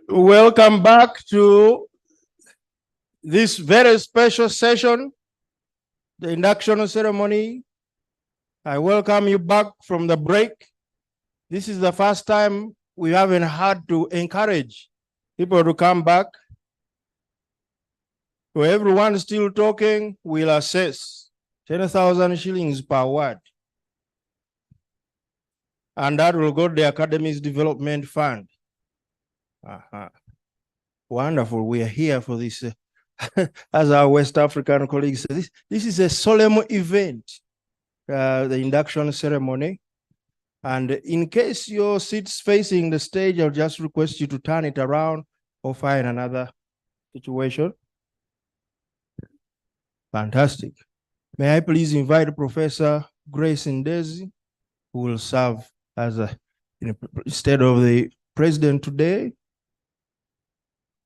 Welcome back to this very special session, the induction ceremony. I welcome you back from the break. This is the first time we haven't had to encourage people to come back. So everyone still talking, we'll assess 10,000 shillings per word. And that will go to the Academy's Development Fund. Wonderful, we are here for this. As our West African colleagues say, this is a solemn event, the induction ceremony. And in case your seat's facing the stage, I'll just request you to turn it around or find another situation. Fantastic. May I please invite Professor Grace Ndezi, who will serve as instead of the president today.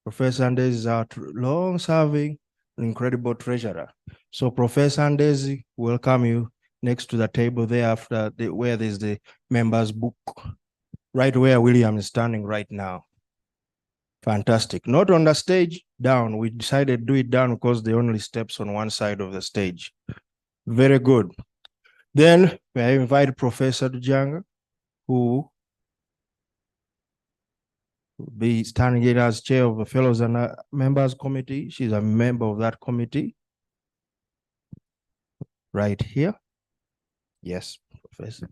Professor Ndezi is our long-serving, incredible treasurer. So Professor Ndezi, welcome you next to the table there after where there's the members book, right where William is standing right now. Fantastic. Not on the stage, down. We decided to do it down because the only steps on one side of the stage. Very good. Then may I invite Professor Dujanga, who will be standing here as chair of the Fellows and Members Committee. She's a member of that committee. Right here. Yes, Professor.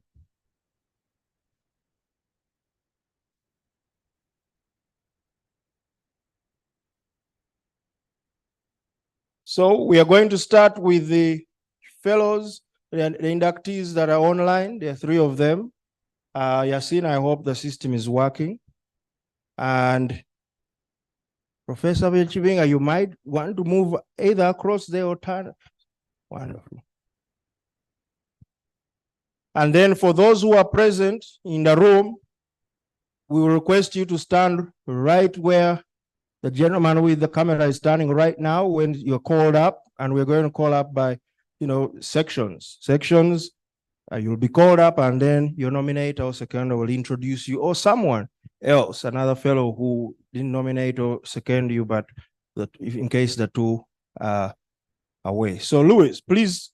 So we are going to start with the fellows, the inductees that are online. There are 3 of them. Yasin, I hope the system is working. And Professor Belchivinga, you might want to move either across there or turn. Wonderful. And then for those who are present in the room, we will request you to stand right where the gentleman with the camera is standing right now when you're called up, and we're going to call up by, sections. You'll be called up, and then your nominator or seconder will introduce you, or someone else, another fellow who didn't nominate or second you, but in case the 2 are away. So Louis, please,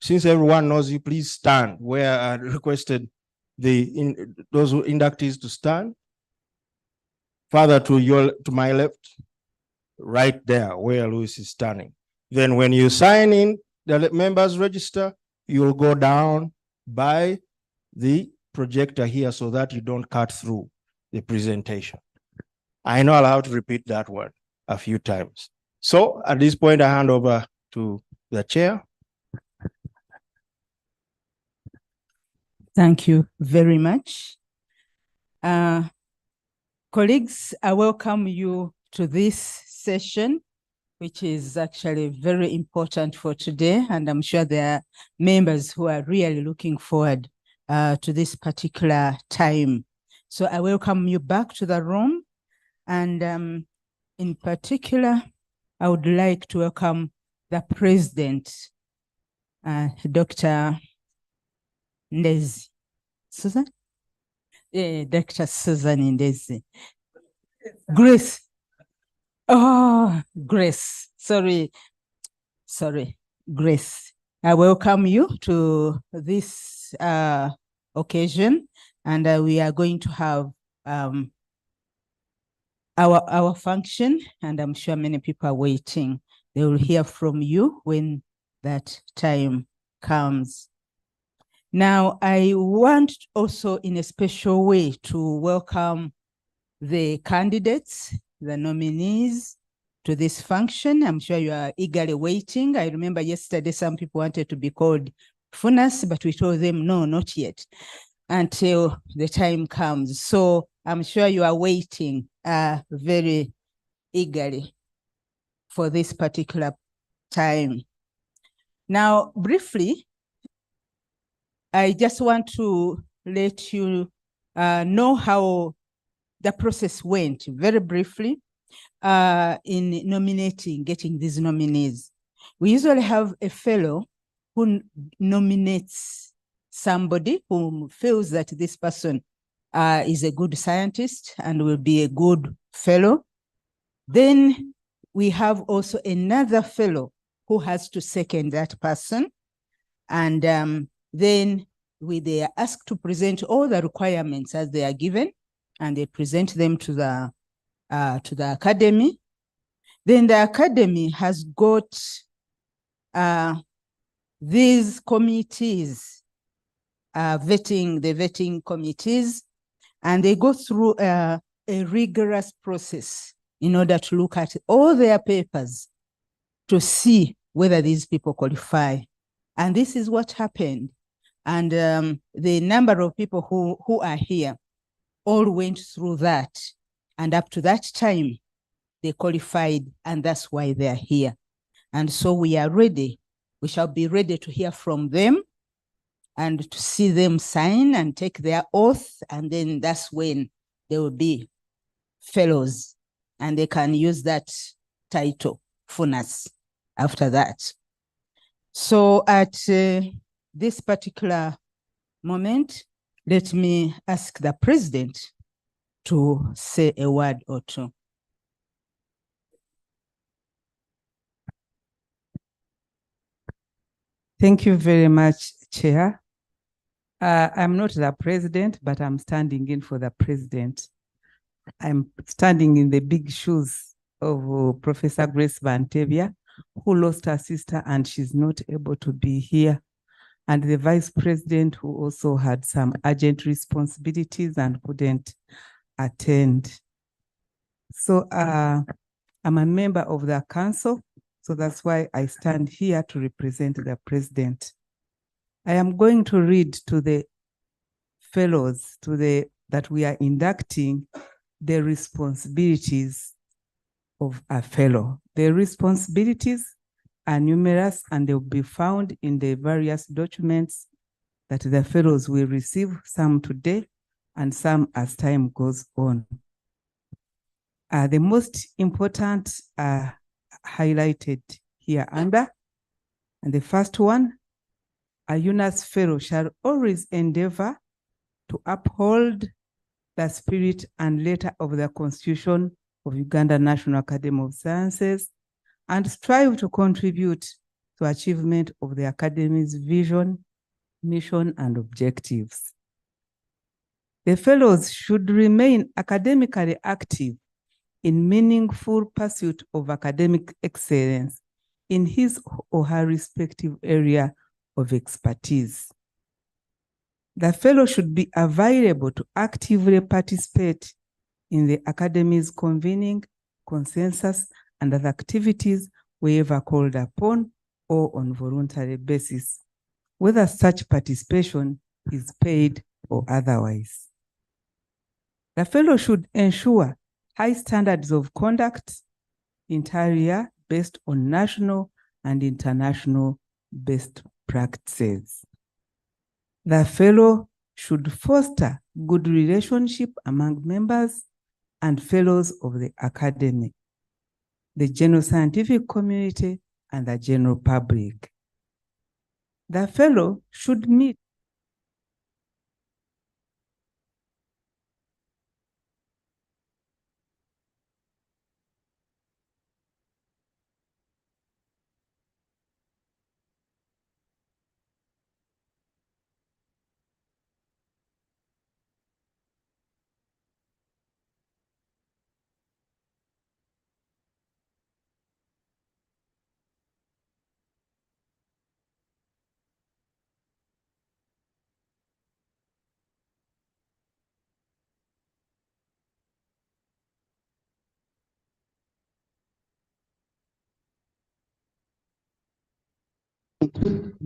since everyone knows you, please stand where I requested those inductees to stand. Further to my left, right there where Louis is standing. Then when you sign in the members register, you'll go down by the projector here so that you don't cut through the presentation. I know I'll have to repeat that word a few times. So at this point, I hand over to the chair. Thank you very much. Colleagues, I welcome you to this session, which is actually very important for today. And I'm sure there are members who are really looking forward to this particular time. So I welcome you back to the room. And in particular, I would like to welcome the president, Dr. Ndezi. Susan? Dr. Susan Ndezi. Grace. Oh, Grace. Sorry, Grace. I welcome you to this occasion, and we are going to have our function, and I'm sure many people are waiting. They will hear from you when that time comes. Now, I want also in a special way to welcome the candidates, the nominees to this function. I'm sure you are eagerly waiting. I remember yesterday some people wanted to be called UNAS, but we told them, no, not yet, until the time comes. So I'm sure you are waiting very eagerly for this particular time. Now, briefly, I just want to let you know how the process went very briefly in nominating, getting these nominees. We usually have a fellow who nominates somebody who feels that this person is a good scientist and will be a good fellow. Then we have also another fellow who has to second that person. And then they are asked to present all the requirements as they are given, and they present them to the academy. Then the academy has got these committees, the vetting committees, and they go through a rigorous process in order to look at all their papers to see whether these people qualify. And this is what happened. And the number of people who are here all went through that. And up to that time, they qualified, and that's why they're here. And so we are ready. We shall be ready to hear from them and to see them sign and take their oath. And then that's when they will be fellows, and they can use that title, UNAS, after that. So at this particular moment, let me ask the president to say a word or two. Thank you very much, Chair. I'm not the president, but I'm standing in for the president. I'm standing in the big shoes of Professor Grace Van Tevia, who lost her sister and she's not able to be here, and the vice president, who also had some urgent responsibilities and couldn't attend. So I'm a member of the council, so that's why I stand here to represent the president. I am going to read to the fellows that we are inducting the responsibilities of a fellow. The responsibilities are numerous, and they will be found in the various documents that the fellows will receive, some today and some as time goes on. The most important are highlighted here under, and the first one, a UNAS fellow shall always endeavor to uphold the spirit and letter of the Constitution of Uganda National Academy of Sciences and strive to contribute to achievement of the Academy's vision, mission, and objectives. The fellows should remain academically active in meaningful pursuit of academic excellence in his or her respective area of expertise. The fellow should be available to actively participate in the Academy's convening, consensus, and other activities wherever called upon or on voluntary basis, whether such participation is paid or otherwise. The fellow should ensure high standards of conduct interior based on national and international best practices. The fellow should foster good relationship among members and fellows of the academy, the general scientific community, and the general public. The fellow should meet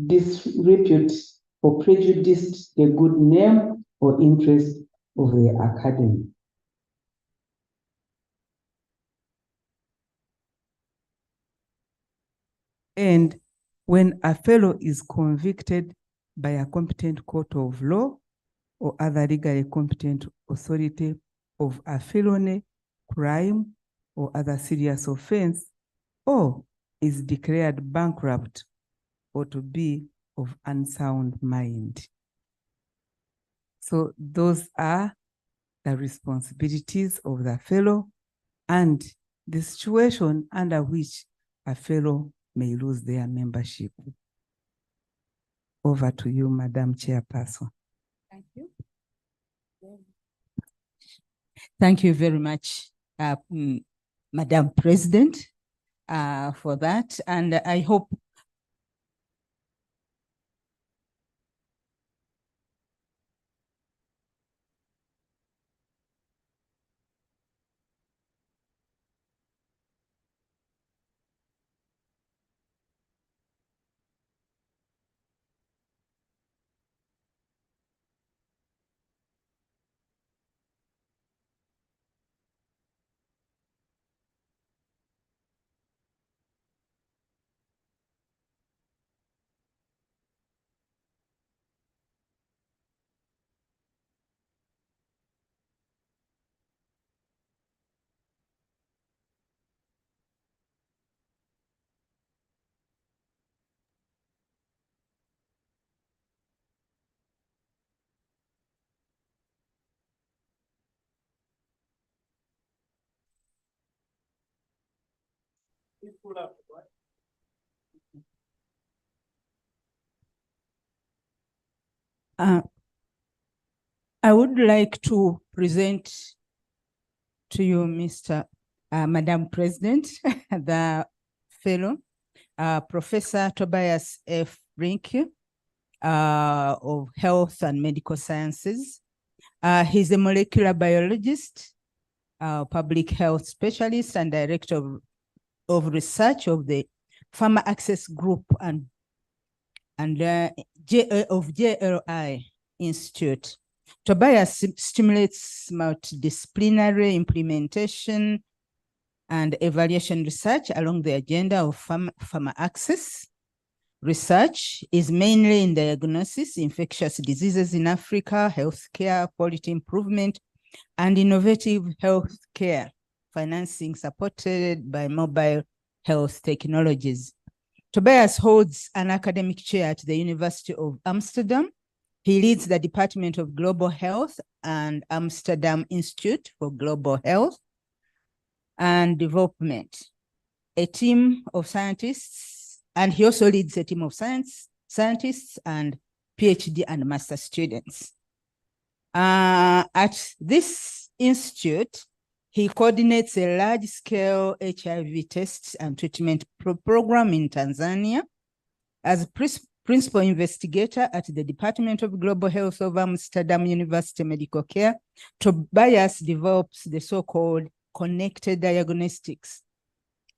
disrepute or prejudice the good name or interest of the academy. And when a fellow is convicted by a competent court of law or other legally competent authority of a felony, crime, or other serious offense, or is declared bankrupt or to be of unsound mind. So those are the responsibilities of the fellow, and the situation under which a fellow may lose their membership. Over to you, Madam Chairperson. Thank you. Thank you very much, Madam President, for that. And I hope I would like to present to you, Madam President, the fellow, Professor Tobias F. Rinke, of Health and Medical Sciences. He's a molecular biologist, public health specialist, and director of research of the Pharma Access Group and of JLI Institute. Tobias stimulates multidisciplinary implementation and evaluation research along the agenda of pharma access. Research is mainly in diagnosis, infectious diseases in Africa, healthcare, quality improvement, and innovative healthcare financing supported by mobile health technologies. Tobias holds an academic chair at the University of Amsterdam. He leads the Department of Global Health and Amsterdam Institute for Global Health and Development, a team of scientists, and he also leads a team of scientists and PhD and master students. At this institute, he coordinates a large-scale HIV tests and treatment program in Tanzania. As principal investigator at the Department of Global Health of Amsterdam University Medical Care, Tobias develops the so-called connected diagnostics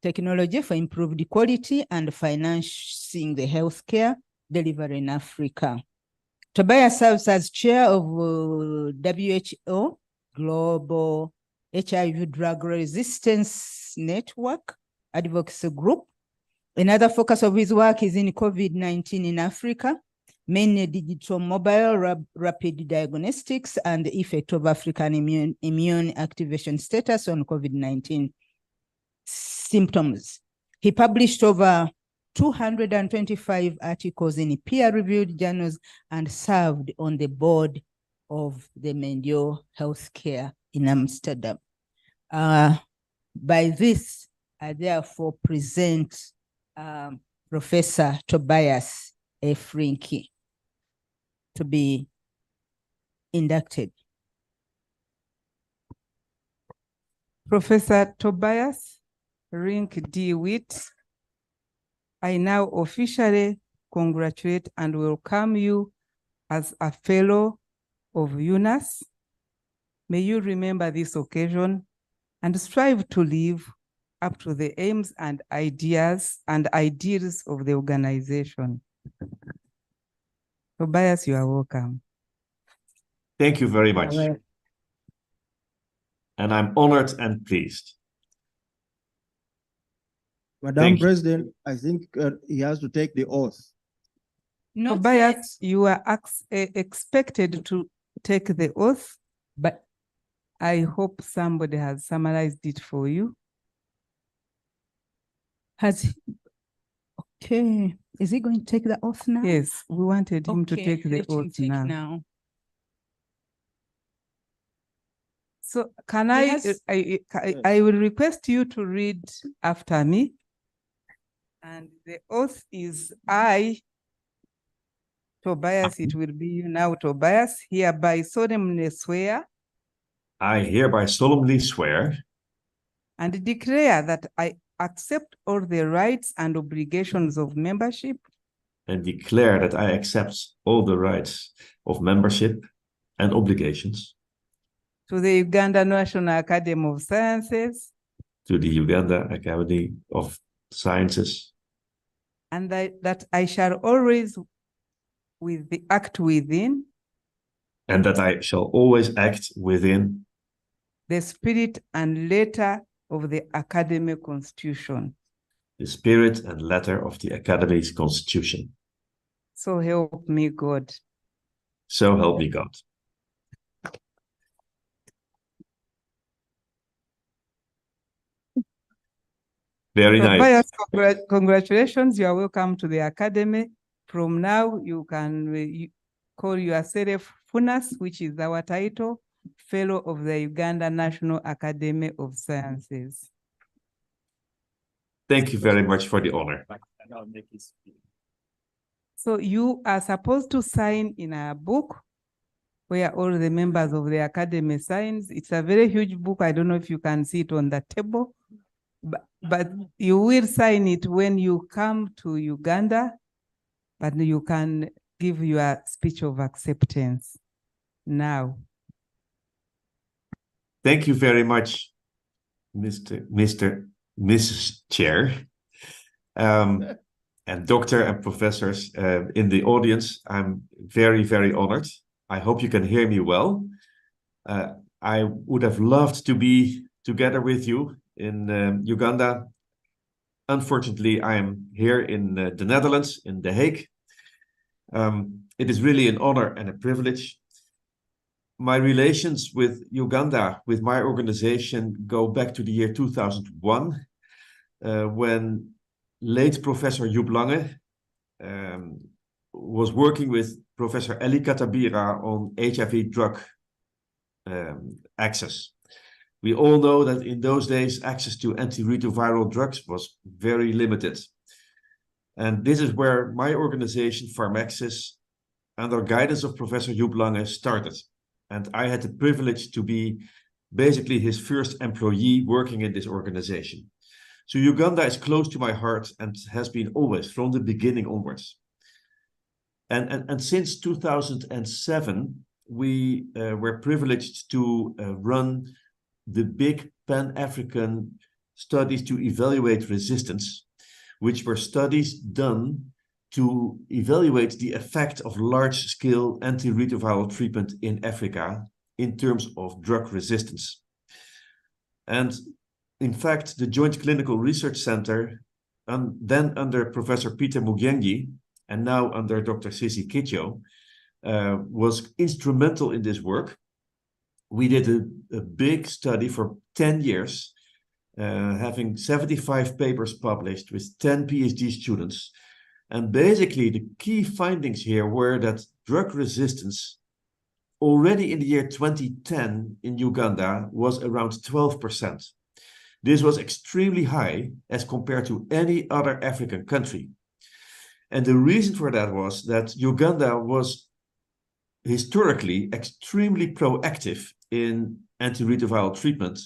technology for improved quality and financing the healthcare delivery in Africa. Tobias serves as chair of WHO Global HIV Drug Resistance Network Advocacy Group. Another focus of his work is in COVID-19 in Africa, mainly digital mobile rapid diagnostics and the effect of African immune activation status on COVID-19 symptoms. He published over 225 articles in peer-reviewed journals and served on the board of the Mendio Healthcare in Amsterdam. By this, I therefore present Professor Tobias F. Rinke to be inducted. Professor Tobias Rinke D. Witt, I now officially congratulate and welcome you as a fellow of UNAS. May you remember this occasion and strive to live up to the aims and ideas and ideals of the organization. Tobias, you are welcome. Thank you very much. And I'm honored and pleased. Madam President, I think he has to take the oath. Tobias, you are expected to take the oath, but I hope somebody has summarized it for you. Okay, is he going to take the oath now? Yes, we wanted him to take the oath now. So can Yes. I will request you to read after me. And the oath is I, Tobias, it will be you now, Tobias, hereby solemnly swear I hereby solemnly swear and declare that I accept all the rights and obligations of membership and declare that I accept all the rights of membership and obligations to the Uganda National Academy of Sciences, to the Uganda Academy of Sciences, and that I shall always act within and that I shall always act within the spirit and letter of the Academy Constitution. the spirit and letter of the Academy's Constitution. So help me God. So help me God. Very nice. Tobias, congratulations. You are welcome to the Academy. From now, you can call yourself UNAS, which is our title, Fellow of the Uganda National Academy of Sciences. Thank you very much for the honor. So you are supposed to sign in a book where all the members of the Academy signs. It's a very huge book. I don't know if you can see it on the table, but you will sign it when you come to Uganda, but you can give your speech of acceptance now. Thank you very much, Mrs. Chair, and doctor and professors in the audience. I'm very, very honored. I hope you can hear me well. I would have loved to be together with you in Uganda. Unfortunately, I am here in the Netherlands, in The Hague. It is really an honor and a privilege. My relations with Uganda, with my organization, go back to the year 2001, when late Professor Joep Lange was working with Professor Elly Katabira on HIV drug access. We all know that in those days, access to antiretroviral drugs was very limited. And this is where my organization, Pharmaxis, under guidance of Professor Joep Lange, started. And I had the privilege to be basically his first employee working in this organization. So Uganda is close to my heart and has been always, from the beginning onwards. And since 2007, we were privileged to run the big Pan-African studies to evaluate resistance, which were studies done to evaluate the effect of large-scale antiretroviral treatment in Africa in terms of drug resistance. And in fact, the Joint Clinical Research Center, then under Professor Peter Mugenyi, and now under Dr. Sisi Kitjo, was instrumental in this work. We did a big study for 10 years, having 75 papers published with 10 PhD students. And basically, the key findings here were that drug resistance already in the year 2010 in Uganda was around 12%. This was extremely high as compared to any other African country. And the reason for that was that Uganda was historically extremely proactive in antiretroviral treatment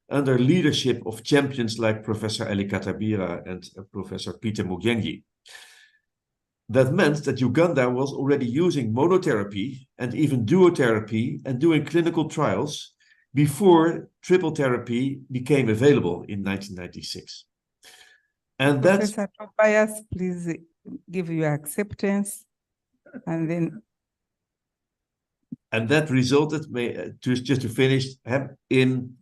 under leadership of champions like Professor Elly Katabira and Professor Peter Mugenyi. That meant that Uganda was already using monotherapy and even duotherapy and doing clinical trials before triple therapy became available in 1996. And Professor Tobias, please give your acceptance, and then. And that resulted, just to finish, in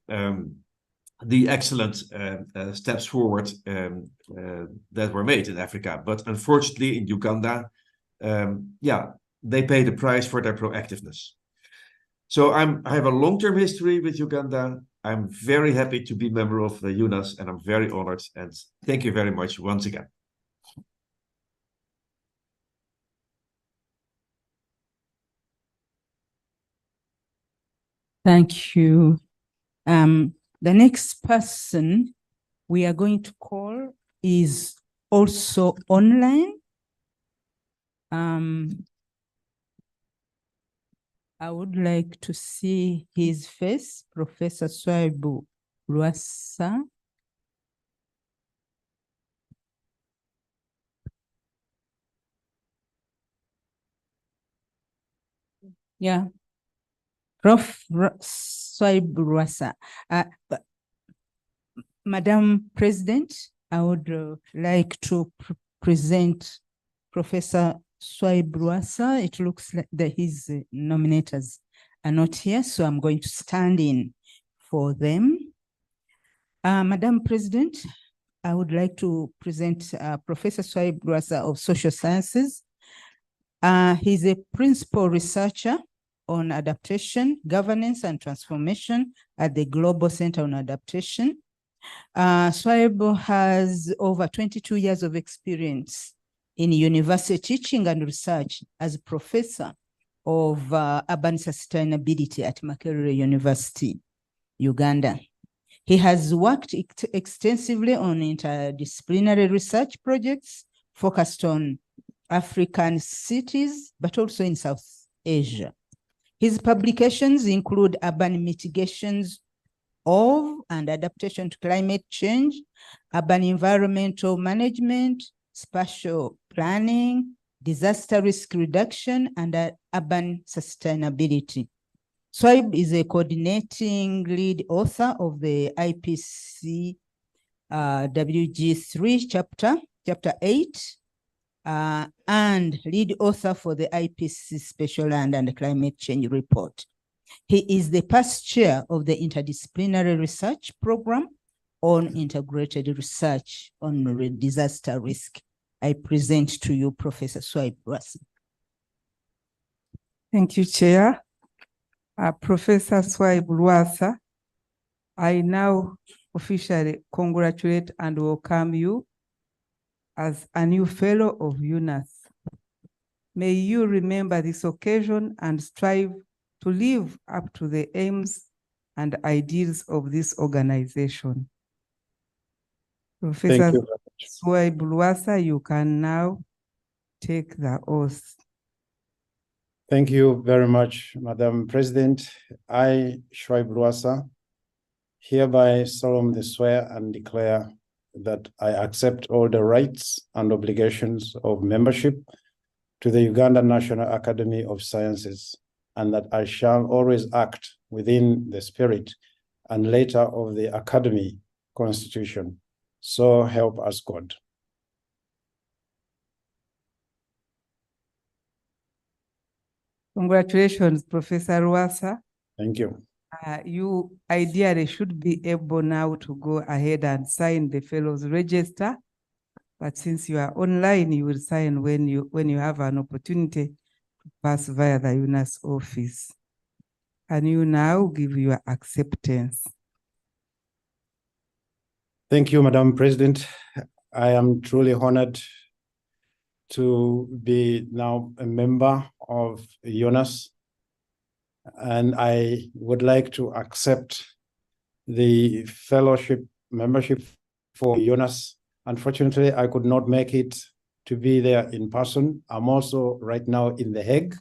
the excellent steps forward that were made in Africa. But unfortunately, in Uganda, they pay the price for their proactiveness. So I have a long-term history with Uganda. I'm very happy to be a member of the UNAS, and I'm very honored. And thank you very much once again. Thank you, The next person we are going to call is also online. I would like to see his face, Professor Swaibu Lwasa. Yeah. Prof. Swaibu Lwasa. Madam President, I would like to present Professor Swaibu Lwasa. It looks like his nominators are not here, so I'm going to stand in for them. Madam President, I would like to present Professor Swaibu Lwasa of Social Sciences. He's a principal researcher on adaptation, governance, and transformation at the Global Center on Adaptation. Swaibu has over 22 years of experience in university teaching and research as a professor of urban sustainability at Makerere University, Uganda. He has worked extensively on interdisciplinary research projects focused on African cities, but also in South Asia. His publications include urban mitigations of and adaptation to climate change, urban environmental management, spatial planning, disaster risk reduction, and urban sustainability. Swaibu is a coordinating lead author of the IPC WG3 chapter 8, and lead author for the IPC Spatial Land and Climate Change Report. He is the past chair of the Interdisciplinary Research Program on Integrated Research on Disaster Risk. I present to you Professor Swaibu Lwasa. Thank you, Chair. Professor Swaibu Lwasa, I now officially congratulate and welcome you as a new fellow of UNAS. May you remember this occasion and strive to live up to the aims and ideals of this organization. Professor Swaibu Lwasa, you can now take the oath. Thank you very much, Madam President. I, Swaibu Lwasa, hereby solemnly swear and declare that I accept all the rights and obligations of membership to the Uganda National Academy of Sciences, and that I shall always act within the spirit and letter of the Academy Constitution. So help us God. Congratulations, Professor Lwasa. Thank you. You ideally should be able now to go ahead and sign the Fellows Register, but since you are online, you will sign when you have an opportunity to pass via the UNAS office. And you now give your acceptance. Thank you, Madam President. I am truly honored to be now a member of UNAS, and I would like to accept the fellowship membership for UNAS. Unfortunately, I could not make it to be there in person. I'm also right now in The Hague,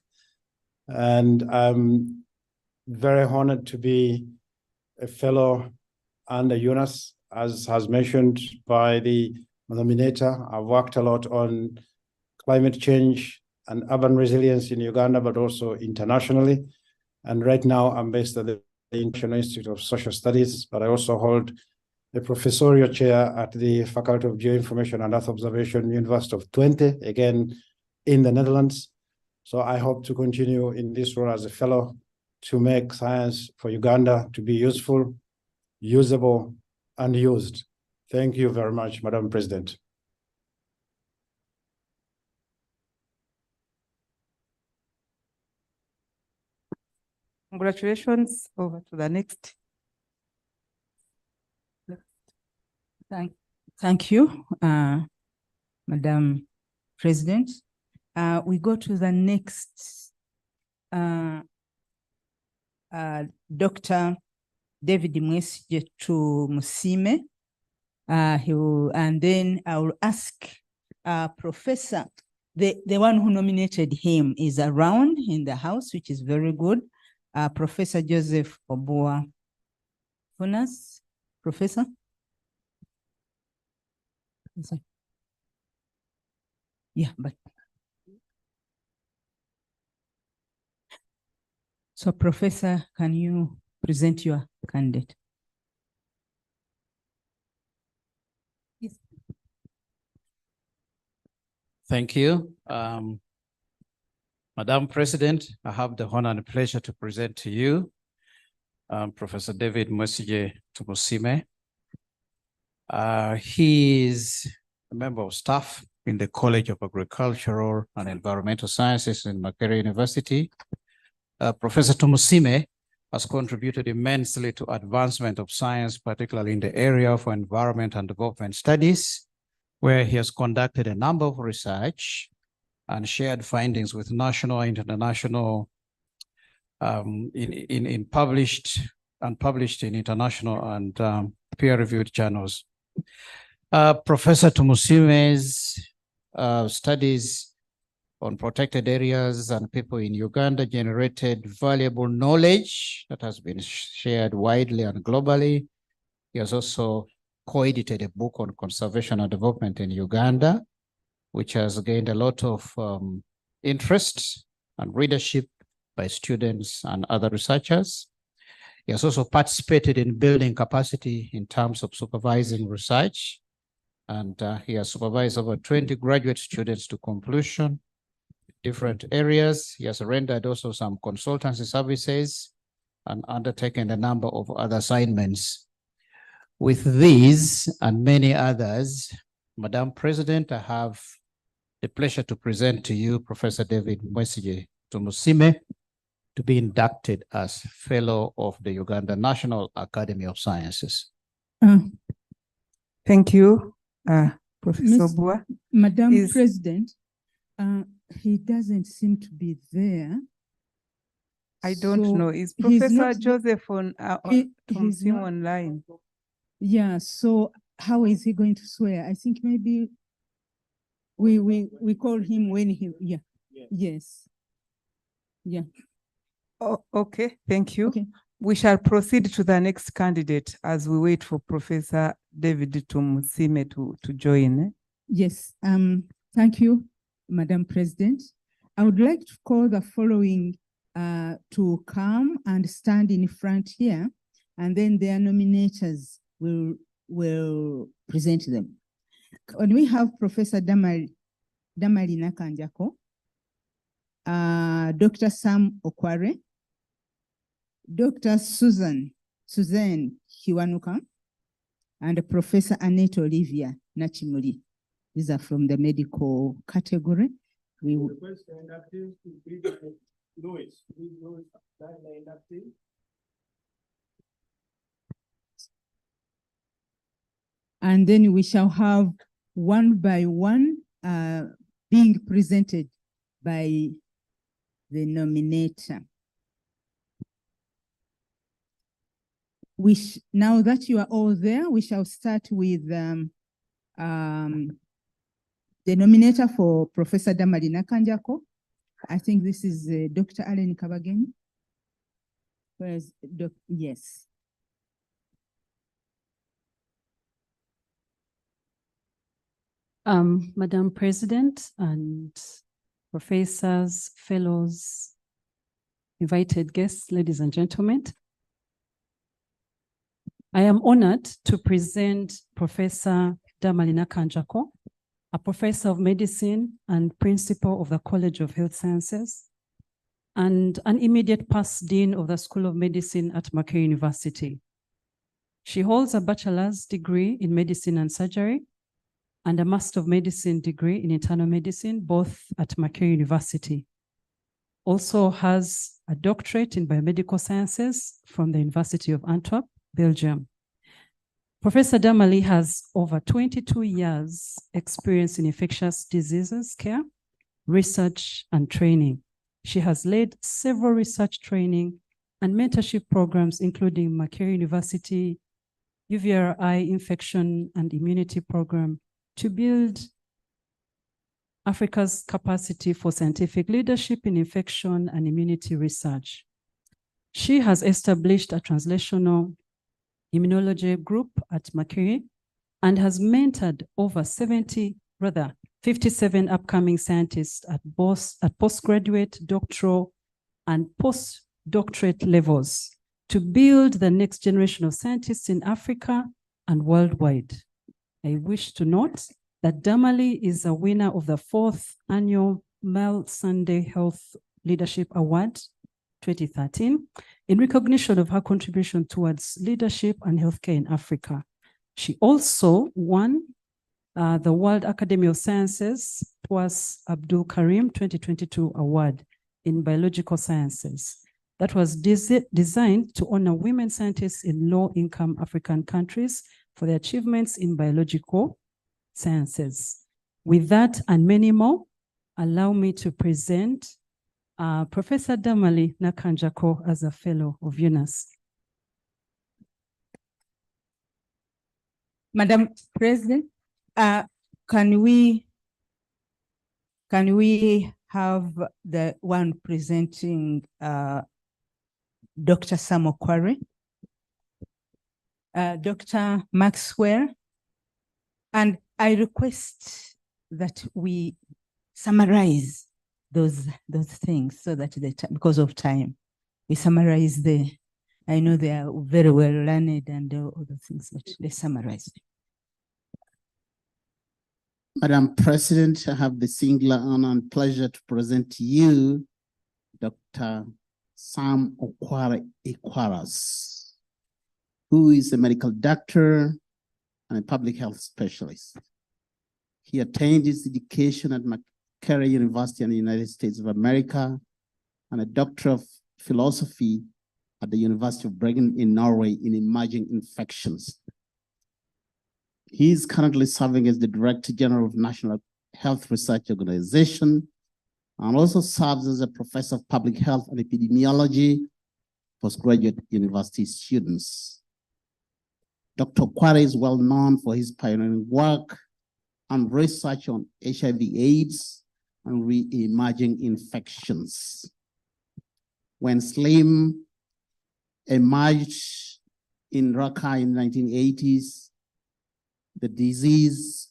and I'm very honored to be a fellow under UNAS. As has mentioned by the nominator, I've worked a lot on climate change and urban resilience in Uganda, but also internationally. And right now I'm based at the International Institute of Social Studies, but I also hold the professorial chair at the Faculty of Geoinformation and Earth Observation, University of Twente, again in the Netherlands. So I hope to continue in this role as a fellow to make science for Uganda to be useful, usable, and used. Thank you very much, Madam President. Congratulations. Over to the next. Thank you, Madam President. We go to the next, Dr. David Mwesige to Musime. And then I will ask Professor, the one who nominated him is around in the house, which is very good. Professor Joseph Oboa. UNAS, Professor. Yeah, but. So Professor, can you present your candidate? Yes. Thank you. Madam President, I have the honor and pleasure to present to you Professor David Mwesige Tumusime. He is a member of staff in the College of Agricultural and Environmental Sciences in Makerere University. Professor Tumusime has contributed immensely to advancement of science, particularly in the area of environment and development studies, where he has conducted a number of research and shared findings with national and international in published in international and peer-reviewed journals. Professor Tumusime's studies on protected areas and people in Uganda generated valuable knowledge that has been shared widely and globally. He has also co-edited a book on conservation and development in Uganda, which has gained a lot of interest and readership by students and other researchers. He has also participated in building capacity in terms of supervising research, and he has supervised over 20 graduate students to completion, different areas. He has rendered also some consultancy services and undertaken a number of other assignments. With these and many others, Madam President, I have the pleasure to present to you Professor David Mwesige Tumusime to be inducted as Fellow of the Uganda National Academy of Sciences. Thank you, Professor Oboa. Madam President, he doesn't seem to be there. I don't know. Is he's Professor not Joseph on he's not online? Yeah, so how is he going to swear? I think maybe we call him when he, yeah. Yes. Yeah. Oh, okay, thank you. Okay. We shall proceed to the next candidate as we wait for Professor David Tumusime to join. Yes, thank you, Madam President. I would like to call the following to come and stand in front here, and then their nominators will present them. When we have Professor Damali Nakanjako, Dr. Sam Okware, Dr. Suzanne Kiwanuka, and Professor Annette Olivia Nachimuri. These are from the medical category. We request the inductees to be Louis. And then we shall have one by one being presented by the nominator. Now that you are all there, we shall start with the nominator for Professor Damali Nakanjako. I think this is Dr. Allen Kabageni. Where's yes. Madam President and professors, fellows, invited guests, ladies and gentlemen. I am honored to present Professor Damali Nakanjako, a professor of medicine and principal of the College of Health Sciences, and an immediate past dean of the School of Medicine at Makerere University. She holds a bachelor's degree in medicine and surgery and a Master of Medicine degree in internal medicine, both at Makerere University. Also has a doctorate in biomedical sciences from the University of Antwerp, Belgium. Professor Damali has over 22 years experience in infectious diseases care, research, and training. She has led several research training and mentorship programs, including Makerere University, UVRI Infection and Immunity Program, to build Africa's capacity for scientific leadership in infection and immunity research. She has established a translational immunology group at Makerere and has mentored over 57 upcoming scientists at postgraduate, doctoral, and postdoctorate levels to build the next generation of scientists in Africa and worldwide. I wish to note that Damali is a winner of the 4th annual Mel Sunday Health Leadership Award 2013 in recognition of her contribution towards leadership and healthcare in Africa. She also won the World Academy of Sciences Twas Abdul Karim 2022 Award in Biological Sciences that was designed to honor women scientists in low-income African countries for their achievements in biological sciences. With that and many more, allow me to present Professor Damali Nakanjako as a fellow of UNAS. Madam President, can we have the one presenting Dr. Sam Okware, Dr. Maxwell, and I request that we summarize those things so that because of time, we summarize I know they are very well learned and all the things, but they summarize. Madam President, I have the singular honor and pleasure to present to you Dr. Sam Okware Ikwaras, who is a medical doctor and a public health specialist. He attained his education at Makerere University in the United States of America and a Doctor of Philosophy at the University of Bergen in Norway in emerging infections. He is currently serving as the Director General of National Health Research Organization and also serves as a Professor of Public Health and Epidemiology, postgraduate university students. Dr. Okware is well known for his pioneering work and research on HIV/AIDS and re-emerging infections. When SLIM emerged in Raqqa in the 1980s, the disease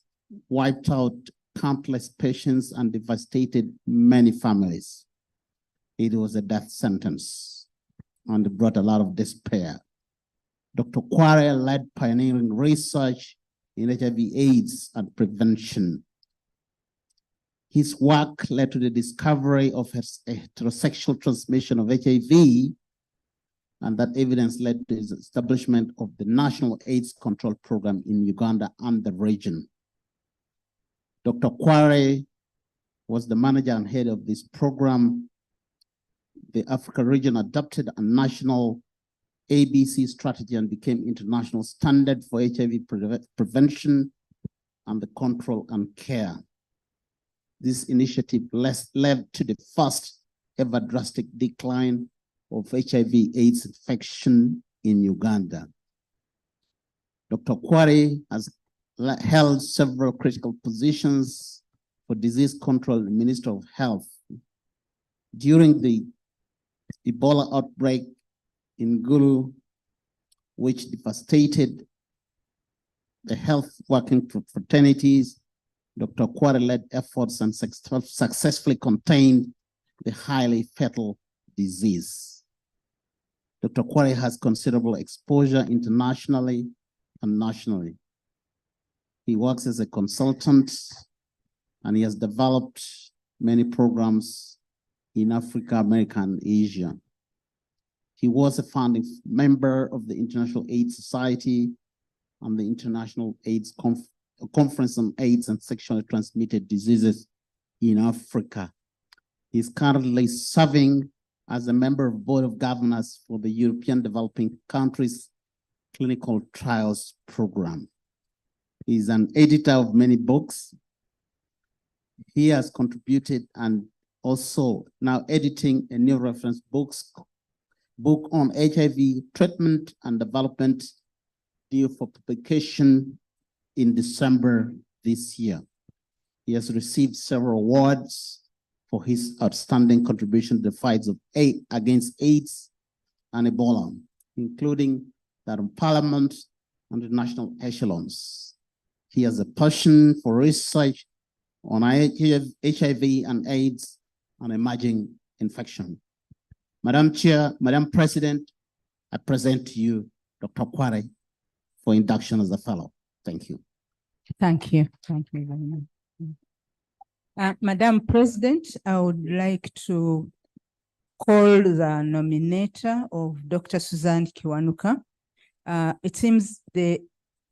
wiped out countless patients and devastated many families. It was a death sentence and it brought a lot of despair. Dr. Okware led pioneering research in HIV/AIDS and prevention. His work led to the discovery of heterosexual transmission of HIV, and that evidence led to the establishment of the National AIDS Control Program in Uganda and the region. Dr. Okware was the manager and head of this program. The Africa region adopted a national ABC strategy and became international standard for HIV prevention and the control and care. This initiative led to the first ever drastic decline of HIV/AIDS infection in Uganda. Dr. Okware has held several critical positions for disease control and Minister of Health. During the Ebola outbreak in Gulu, which devastated the health working fraternities, Dr. Okware led efforts and successfully contained the highly fatal disease. Dr. Okware has considerable exposure internationally and nationally. He works as a consultant and he has developed many programs in Africa, America, and Asia. He was a founding member of the International AIDS Society and the International AIDS Conference on AIDS and Sexually Transmitted Diseases in Africa. He's currently serving as a member of Board of Governors for the European Developing Countries Clinical Trials Program. He's an editor of many books. He has contributed and also now editing a new reference book book on HIV treatment and development due for publication in December this year. He has received several awards for his outstanding contribution to the fights of against AIDS and Ebola, including that of Parliament and the national echelons. He has a passion for research on HIV and AIDS and emerging infection. Madam Chair, Madam President, I present to you Dr. Kware for induction as a fellow. Thank you. Thank you. Thank you very much. Madam President, I would like to call the nominator of Dr. Suzanne Kiwanuka. It seems the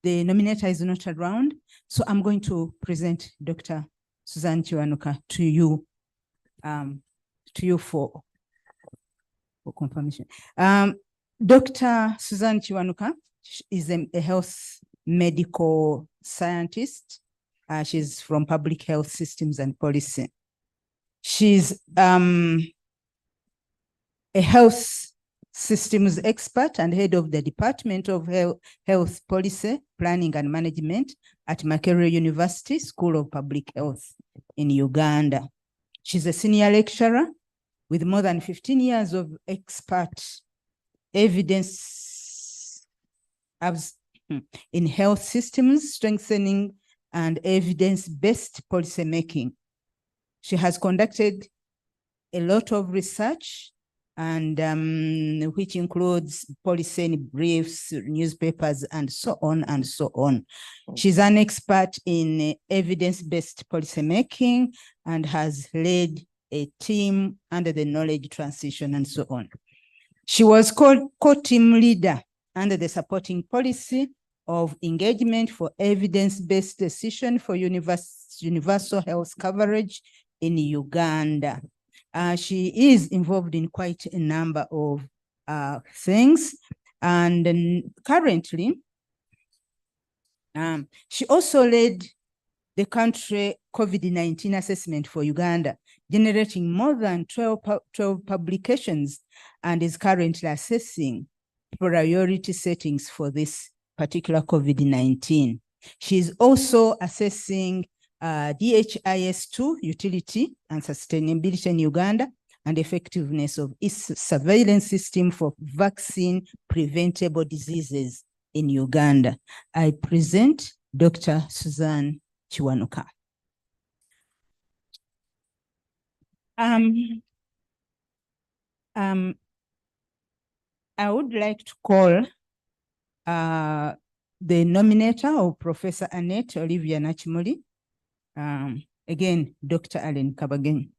nominator is not around, so I'm going to present Dr. Suzanne Kiwanuka to you for confirmation. Dr. Suzanne Kiwanuka is a health medical scientist. She's from Public Health Systems and Policy. She's a health systems expert and head of the Department of Health Policy, Planning and Management at Makerere University School of Public Health in Uganda. She's a senior lecturer with more than 15 years of expert evidence in health systems, strengthening and evidence-based policy making. She has conducted a lot of research and which includes policy briefs, newspapers, and so on and so on. She's an expert in evidence-based policy making and has led a team under the knowledge transition and so on. She was co-team leader under the supporting policy of engagement for evidence-based decision for universal health coverage in Uganda. She is involved in quite a number of things, and currently, she also led the country COVID-19 assessment for Uganda, generating more than 12 publications, and is currently assessing priority settings for this particular COVID-19. She's also assessing DHIS2 utility and sustainability in Uganda and effectiveness of its surveillance system for vaccine preventable diseases in Uganda. I present Dr. Suzanne Kiwanuka. I would like to call the nominator of Professor Annette Olivia Nachimuli. Again, Dr. Allen Kabageni.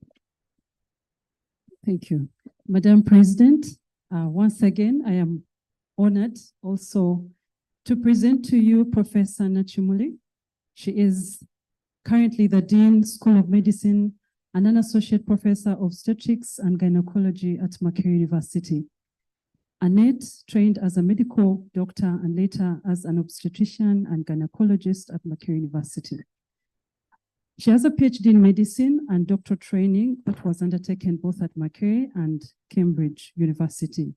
Thank you. Madam President, once again, I am honored also to present to you Professor Nachimuli. She is currently the Dean, School of Medicine, and an Associate Professor of Obstetrics and Gynecology at Makerere University. Annette trained as a medical doctor and later as an obstetrician and gynecologist at Makerere University. She has a PhD in medicine and doctoral training that was undertaken both at Makerere and Cambridge University.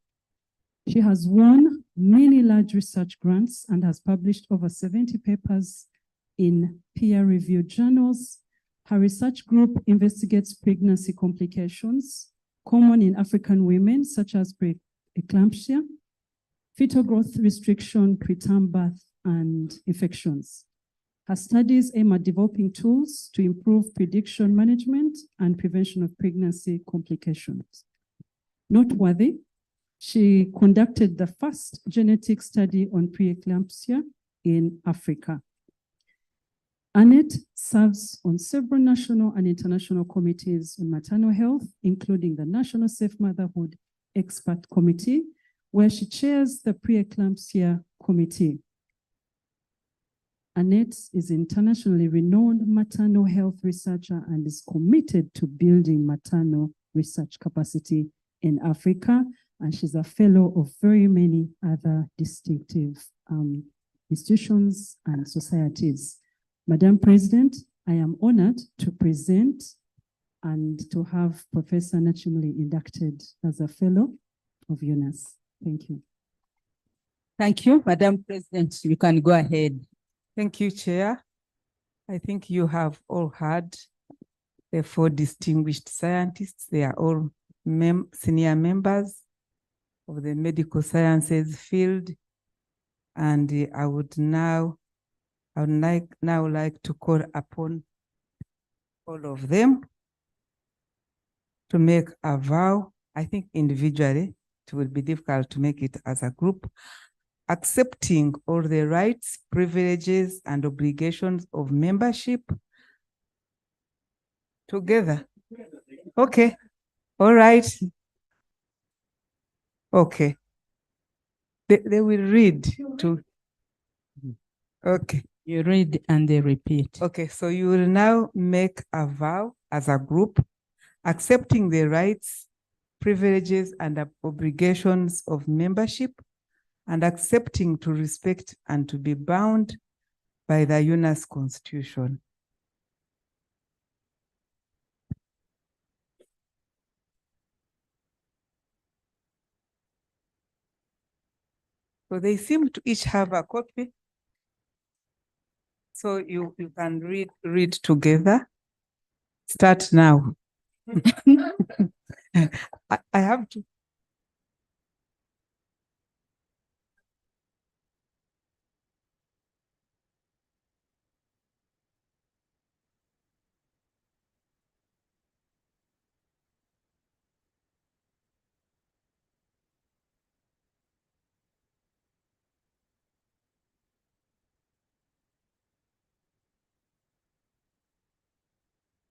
She has won many large research grants and has published over 70 papers in peer-reviewed journals. Her research group investigates pregnancy complications common in African women, such as preeclampsia, fetal growth restriction, preterm birth, and infections. Her studies aim at developing tools to improve prediction management and prevention of pregnancy complications. Noteworthy, she conducted the first genetic study on preeclampsia in Africa. Annette serves on several national and international committees on maternal health, including the National Safe Motherhood Expert Committee, where she chairs the Preeclampsia Committee. Annette is internationally renowned maternal health researcher and is committed to building maternal research capacity in Africa, and she's a fellow of very many other distinctive institutions and societies. Madam President, I am honored to present and to have Professor Nachimuli inducted as a fellow. of UNAS. Thank you. Thank you, Madam President. You can go ahead. Thank you, Chair. I think you have all heard the 4 distinguished scientists. They are all senior members of the medical sciences field. And I would now like to call upon all of them to make a vow. I think individually it will be difficult to make it as a group, accepting all the rights, privileges, and obligations of membership together. Okay, all right. Okay. They will read to, okay. You read and they repeat. Okay, so you will now make a vow as a group, accepting the rights, privileges, and obligations of membership, and accepting to respect and to be bound by the UNAS Constitution. So they seem to each have a copy. So you can read together. Start now. I have to.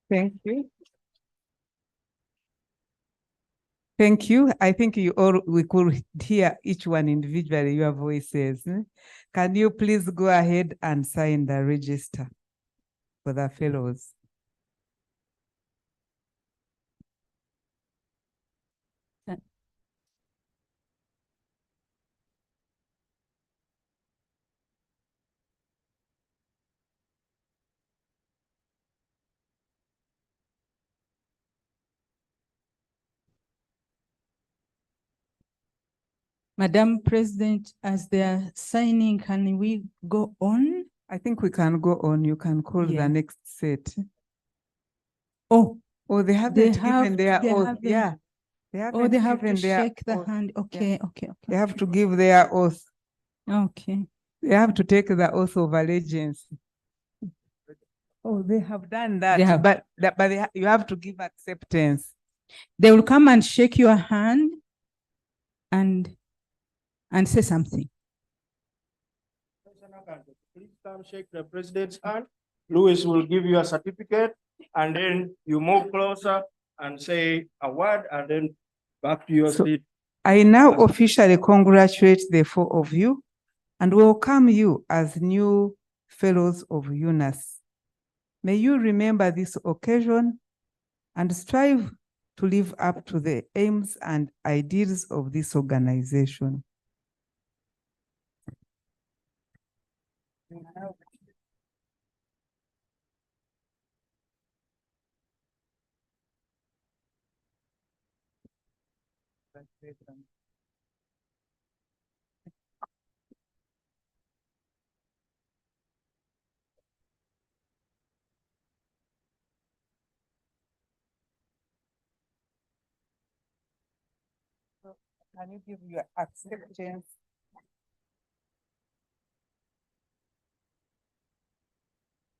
Thank you. Thank you. I think we could hear each one individually, your voices. Can you please go ahead and sign the register for the fellows? Madam President, as they are signing, can we go on? I think we can go on. You can call Yeah. the next set. Oh, They haven't given their oath. Yeah. They haven't they have to given their shake the oath. hand. Okay, okay, They okay. have to give their oath. Okay. They have to take the oath of allegiance. Oh, they have done that. They have. But you have to give acceptance. They will come and shake your hand and say something. Please come shake the president's hand. Louis will give you a certificate, and then you move closer and say a word, and then back to your seat. I now officially congratulate the 4 of you and welcome you as new fellows of UNAS. May you remember this occasion and strive to live up to the aims and ideals of this organization. Can you give your acceptance?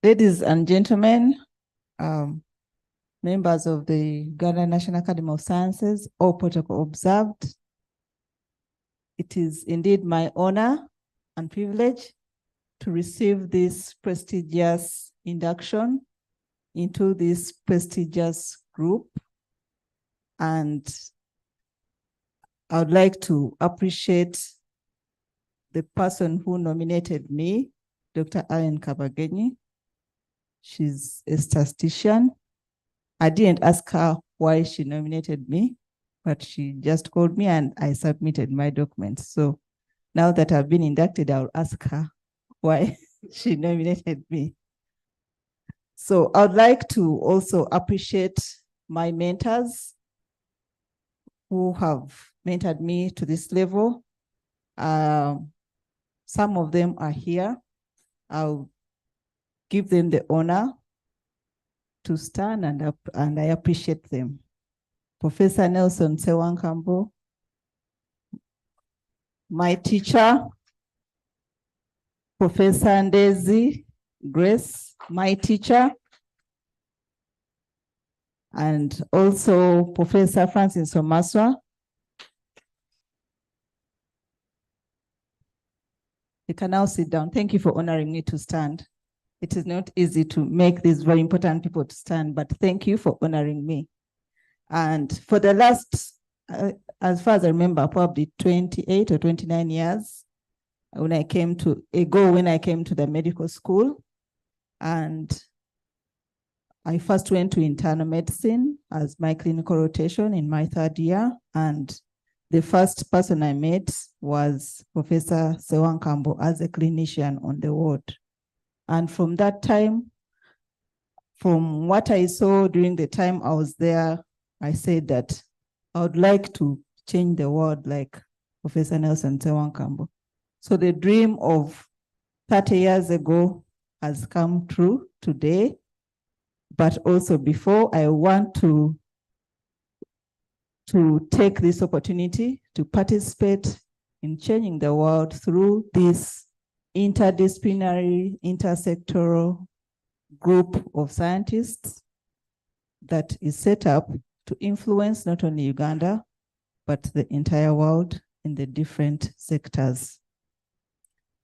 Ladies and gentlemen, members of the Uganda National Academy of Sciences, all protocol observed. It is indeed my honor and privilege to receive this prestigious induction into this prestigious group. And I would like to appreciate the person who nominated me, Dr. Ellen Kabagenyi. She's a statistician. I didn't ask her why she nominated me, but she just called me and I submitted my documents. So now that I've been inducted, I'll ask her why she nominated me. So I'd like to also appreciate my mentors, who have mentored me to this level. Some of them are here. I'll give them the honor to stand, and I appreciate them. Professor Nelson Sewankambo, my teacher, Professor Ndezi Grace, my teacher, and also Professor Francis Omaswa. You can now sit down. Thank you for honoring me to stand. It is not easy to make these very important people to stand, but thank you for honoring me. And for the last, as far as I remember, probably 28 or 29 years, when I came to the medical school, and I first went to internal medicine as my clinical rotation in my third year, and the first person I met was Professor Sewankambo as a clinician on the ward. And from that time, from what I saw during the time I was there, I said that I would like to change the world like Professor Nelson Sewankambo. So the dream of 30 years ago has come true today, but also before, I want to take this opportunity to participate in changing the world through this interdisciplinary, intersectoral group of scientists that is set up to influence not only Uganda, but the entire world in the different sectors.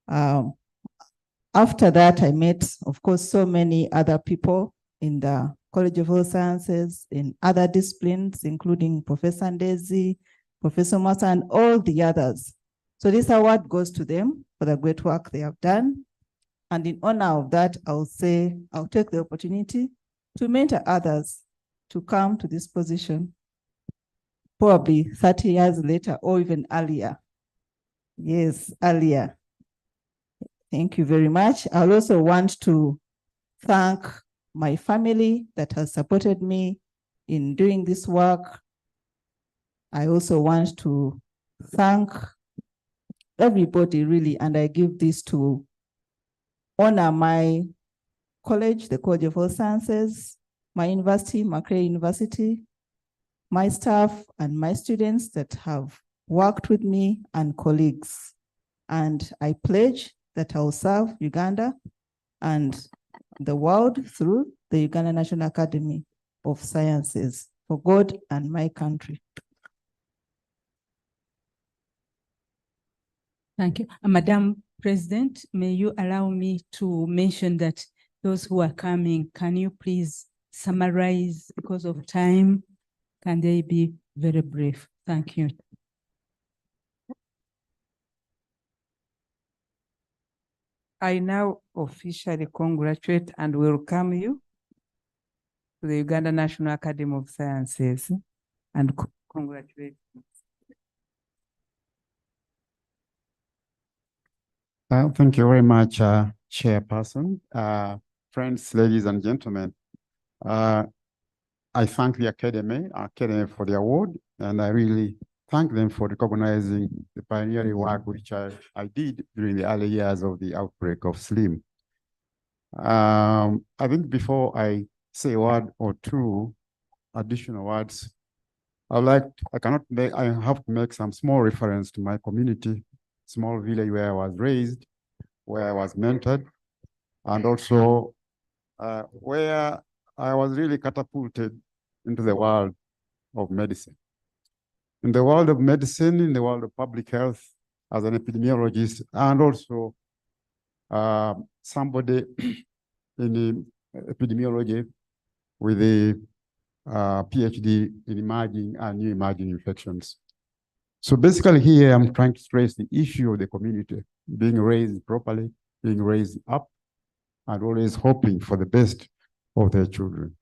After that, I met, of course, so many other people in the College of Health Sciences, in other disciplines, including Professor Ndezi, Professor Masa, and all the others. So this award goes to them for the great work they have done. And in honor of that, I'll take the opportunity to mentor others to come to this position, probably 30 years later or even earlier. Yes, earlier. Thank you very much. I also want to thank my family that has supported me in doing this work. I also want to thank everybody really, and I give this to honor my college, the College of Health Sciences, my university, Makerere University, my staff and my students that have worked with me, and colleagues. And I pledge that I will serve Uganda and the world through the Uganda National Academy of Sciences for God and my country. Thank you. Madam President, may you allow me to mention that those who are coming, can you please summarize because of time? Can they be very brief? Thank you. I now officially congratulate and welcome you to the Uganda National Academy of Sciences and congratulate you. Thank you very much, Chairperson. Friends, ladies and gentlemen, I thank the Academy for the award, and I really thank them for recognizing the pioneering work which I did during the early years of the outbreak of SLIM. I think before I say a word or two additional words, I have to make some small reference to my community, small village where I was raised, where I was mentored, and also where I was really catapulted into the world of medicine. In the world of medicine, in the world of public health, as an epidemiologist, and also somebody in epidemiology with a PhD in emerging and new emerging infections. So basically here, I'm trying to stress the issue of the community being raised properly, being raised up, and always hoping for the best of their children.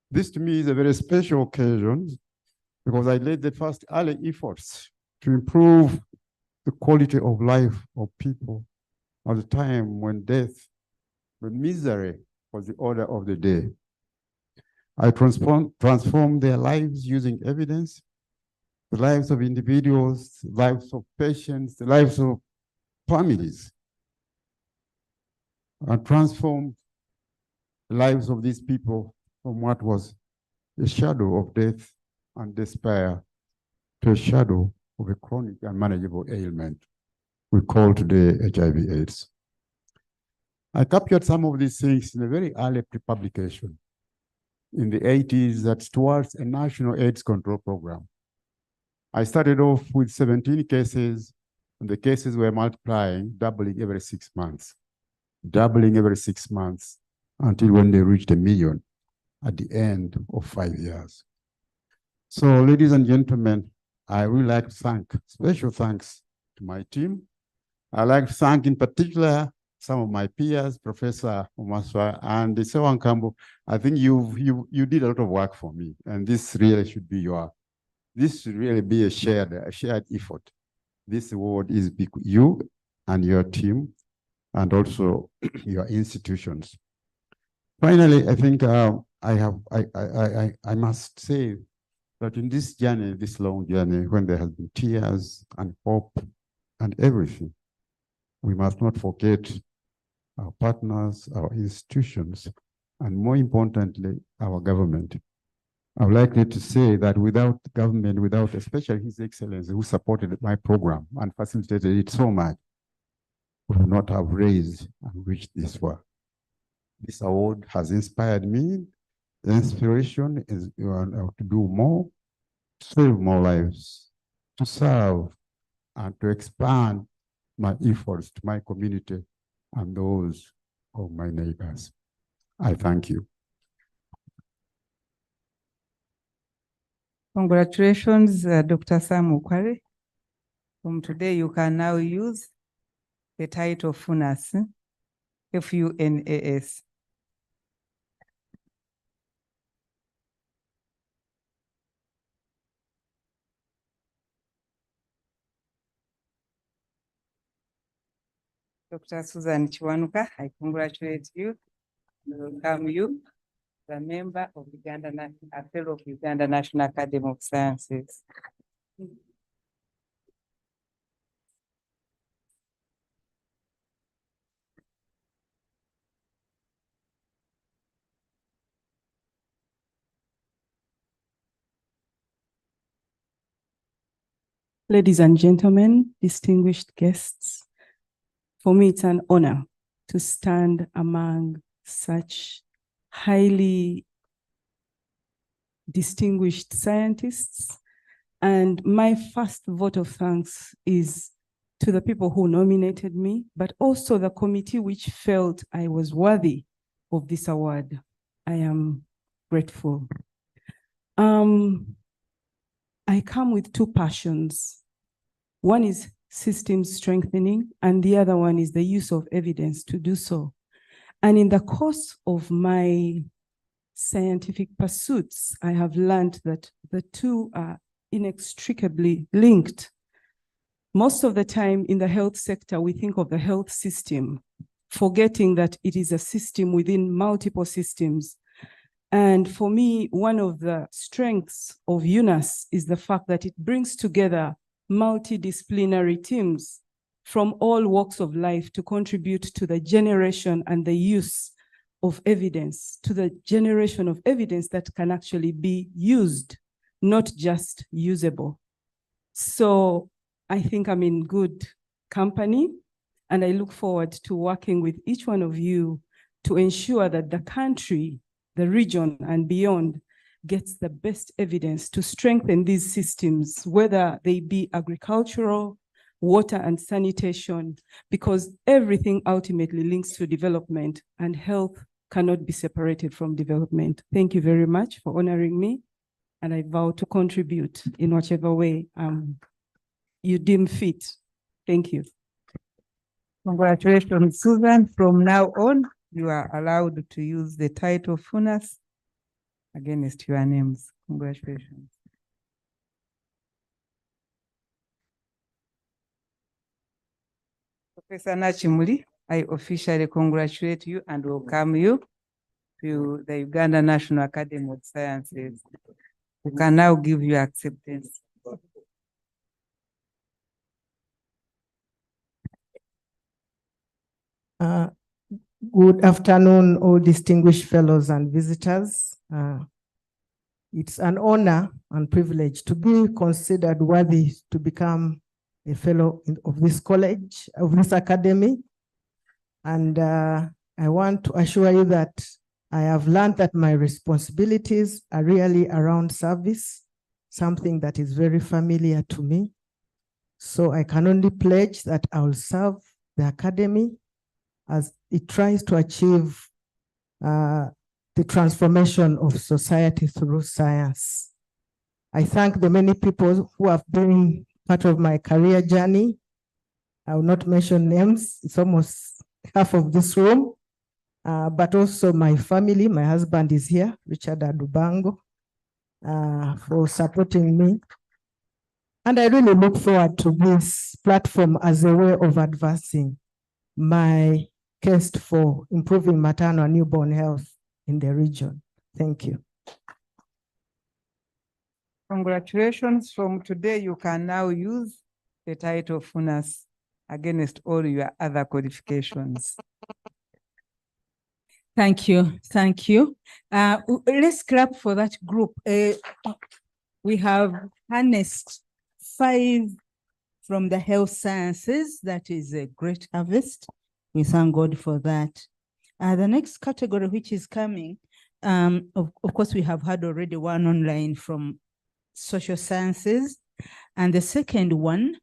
This to me is a very special occasion because I led the first early efforts to improve the quality of life of people at a time when misery was the order of the day. I transformed their lives using evidence, the lives of individuals, the lives of patients, the lives of families, and transform the lives of these people from what was a shadow of death and despair to a shadow of a chronic and manageable ailment we call today HIV/AIDS. I captured some of these things in a very early publication in the 80s that's towards a national AIDS control program. I started off with 17 cases, and the cases were multiplying, doubling every 6 months, until when they reached 1 million at the end of 5 years. So, ladies and gentlemen, I really like to thank, special thanks to my team. I'd like to thank in particular some of my peers, Professor Omaswa and Sewan Kambo. I think you did a lot of work for me, and this really should be a shared effort. This award is you and your team, and also your institutions. Finally, I think I must say that in this journey, this long journey, when there has been tears and hope and everything, we must not forget our partners, our institutions, and more importantly, our government. I would like to say that without government, without especially His Excellency, who supported my program and facilitated it so much, we would not have raised and reached this far. This award has inspired me. The inspiration is to do more, to save more lives, to serve, and to expand my efforts to my community and those of my neighbors. I thank you. Congratulations, Dr. Sam Ukware. From today, you can now use the title FUNAS, F-U-N-A-S. Dr. Susan Chiwanuka, I congratulate you and welcome you, the member of Uganda, a fellow of Uganda National Academy of Sciences. Ladies and gentlemen, distinguished guests, for me it's an honor to stand among such highly distinguished scientists. And my first vote of thanks is to the people who nominated me, but also the committee which felt I was worthy of this award. I am grateful. I come with two passions. One is systems strengthening, and the other one is the use of evidence to do so. And in the course of my scientific pursuits, I have learned that the two are inextricably linked. Most of the time in the health sector, we think of the health system, forgetting that it is a system within multiple systems. And for me, one of the strengths of UNAS is the fact that it brings together multidisciplinary teams from all walks of life to contribute to the generation and the use of evidence, to the generation of evidence that can actually be used, not just usable. So I think I'm in good company, and I look forward to working with each one of you to ensure that the country, the region, and beyond gets the best evidence to strengthen these systems, whether they be agricultural, water and sanitation, because everything ultimately links to development, and health cannot be separated from development. Thank you very much for honoring me, and I vow to contribute in whichever way you deem fit. Thank you. Congratulations, Susan. From now on, you are allowed to use the title FUNAS against your names. Congratulations. Professor Nachimuli, I officially congratulate you and welcome you to the Uganda National Academy of Sciences. We can now give you acceptance. Uh, Good afternoon, all distinguished fellows and visitors. It's an honor and privilege to be considered worthy to become a fellow of this college, of this academy. And I want to assure you that I have learned that my responsibilities are really around service, something that is very familiar to me. So I can only pledge that I will serve the academy as it tries to achieve the transformation of society through science. I thank the many people who have been part of my career journey. I will not mention names, it's almost half of this room, but also my family. My husband is here, Richard Adubango, for supporting me. And I really look forward to this platform as a way of advancing my quest for improving maternal and newborn health in the region. Thank you. Congratulations. From today, you can now use the title of UNAS against all your other qualifications. Thank you. Thank you. Let's clap for that group. We have harnessed 5 from the health sciences. That is a great harvest. We thank God for that. The next category, which is coming, of course, we have had already one online from social sciences. And the second one,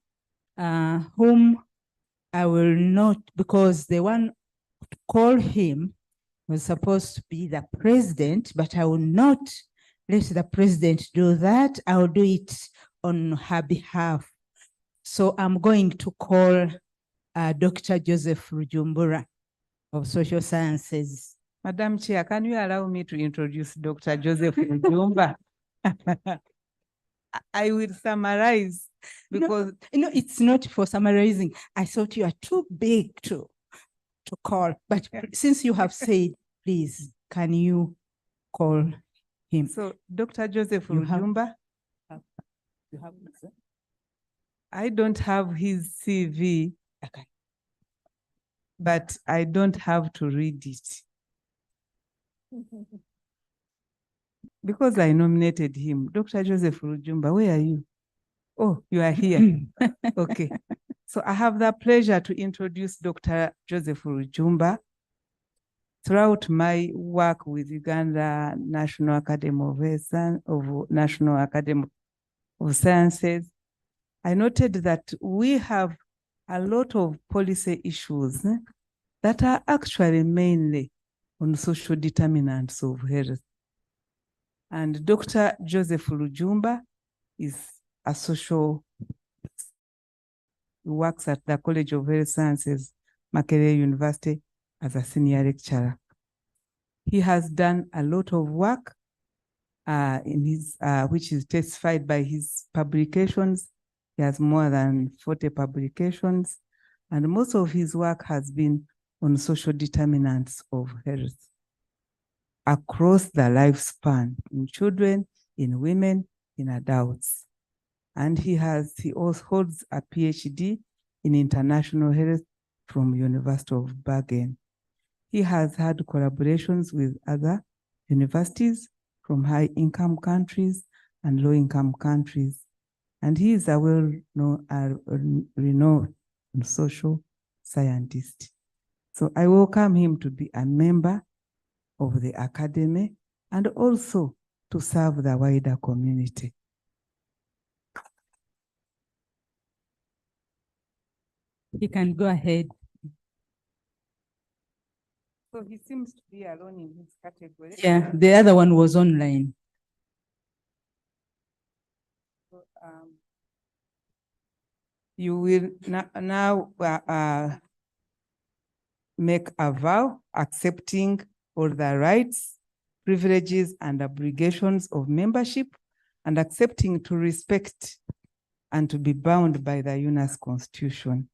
whom I will not, because the one to call him was supposed to be the president, but I will not let the president do that. I will do it on her behalf. So I'm going to call Dr. Joseph Rujumbura of Social Sciences. Madam Chair, can you allow me to introduce Dr. Joseph Rujumba? I will summarize because no, it's not for summarizing. I thought you are too big to call, but since you have said, please, can you call him? So, Dr. Joseph Rujumba, you have I don't have his CV, okay, but I don't have to read it. Because I nominated him. Dr. Joseph Rujumba, where are you? Oh, you are here. Okay. So I have the pleasure to introduce Dr. Joseph Rujumba. Throughout my work with Uganda National Academy of National Academy of Sciences, I noted that we have a lot of policy issues that are actually mainly on social determinants of health. And Dr. Joseph Rujumba is a social, he works at the College of Health Sciences, Makerere University, as a senior lecturer. He has done a lot of work in his, which is testified by his publications. He has more than 40 publications, and most of his work has been on social determinants of health across the lifespan, in children, in women, in adults. And he also holds a PhD in international health from University of Bergen. He has had collaborations with other universities from high-income countries and low-income countries. And he is a well-renowned social scientist. So I welcome him to be a member of the academy and also to serve the wider community. You can go ahead. So he seems to be alone in his category. Yeah, the other one was online. So, you will now make a vow accepting all the rights, privileges, and obligations of membership, and accepting to respect and to be bound by the UNAS Constitution.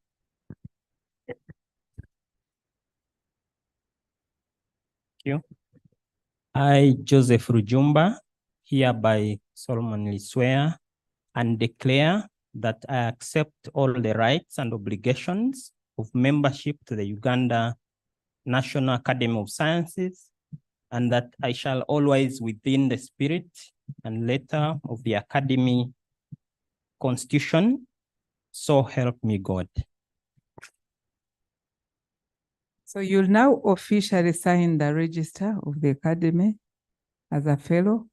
Thank you. I, Joseph Rujumba, hereby solemnly swear and declare that I accept all the rights and obligations of membership to the Uganda National Academy of Sciences, and that I shall always, within the spirit and letter of the Academy Constitution, so help me God. So you'll now officially sign the register of the Academy as a fellow.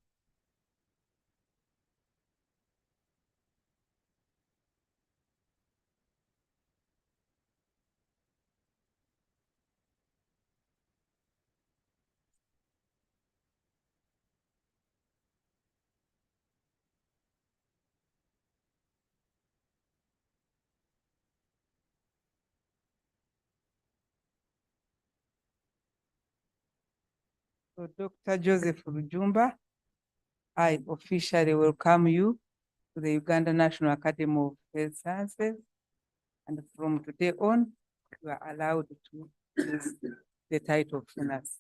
So Dr. Joseph Rujumba, I officially welcome you to the Uganda National Academy of Health Sciences. And from today on, you are allowed to use the title of UNAS.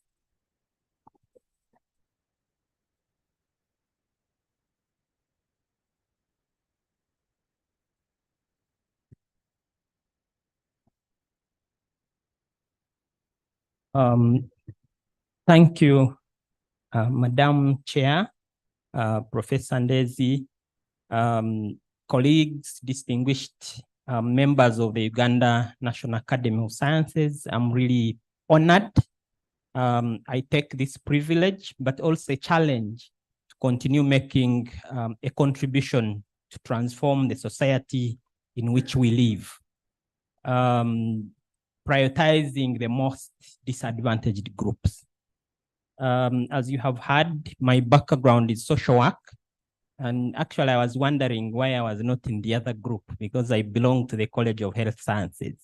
Thank you, Madam Chair, Professor Ndezi, colleagues, distinguished members of the Uganda National Academy of Sciences. I'm really honored. I take this privilege, but also a challenge to continue making a contribution to transform the society in which we live. Prioritizing the most disadvantaged groups. As you have heard, my background is social work. And actually, I was wondering why I was not in the other group, because I belong to the College of Health Sciences.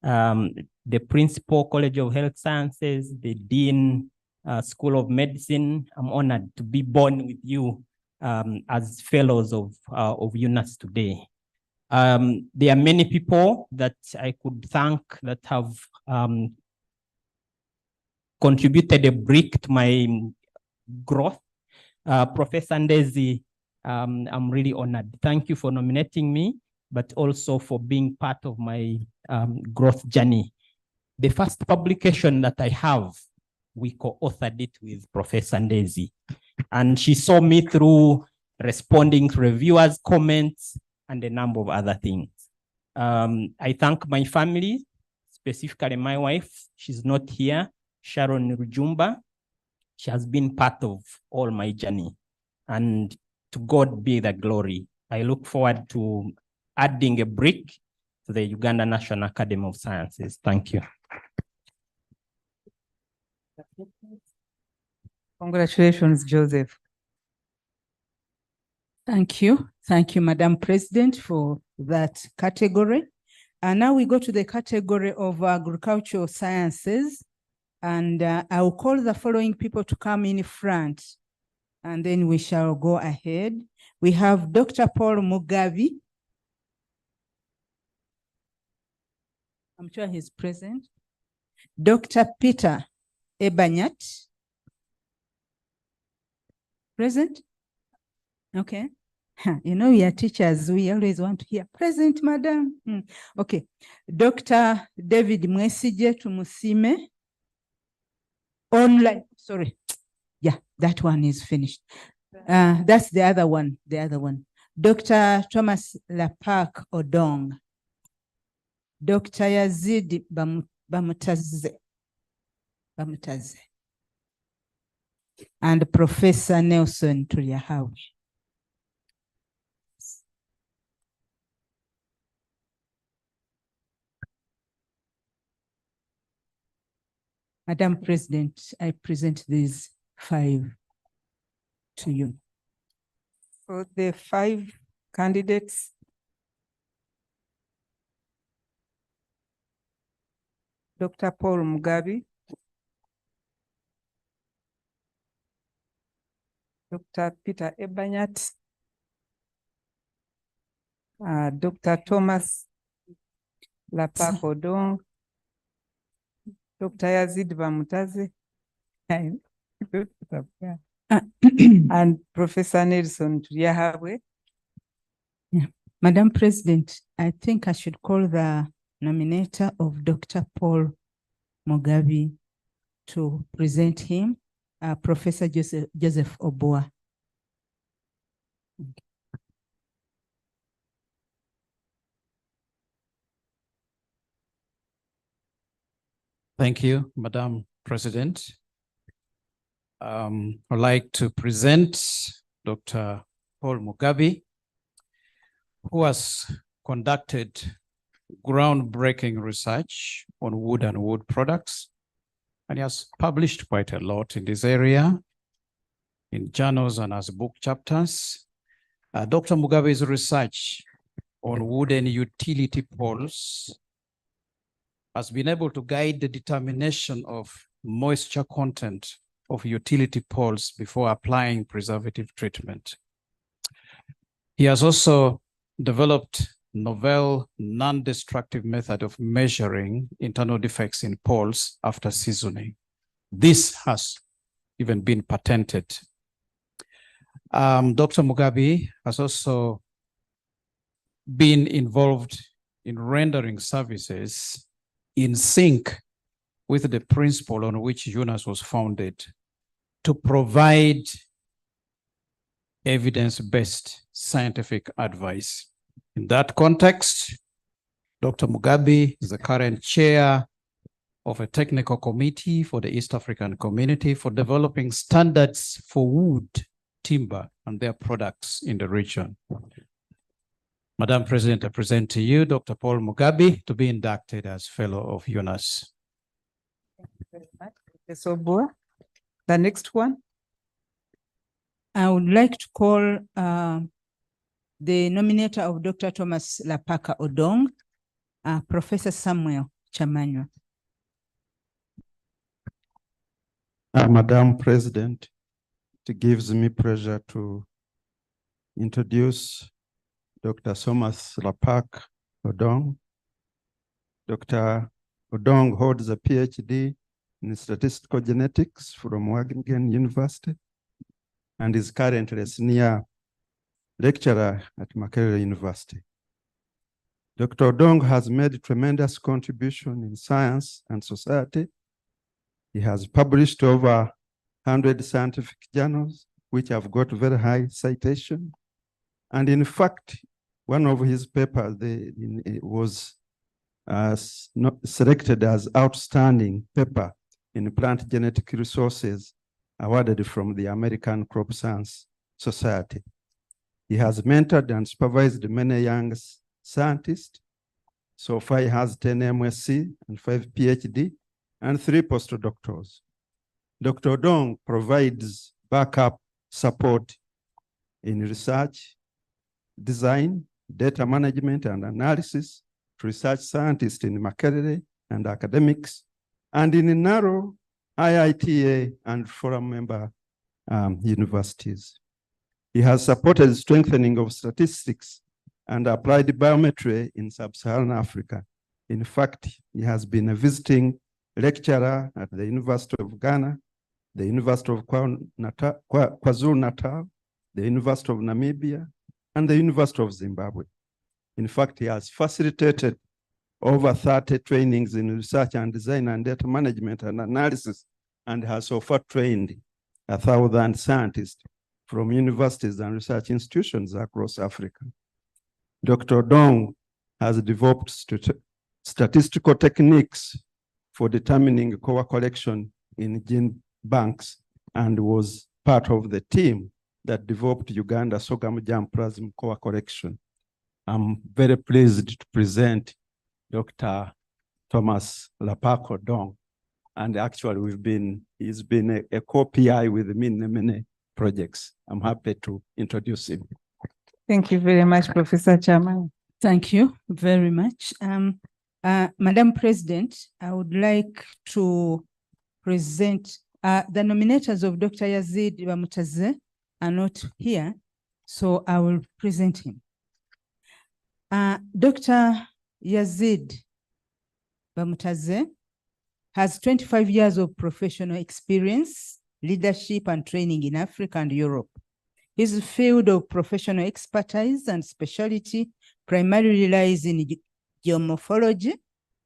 The Principal College of Health Sciences, the Dean School of Medicine. I'm honored to be born with you as fellows of UNAS today. There are many people that I could thank that have contributed a brick to my growth. Professor Ndezi, I'm really honored. Thank you for nominating me, but also for being part of my growth journey. The first publication that I have, we co-authored it with Professor Ndezi, and she saw me through responding to reviewers' comments and a number of other things. I thank my family, specifically my wife. She's not here, Sharon Rujumba. She has been part of all my journey, and to God be the glory. I look forward to adding a brick to the Uganda National Academy of Sciences. Thank you. Congratulations, Joseph. Thank you. Thank you, Madam President, for that category. And now we go to the category of agricultural sciences. And I will call the following people to come in front, and then we shall go ahead. We have Dr. Paul Mugabi. I'm sure he's present. Dr. Peter Ebanyat. Present? Okay. You know, we are teachers. We always want to hear present, madam. Okay. Dr. David Mwesije Tumusime. Online, sorry. Yeah, that one is finished. That's the other one, Dr. Thomas Lapak Odong. Dr. Yazid Bamutaze. And Professor Nelson Tuliahawi. Madam President, I present these 5 to you. So the 5 candidates. Dr. Paul Mugabi. Dr. Peter Ebanyat. Dr. Thomas Lapak Odong. Dr. Yazid Bamutaze. And Professor Nelson Tuliahawe. Yeah. Madam President, I think I should call the nominator of Dr. Paul Mugabi to present him, Professor Joseph Oboa. Thank you, Madam President. I'd like to present Dr. Paul Mugabe, who has conducted groundbreaking research on wood and wood products, and he has published quite a lot in this area, in journals and as book chapters. Dr. Mugabe's research on wooden utility poles has been able to guide the determination of moisture content of utility poles before applying preservative treatment. He has also developed novel non-destructive method of measuring internal defects in poles after seasoning. This has even been patented. Dr. Mugabe has also been involved in rendering services in sync with the principle on which UNAS was founded, to provide evidence-based scientific advice. In that context, Dr. Mugabe is the current chair of a technical committee for the East African community for developing standards for wood, timber, and their products in the region. Madam President, I present to you Dr. Paul Mugabe to be inducted as Fellow of UNAS. Thank you very much, Professor Oboa. The next one. I would like to call the nominator of Dr. Thomas Lapaka Odong, Professor Samuel Chamanywa. Madam President, it gives me pleasure to introduce Dr. Thomas Lapaka Odong. Dr. Odong holds a PhD in statistical genetics from Wageningen University and is currently a senior lecturer at Makerere University. Dr. Odong has made tremendous contribution in science and society. He has published over 100 scientific journals, which have got very high citation. And in fact, one of his papers was selected as outstanding paper in plant genetic resources awarded from the American Crop Science Society. He has mentored and supervised many young scientists. So far, he has 10 MSc and 5 PhD and 3 postdoctorals. Dr. Odong provides backup support in research, design, data management, and analysis to research scientists in Makerere and academics, and in narrow IITA and forum member universities. He has supported strengthening of statistics and applied biometry in sub-Saharan Africa. In fact, he has been a visiting lecturer at the University of Ghana, the University of KwaZulu-Natal, the University of Namibia, and the University of Zimbabwe. In fact, he has facilitated over 30 trainings in research and design and data management and analysis, and has so far trained 1,000 scientists from universities and research institutions across Africa. Dr. Odong has developed statistical techniques for determining core collection in gene banks and was part of the team that developed Uganda sorghum germplasm core collection. I'm very pleased to present Dr. Thomas Lapaka Odong. And actually, he's been a co-PI with me in many projects. I'm happy to introduce him. Thank you very much, Professor Chairman. Thank you very much. Madam President, I would like to present the nominators of Dr. Yazid Bamutaze are not here, so I will present him. Dr. Yazid Bamutaze has 25 years of professional experience, leadership, and training in Africa and Europe. His field of professional expertise and specialty primarily lies in geomorphology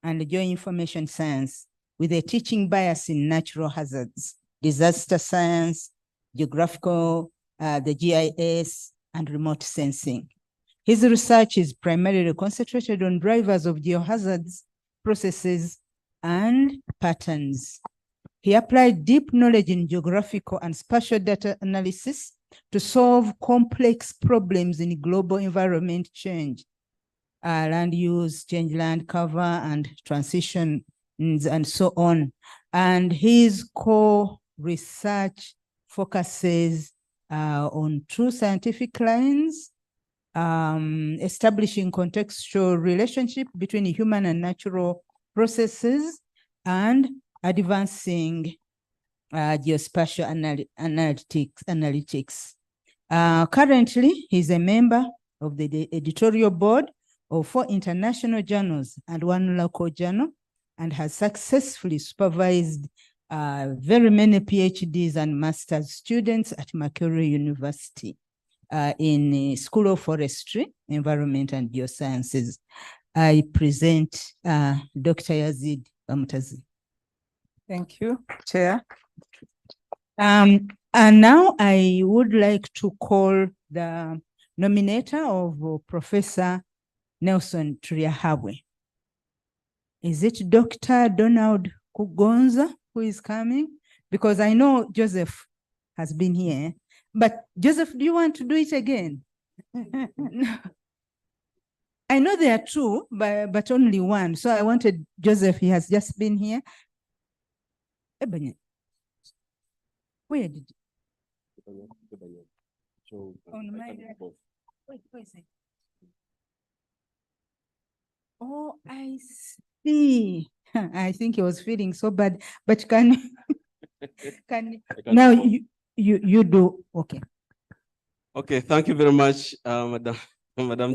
and geoinformation science. with a teaching bias in natural hazards, disaster science, geographical, the GIS, and remote sensing. His research is primarily concentrated on drivers of geohazards, processes, and patterns. He applied deep knowledge in geographical and spatial data analysis to solve complex problems in global environment change, land use, change land cover, and transitions, and so on. And his core research focuses on two scientific lines: establishing contextual relationship between human and natural processes, and advancing geospatial analytics. Currently, he's a member of the editorial board of 4 international journals and 1 local journal, and has successfully supervised very many PhDs and master's students at Macquarie University in the School of Forestry, Environment and Geosciences. I present Dr. Yazid Bamutazi. Thank you, Chair. And now I would like to call the nominator of Professor Nelson Turiahabwe. Is it Dr. Donald Kugonza who is coming? Because I know Joseph has been here, but Joseph, do you want to do it again? I know there are 2, but only 1. So I wanted Joseph, he has just been here. Where did you? On my wait a second. Oh, I see. I think he was feeling so bad, but can now you do okay. Okay, thank you very much, Madam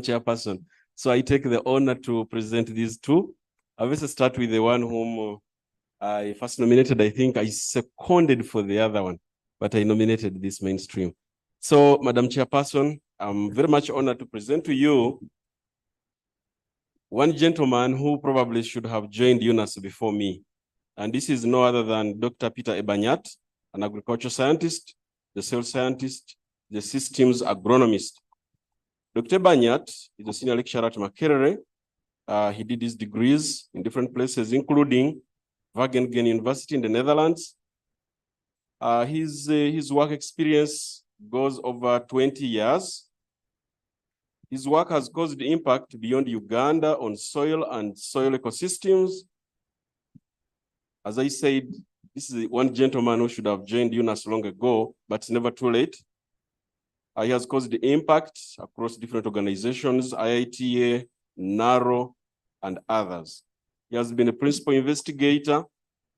Chairperson. So I take the honor to present these 2. I will start with the one whom I first nominated. I think I seconded for the other one, but I nominated this mainstream. So, Madam Chairperson, I'm very much honored to present to you one gentleman who probably should have joined UNAS before me. And this is no other than Dr. Peter Ebanyat, an agricultural scientist, the soil scientist, the systems agronomist. Dr. Ebanyat is a senior lecturer at Makerere. He did his degrees in different places, including Wageningen University in the Netherlands. His work experience goes over 20 years. His work has caused impact beyond Uganda on soil and soil ecosystems. As I said, this is one gentleman who should have joined UNAS long ago, but it's never too late. He has caused impact across different organizations, IITA, NARO, and others. He has been a principal investigator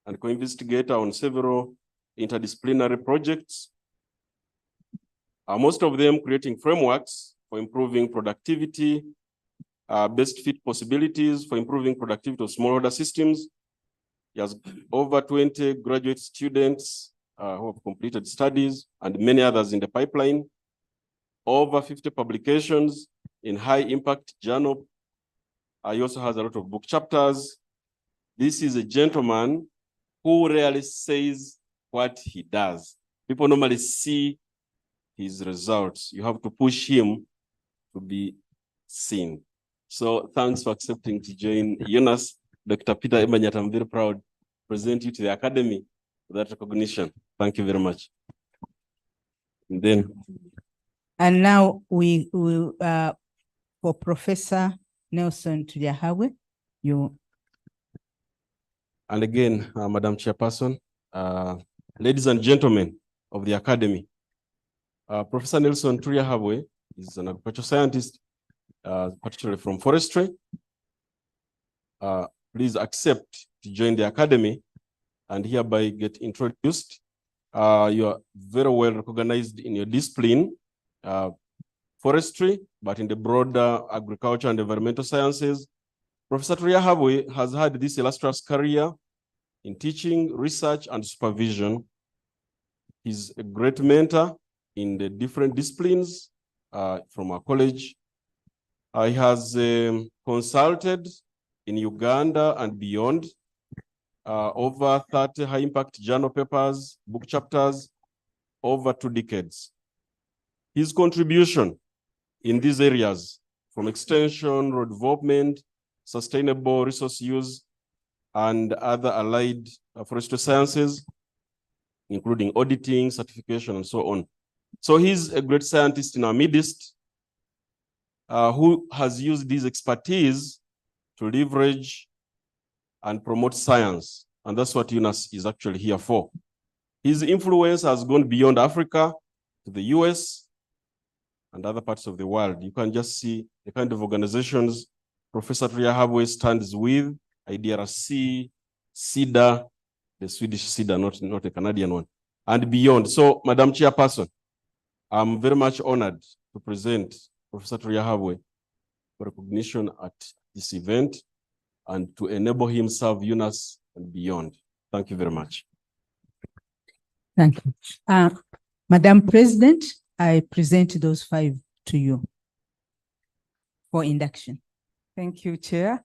and co-investigator on several interdisciplinary projects, most of them creating frameworks for improving productivity, best fit possibilities for improving productivity of smallholder systems. He has over 20 graduate students who have completed studies and many others in the pipeline, over 50 publications in high impact journal. He also has a lot of book chapters. This is a gentleman who rarely says what he does. People normally see his results. You have to push him to be seen. So thanks for accepting to join UNAS. Dr. Peter Ebanyat, I'm very proud to present you to the Academy for that recognition. Thank you very much. And now we will, for Professor Nelson Turiahabwe, you. And again, Madam Chairperson, ladies and gentlemen of the Academy, Professor Nelson Turiahabwe is an agricultural scientist, particularly from forestry. Please accept to join the Academy and hereby get introduced. You are very well recognized in your discipline, forestry, but in the broader agriculture and environmental sciences. Professor Turiahabwe has had this illustrious career in teaching, research, and supervision. He's a great mentor in the different disciplines from our college. He has consulted in Uganda and beyond. over 30 high-impact journal papers, book chapters, over 2 decades. His contribution in these areas, from extension, road development, sustainable resource use, and other allied forestry sciences, including auditing, certification, and so on. So he's a great scientist in our midst who has used this expertise to leverage and promote science. And that's what UNAS is actually here for. His influence has gone beyond Africa to the US and other parts of the world. You can just see the kind of organizations Professor Triahabwe stands with, IDRC, CIDA, the Swedish CIDA, not a Canadian one, and beyond. So, Madam Chairperson, I'm very much honored to present Professor Triahabwe for recognition at this event and to enable him serve UNAS and beyond. Thank you very much. Thank you. Madam President, I present those 5 to you for induction. Thank you, Chair.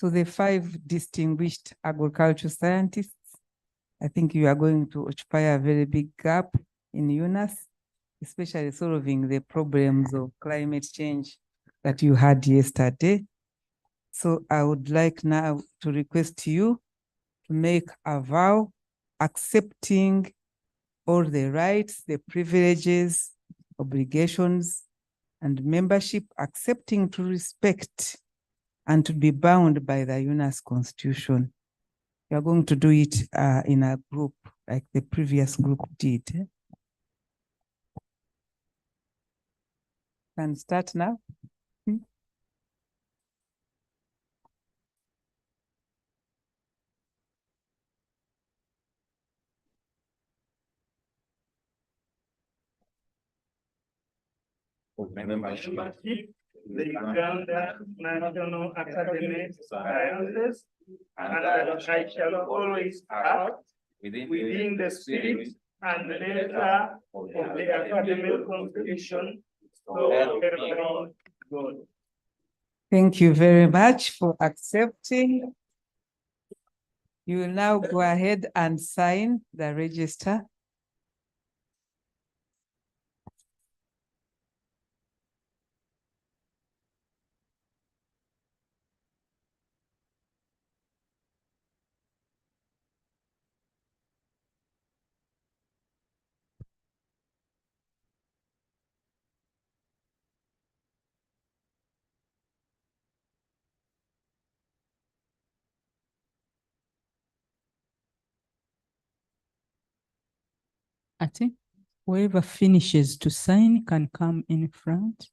So the 5 distinguished agricultural scientists, I think you are going to occupy a very big gap in UNAS, especially solving the problems of climate change that you had yesterday. So I would like now to request you to make a vow accepting all the rights, the privileges, obligations, and membership, accepting to respect and to be bound by the UNAS Constitution. You are going to do it in a group like the previous group did. Can start now. The Uganda National Academy of Sciences, and that I shall always act within the spirit and letter of the academic constitution. So help me God. Thank you very much for accepting. You will now go ahead and sign the register. I think whoever finishes to sign can come in front.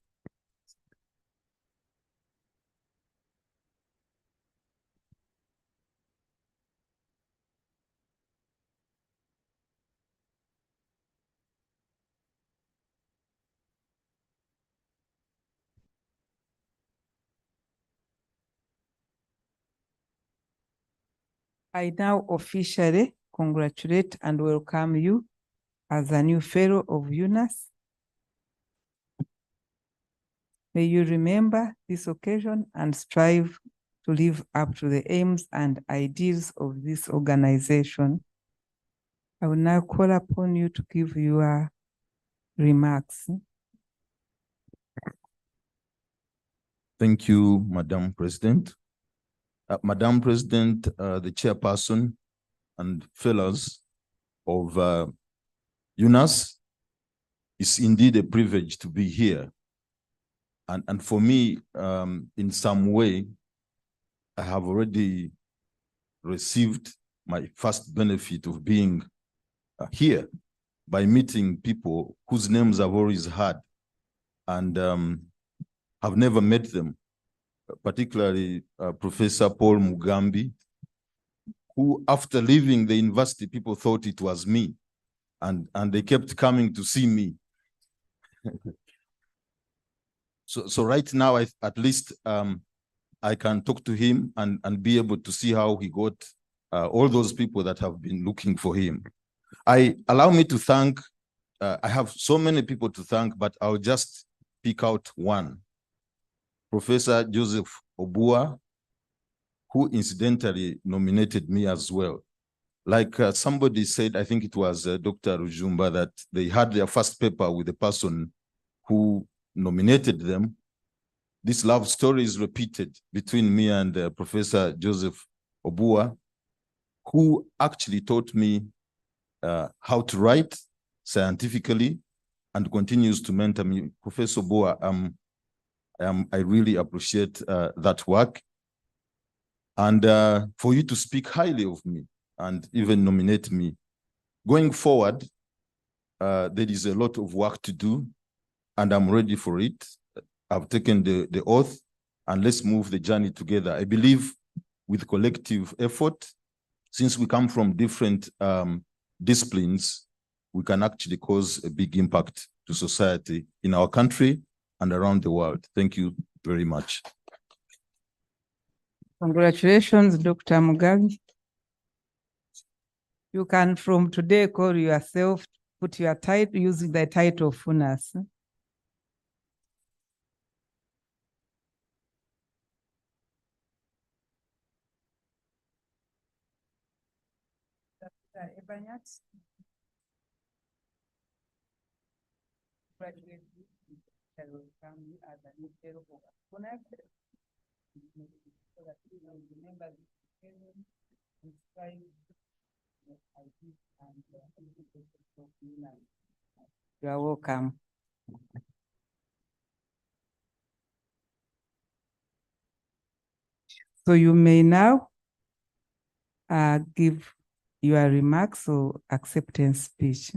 I now officially congratulate and welcome you as a new fellow of UNAS. May you remember this occasion and strive to live up to the aims and ideals of this organization. I will now call upon you to give your remarks. Thank you, Madam President. Madam President, the chairperson and fellows of UNAS, it's indeed a privilege to be here. And for me, in some way, I have already received my first benefit of being here by meeting people whose names I've always heard and have never met them, particularly Professor Paul Mugambi, who after leaving the university, people thought it was me, and they kept coming to see me. So right now, at least I can talk to him and be able to see how he got all those people that have been looking for him. Allow me to thank, I have so many people to thank, but I'll just pick out one. Professor Joseph Obua, who incidentally nominated me as well. Like somebody said, I think it was Dr. Rujumba, that they had their first paper with the person who nominated them. This love story is repeated between me and Professor Joseph Obua, who actually taught me how to write scientifically and continues to mentor me. Professor Obua, I really appreciate that work. And for you to speak highly of me and even nominate me. Going forward, there is a lot of work to do, and I'm ready for it. I've taken the oath, and let's move the journey together. I believe with collective effort, since we come from different disciplines, we can actually cause a big impact to society in our country and around the world. Thank you very much. Congratulations, Dr. Mugabe. You can from today call yourself, put your title, using the title of UNAS. You are welcome. So you may now give your remarks or acceptance speech.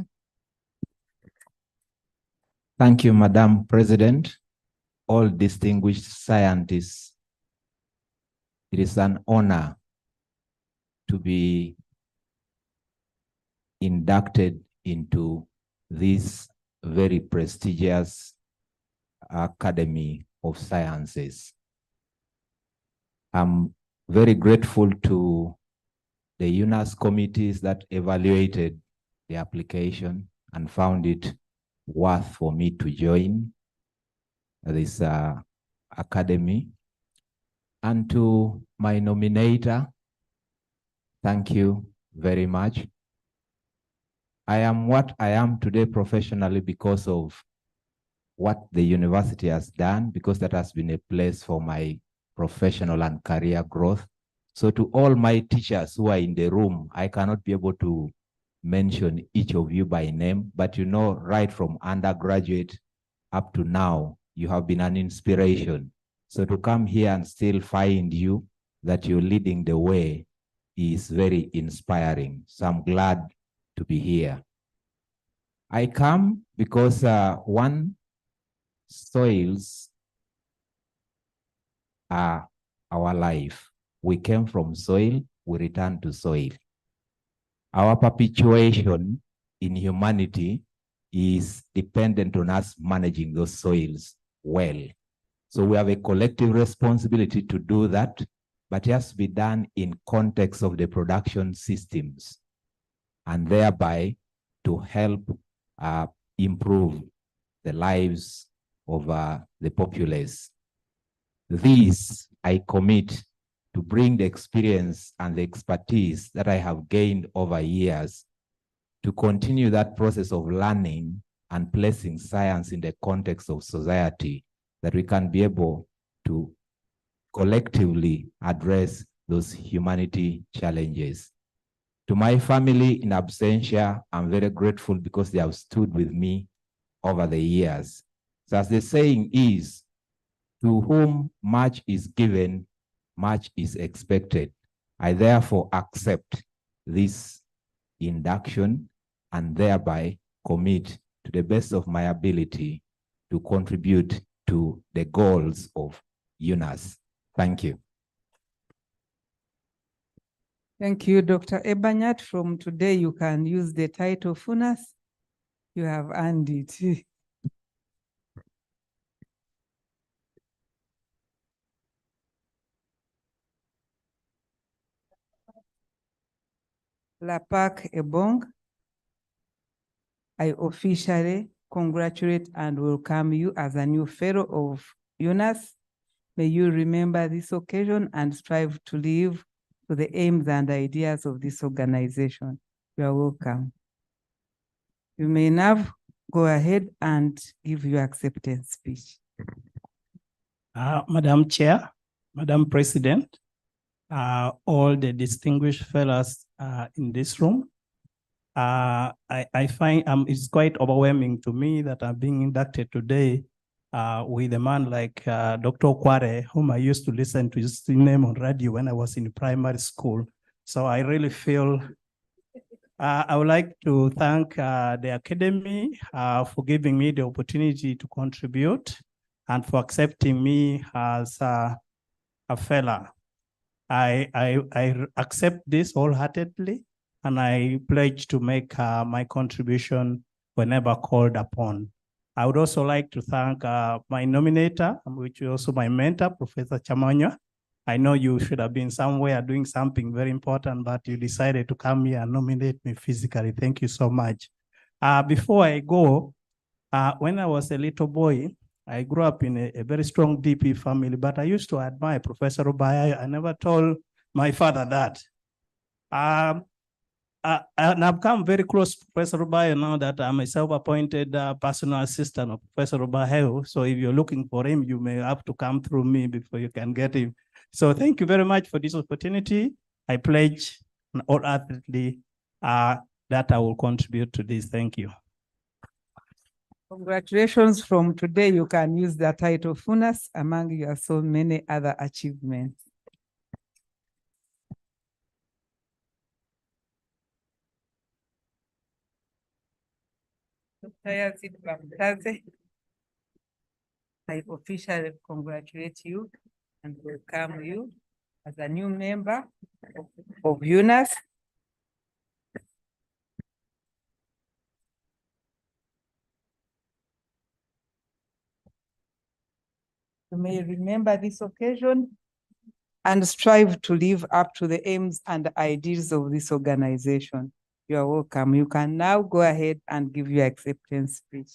Thank you, Madam President, all distinguished scientists. It is an honor to be inducted into this very prestigious Academy of Sciences. I'm very grateful to the UNAS committees that evaluated the application and found it worth for me to join this academy. And to my nominator, thank you very much. I am what I am today professionally because of what the university has done, because that has been a place for my professional and career growth. So to all my teachers who are in the room, I cannot be able to mention each of you by name, but you know, right from undergraduate up to now, you have been an inspiration. So to come here and still find you, that you're leading the way, is very inspiring. So I'm glad to be here. I come because one, soils are our life. We came from soil, we return to soil. Our perpetuation in humanity is dependent on us managing those soils well. So we have a collective responsibility to do that, but it has to be done in context of the production systems, and thereby to help improve the lives of the populace. These I commit to bring the experience and the expertise that I have gained over years to continue that process of learning and placing science in the context of society, that we can be able to collectively address those humanity challenges. To my family in absentia, I'm very grateful because they have stood with me over the years. So as the saying is, to whom much is given, much is expected. I therefore accept this induction and thereby commit to the best of my ability to contribute to the goals of UNAS. Thank you. Thank you, Dr. Ebanyat. From today, you can use the title of UNAS. You have earned it. Lapak Ebong, I officially congratulate and welcome you as a new fellow of UNAS. May you remember this occasion and strive to live to the aims and ideas of this organization. You are welcome. You may now go ahead and give your acceptance speech. Madam Chair, Madam President, all the distinguished fellows in this room, I find it's quite overwhelming to me that I'm being inducted today with a man like Dr. Kware, whom I used to listen to his name on radio when I was in primary school. So I really feel I would like to thank the Academy for giving me the opportunity to contribute and for accepting me as a fellow. I accept this wholeheartedly, and I pledge to make my contribution whenever called upon. I would also like to thank my nominator, which is also my mentor, Professor Chamanya. I know you should have been somewhere doing something very important, but you decided to come here and nominate me physically. Thank you so much. Before I go, when I was a little boy, I grew up in a very strong DP family, but I used to admire Professor Obaya. I never told my father that. And I've come very close to Professor Obaya now that I'm a self-appointed personal assistant of Professor Obaya. So if you're looking for him, you may have to come through me before you can get him. So thank you very much for this opportunity. I pledge wholeheartedly that I will contribute to this. Thank you. Congratulations. From today, you can use the title of UNAS among your so many other achievements. I officially congratulate you and welcome you as a new member of UNAS. You may remember this occasion and strive to live up to the aims and ideals of this organization. You are welcome. You can now go ahead and give your acceptance speech.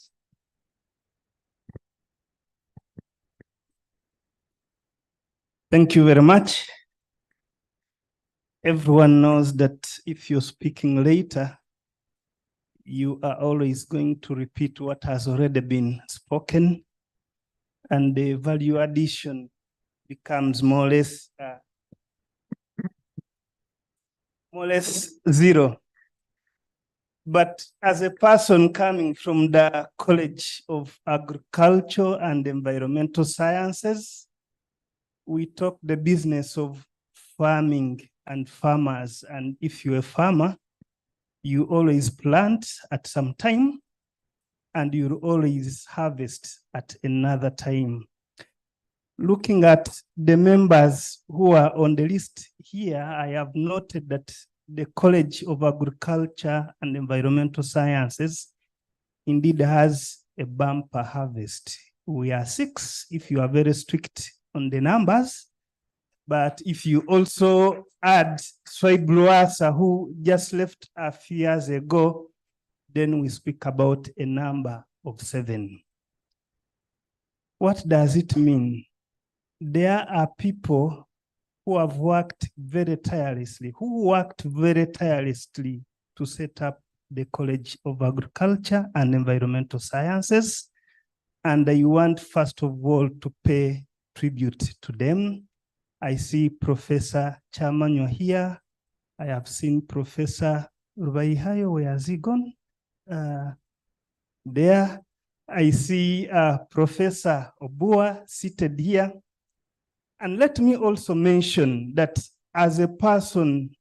Thank you very much. Everyone knows that if you're speaking later, you are always going to repeat what has already been spoken, and the value addition becomes more or less zero. But as a person coming from the College of Agriculture and Environmental Sciences, we talk the business of farming and farmers. And if you're a farmer, you always plant at some time and you always harvest at another time. Looking at the members who are on the list here, I have noted that the College of Agriculture and Environmental Sciences indeed has a bumper harvest. We are 6 if you are very strict on the numbers, but if you also add Soibluasa, who just left a few years ago, then we speak about a number of 7. What does it mean? There are people who have worked very tirelessly, to set up the College of Agriculture and Environmental Sciences. And I want, first of all, to pay tribute to them. I see Professor Chamanyo here. I have seen Professor Rubaihayo, where has he gone? There. I see Professor Obua seated here. And let me also mention that as a person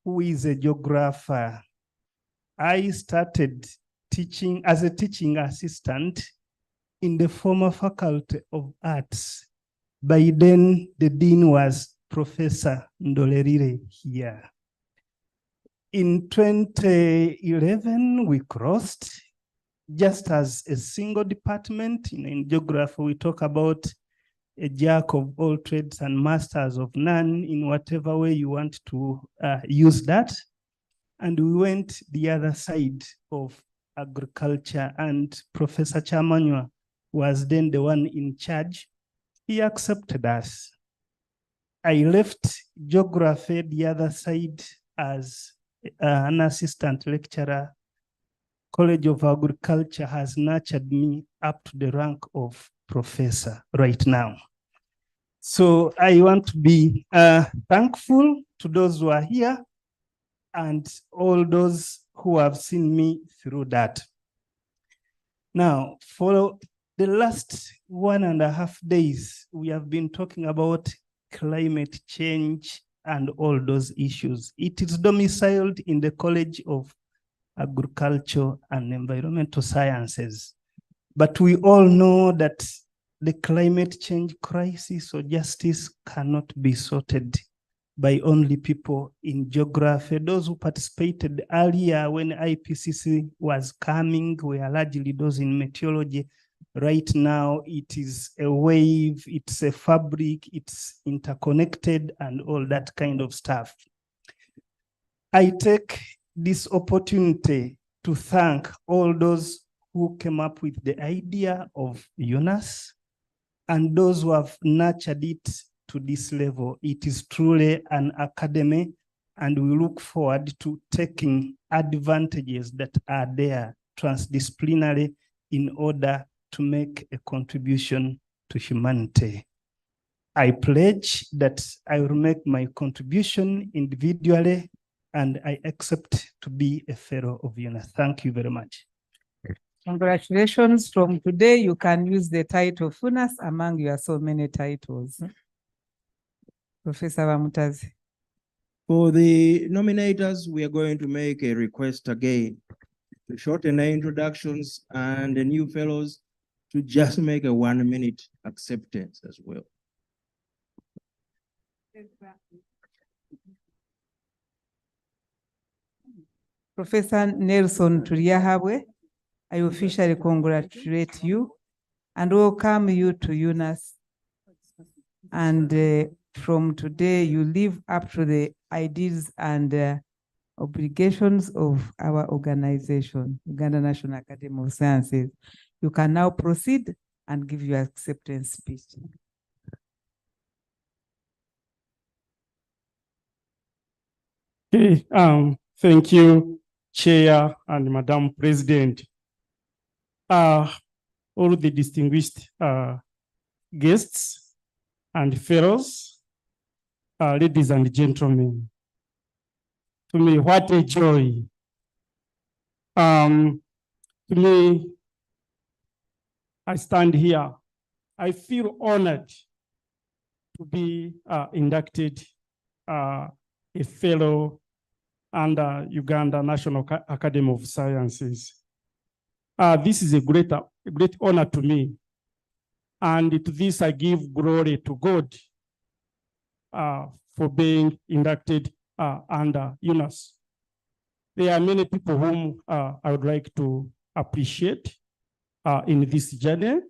who is a geographer, I started teaching as a teaching assistant in the former Faculty of Arts. By then, the dean was Professor Ndolerire here. In 2011, we crossed just as a single department. In geography, we talk about a jack of all trades and masters of none in whatever way you want to use that. And we went the other side of agriculture, and Professor Chamanywa was then the one in charge he accepted us. I left geography the other side as an assistant lecturer. College of Agriculture has nurtured me up to the rank of professor right now. So I want to be thankful to those who are here and all those who have seen me through that. Now, for the last 1.5 days, we have been talking about climate change and all those issues. It is domiciled in the College of Agriculture and Environmental Sciences. But we all know that the climate change crisis or justice cannot be sorted by only people in geography. Those who participated earlier when IPCC was coming were largely those in meteorology. Right now, it is a wave, it's a fabric, it's interconnected and all that kind of stuff. I take this opportunity to thank all those who came up with the idea of UNAS and those who have nurtured it to this level. It is truly an academy, and we look forward to taking advantages that are there transdisciplinary in order to make a contribution to humanity. I pledge that I will make my contribution individually, and I accept to be a fellow of UNAS. Thank you very much. Congratulations. From today, you can use the title of UNAS among your so many titles. Professor Wamutazi. For the nominators, we are going to make a request again to shorten the introductions and the new fellows to just make a 1-minute acceptance as well. Professor Nelson Turiahabwe, I officially congratulate you and welcome you to UNAS. And from today, you live up to the ideals and obligations of our organization, Uganda National Academy of Sciences. You can now proceed and give your acceptance speech. Okay, thank you, Chair and Madam President. All the distinguished guests and fellows, ladies and gentlemen, to me, what a joy. To me, I stand here. I feel honored to be inducted a fellow under Uganda National Academy of Sciences. This is a great honor to me. And to this, I give glory to God for being inducted under UNAS. There are many people whom I would like to appreciate in this journey.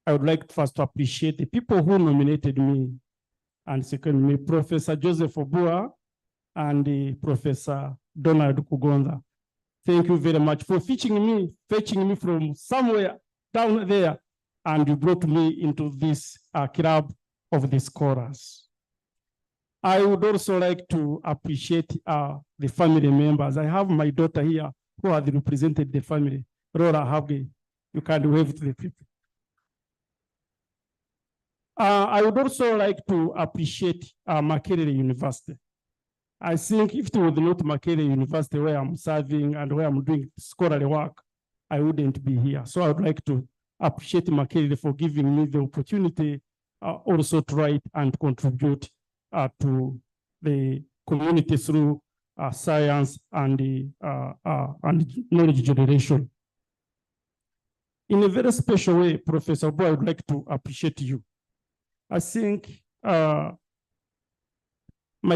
I would like first to appreciate the people who nominated me, and secondly, Professor Joseph Obua and Professor Donald Kugonza. Thank you very much for fetching me from somewhere down there, and you brought me into this club of the scholars. I would also like to appreciate the family members. I have my daughter here who has represented the family. Rora Habge, you can wave to the people. I would also like to appreciate Makerere University. I think if it was not Makerere University where I'm serving and where I'm doing scholarly work, I wouldn't be here. So I would like to appreciate Makerere for giving me the opportunity also to write and contribute to the community through science and knowledge generation. In a very special way, Professor Bo, I would like to appreciate you. I think my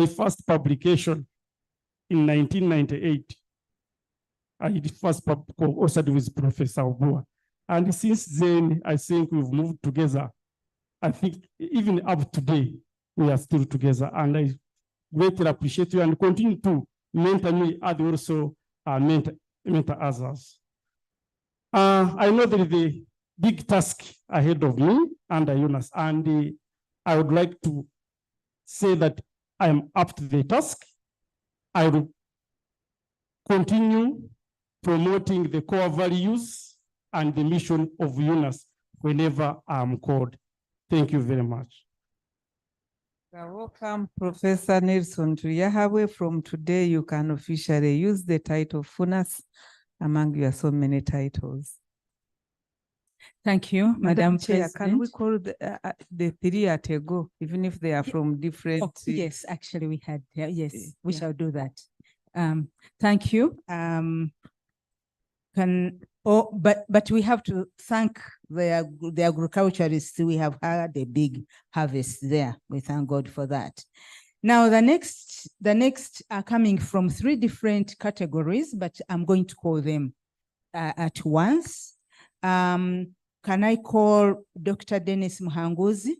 first publication in 1998, I did first co-authored with Professor Obua. And since then, I think we've moved together. I think even up to today, we are still together. And I greatly appreciate you and continue to mentor me and also mentor others. I know there is a big task ahead of me. under UNAS. And I would like to say that I am up to the task. I will continue promoting the core values and the mission of UNAS whenever I'm called. Thank you very much. Welcome, Professor Nelson to Yahweh. From today, you can officially use the title FUNAS among your so many titles. Thank you, Madam Chair. President. Can we call the three at a go, even if they are from different? Oh, yes, actually we had, yes, we shall do that. Thank you. But we have to thank the agriculturists. We have had a big harvest there. We thank God for that. Now the next are coming from 3 different categories, but I'm going to call them at once. Can I call Dr. Dennis Muhanguzi?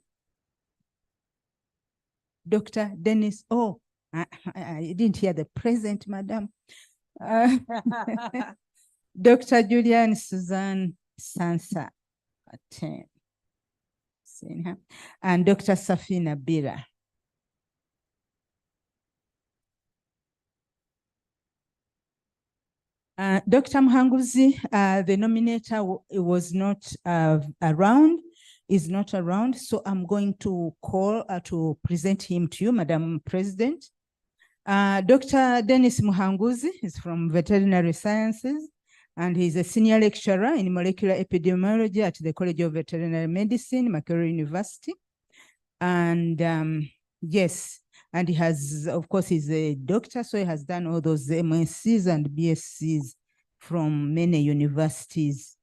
Dr. Dennis, oh, I didn't hear the present, madam. Dr. Julian Suzanne Sansa, seeing her, and Dr. Safina Bira. Dr. Muhanguzi, the nominator was not around, is not around, so I'm going to call to present him to you, Madam President. Dr. Dennis Muhanguzi is from Veterinary Sciences, and he's a senior lecturer in molecular epidemiology at the College of Veterinary Medicine, Makerere University. And yes, and he has, of course, he's a doctor, so he has done all those MSCs and BSCs from many universities.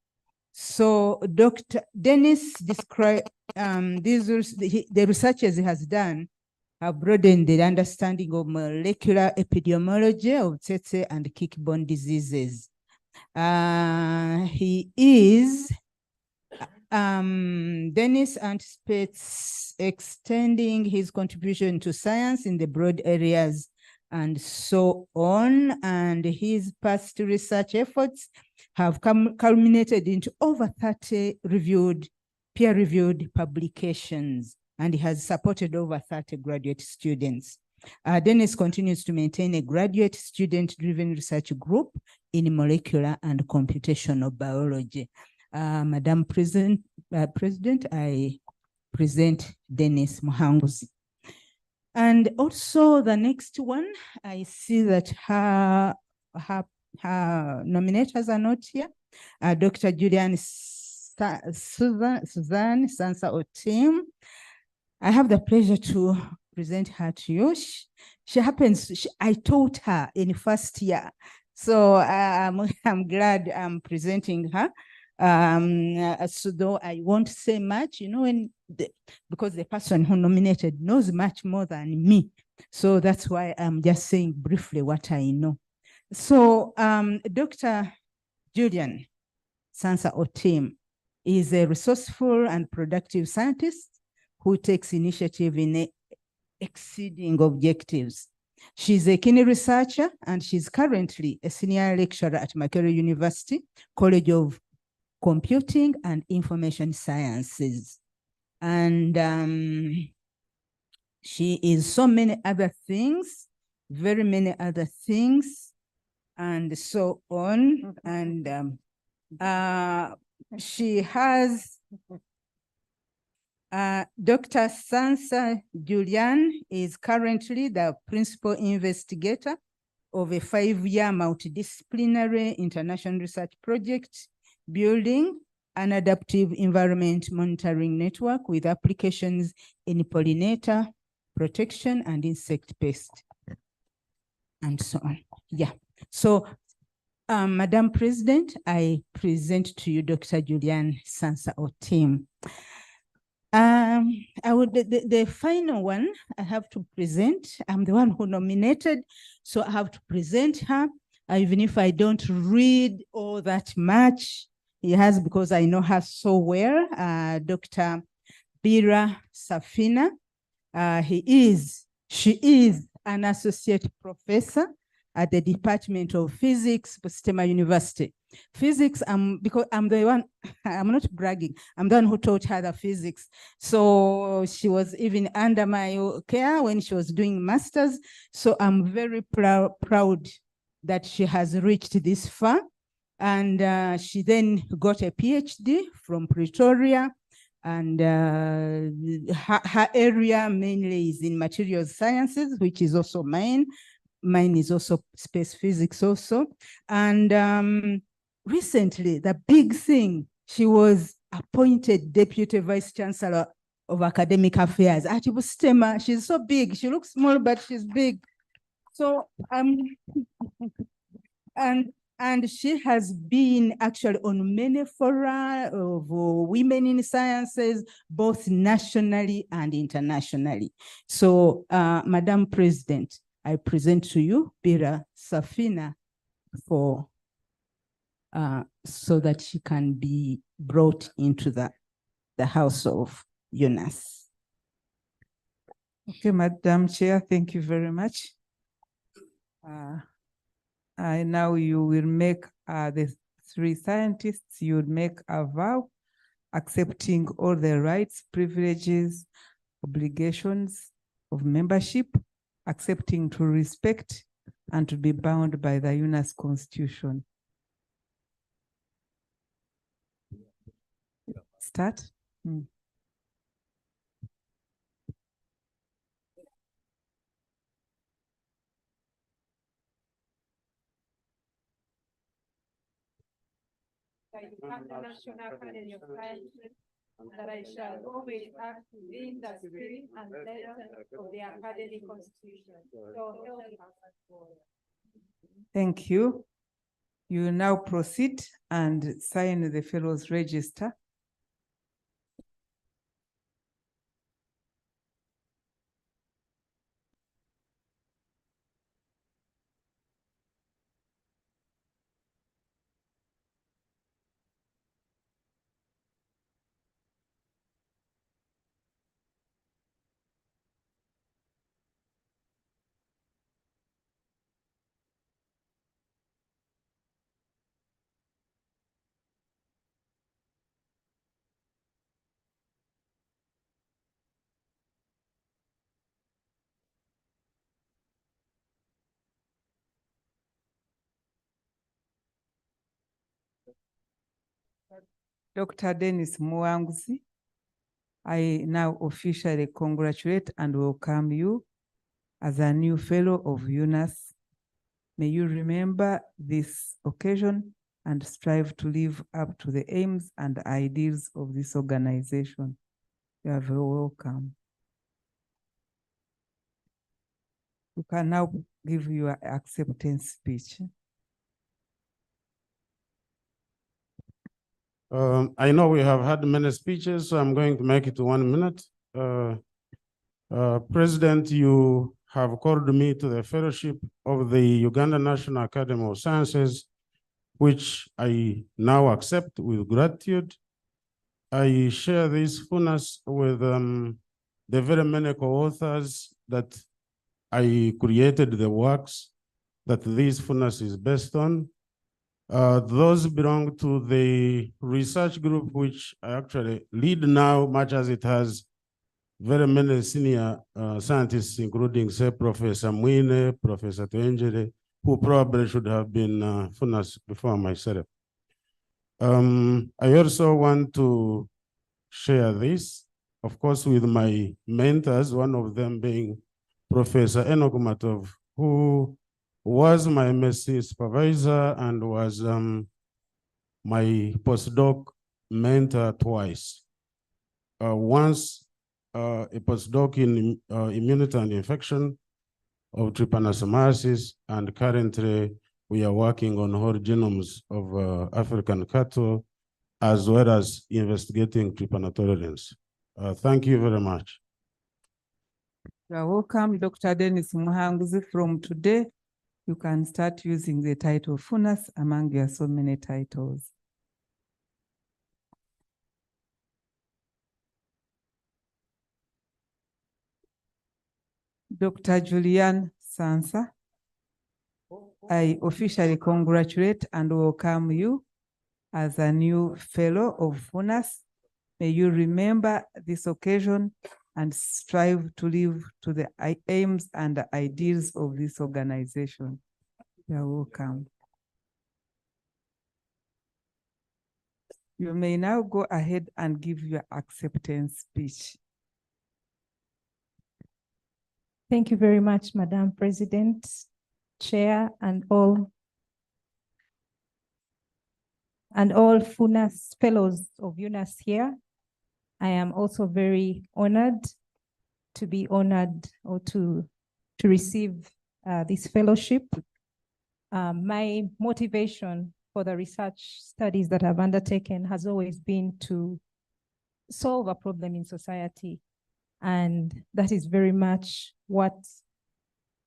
So Dr. Dennis described the researches he has done have broadened the understanding of molecular epidemiology of tsetse and kick-borne diseases. Dennis anticipates extending his contribution to science in the broad areas and so on, and his past research efforts have culminated into over 30 peer-reviewed publications, and he has supported over 30 graduate students. Dennis continues to maintain a graduate student-driven research group in molecular and computational biology. Madam President, I present Dennis Muhanguzi. And also the next one, I see that her nominators are not here. Dr. Julian Suzanne Sansa Otim. I have the pleasure to present her to you. I taught her in first year. So I'm glad I'm presenting her. So though I won't say much, you know, because the person who nominated knows much more than me. So that's why I'm just saying briefly what I know. So Dr. Julian Sansa Otim is a resourceful and productive scientist who takes initiative in exceeding objectives. She's a keen researcher, and she's currently a senior lecturer at Makerere University, College of Computing and Information Sciences. And she is so many other things, very many other things, and so on. And she has Dr. Sansa Julian is currently the principal investigator of a 5-year multidisciplinary international research project building an adaptive environment monitoring network with applications in pollinator protection and insect pest, and so on. Yeah. So, Madam President, I present to you Dr. Julian Sansa Otim. The final one I have to present. I'm the one who nominated, so I have to present her, even if I don't read all that much. He has, because I know her so well, Dr. Bira Safina. She is an associate professor at the Department of Physics, Bustema University. Physics, because I'm the one, I'm not bragging, I'm the one who taught her the physics. So she was even under my care when she was doing masters. So I'm very proud that she has reached this far. And she then got a PhD from Pretoria. And her area mainly is in materials sciences, which is also mine. Mine is also space physics also. And recently, the big thing, she was appointed Deputy Vice Chancellor of Academic Affairs at Bustema. She's so big. She looks small, but she's big. So, and she has been actually on many fora of women in sciences, both nationally and internationally. So, Madam President, I present to you Bira Safina for so that she can be brought into the house of UNAS. Okay, Madam Chair, thank you very much. Now you will make the three scientists, you will make a vow accepting all the rights, privileges, obligations of membership, accepting to respect and to be bound by the UNAS Constitution. Start. That I shall always act within the spirit and letter of the Academy Constitution. Thank you. You now proceed and sign the Fellows Register. Dr. Dennis Muanguzi, I now officially congratulate and welcome you as a new fellow of UNAS. May you remember this occasion and strive to live up to the aims and ideals of this organization. You are very welcome. You can now give your acceptance speech. I know we have had many speeches, so I'm going to make it 1 minute. President, you have called me to the fellowship of the Uganda National Academy of Sciences, which I now accept with gratitude. I share this fullness with the very many co-authors that I created the works that this fullness is based on. Those belong to the research group, which I actually lead now, much as it has very many senior scientists, including, say, Professor Mwine, Professor Tuenjere, who probably should have been fullness before myself. I also want to share this, of course, with my mentors, one of them being Professor Enoch Matov, who was my MSc supervisor and was my postdoc mentor twice. Once a postdoc in immunity and infection of trypanosomiasis, and currently we are working on whole genomes of African cattle, as well as investigating trypanotolerance. Thank you very much. You are welcome, Dr. Dennis Muhanguzi. From today, you can start using the title Funas among your so many titles. Dr. Julian Sansa. I officially congratulate and welcome you as a new fellow of UNAS. May you remember this occasion and strive to live to the aims and the ideals of this organization. You're welcome. You may now go ahead and give your acceptance speech. Thank you very much, Madam President, Chair, and all FUNAS fellows of UNAS here. I am also very honored to be honored or to receive this fellowship. My motivation for the research studies that I've undertaken has always been to solve a problem in society. And that is very much what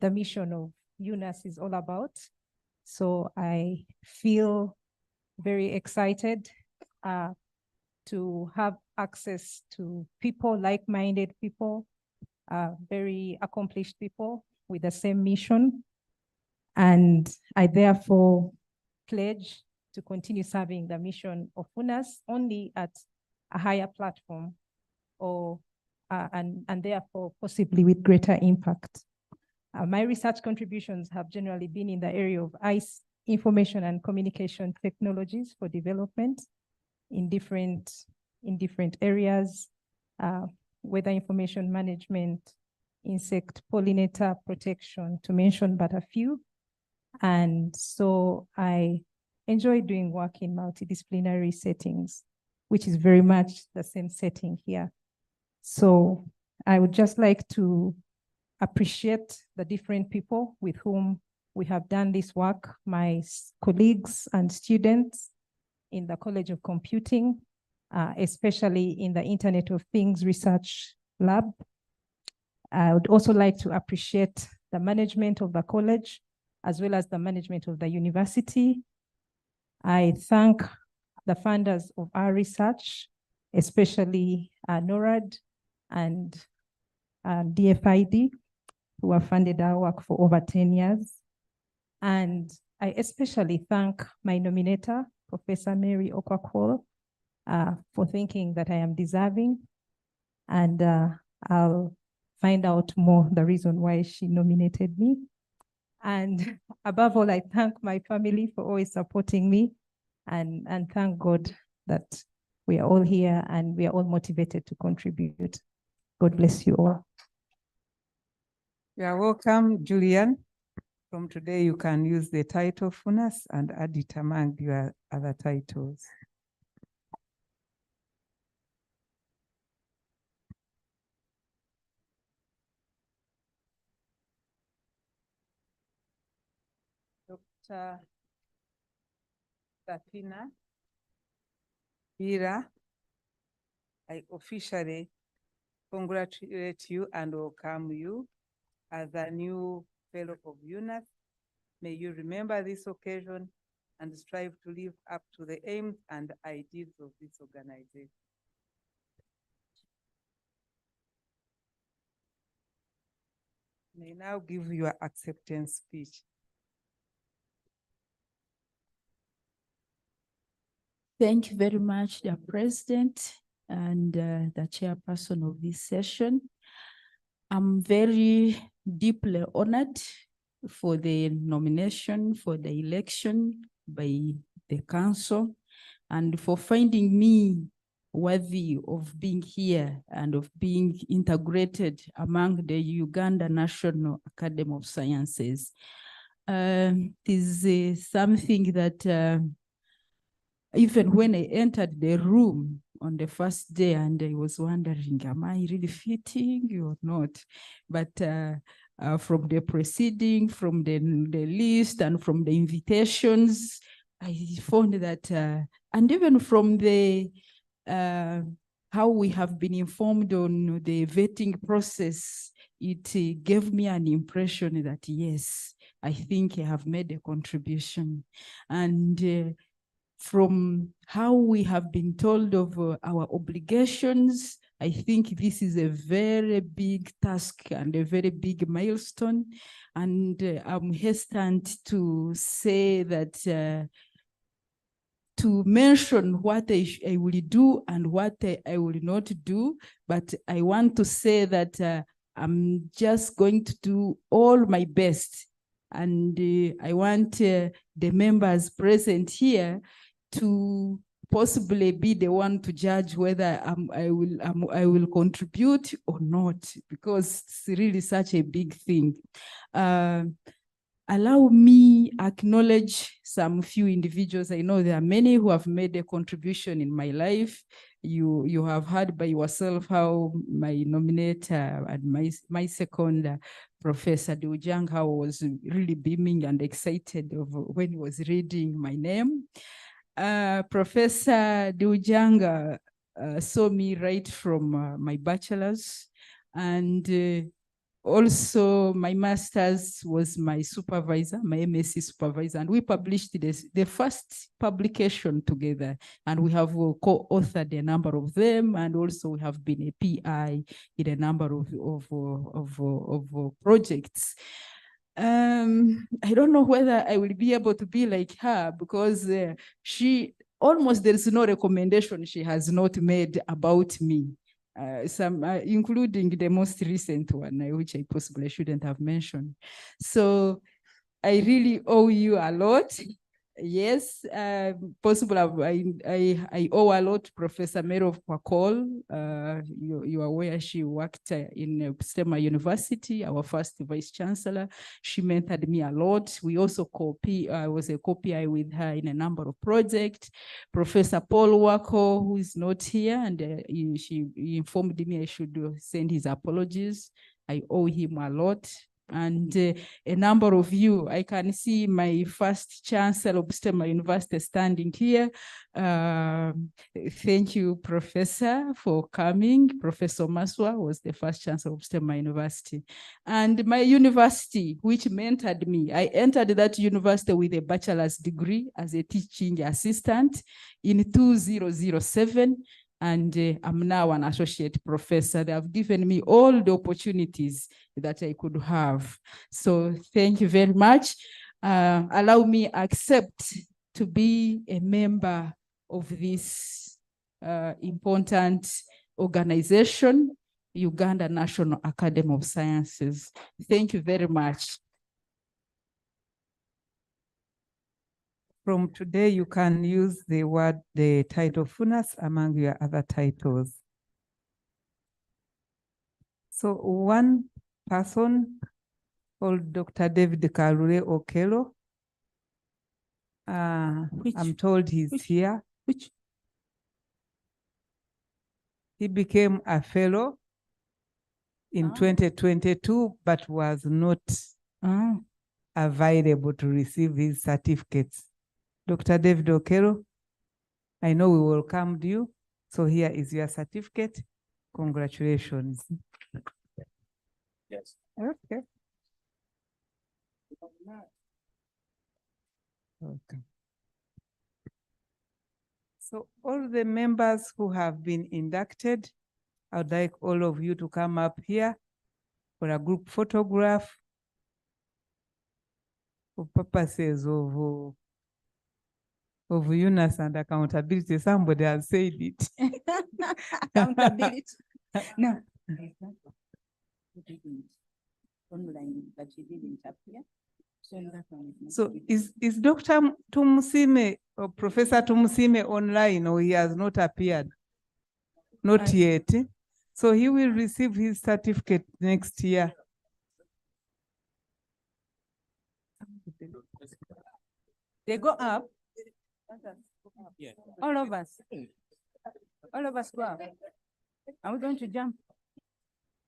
the mission of UNAS is all about. So I feel very excited to have access to people, like-minded people, very accomplished people with the same mission. And I therefore pledge to continue serving the mission of UNAS only at a higher platform, or and therefore possibly with greater impact. My research contributions have generally been in the area of information and communication technologies for development in different areas, weather information management, insect pollinator protection, to mention but a few. And so I enjoy doing work in multidisciplinary settings, which is very much the same setting here. So I would just like to appreciate the different people with whom we have done this work, my colleagues and students in the College of Computing, especially in the Internet of Things Research Lab. I would also like to appreciate the management of the college, as well as the management of the university. I thank the funders of our research, especially NORAD and DFID, who have funded our work for over 10 years. And I especially thank my nominator, Professor Mary Okwakwol, for thinking that I am deserving. And I'll find out more the reason why she nominated me. And above all, I thank my family for always supporting me, and thank God that we are all here and we are all motivated to contribute. God bless you all. You are welcome, Julian. From today, you can use the title FUNAS and add it among your other titles. Dr. Safina Bira, I officially congratulate you and welcome you as a new fellow of UNAS. May you remember this occasion and strive to live up to the aims and ideals of this organization. May now give your acceptance speech. Thank you very much, the President and the chairperson of this session. I'm very deeply honored for the nomination, for the election by the council, and for finding me worthy of being here and of being integrated among the Uganda National Academy of Sciences. This is something that even when I entered the room on the first day, and I was wondering, am I really fitting or not? But from the proceeding, from the list, and from the invitations, I found that, and even from the how we have been informed on the vetting process, it gave me an impression that, yes, I think I have made a contribution. And from how we have been told of our obligations I think this is a very big task and a very big milestone. And I'm hesitant to say that to mention what I will do and what I will not do, but I want to say that I'm just going to do all my best. And I want the members present here to possibly be the one to judge whether I will contribute or not, because it's really such a big thing. Allow me acknowledge some few individuals. I know there are many who have made a contribution in my life. You have heard by yourself how my nominator and my second Professor Deujanga was really beaming and excited when he was reading my name. Professor Deujanga saw me right from my bachelor's, and also my master's was my supervisor, my MSc supervisor, and we published the first publication together, and we have co-authored a number of them, and also we have been a PI in a number of projects. I don't know whether I will be able to be like her, because she almost, there is no recommendation she has not made about me. Including the most recent one, which I possibly shouldn't have mentioned. So I really owe you a lot. Yes, possible. I owe a lot to Professor Mero Kwakol. You are aware she worked in STEMA University, our first Vice Chancellor. She mentored me a lot. We also I was a co-PI with her in a number of projects. Professor Paul Wako, who is not here, and he informed me I should send his apologies. I owe him a lot. And a number of you, I can see my first chancellor of STEMA University standing here. Thank you, Professor, for coming. Professor Maswa was the first chancellor of STEMA University. And my university, which mentored me, I entered that university with a bachelor's degree as a teaching assistant in 2007. And I'm now an associate professor. They have given me all the opportunities that I could have. So thank you very much. Allow me accept to be a member of this important organization, Uganda National Academy of Sciences. Thank you very much. From today, you can use the title UNAS among your other titles. So one person called Dr. David Karure Okelo. I'm told he's here. He became a fellow in 2022, but was not available to receive his certificates. Dr. David Okelo, I know we welcomed you. So here is your certificate. Congratulations. Yes. Okay. Okay. So all the members who have been inducted, I would like all of you to come up here for a group photograph for purposes of UNAS and accountability. Somebody has said it. Accountability. No. Online, but she didn't appear. So is Dr. Tumusime or Professor Tumusime online, or he has not appeared? Not yet. So he will receive his certificate next year. They go up. Yeah. All of us. All of us go up. Are we going to jump?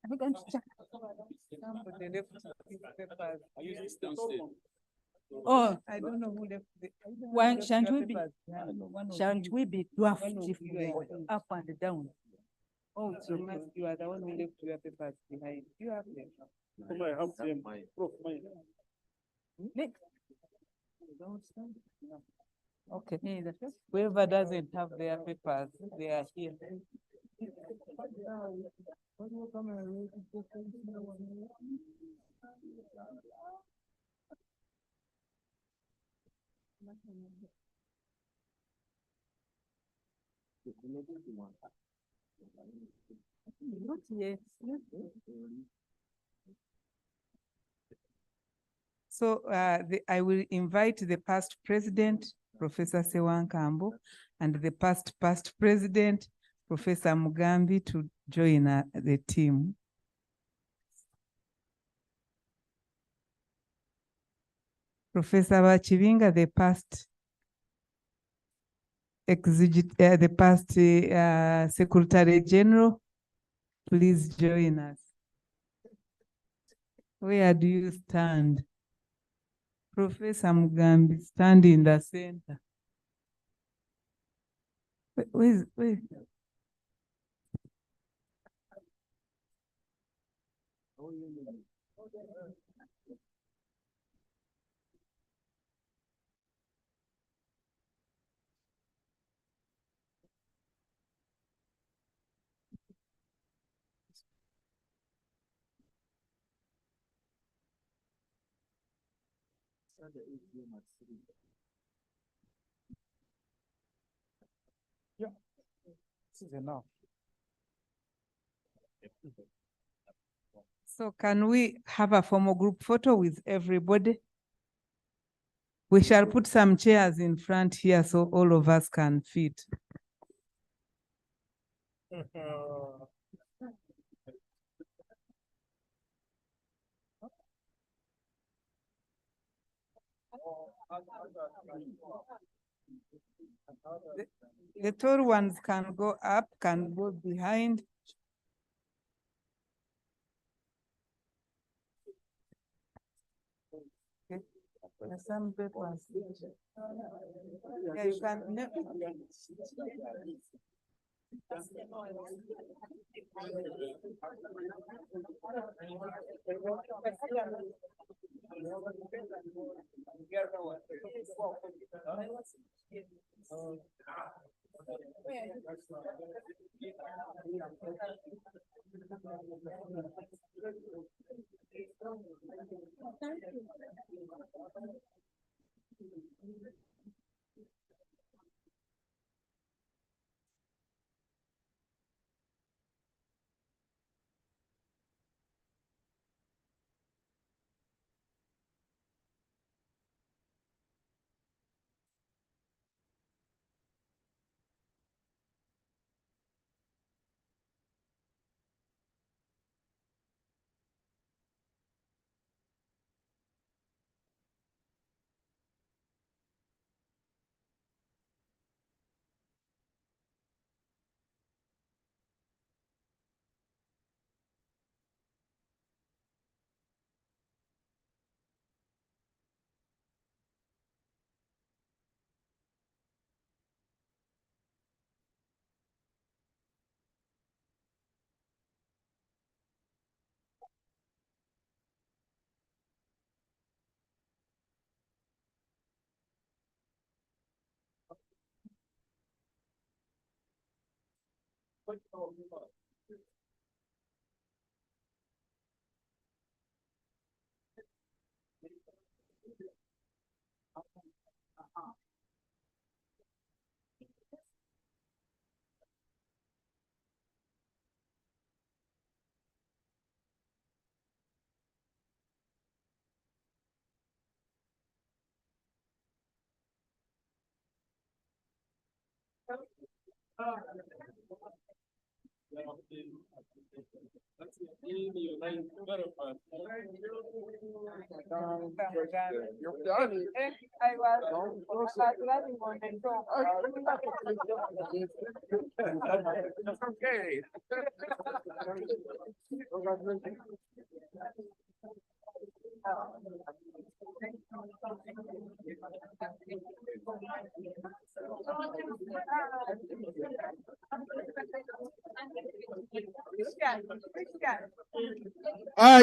Are we going to jump? Oh, I don't know who left the. Why shan't we be? Shan't we be dwarfed if we go up and down? Oh, so you are the one who left your papers behind. You have them. I have them. Prof, mine. Nick. Okay, whoever doesn't have their papers, they are here. Not yet. So I will invite the past president, Professor Sewankambo, and the past president, Professor Mugambi, to join the team. Professor Bachivinga, the past Secretary General, please join us. Where do you stand? Professor Mugambi, stand in the center. Where? Yeah, this is enough. So can we have a formal group photo with everybody? We shall put some chairs in front here so all of us can fit. The tall ones can go up, can go behind. Okay. There's some big ones. Yeah, you can.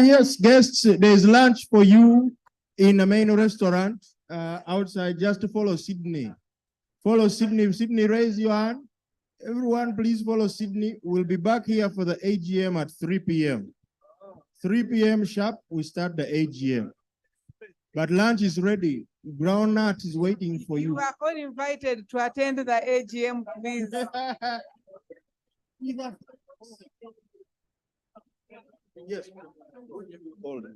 Yes, guests, there's lunch for you in the main restaurant outside. Just to follow Sydney. Follow Sydney. Sydney, raise your hand. Everyone, please follow Sydney. We'll be back here for the AGM at 3 p.m. 3 p.m. sharp, we start the AGM. But lunch is ready. Groundnut is waiting for you. You are all invited to attend the AGM, please. Yes. Hold it.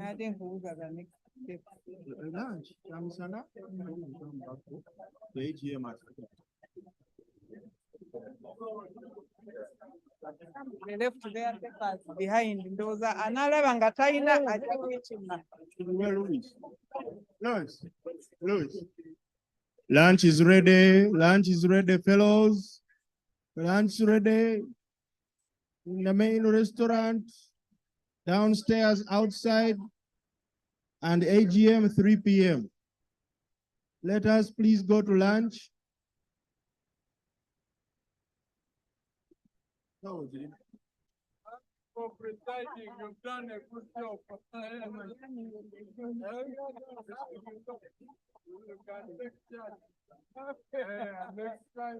I think who's the next step. Lunch. The AGM at They left their papers behind. Those are another Bangatayina. Louis. Lunch is ready. Lunch is ready, fellows. Lunch ready. In the main restaurant, downstairs, outside, and AGM 3 p.m. Let us please go to lunch. For presiding, you've done a good job. Next time,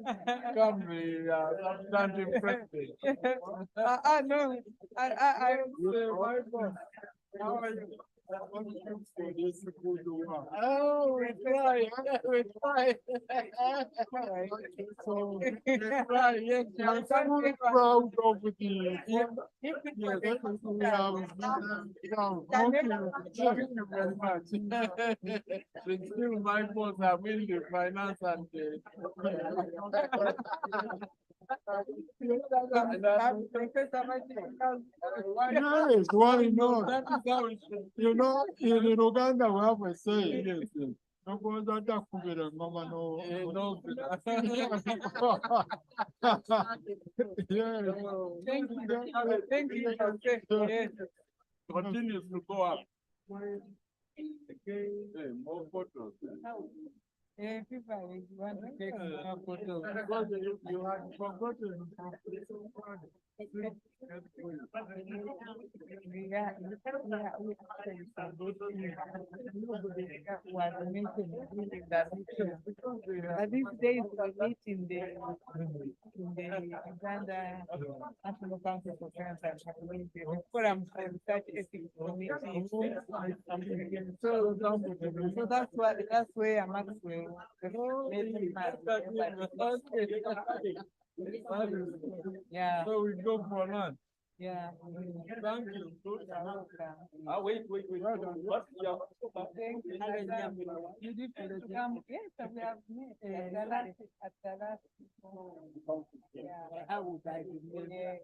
come be substantive president. No, I my boss. How are you? Oh, we try. We try. So, we try. Yes, I'm so proud of the yes, we have. Thank you very much. It's still my boss. I'm in the finance and yes, why not? That is how it should. You know, in Uganda we have a saying. Yes, yes. No goes out there, mama no. Thank you. Thank you. Continues to go up. Okay, more photos. People want to take more photos. You had forgotten. These days we meet in the Uganda National Council for Science and Community Forum and Research Ethics Committee. So that's where I'm actually. Yeah. So we go for lunch. Yeah. Thank you. Wait. What's your you did come? Yes, we have met at the last. Yeah. How would I be? There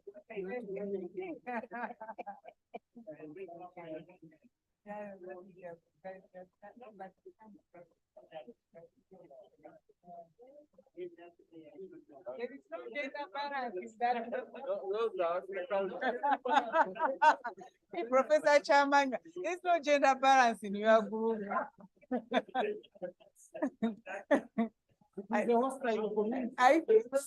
is no gender balance in that. Hey, Professor Chamanga, there's no gender balance in your group. I think so.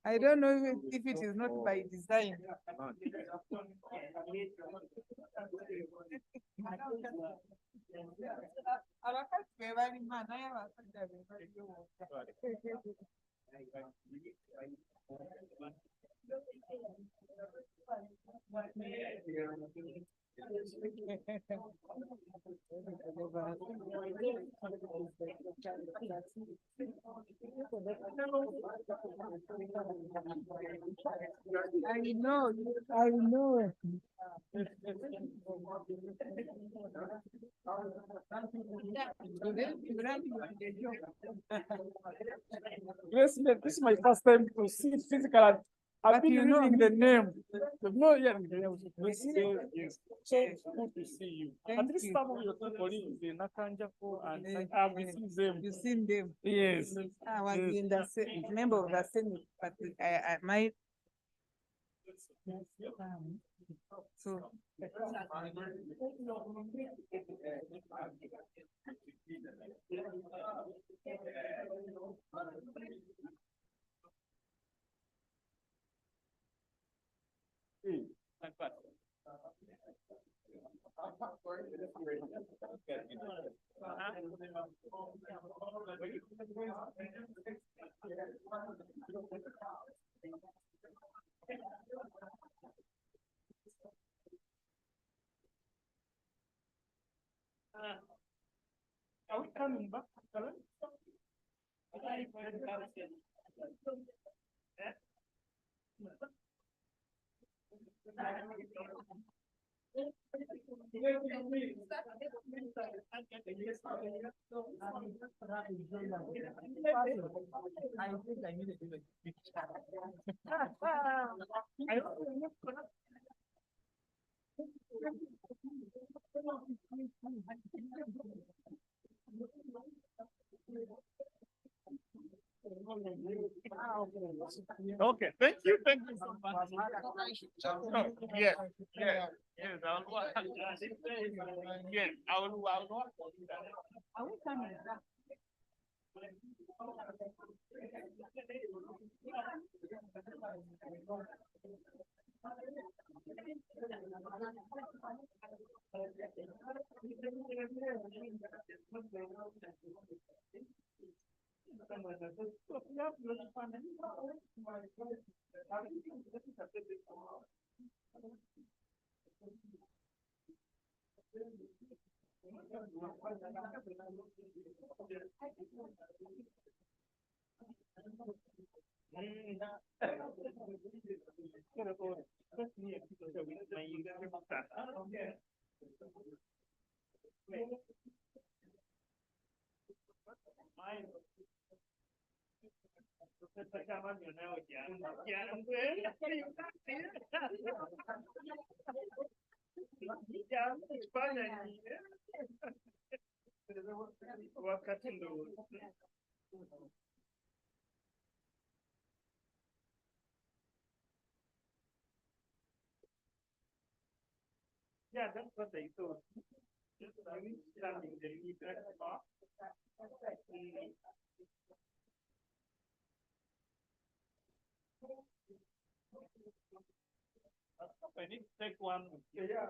I don't know if it is not by design. I know. Yes, this is my first time to see it physically. I've been reading the name. No, yeah, yes. So good to see you. At least some of your colleagues in Nakanjako and I've seen them. You've seen them? Yes. I was in the member of the Senate, but I might. So. Are we coming back? Okay, thank you so much. Oh, yeah, yeah, yes, I will. Yes, I will. Are we coming back? Wakati ndo yeah, that's what they thought. Just standing the leader. I need to take one. Yeah.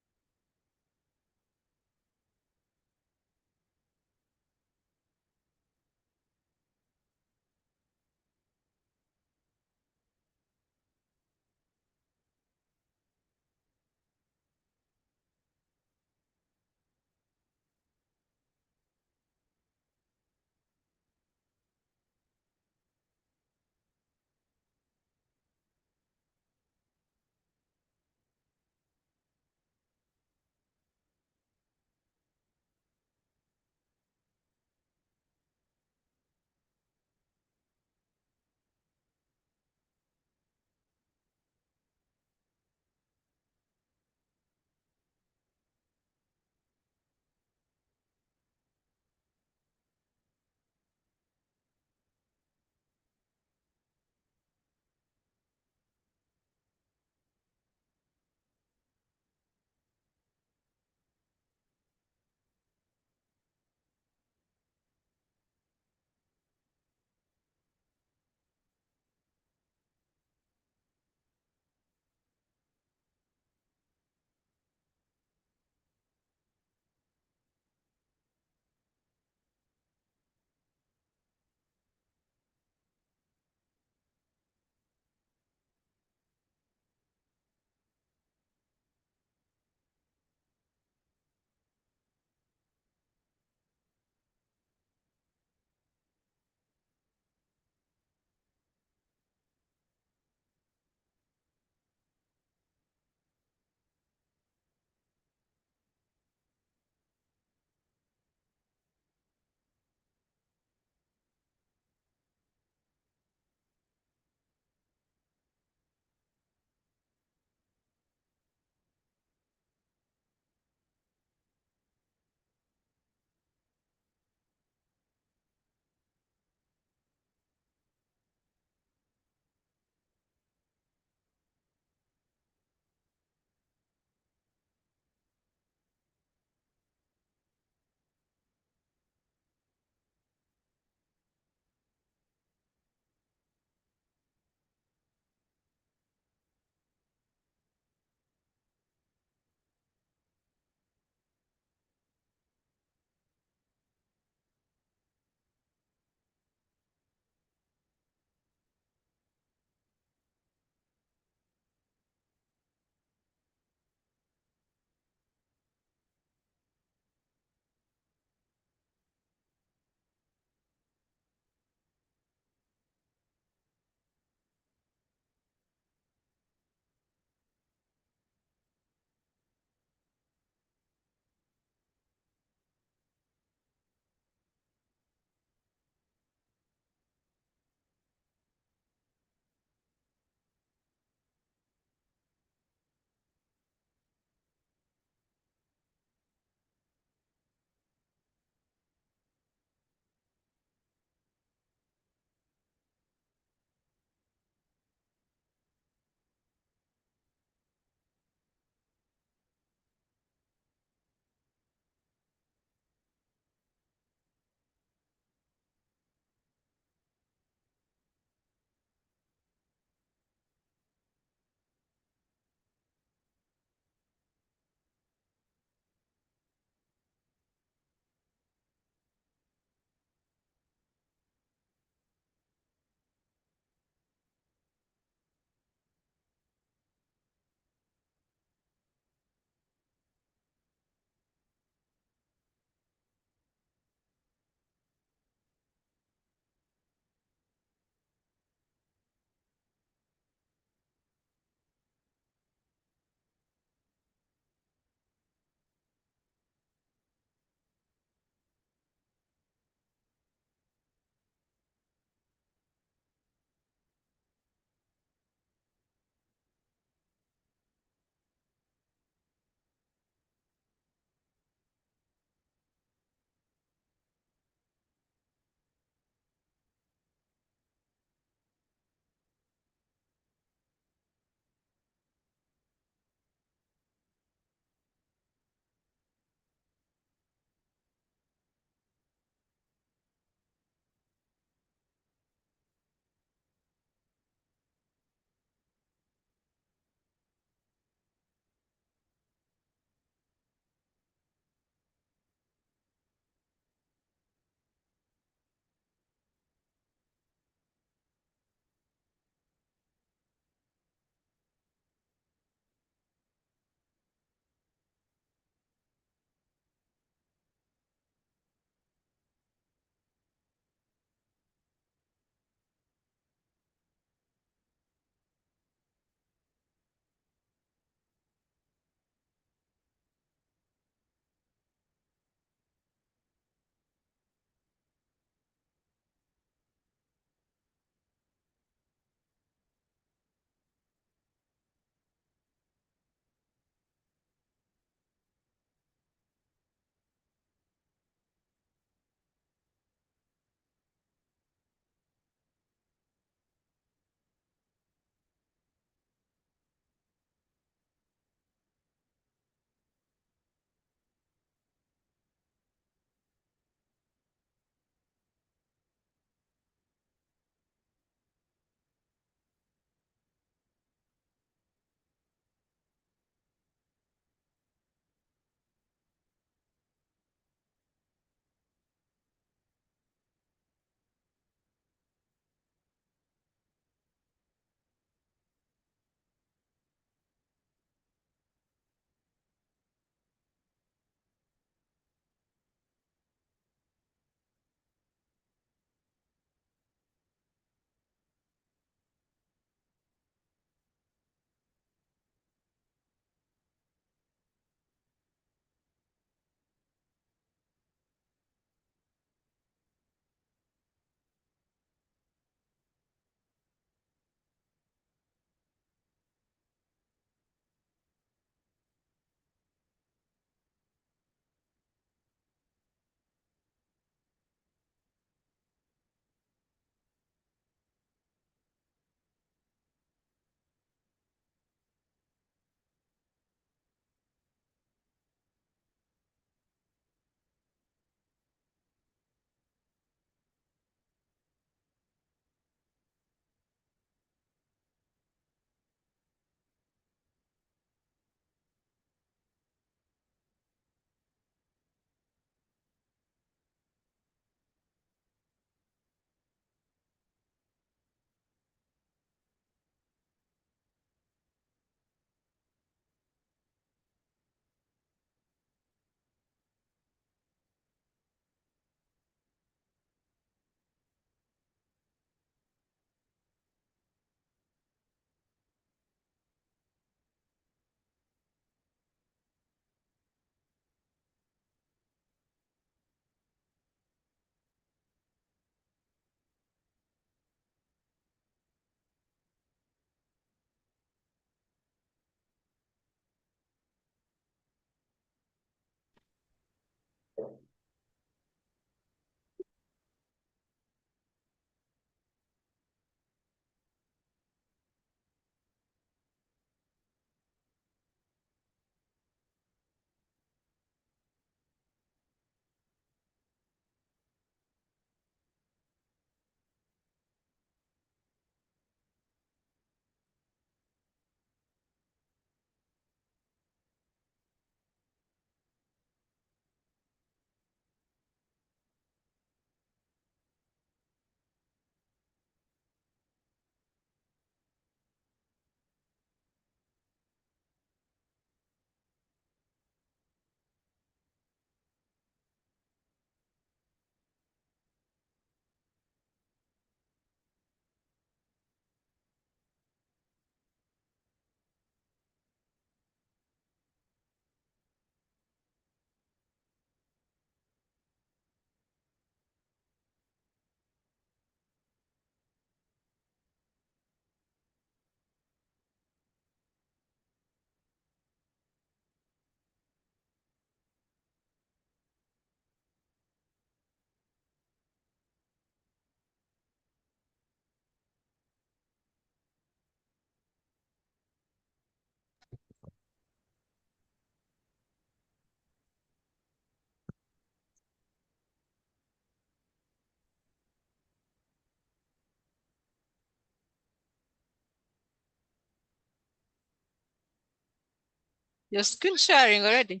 Your screen sharing already.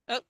Oh.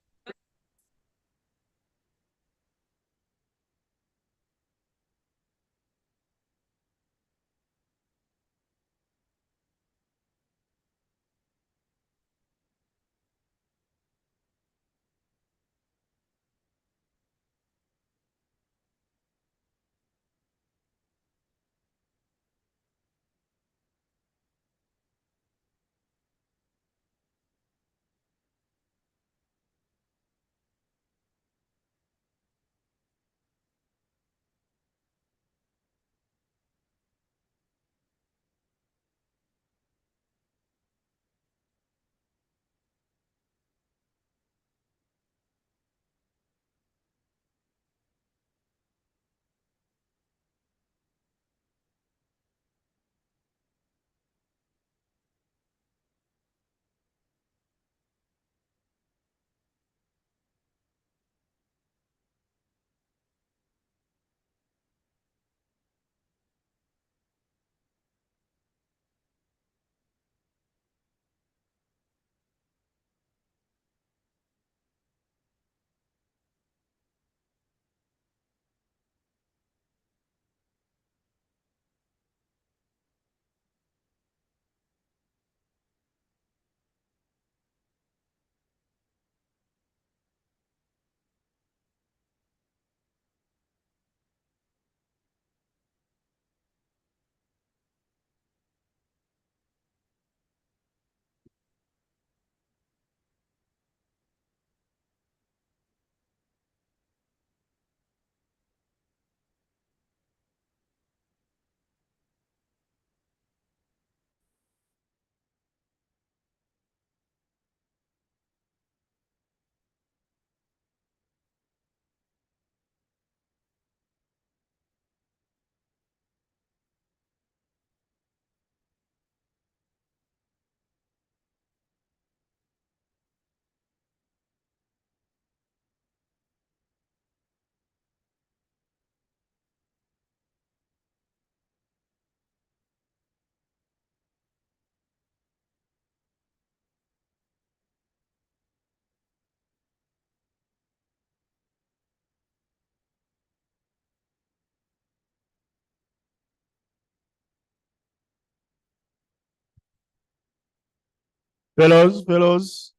Fellows,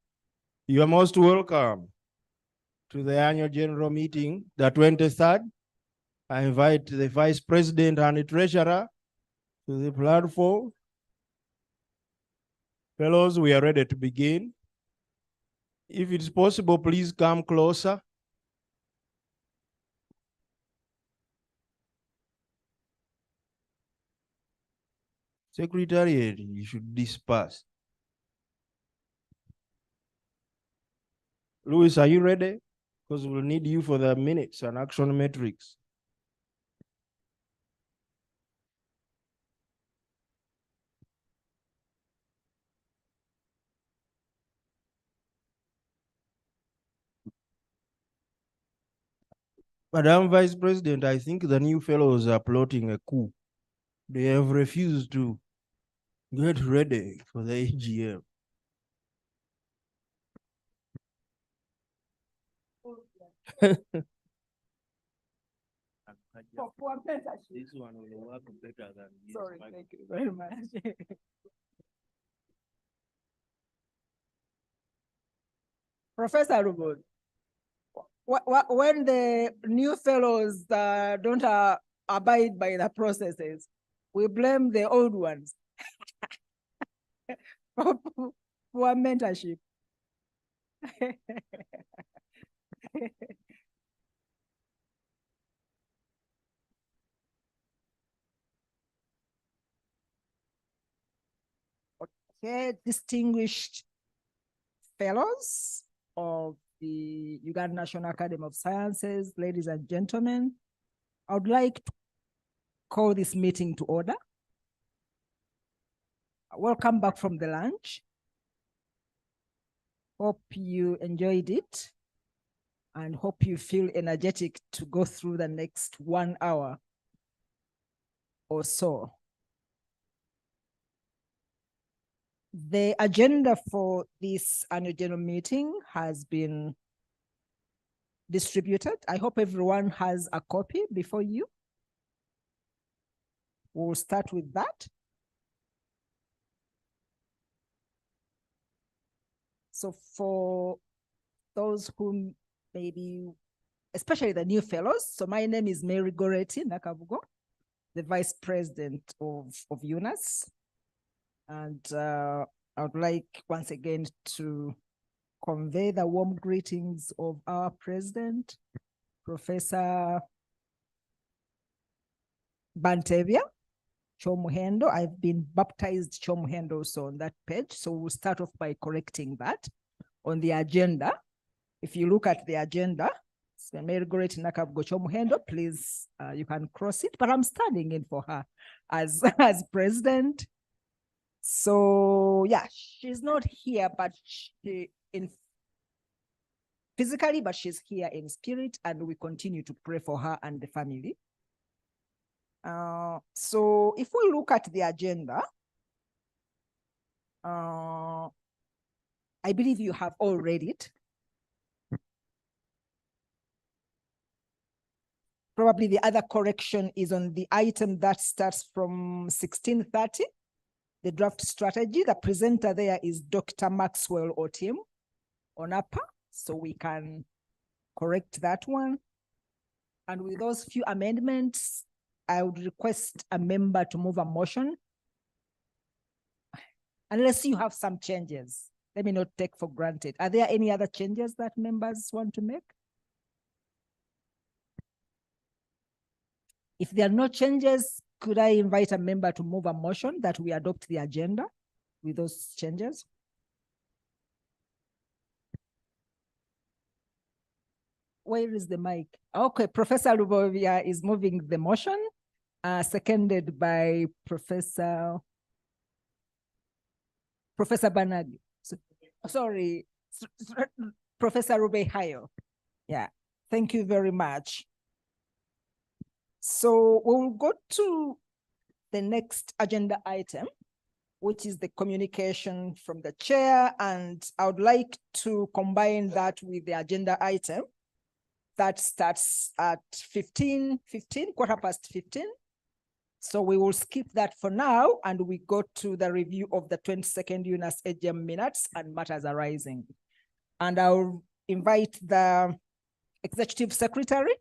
you are most welcome to the annual general meeting, the 23rd. I invite the Vice President and the Treasurer to the platform. Fellows, we are ready to begin. If it's possible, please come closer. Secretariat, you should disperse. Louis, are you ready? Because we'll need you for the minutes and action metrics. Madam Vice President, I think the new fellows are plotting a coup. They have refused to get ready for the AGM. This one will work better than this. Sorry, thank you very much. Professor Rubod, when the new fellows don't abide by the processes, we blame the old ones for poor mentorship. Okay, distinguished fellows of the Uganda National Academy of Sciences, ladies and gentlemen, I would like to call this meeting to order. Welcome back from the lunch. Hope you enjoyed it and hope you feel energetic to go through the next 1 hour or so. The agenda for this annual general meeting has been distributed. I hope everyone has a copy before you. We'll start with that. So for those who maybe, especially the new fellows, so my name is Mary Goretti Nakavugo, the Vice President of UNAS. And I would like once again to convey the warm greetings of our President, Professor Bantevia Chomuhendo. I've been baptized Chomuhendo also on that page. So we'll start off by correcting that on the agenda. If you look at the agenda, Mary Goretti Nakavugo Chomuhendo, please, you can cross it, but I'm standing in for her as President. So yeah, she's not here, but she physically, but she's here in spirit, and we continue to pray for her and the family. So if we look at the agenda, I believe you have all read it. Probably the other correction is on the item that starts from 1630. The draft strategy, the presenter there is Dr. Maxwell Otim Onapa, so we can correct that one. And with those few amendments, I would request a member to move a motion. Unless you have some changes, let me not take for granted. Are there any other changes that members want to make? If there are no changes, could I invite a member to move a motion that we adopt the agenda with those changes? Where is the mic? Okay, Professor Lubovia is moving the motion, seconded by Professor Banagi. Sorry, Professor Rubehayo. Yeah, thank you very much. So we'll go to the next agenda item, which is the communication from the chair. And I would like to combine that with the agenda item that starts at 15, 15. So we will skip that for now, and we go to the review of the 22nd UNAS AGM minutes and matters arising. And I'll invite the Executive Secretary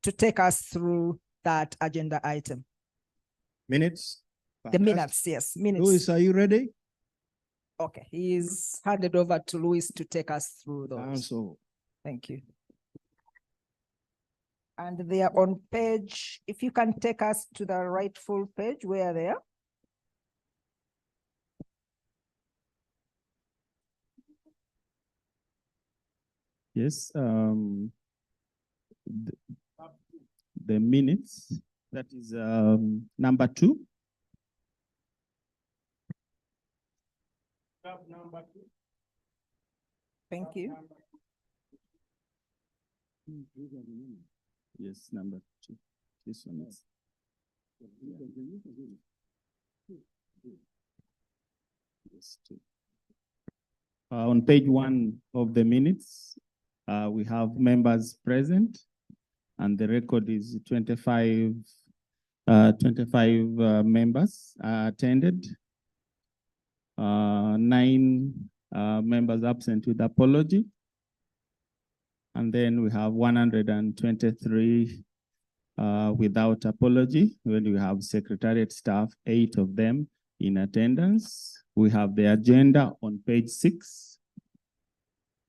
to take us through that agenda item. Minutes? The minutes, yes, minutes. Louis, are you ready? Okay, he's handed over to Louis to take us through those. Council. Thank you. And they are on page, if you can take us to the rightful page, where they are. Yes, the minutes, that is number 2. Thank you. Yes, number 2. This one is. Yes, 2. On page 1 of the minutes, we have members present, and the record is 25 members attended, 9 members absent with apology, and then we have 123 without apology. When we have secretariat staff, 8 of them in attendance. We have the agenda on page 6.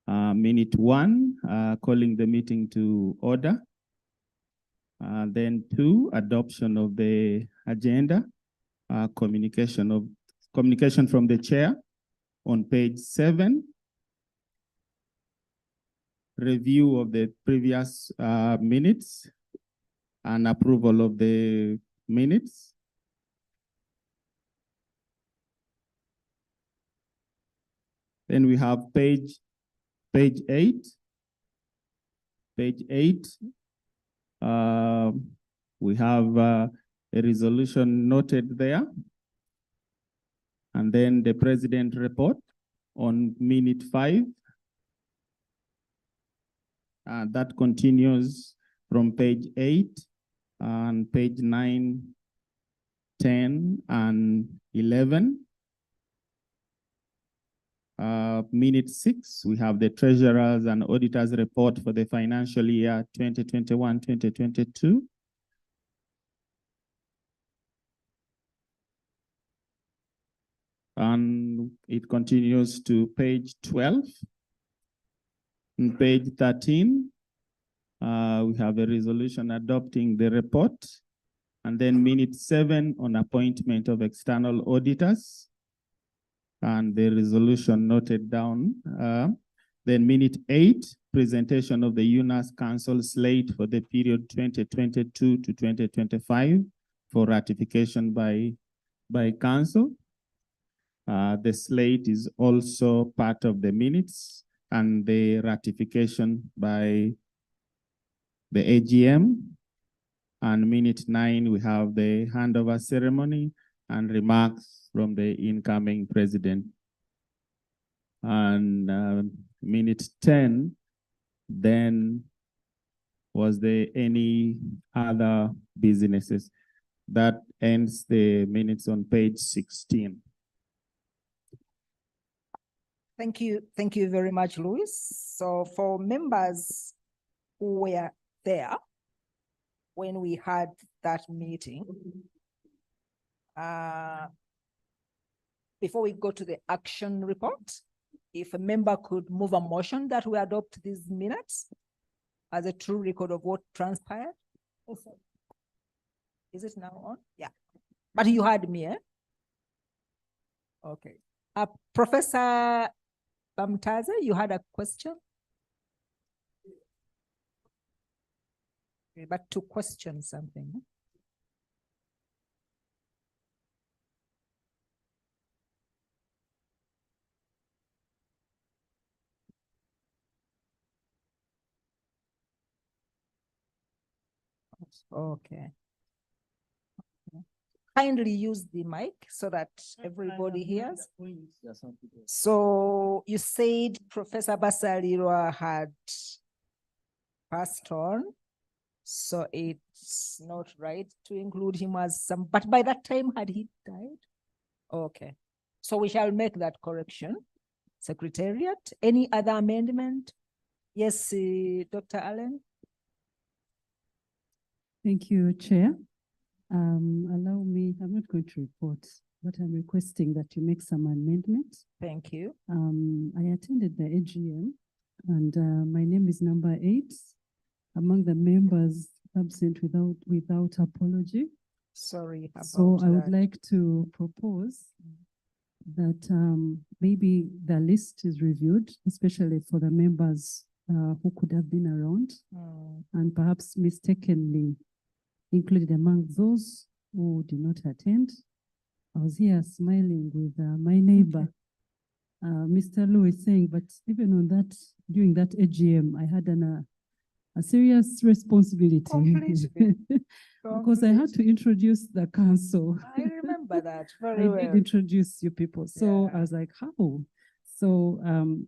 Minute 1, calling the meeting to order. Then 2, adoption of the agenda, communication from the chair. On page 7, review of the previous minutes and approval of the minutes. Then we have page 8. Page 8, we have a resolution noted there. And then the president report on minute 5. That continues from page 8 and page 9, 10, and 11. Minute 6, we have the treasurers and auditors report for the financial year 2021-2022. And it continues to page 12. On page 13, we have a resolution adopting the report. And then minute 7 on appointment of external auditors. And the resolution noted down. Then minute 8, presentation of the UNAS Council slate for the period 2022 to 2025 for ratification by Council. The slate is also part of the minutes and the ratification by the AGM. And minute 9, we have the handover ceremony and remarks from the incoming president. And minute 10, then was there any other businesses? That ends the minutes on page 16. Thank you very much, Louis. So for members who were there when we had that meeting, before we go to the action report, if a member could move a motion that we adopt these minutes as a true record of what transpired. Is it now on? Yeah. But you heard me, eh? Okay. Professor Bamtaze, you had a question? Okay, but to question something. Okay. Kindly use the mic so that everybody hears. So you said Professor Basalirwa had passed on, so it's not right to include him as some, but by that time had he died? Okay, so we shall make that correction. Secretariat, any other amendment? Yes, Dr. Allen? Thank you, Chair. Allow me, I'm not going to report, but I'm requesting that you make some amendments. Thank you. I attended the AGM and my name is number 8 among the members absent without apology. Sorry about So I would that. like to propose that maybe the list is reviewed, especially for the members who could have been around and perhaps mistakenly included among those who did not attend. I was here smiling with my neighbor, Mr. Louis, saying, but even on that, during that AGM, I had a serious responsibility because I had to introduce the council. I remember that very well. I did introduce you people. So I was like, how? So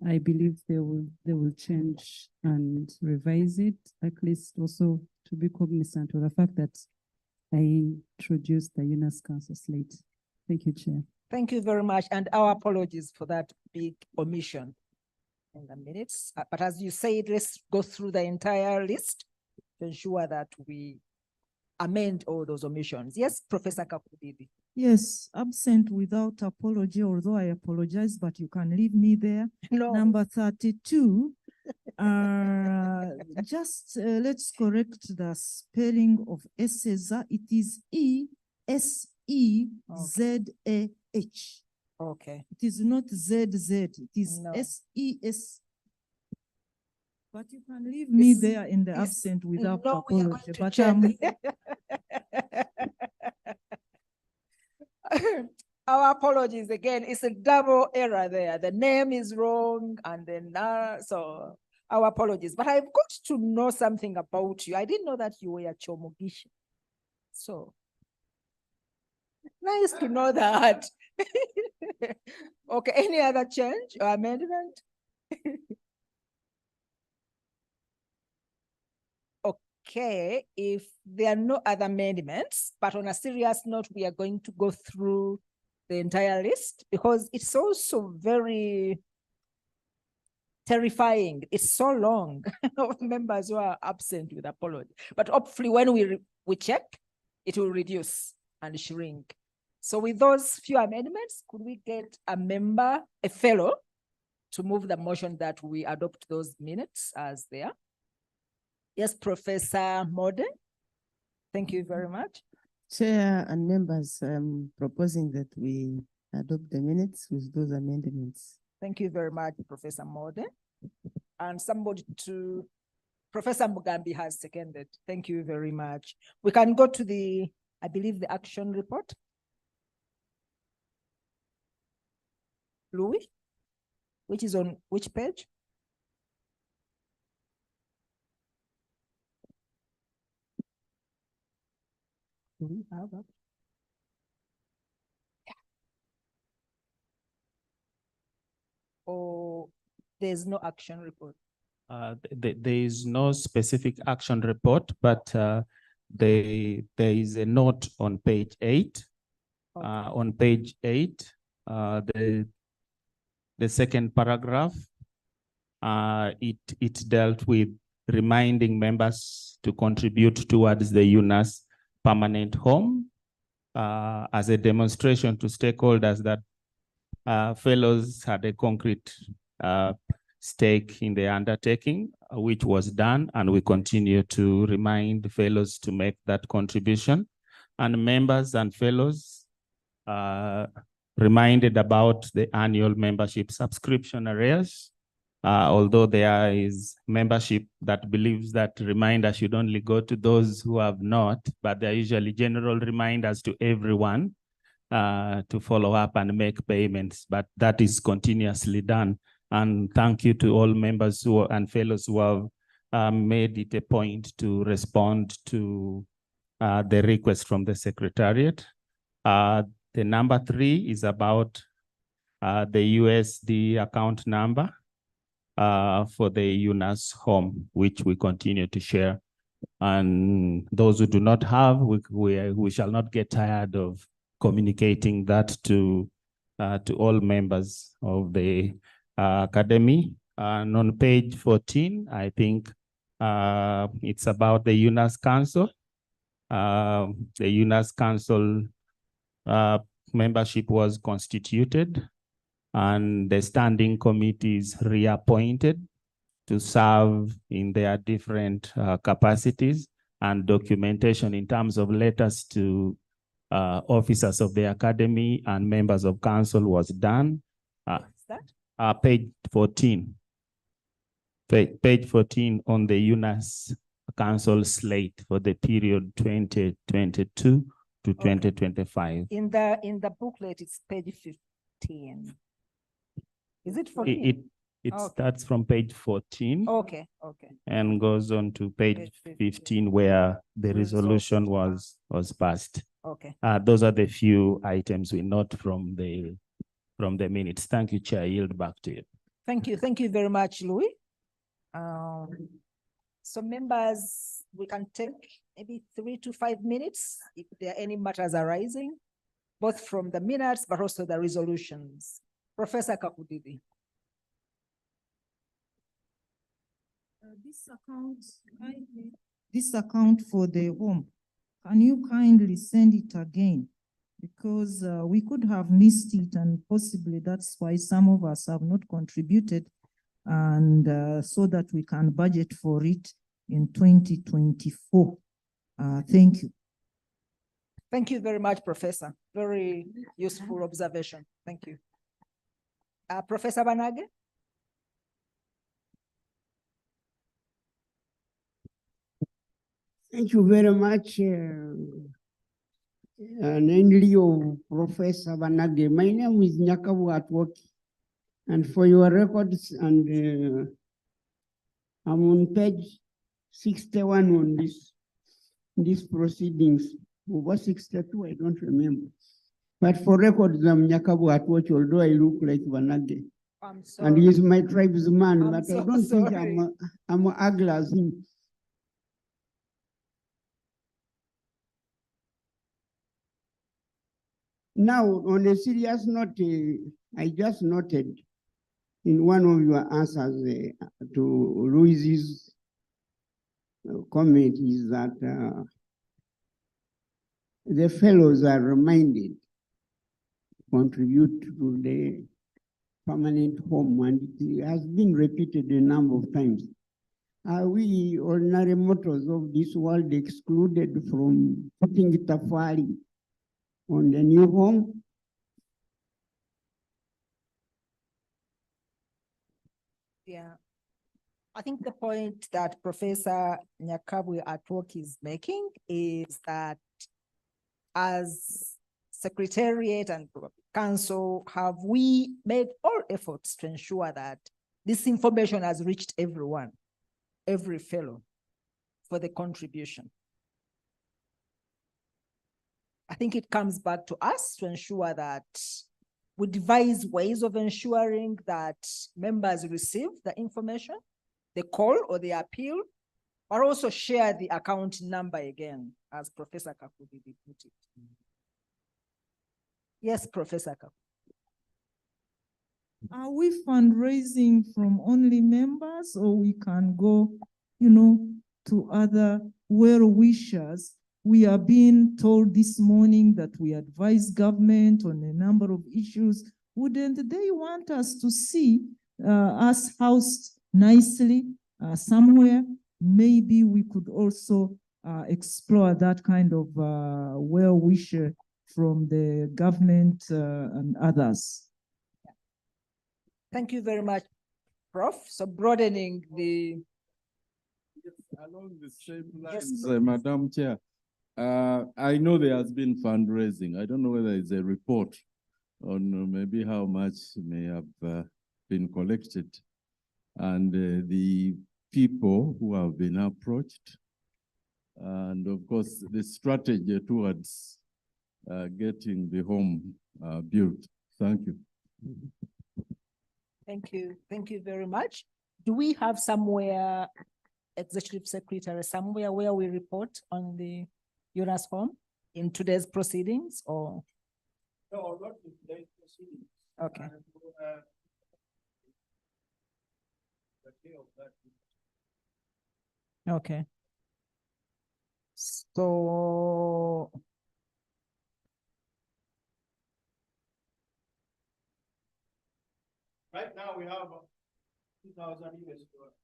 I believe they will change and revise it, at least also to be cognizant of the fact that I introduced the UNAS Council slate. Thank you, Chair. Thank you very much. And our apologies for that big omission in the minutes. But as you said, let's go through the entire list to ensure that we amend all those omissions. Yes, Professor Kakudidi. Yes, absent without apology, although I apologize, but you can leave me there. No. Number 32, just let's correct the spelling of Eseza. It is E-S-E-Z-A-H. Okay. It is not Z-Z, it is No. S-E-S. But you can leave me there in the absent without No, we are going apology. to But check. Our apologies again. It's a double error there. The name is wrong, and then so our apologies. But I've got to know something about you. I didn't know that you were a Chomugisha. So Nice to know that. Okay, any other change or amendment? Okay, if there are no other amendments, but on a serious note, we are going to go through the entire list because it's also very terrifying. It's so long. Members who are absent with apology, but hopefully when we check, it will reduce and shrink. So with those few amendments, could we get a fellow to move the motion that we adopt those minutes as they are? Yes, Professor Morden. Thank you very much. Chair and members, proposing that we adopt the minutes with those amendments. Thank you very much, Professor Morden. And Professor Mugambi has seconded. Thank you very much. We can go to I believe the action report. Louis, which is on which page? Do we have that? Yeah. Or there's no action report? There is no specific action report, but there is a note on page 8. Okay. On page 8, the second paragraph, it dealt with reminding members to contribute towards the UNAS permanent home as a demonstration to stakeholders that fellows had a concrete stake in the undertaking, which was done, and we continue to remind fellows to make that contribution. And members and fellows reminded about the annual membership subscription arrears, although there is membership that believes that reminders should only go to those who have not, but they're usually general reminders to everyone to follow up and make payments, but that is continuously done. And thank you to all members and fellows who have made it a point to respond to the request from the Secretariat. The number 3 is about the USD account number for the UNAS home, which we continue to share. And those who do not have, we shall not get tired of communicating that to all members of the academy. And on page 14, I think it's about the UNAS Council. The UNAS Council membership was constituted and the standing committees reappointed to serve in their different capacities, and documentation in terms of letters to officers of the academy and members of council was done. Page 14. Page 14 on the UNAS council slate for the period 2022 to 2025. In the booklet, it's page 15. Is it 14? It starts from page 14. Okay. And goes on to page 15 where the resolution was passed. Okay. Those are the few items we note from the minutes. Thank you, Chair. I yield back to you. Thank you. Thank you very much, Louis. So members, we can take maybe 3 to 5 minutes if there are any matters arising, both from the minutes, but also the resolutions. Professor Kakudidi. This account for the home, can you kindly send it again? Because we could have missed it, and possibly that's why some of us have not contributed, and so that we can budget for it in 2024. Thank you. Thank you very much, Professor. Very useful observation. Thank you. Professor Banage? Thank you very much, namely of Professor Banage. My name is Nyakabu Atwoki, and for your records, and I'm on page 61 on this proceedings. Over 62, I don't remember. But for records, I'm Nyakabu at watch, although I look like Vanage. I'm sorry. And he's my tribesman, I'm but I so don't think sorry. I'm ugly as him. Now, on a serious note, I just noted in one of your answers to Louise's comment is that the fellows are reminded to contribute to the permanent home, and it has been repeated a number of times. Are we ordinary mortals of this world excluded from putting tafari on the new home? Yeah. I think the point that Professor Nyakabwe Atwoki is making is that as Secretariat and Council, have we made all efforts to ensure that this information has reached everyone, every fellow, for the contribution? I think it comes back to us to ensure that we devise ways of ensuring that members receive the information, the call or the appeal, but also share the account number again, as Professor Kakudi put it. Yes, Professor Kakudi. Are we fundraising from only members, or we can go, you know, to other well-wishers? We are being told this morning that we advise government on a number of issues. Wouldn't they want us to see us housed nicely somewhere? Maybe we could also explore that kind of well-wisher from the government and others. Thank you very much, Prof. So broadening the... Along the same lines, Madam Chair, I know there has been fundraising. I don't know whether it's a report on maybe how much may have been collected, and the people who have been approached, and of course the strategy towards getting the home built. Thank you. Thank you. Thank you very much. Do we have somewhere, Executive Secretary, somewhere where we report on the UNAS home in today's proceedings, or? No, not in today's proceedings. Okay. Okay. So Right now we have 2,000 US dollars.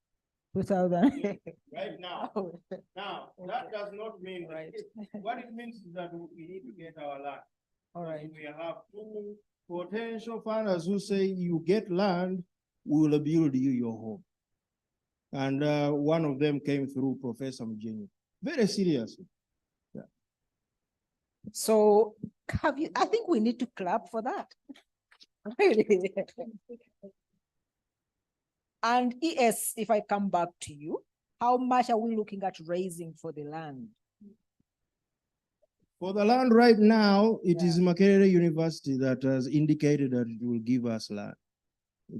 2000. Right now. Now, that does not mean, right. What it means is that we need to get our land. All right. We have two potential funders who say, you get land, we will build you your home. And one of them came through Professor Mjini. Very seriously. Yeah. So have you, I think we need to clap for that. Really. And ES, if I come back to you, how much are we looking at raising for the land? For the land right now, it is Makerere University that has indicated that it will give us land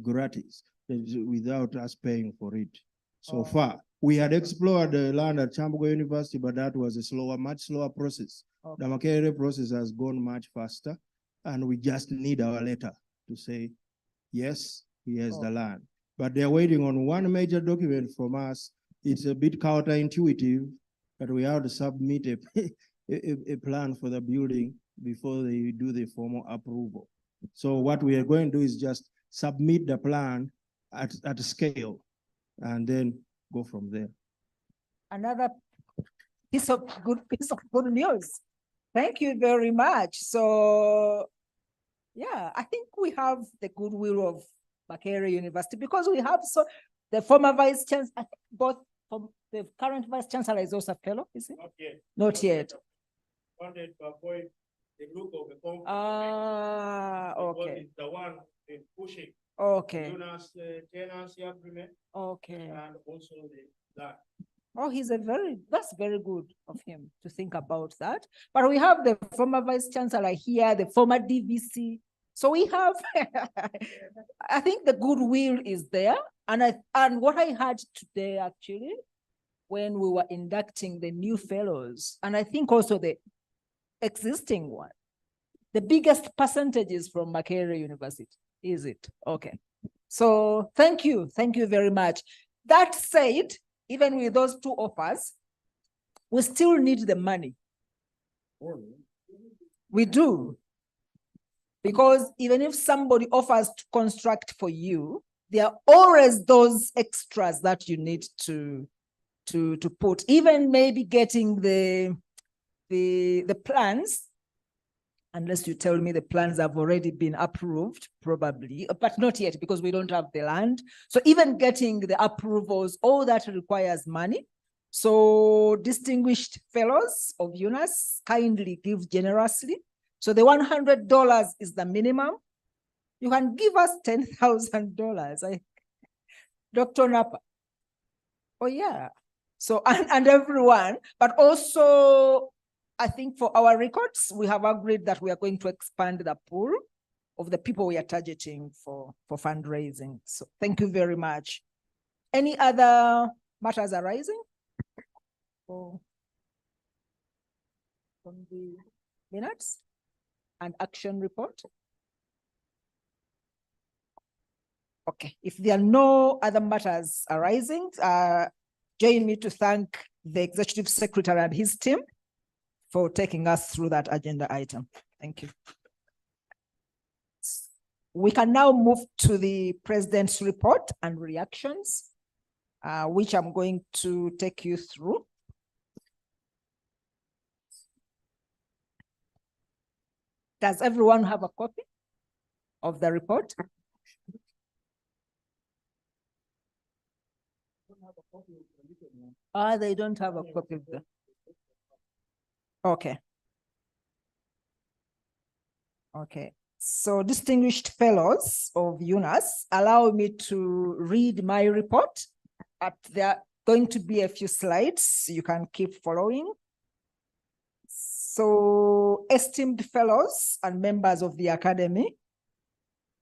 gratis without us paying for it. So far, we had explored the land at Chambugo University, but that was a slower, much slower process. The Makerere process has gone much faster, and we just need our letter to say, yes, here's the land. But they're waiting on one major document from us. It's a bit counterintuitive that we have to submit a plan for the building before they do the formal approval. So what we are going to do is just submit the plan at scale and then go from there. Another piece of good news. Thank you very much. So yeah, I think we have the goodwill of Makerere University because we have the former vice chancellor, I think both from the current vice chancellor is also a fellow, is it? Not yet. Not yet. Wanted to avoid the look of the conflict. Okay. It's the one in pushing. Okay. UNAS tenancy agreement. Okay. And also that. Oh, that's very good of him to think about that. But we have the former Vice Chancellor here, the former DVC. So we have, I think the goodwill is there. And what I heard today, actually, when we were inducting the new fellows, and I think also the existing one, the biggest percentage is from Makerere University, is it? Okay. So thank you very much. That said, even with those two offers, we still need the money. We do. Because even if somebody offers to construct for you, there are always those extras that you need to put. Even maybe getting the plans, unless you tell me the plans have already been approved, probably, but not yet because we don't have the land. So even getting the approvals, all that requires money. So distinguished fellows of UNAS kindly give generously. So the $100 is the minimum. You can give us $10,000. Dr. Napa. Oh yeah. So, and everyone, but also, I think for our records, we have agreed that we are going to expand the pool of the people we are targeting for fundraising. So thank you very much. Any other matters arising? From the minutes and action report? Okay, if there are no other matters arising, join me to thank the Executive Secretary and his team for taking us through that agenda item. Thank you. We can now move to the President's report and reactions, which I'm going to take you through. Does everyone have a copy of the report? They don't have a copy of the. Okay. Okay. So distinguished fellows of UNAS, allow me to read my report. There are going to be a few slides. You can keep following. So esteemed fellows and members of the Academy,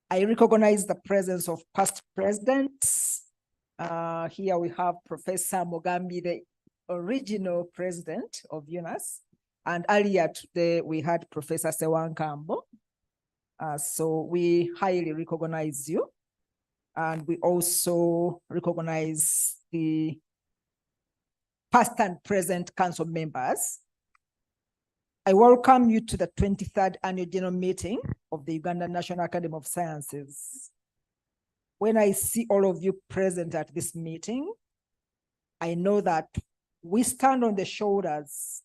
I recognize the presence of past presidents. Here we have Professor Mugambi, the original president of UNAS. And earlier today, we had Professor Sewankambo. So we highly recognize you. And we also recognize the past and present council members. I welcome you to the 23rd Annual General Meeting of the Uganda National Academy of Sciences. When I see all of you present at this meeting, I know that we stand on the shoulders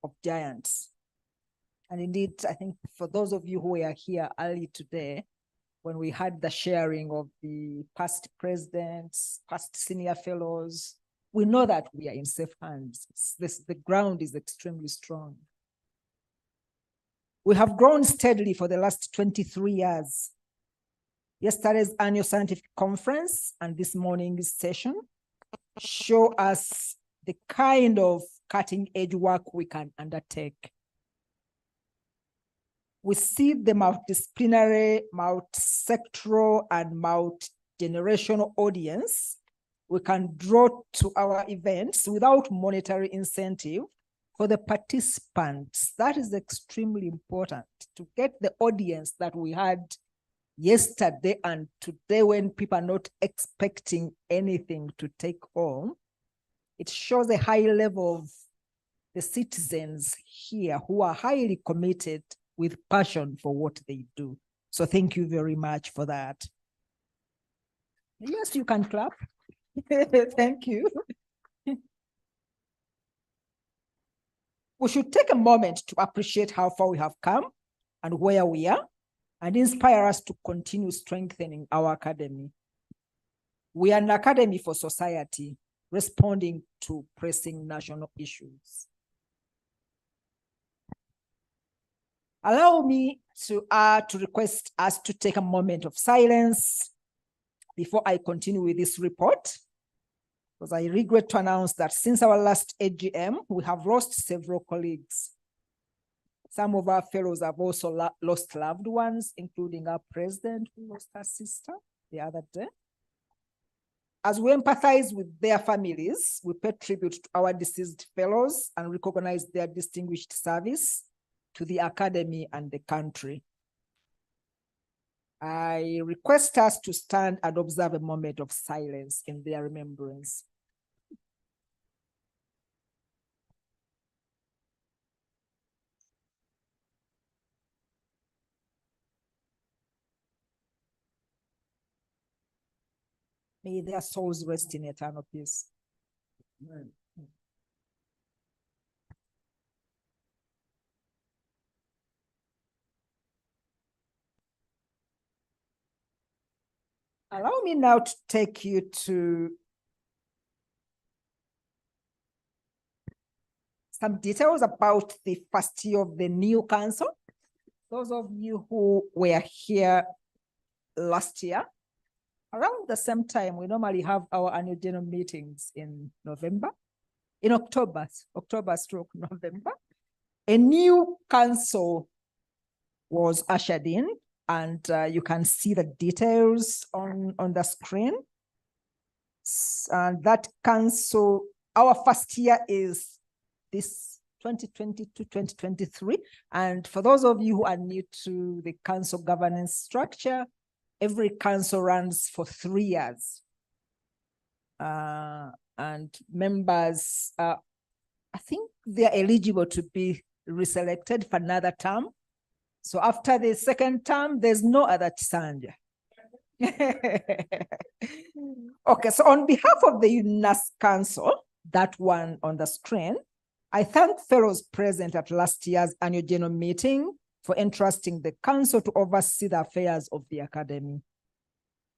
of giants. And indeed, I think for those of you who were here early today, when we had the sharing of the past presidents, past senior fellows, we know that we are in safe hands. The ground is extremely strong. We have grown steadily for the last 23 years. Yesterday's annual scientific conference and this morning's session show us the kind of cutting-edge work we can undertake. We see the multidisciplinary, multi-sectoral, and multi-generational audience we can draw to our events without monetary incentive for the participants. That is extremely important, to get the audience that we had yesterday and today when people are not expecting anything to take home. It shows a high level of the citizens here who are highly committed with passion for what they do. So thank you very much for that. Yes, you can clap. Thank you. We should take a moment to appreciate how far we have come and where we are, and inspire us to continue strengthening our academy. We are an academy for society, responding to pressing national issues. Allow me to request us to take a moment of silence before I continue with this report. because I regret to announce that since our last AGM, we have lost several colleagues. Some of our fellows have also lost loved ones, including our president who lost her sister the other day. As we empathize with their families, we pay tribute to our deceased fellows and recognize their distinguished service to the academy and the country. I request us to stand and observe a moment of silence in their remembrance. May their souls rest in eternal peace. Amen. Allow me now to take you to some details about the first year of the new council. Those of you who were here last year, around the same time, we normally have our annual general meetings in November, in October stroke November. A new council was ushered in, and you can see the details on the screen. And that council, our first year is this 2020 to 2023. And for those of you who are new to the council governance structure, every council runs for 3 years. And members, I think they're eligible to be reselected for another term. So after the second term, there's no other Tisanja. Okay, so on behalf of the UNAS Council, that one on the screen, I thank fellows present at last year's annual general meeting for entrusting the council to oversee the affairs of the academy.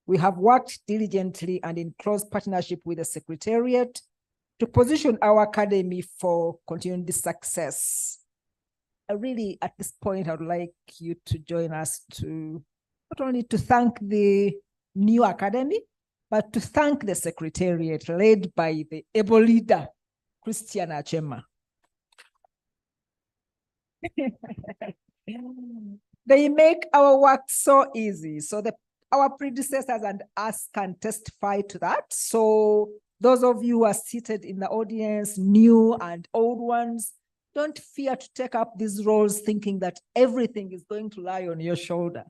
We have worked diligently and in close partnership with the Secretariat to position our academy for continued success. Really, at this point, I would like you to join us to not only to thank the new academy, but to thank the Secretariat led by the able leader, Christian Achema. They make our work so easy. So our predecessors and us can testify to that. So those of you who are seated in the audience, new and old ones, don't fear to take up these roles thinking that everything is going to lie on your shoulder.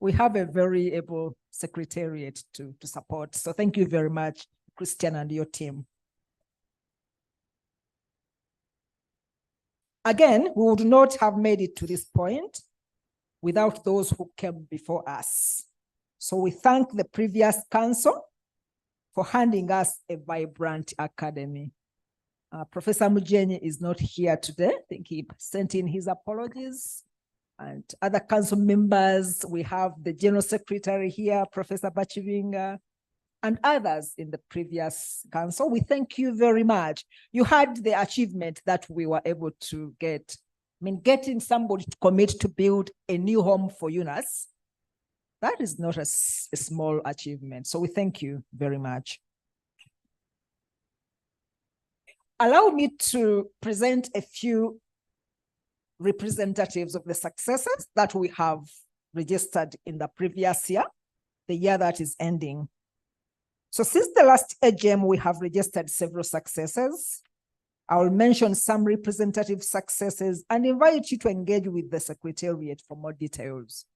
We have a very able Secretariat to support. So thank you very much, Christian and your team. Again, we would not have made it to this point without those who came before us. So we thank the previous council for handing us a vibrant academy. Professor Mujenyi is not here today. I think he sent in his apologies. And other council members, we have the General Secretary here, Professor Bachivinga, and others in the previous council. We thank you very much. You had the achievement that we were able to get. I mean, getting somebody to commit to build a new home for UNAS, that is not a small achievement. So we thank you very much. Allow me to present a few representatives of the successes that we have registered in the previous year, the year that is ending. So since the last AGM, we have registered several successes. I will mention some representative successes and invite you to engage with the Secretariat for more details.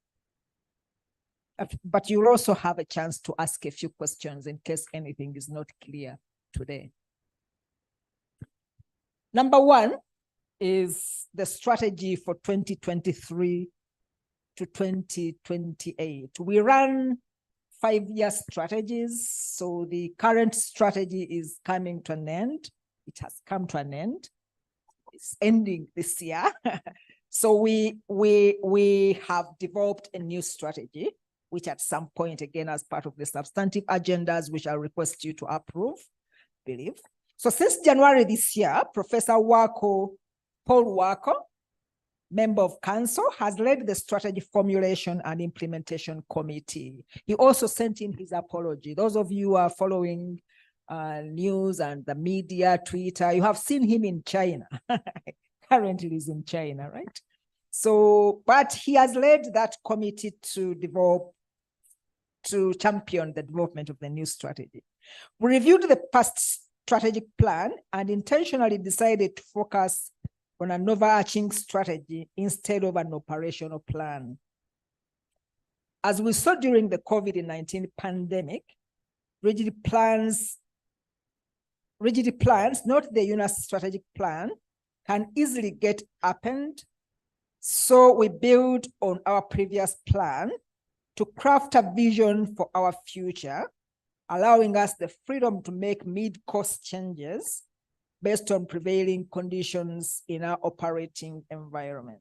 But you'll also have a chance to ask a few questions in case anything is not clear today. Number one is the strategy for 2023 to 2028. We run 5-year strategies. So the current strategy is coming to an end. It has come to an end. It's ending this year. So we have developed a new strategy, which at some point, again, as part of the substantive agendas, which I request you to approve, believe. So since January this year, Professor Paul Wako, member of council, has led the strategy formulation and implementation committee. He also sent in his apology. Those of you who are following news and the media, Twitter. You have seen him in China. Currently he's in China, right? So, but he has led that committee to champion the development of the new strategy. We reviewed the past strategic plan and intentionally decided to focus on an overarching strategy instead of an operational plan. As we saw during the COVID-19 pandemic, rigid plans, not the UNAS strategic plan, can easily get upended. So we build on our previous plan to craft a vision for our future, allowing us the freedom to make mid-course changes based on prevailing conditions in our operating environment.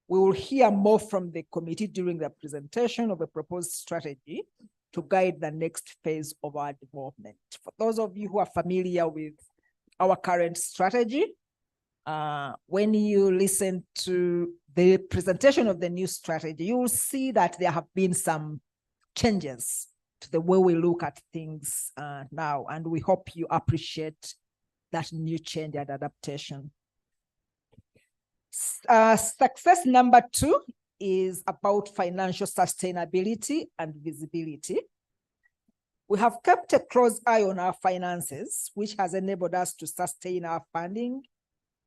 We will hear more from the committee during the presentation of a proposed strategy to guide the next phase of our development. For those of you who are familiar with our current strategy, when you listen to the presentation of the new strategy, you will see that there have been some changes to the way we look at things now, and we hope you appreciate that new change and adaptation. Success number 2 is about financial sustainability and visibility. We have kept a close eye on our finances, which has enabled us to sustain our funding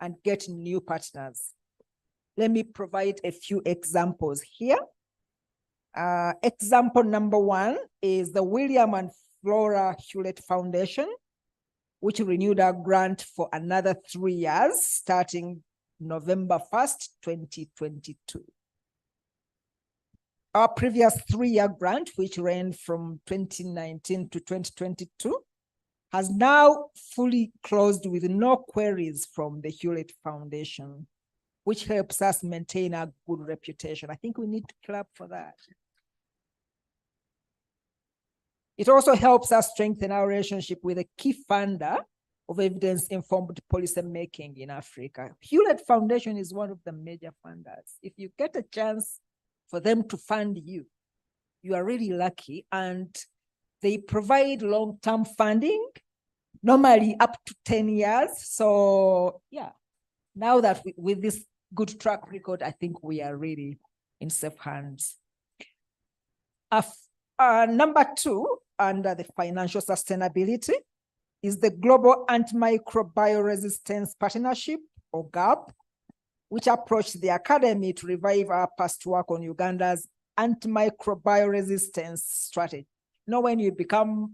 and get new partners. Let me provide a few examples here. Example number 1 is the William and Flora Hewlett Foundation, which renewed our grant for another 3 years, starting November 1st, 2022. Our previous 3-year grant, which ran from 2019 to 2022, has now fully closed with no queries from the Hewlett Foundation, which helps us maintain a good reputation. I think we need to clap for that. It also helps us strengthen our relationship with a key funder of evidence-informed policy making in Africa. Hewlett Foundation is one of the major funders. If you get a chance for them to fund you, you are really lucky, and they provide long-term funding, normally up to 10 years. So yeah, now that with this good track record, I think we are really in safe hands. Number 2, under the financial sustainability, is the Global Antimicrobial Resistance Partnership, or GAP, which approached the academy to revive our past work on Uganda's antimicrobial resistance strategy. You know, when you become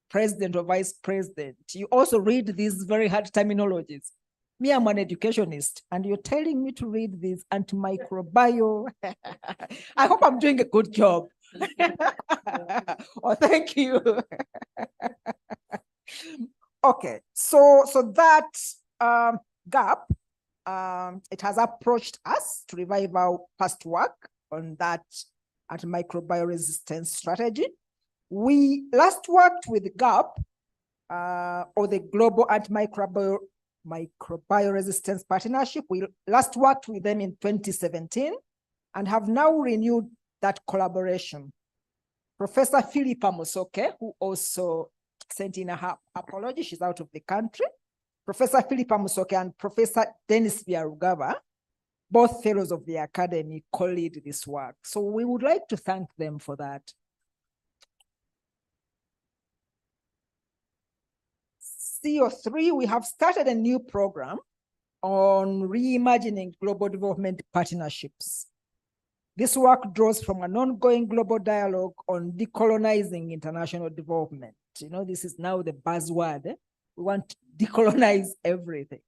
president or vice president, you also read these very hard terminologies. Me, I'm an educationist, and you're telling me to read these antimicrobial. I hope I'm doing a good job. Oh, thank you. Okay, so that GAP, it has approached us to revive our past work on that antimicrobial resistance strategy. We last worked with GAP, or the Global Antimicrobial Resistance Partnership. We last worked with them in 2017 and have now renewed that collaboration. Professor Philippa Musoke, who also sent in her apology, she's out of the country. Professor Philippa Musoke and Professor Dennis Byarugaba, both fellows of the academy, co-lead this work. So we would like to thank them for that. CO3, we have started a new program on reimagining global development partnerships. This work draws from an ongoing global dialogue on decolonizing international development. You know, this is now the buzzword. We want to decolonize everything.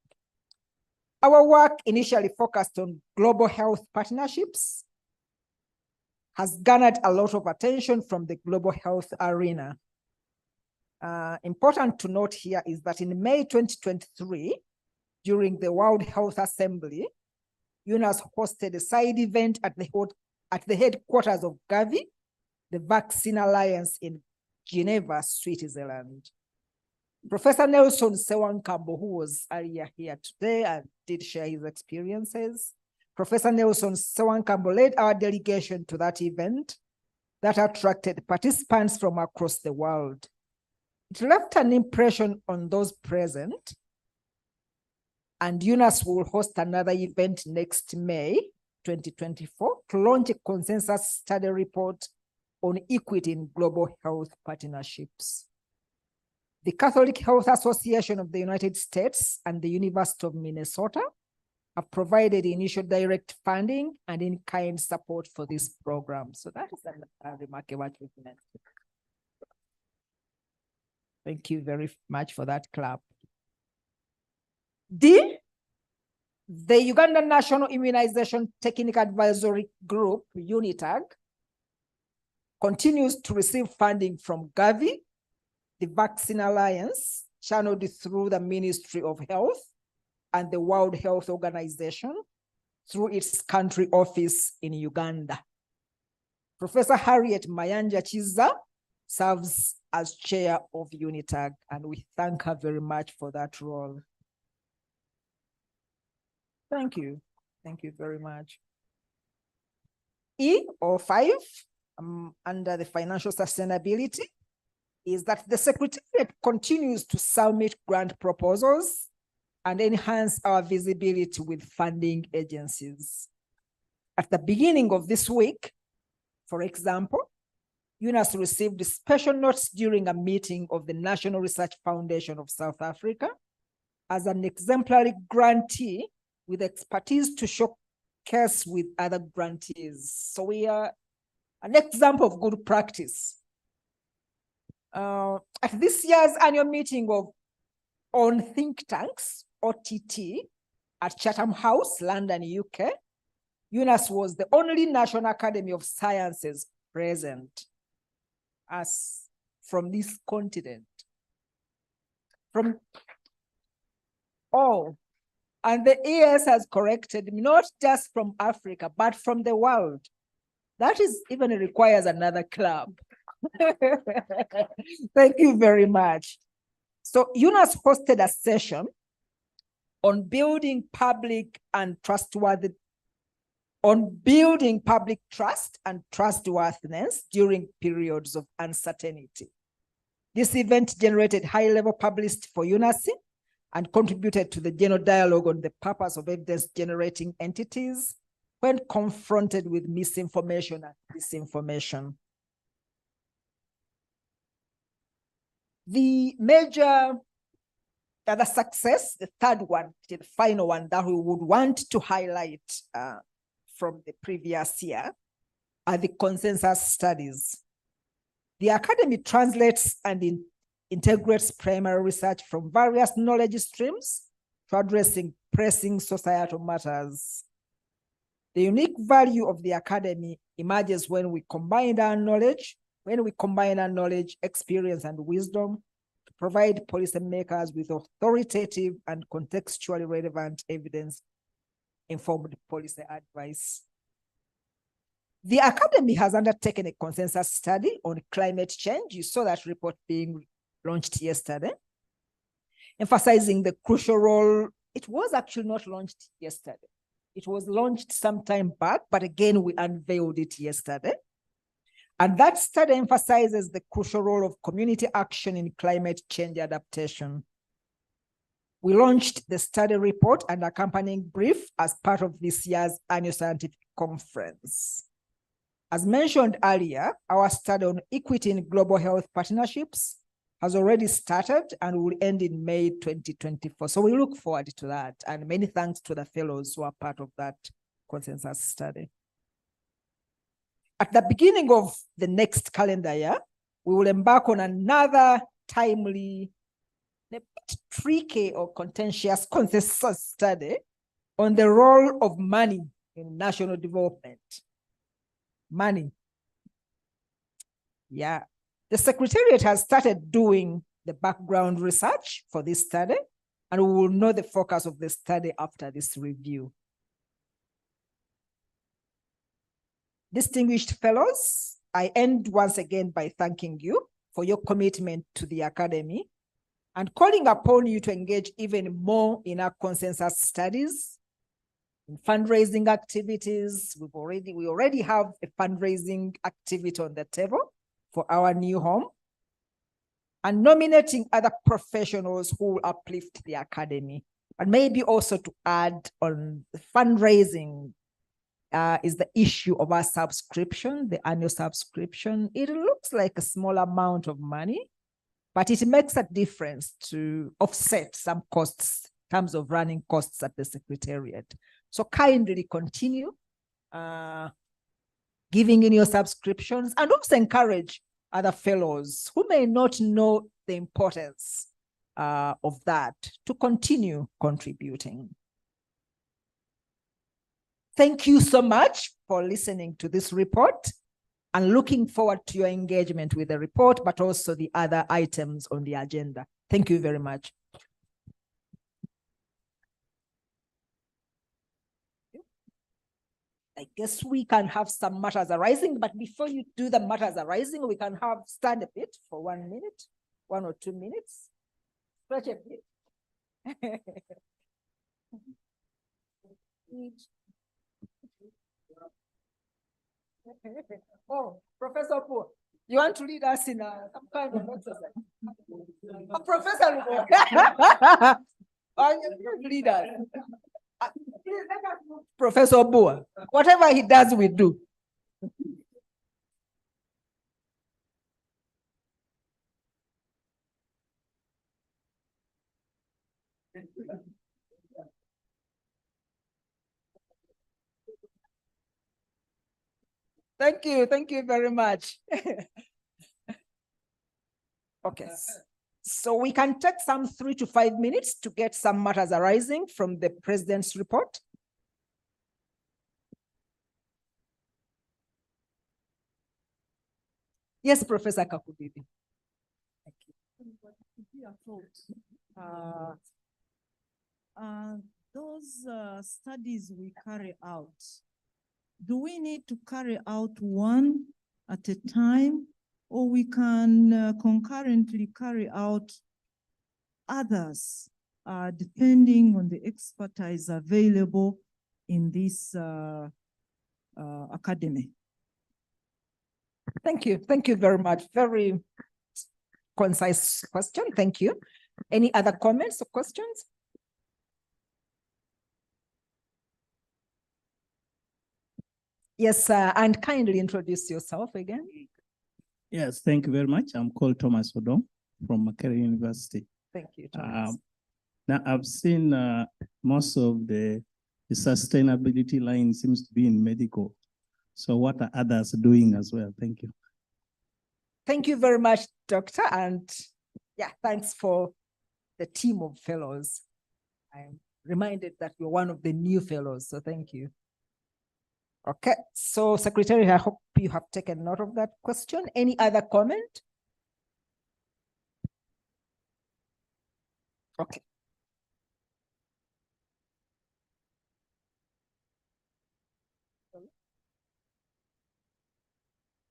Our work, initially focused on global health partnerships, has garnered a lot of attention from the global health arena. Important to note here is that in May 2023, during the World Health Assembly, UNAS hosted a side event at the headquarters of Gavi, the Vaccine Alliance in Geneva, Switzerland. Professor Nelson Sewankambo, who was earlier here today and did share his experiences. Professor Nelson Sewankambo led our delegation to that event that attracted participants from across the world. It left an impression on those present, and UNAS will host another event next May 2024 to launch a consensus study report on equity in global health partnerships. The Catholic Health Association of the United States and the University of Minnesota have provided initial direct funding and in-kind support for this program. So that is a remarkable achievement. Thank you very much for that clap. D, the Ugandan National Immunization Technical Advisory Group, UNITAG, continues to receive funding from Gavi, the Vaccine Alliance, channeled through the Ministry of Health and the World Health Organization through its country office in Uganda. Professor Harriet Mayanja Chiza serves as chair of UNITAG, and we thank her very much for that role. Thank you. Thank you very much. E, or 5, under the financial sustainability, is that the Secretariat continues to submit grant proposals and enhance our visibility with funding agencies. At the beginning of this week, for example, UNAS received special notes during a meeting of the National Research Foundation of South Africa as an exemplary grantee with expertise to showcase with other grantees. So we are an example of good practice. At this year's annual meeting on think tanks, OTT, at Chatham House, London, UK, UNAS was the only National Academy of Sciences present as from this continent. And the ES has corrected me, not just from Africa, but from the world. That is even requires another club. Thank you very much. So UNAS hosted a session on building public trust and trustworthiness during periods of uncertainty. This event generated high-level publicity for UNAS and contributed to the general dialogue on the purpose of evidence-generating entities when confronted with misinformation and disinformation. The major other success, the third one, the final one that we would want to highlight from the previous year, are the consensus studies. The Academy translates and integrates primary research from various knowledge streams to addressing pressing societal matters. The unique value of the Academy emerges when we combine our knowledge, experience, and wisdom to provide policymakers with authoritative and contextually relevant evidence-informed policy advice. The Academy has undertaken a consensus study on climate change. You saw that report being launched yesterday, emphasizing the crucial role. It was actually not launched yesterday. It was launched some time back, but again, we unveiled it yesterday. And that study emphasizes the crucial role of community action in climate change adaptation. We launched the study report and accompanying brief as part of this year's annual scientific conference. As mentioned earlier, our study on equity in global health partnerships has already started and will end in May 2024. So we look forward to that. And many thanks to the fellows who are part of that consensus study. At the beginning of the next calendar year, we will embark on another timely, tricky or contentious consensus study on the role of money in national development. Money. Yeah. The Secretariat has started doing the background research for this study, and we will know the focus of the study after this review. Distinguished fellows, I end once again by thanking you for your commitment to the Academy and calling upon you to engage even more in our consensus studies, in fundraising activities. We already have a fundraising activity on the table for our new home. and nominating other professionals who will uplift the academy. And maybe also to add on the fundraising is the issue of our subscription, the annual subscription. It looks like a small amount of money, but it makes a difference to offset some costs in terms of running costs at the Secretariat. So kindly continue giving in your subscriptions, and also encourage other fellows who may not know the importance of that to continue contributing. Thank you so much for listening to this report and looking forward to your engagement with the report, but also the other items on the agenda. Thank you very much. I guess we can have some matters arising, but before you do the matters arising, we can stand a bit for 1 minute, 1 or 2 minutes. Stretch a bit. Oh, Professor Poor, you want to lead us in some kind of exercise? Oh, Professor, lead us. Professor Boa, whatever he does, we do. Thank you very much. Okay, so we can take some 3 to 5 minutes to get some matters arising from the President's report. Yes, Professor Kakudidi. Those studies we carry out, do we need to carry out one at a time, or we can concurrently carry out others depending on the expertise available in this academy? Thank you very much. Very concise question. Thank you. Any other comments or questions? Yes, and kindly introduce yourself again. Yes, thank you very much. I'm called Thomas Odom from Makerere University. Thank you, Thomas. Now, I've seen most of the sustainability line seems to be in medical. So what are others doing as well? Thank you. Thank you very much, Doctor. And yeah, thanks for the team of fellows. I'm reminded that you're one of the new fellows, so thank you. Okay, so Secretary, I hope you have taken note of that question. Any other comment? Okay.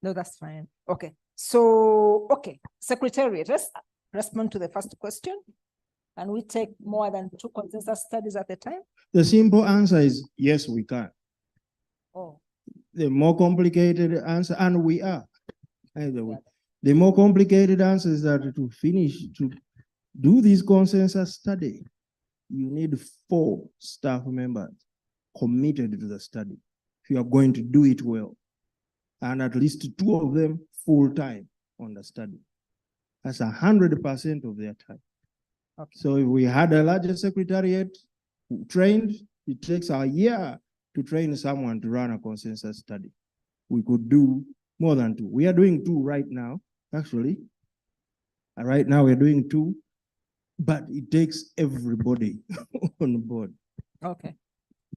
No, that's fine. Okay, so, okay, Secretariat, let's respond to the first question. Can we take more than 2 consensus studies at a time? The simple answer is yes, we can. Oh. The more complicated answer, and we are, either way. The more complicated answer is that to do this consensus study, you need 4 staff members committed to the study if you are going to do it well, and at least 2 of them full-time on the study. That's 100% of their time. Okay. So if we had a larger secretariat trained, it takes a year to train someone to run a consensus study. We could do more than 2. We are doing 2 right now, actually. Right now we're doing 2, but it takes everybody on board. Okay.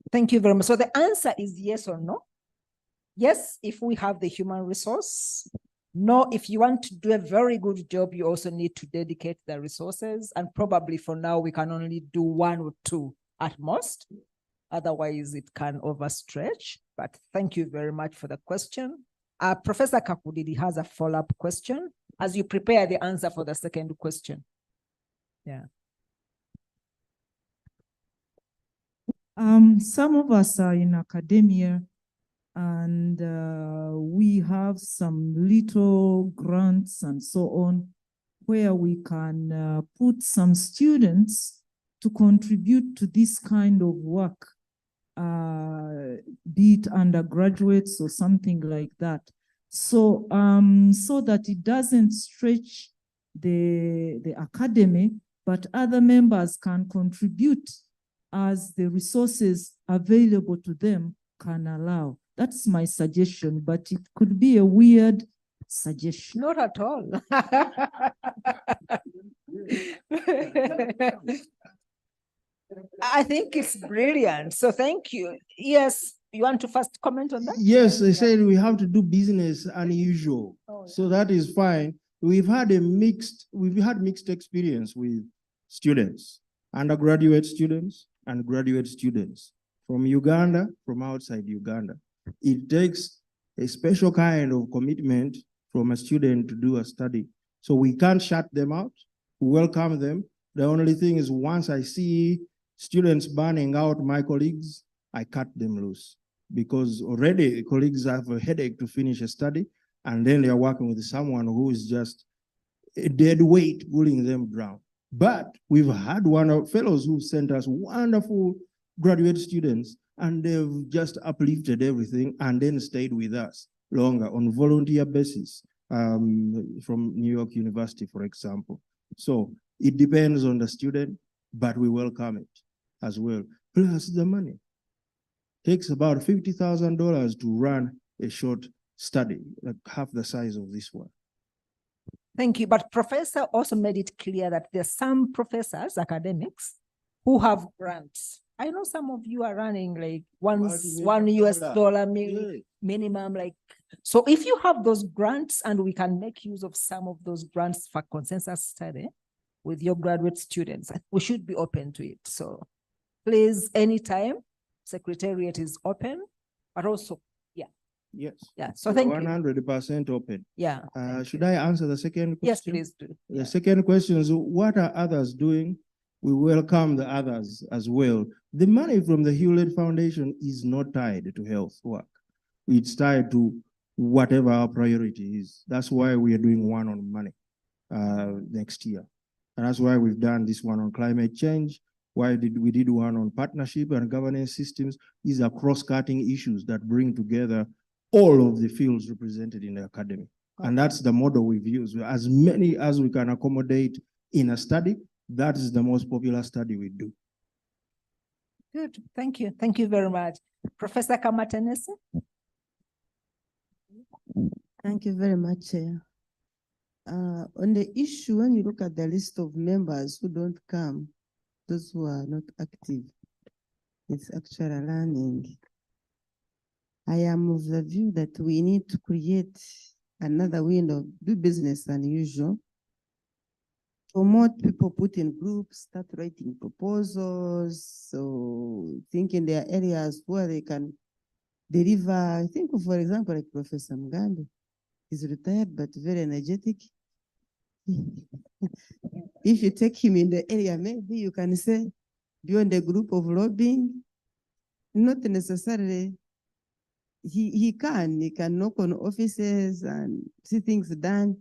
Thank you very much. So the answer is yes or no. Yes, if we have the human resource. No, if you want to do a very good job, you also need to dedicate the resources. And probably for now, we can only do 1 or 2 at most. Otherwise, it can overstretch. But thank you very much for the question. Professor Kakudidi has a follow-up question as you prepare the answer for the second question. Yeah. Some of us are in academia, and we have some little grants and so on where we can put some students to contribute to this kind of work, be it undergraduates or something like that. So, so that it doesn't stretch the academy, but other members can contribute as the resources available to them can allow. That's my suggestion, but it could be a weird suggestion. Not at all. I think it's brilliant. So thank you. Yes, you want to first comment on that? Yes, they said we have to do business unusual. So that is fine. We've had mixed experience with students, undergraduate students and graduate students from Uganda, from outside Uganda. It takes a special kind of commitment from a student to do a study. So we can't shut them out. We welcome them. The only thing is once I see students burning out my colleagues, I cut them loose because already colleagues have a headache to finish a study and then they're working with someone who is just a dead weight pulling them down. But we've had fellows who sent us wonderful graduate students and they've just uplifted everything and then stayed with us longer on volunteer basis from New York University, for example. So it depends on the student, but we welcome it as well. Plus the money. Takes about $50,000 to run a short study, like half the size of this one. Thank you. But Professor also made it clear that there are some professors, academics, who have grants. I know some of you are running like $1 US minimum, like, so if you have those grants and we can make use of some of those grants for consensus study with your graduate students, we should be open to it. So please, anytime, Secretariat is open, but also, yeah. Yes. Yeah, so thank you. 100% open. Yeah. Should I answer the second question? Yes, please do. The second question is, what are others doing? We welcome the others as well. The money from the Hewlett Foundation is not tied to health work. It's tied to whatever our priority is. That's why we are doing one on money next year. And that's why we've done this one on climate change. Why we did one on partnership and governance systems. These are cross-cutting issues that bring together all of the fields represented in the academy. And that's the model we've used. As many as we can accommodate in a study, that is the most popular study we do. Good, thank you. Thank you very much. Professor Kamatanese. Thank you very much, Chair. On the issue, when you look at the list of members who don't come, those who are not active, it's actually learning. I am of the view that we need to create another window, do business unusual. Promote people, put in groups, start writing proposals, so think in their areas where they can deliver. I think, for example, like Professor Mgandi. He's retired, but very energetic. If you take him in the area, maybe you can say, beyond the group of lobbying, not necessarily, he can knock on offices and see things done.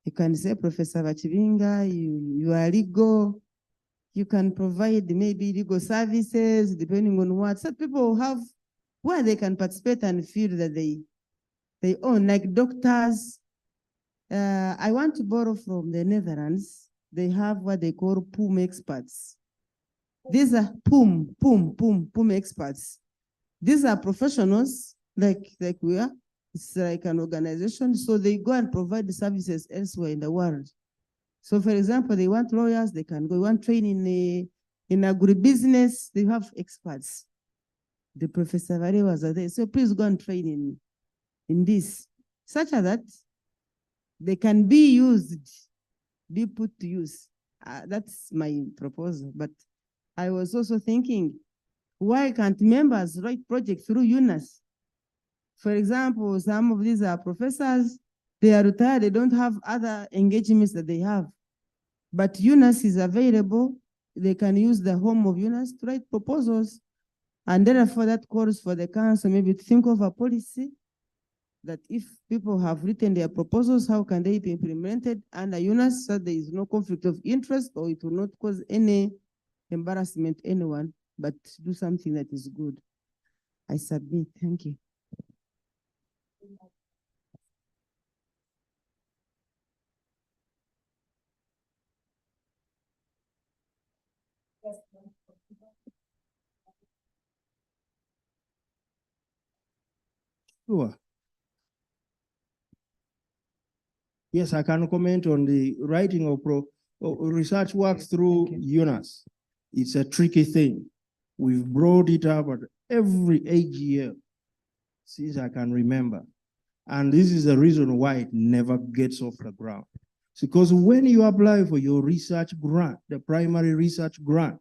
You can say, Professor Vachivinga, you are legal. You can provide maybe legal services, depending on what. So people have where they can participate and feel that they own, like doctors. I want to borrow from the Netherlands. They have what they call POOM experts. These are POOM experts. These are professionals like we are. It's like an organization. So they go and provide the services elsewhere in the world. So for example, they want lawyers, they can go. They want training in agribusiness, they have experts. The Professor Varewas are there. So please go and train in this, such that they can be used, be put to use. That's my proposal. But I was also thinking, why can't members write projects through UNAS? For example, some of these are professors, they are retired, they don't have other engagements that they have. But UNAS is available. They can use the home of UNAS to write proposals. And therefore that calls for the council maybe to think of a policy that if people have written their proposals, how can they be implemented under UNAS so there is no conflict of interest or it will not cause any embarrassment to anyone, but do something that is good. I submit. Thank you. Sure. Yes, I can comment on the writing of research work through UNAS. It's a tricky thing. We've brought it up at every AGM since I can remember. And this is the reason why it never gets off the ground. It's because when you apply for your research grant, the primary research grant,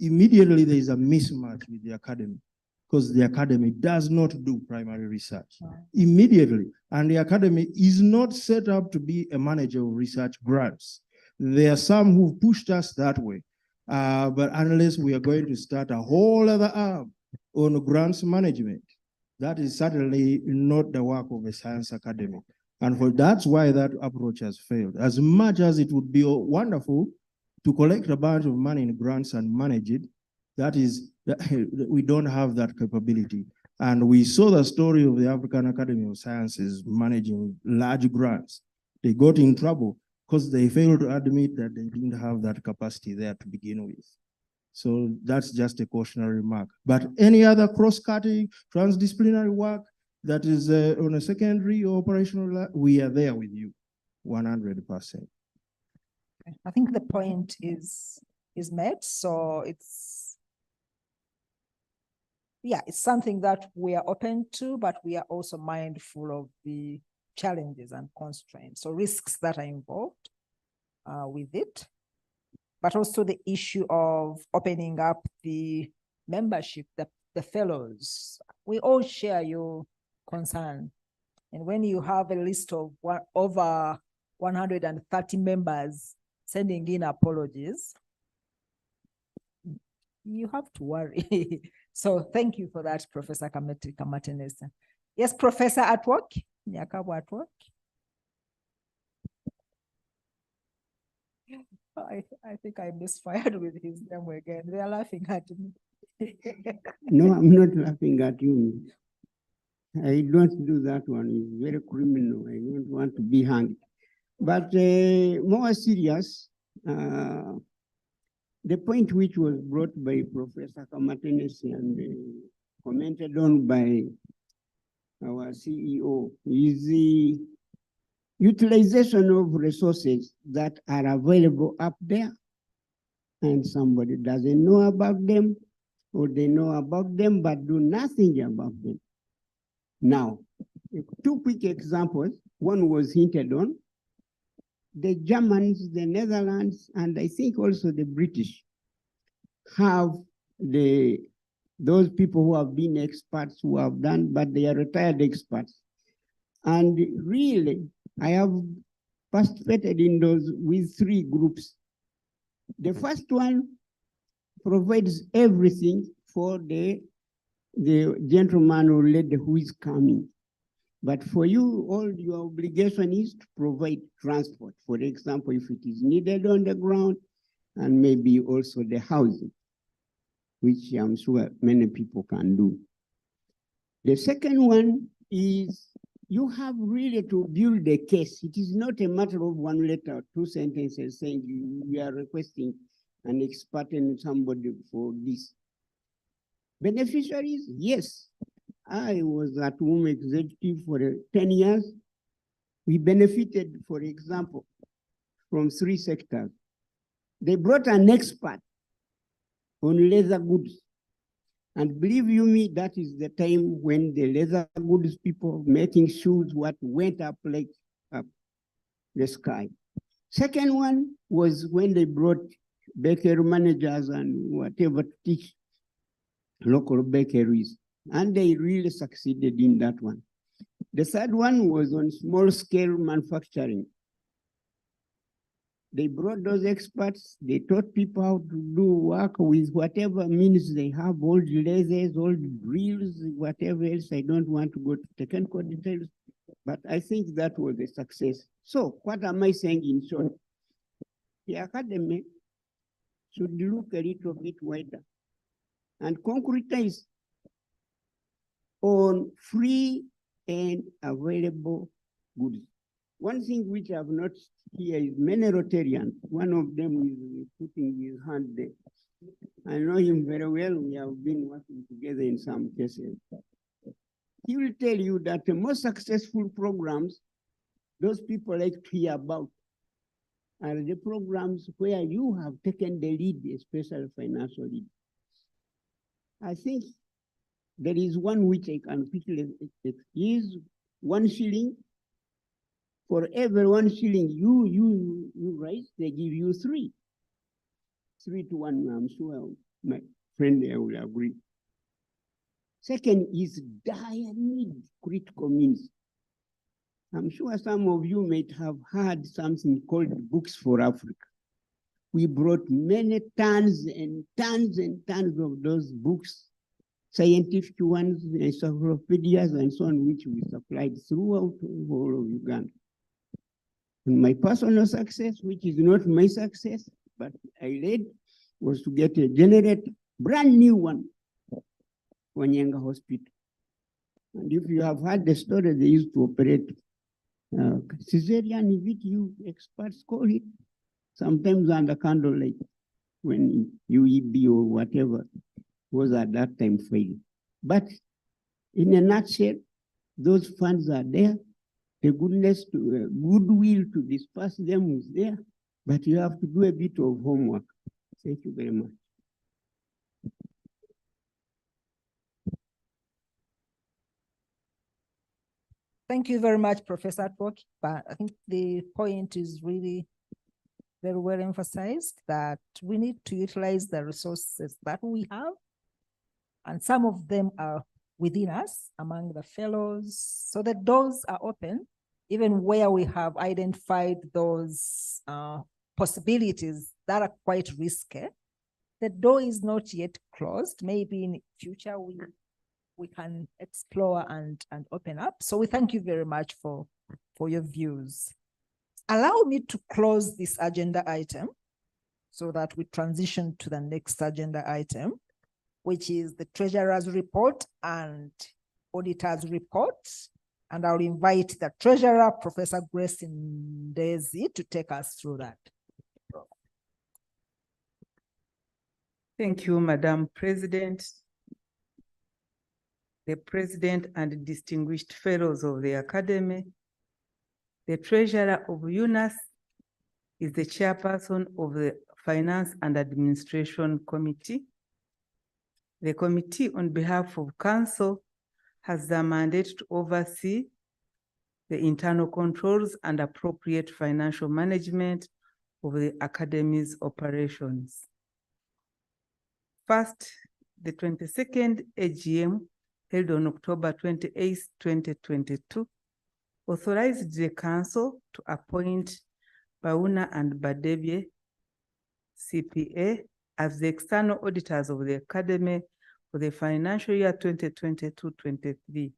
immediately there is a mismatch with the academy, because the academy does not do primary research immediately. And the academy is not set up to be a manager of research grants. There are some who pushed us that way. But unless we are going to start a whole other arm on grants management, that is certainly not the work of a science academy. And that's why that approach has failed. As much as it would be wonderful to collect a bunch of money in grants and manage it, we don't have that capability. And we saw the story of the African Academy of Sciences managing large grants. They got in trouble because they failed to admit that they didn't have that capacity there to begin with. So that's just a cautionary remark. But any other cross-cutting, transdisciplinary work that is on a secondary or operational, we are there with you, 100%. I think the point is met. So it's something that we are open to, but we are also mindful of the challenges and constraints, so risks that are involved with it, but also the issue of opening up the membership, the fellows. We all share your concern. And when you have a list of over 130 members sending in apologies, you have to worry. So thank you for that, Professor Kamatenesa. Yes, Professor at work. Nyakabu at work. I think I misfired with his name again. They are laughing at me. No, I'm not laughing at you. I don't do that one. It's very criminal. I don't want to be hanged. But more serious, the point which was brought by Professor Kamatenesi and commented on by our CEO is the utilization of resources that are available up there and somebody doesn't know about them, or they know about them but do nothing about them. Now, two quick examples. One was hinted on. The Germans, the Netherlands, and I think also the British have those people who have been experts who have done, but they are retired experts. And really, I have participated in those with three groups. The first one provides everything for the gentleman or lady who is coming. But for you, all your obligation is to provide transport. For example, if it is needed on the ground, and maybe also the housing, which I'm sure many people can do. The second one is you have really to build a case. It is not a matter of one letter or two sentences saying we are requesting an expert and somebody for this. Beneficiaries, yes. I was at Womb Executive for 10 years. We benefited, for example, from 3 sectors. They brought an expert on leather goods. And believe you me, that is the time when the leather goods people making shoes went up like up the sky. Second one was when they brought bakery managers and whatever to teach local bakeries. And they really succeeded in that one. The third one was on small scale manufacturing. They brought those experts, they taught people how to do work with whatever means they have, all the lasers, all the drills, whatever else. I don't want to go to technical details, but I think that was a success. So what am I saying in short? The academy should look a little bit wider and concretize on free and available goods. One thing which I've noticed here is many Rotarians. One of them is putting his hand there. I know him very well. We have been working together in some cases. He will tell you that the most successful programs, those people like to hear about, are the programs where you have taken the lead, especially financial lead. I think there is one which I can quickly is 1 shilling. For every 1 shilling you raise, they give you 3. 3 to 1, I'm sure my friend there will agree. Second is dire need, critical means. I'm sure some of you might have heard something called Books for Africa. We brought many tons and tons and tons of those books, scientific ones, encyclopedias, and so on, which we supplied throughout the whole of Uganda. And my personal success, which is not my success, but I led, was to get a generator, brand new one, for Nyenga Hospital. And if you have heard the story, they used to operate cesarean, if you experts call it, sometimes under candlelight, when UEB or whatever was at that time failing. But in a nutshell, those funds are there. The goodness to goodwill to disperse them is there, but you have to do a bit of homework. Thank you very much. Thank you very much, Professor Twok. But I think the point is really very well emphasized that we need to utilize the resources that we have, and some of them are within us, among the fellows, so the doors are open, even where we have identified those possibilities that are quite risky. The door is not yet closed. Maybe in future we can explore and open up. So we thank you very much for your views. Allow me to close this agenda item so that we transition to the next agenda item, which is the Treasurer's report and Auditor's report. And I'll invite the Treasurer, Professor Grace Ndezi, to take us through that. Thank you, Madam President, the President and distinguished fellows of the Academy. The Treasurer of UNAS is the Chairperson of the Finance and Administration Committee. The committee, on behalf of Council, has the mandate to oversee the internal controls and appropriate financial management of the Academy's operations. First, the 22nd AGM held on October 28, 2022, authorized the Council to appoint Bauna and Badebye, CPA, as the external auditors of the Academy for the financial year 2022-23.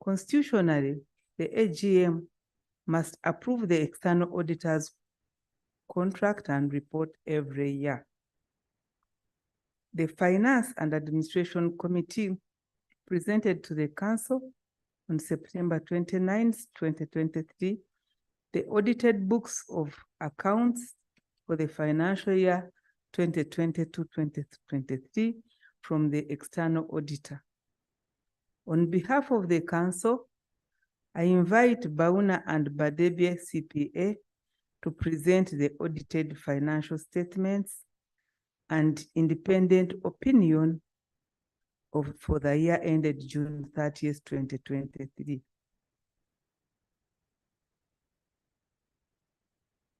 Constitutionally, the AGM must approve the external auditor's contract and report every year. The Finance and Administration Committee presented to the Council on September 29, 2023, the audited books of accounts for the financial year 2022-2023 from the external auditor. On behalf of the Council, I invite Bauna and Badebye CPA to present the audited financial statements and independent opinion for the year ended June 30th, 2023.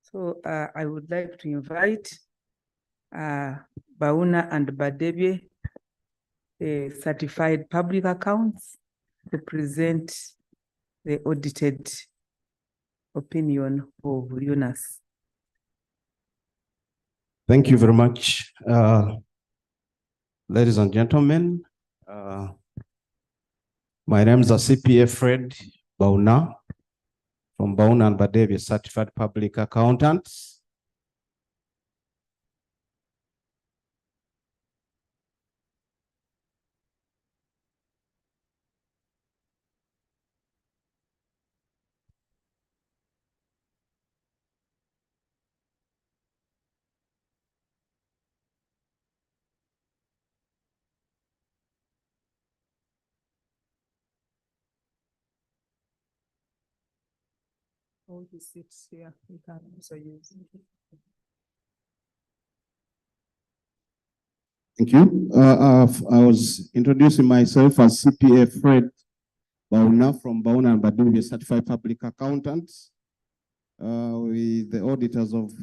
So I would like to invite Bauna and Badebye, the certified public accounts, to present the audited opinion of UNAS. Thank you very much. Ladies and gentlemen, my name is CPA Fred Bauna from Bauna and Badevi Certified Public Accountants. All the seats here, we can also use. Thank you. I was introducing myself as CPA Fred Bauna from Bauna and Badevi Certified Public Accountants. With the auditors of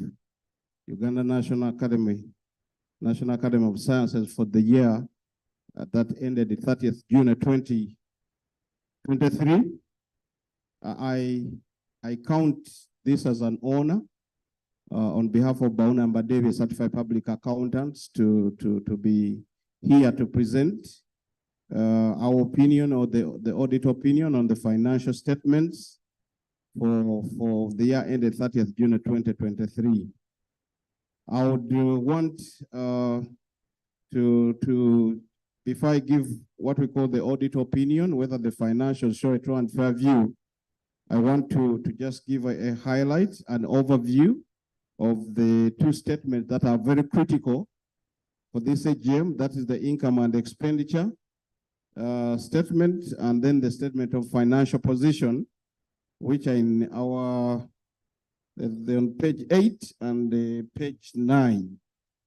Uganda National Academy of Sciences for the year that ended the 30th June 2023. I count this as an honor on behalf of Bauna and Badevi Certified Public Accountants to be here to present our opinion or the audit opinion on the financial statements for the year ended 30th June 2023. I would want to, before I give what we call the audit opinion, whether the financials show a true and fair view, I want to just give a highlight, an overview of the two statements that are very critical for this AGM. That is the income and expenditure statement, and then the statement of financial position, which are in our on page 8 and page 9.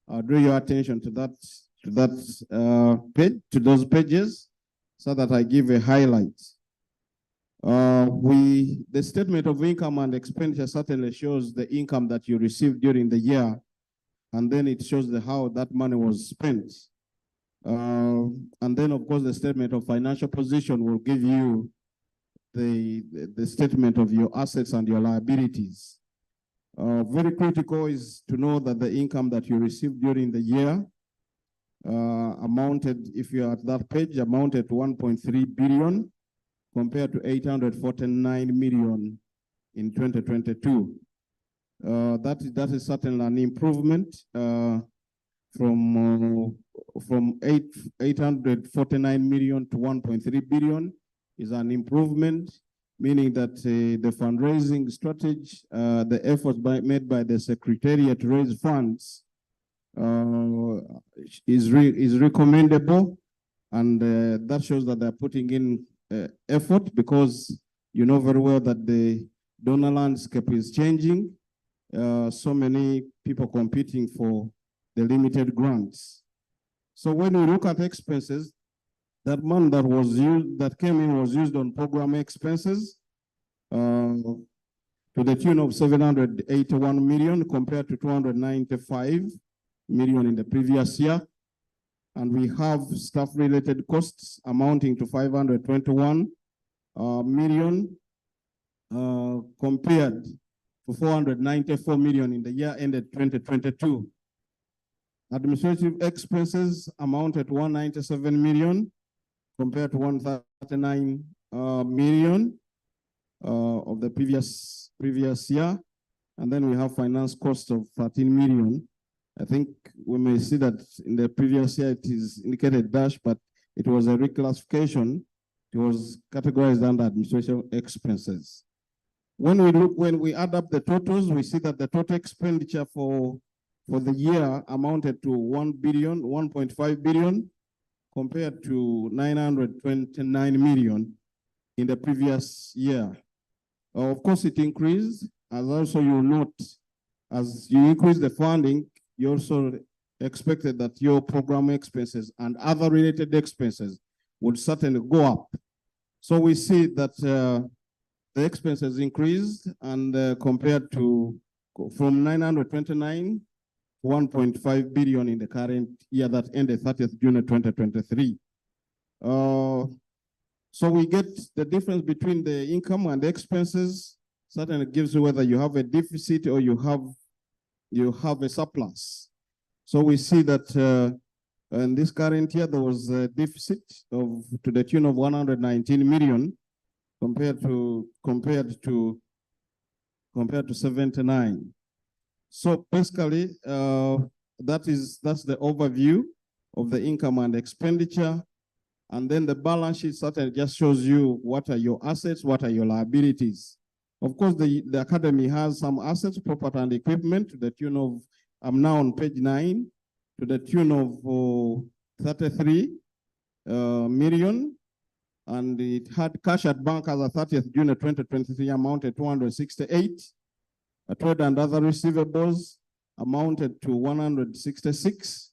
I'll draw your attention to those pages, so that I give a highlight. The statement of income and expenditure certainly shows the income that you received during the year, and then it shows how that money was spent. And then, of course, the statement of financial position will give you the statement of your assets and your liabilities. Very critical is to know that the income that you received during the year amounted, if you're at that page, amounted to 1.3 billion compared to 849 million in 2022. That is certainly an improvement from 849 million to 1.3 billion is an improvement, meaning that the fundraising strategy, the efforts made by the Secretariat to raise funds is recommendable, and that shows that they're putting in effort, because you know very well that the donor landscape is changing. So many people competing for the limited grants. So when we look at expenses, that money that came in was used on program expenses to the tune of 781 million compared to 295 million in the previous year. And we have staff-related costs amounting to 521 million compared to 494 million in the year ended 2022. Administrative expenses amounted to 197 million compared to 139 million of the previous year. And then we have finance costs of 13 million. I think we may see that in the previous year it is indicated dash, but it was a reclassification. It was categorized under administration expenses. When we add up the totals, we see that the total expenditure for the year amounted to 1.5 billion compared to 929 million in the previous year. Of course, it increased, as also you'll note, as you increase the funding, you also expected that your program expenses and other related expenses would certainly go up. So we see that the expenses increased, and compared to from 929 to 1.5 billion in the current year that ended 30th June 2023. So we get the difference between the income and the expenses. Certainly gives you whether you have a deficit or you have a surplus. So we see that in this current year, there was a deficit to the tune of 119 million compared to 79. So basically, that's the overview of the income and expenditure. And then the balance sheet certainly just shows you what are your assets, what are your liabilities. Of course, the academy has some assets, property and equipment to the tune of, I'm now on page 9, to the tune of 33 million. And it had cash at bank as of 30th June 2023 amounted 268. Trade and other receivables amounted to 166.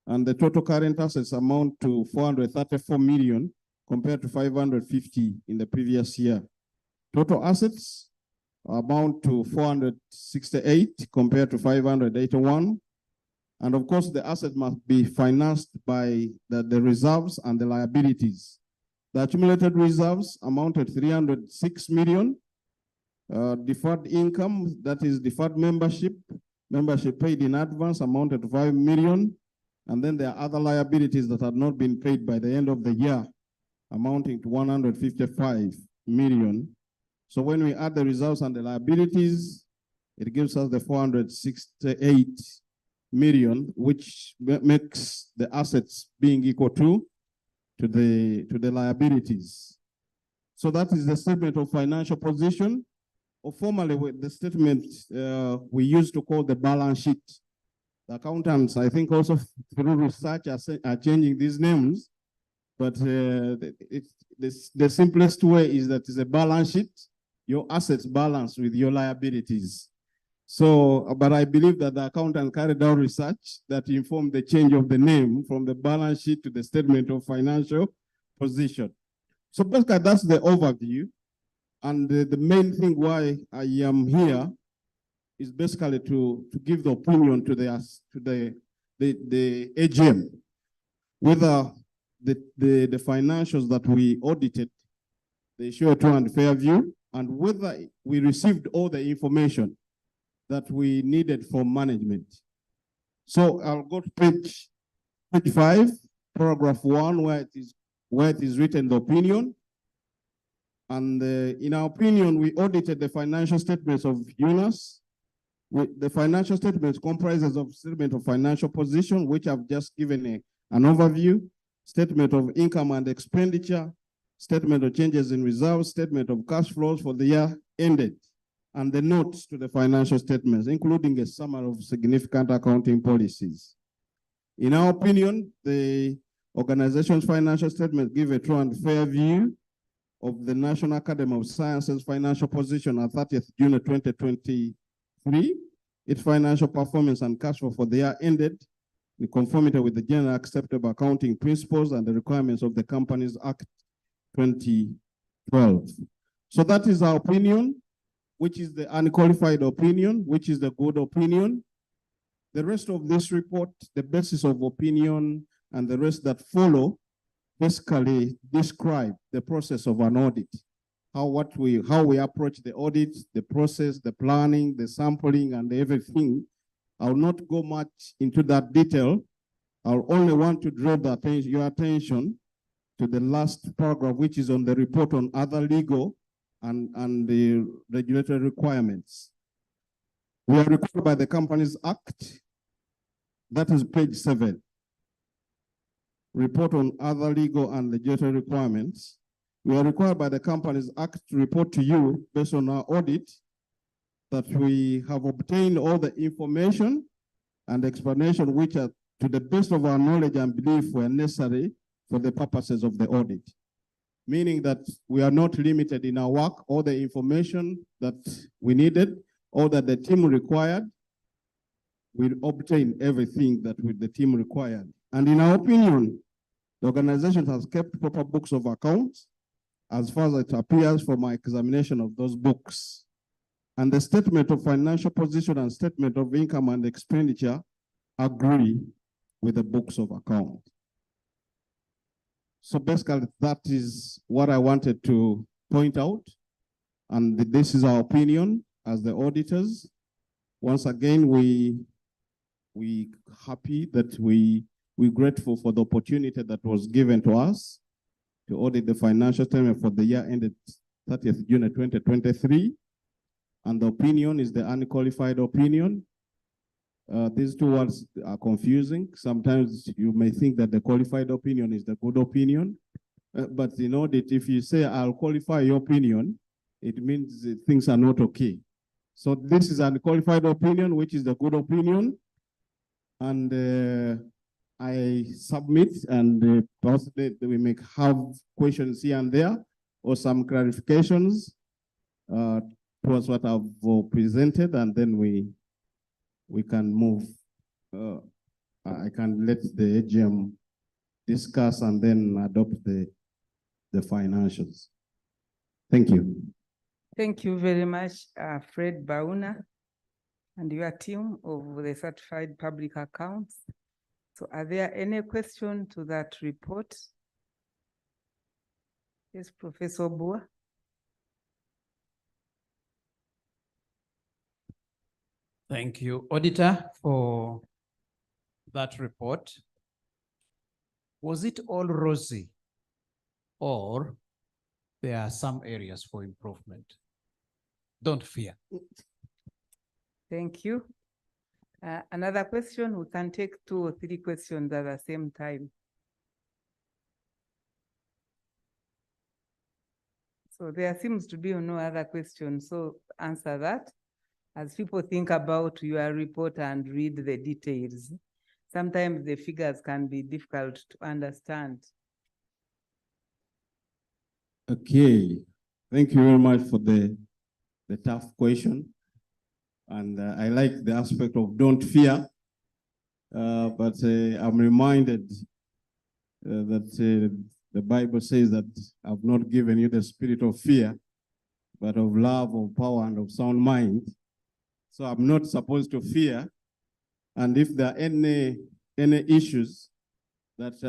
And the total current assets amount to 434 million compared to 550 in the previous year. Total assets amount to 468 compared to 581. And of course, the assets must be financed by the reserves and the liabilities. The accumulated reserves amounted 306 million. Deferred income, that is deferred membership paid in advance amounted to 5 million. And then there are other liabilities that have not been paid by the end of the year, amounting to 155 million. So when we add the reserves and the liabilities, it gives us the 468 million, which makes the assets being equal to the liabilities. So that is the statement of financial position. Or formally, with the statement we used to call the balance sheet. The accountants, I think, also through research are changing these names, but the simplest way is that it's a balance sheet, your assets balance with your liabilities. So, but I believe that the accountant carried out research that informed the change of the name from the balance sheet to the statement of financial position. So basically, that's the overview. And the main thing why I am here is basically to give the opinion to the AGM, whether the financials that we audited, they show a true and fair view, and whether we received all the information that we needed from management. So I'll go to page 5, paragraph 1, where it is written the opinion. And in our opinion, we audited the financial statements of UNAS. The financial statements comprises of statement of financial position, which I've just given an overview, statement of income and expenditure, statement of changes in reserves, statement of cash flows for the year ended, and the notes to the financial statements, including a summary of significant accounting policies. In our opinion, the organization's financial statements give a true and fair view of the National Academy of Sciences financial position at 30th June 2023, its financial performance and cash flow for the year ended in conformity with the general acceptable accounting principles and the requirements of the Companies Act 2012. So that is our opinion, which is the unqualified opinion, which is the good opinion. The rest of this report, the basis of opinion, and the rest that follow basically describe the process of an audit, how we approach the audit, the process, the planning, the sampling, and everything. I'll not go much into that detail. I'll only want to draw your attention to the last paragraph, which is on the report on other legal and the regulatory requirements. We are required by the Companies Act. That is page 7. Report on other legal and regulatory requirements. We are required by the Companies Act to report to you, based on our audit, that we have obtained all the information and explanation which are, to the best of our knowledge and belief, were necessary for the purposes of the audit. Meaning that we are not limited in our work. All the information that we needed, all that the team required, we obtained everything that the team required. And in our opinion, the organization has kept proper books of accounts as far as it appears from my examination of those books. And the statement of financial position and statement of income and expenditure agree with the books of account. So basically, that is what I wanted to point out. And this is our opinion as the auditors. Once again, we we happy that we're grateful for the opportunity that was given to us to audit the financial statement for the year ended 30th June 2023. And the opinion is the unqualified opinion. These two words are confusing. Sometimes you may think that the qualified opinion is the good opinion. But in audit, if you say, I'll qualify your opinion, it means that things are not okay. So this is an unqualified opinion, which is the good opinion. And I submit, and possibly we may have questions here and there or some clarifications towards what I've presented, and then we can move. I can let the AGM discuss and then adopt the financials. Thank you. Thank you very much, Fred Bauna, and your team of the Certified Public Accounts. So are there any questions to that report? Yes, Professor Bua. Thank you, Auditor, for that report. Was it all rosy, or there are some areas for improvement? Don't fear. Thank you. Another question, we can take 2 or 3 questions at the same time. So there seems to be no other questions, so answer that. As people think about your report and read the details, sometimes the figures can be difficult to understand. Okay, thank you very much for the tough question. And I like the aspect of don't fear, but I'm reminded that the Bible says that I've not given you the spirit of fear, but of love, of power, and of sound mind. So I'm not supposed to fear. And if there are any issues that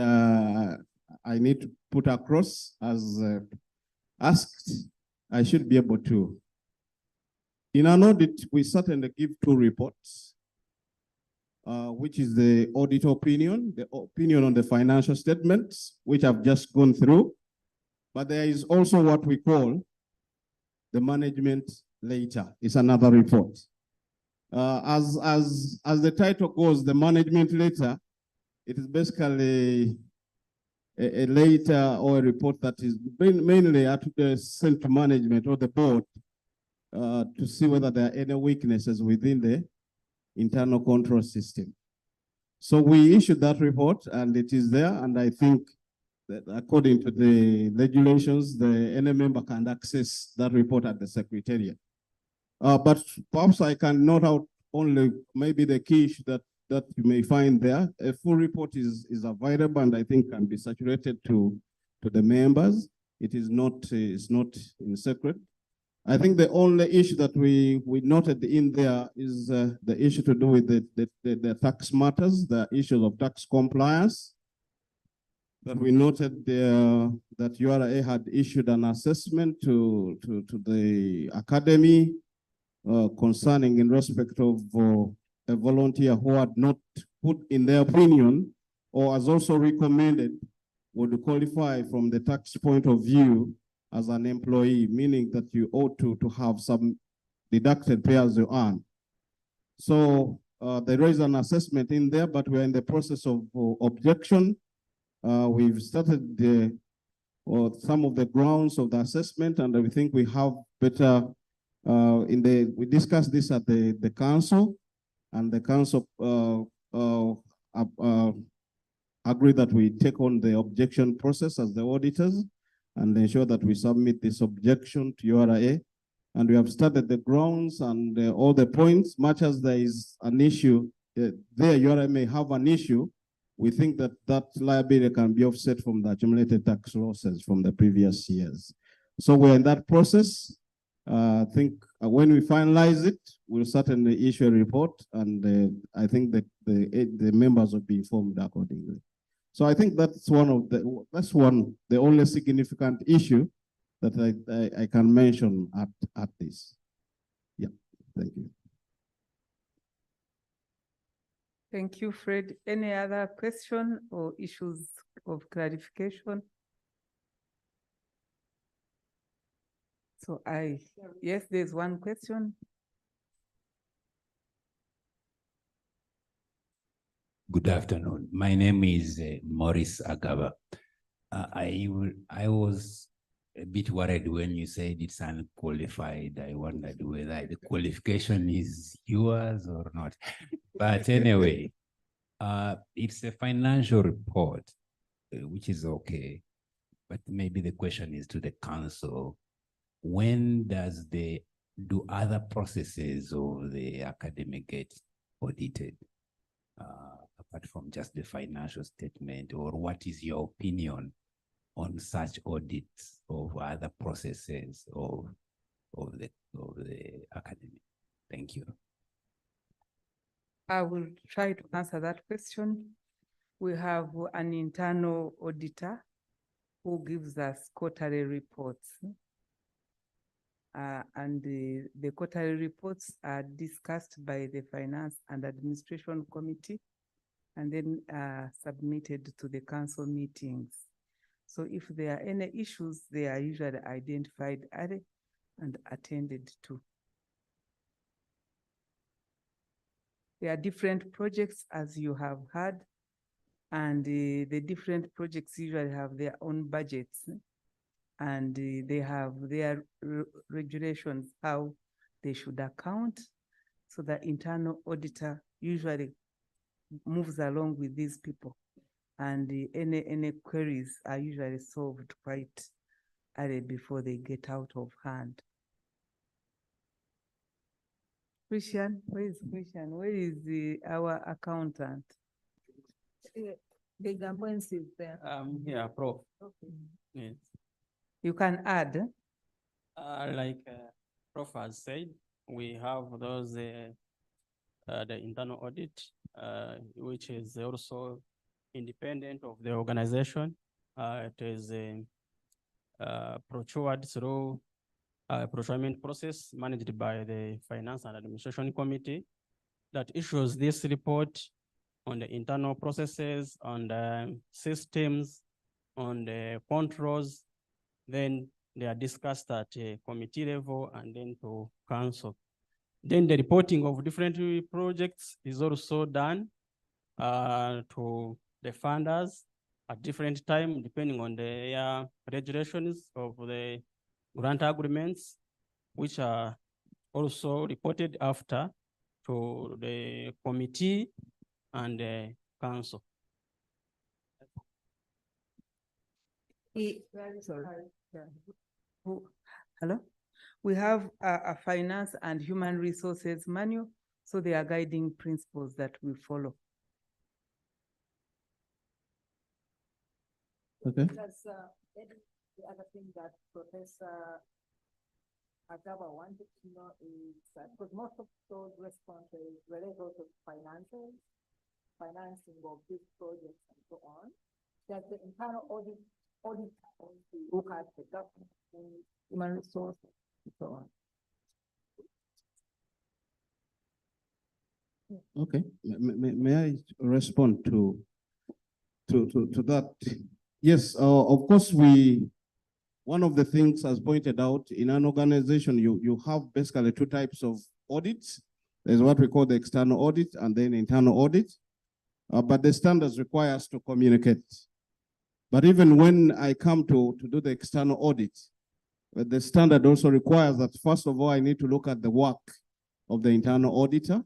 I need to put across as asked, I should be able to. In an audit, we certainly give 2 reports, which is the audit opinion, the opinion on the financial statements, which I've just gone through. But there is also what we call the management letter. It's another report. As the title goes, the management letter, it is basically a letter or a report that is mainly sent to management or the board to see whether there are any weaknesses within the internal control system. So we issued that report, and it is there, and I think that according to the regulations, any member can access that report at the Secretariat. But perhaps I can note out only maybe the key issue that you may find there. A full report is available, and I think can be circulated to the members. It is not in secret. I think the only issue that we noted in there is the issue to do with the tax matters, the issues of tax compliance. That we noted that URA had issued an assessment to the academy concerning in respect of a volunteer who had not put in their opinion or has also recommended would qualify from the tax point of view as an employee, meaning that you ought to have some deducted pay as you earn. So there is an assessment in there, but we're in the process of objection. We've started some of the grounds of the assessment, and we think we have better, we discussed this at the council, and the council agreed that we take on the objection process as the auditors and ensure that we submit this objection to URA. And we have started the grounds and all the points. Much as there is an issue, there URA may have an issue, we think that that liability can be offset from the accumulated tax losses from the previous years. So we're in that process. I think when we finalize it, we'll certainly issue a report, and I think that the members will be informed accordingly. So I think that's the only significant issue that I can mention at this. Yeah, thank you. Thank you, Fred. Any other question or issues of clarification? So yes, there's one question. Good afternoon. My name is Maurice Agaba. I was a bit worried when you said it's unqualified. I wondered whether the qualification is yours or not. But anyway, it's a financial report, which is okay. But maybe the question is to the council. When do other processes of the academic get audited? Apart from just the financial statement, or what is your opinion on such audits of other processes of the academy? Thank you. I will try to answer that question. We have an internal auditor who gives us quarterly reports. And the quarterly reports are discussed by the Finance and Administration Committee and then submitted to the council meetings. So if there are any issues, they are usually identified early and attended to. There are different projects, as you have heard, and the different projects usually have their own budgets, and they have their regulations, how they should account. So the internal auditor usually moves along with these people, and any queries are usually solved quite early before they get out of hand. Christian, where is Christian? Where is our accountant? The government is there. Yeah, Prof. Okay. Yes. You can add. Like Prof has said, we have those the internal audit, which is also independent of the organization. It is procured through a procurement process managed by the Finance and Administration Committee that issues this report on the internal processes, on the systems, on the controls. Then they are discussed at a committee level and then to council. Then the reporting of different projects is also done to the funders at different time, depending on the regulations of the grant agreements, which are also reported after to the committee and the council. Hello? We have a finance and human resources manual, so they are guiding principles that we follow. Okay. Because the other thing that Professor Agaba wanted to know is that because most of those responses relate also to financing of these projects and so on, that the internal audit look at the government, human resources, and so on. Okay, may I respond to that? Yes, of course, one of the things as pointed out in an organization, you have basically two types of audits. There's what we call the external audit and then internal audit, but the standards require us to communicate. But even when I come to do the external audit, the standard also requires that first of all, I need to look at the work of the internal auditor,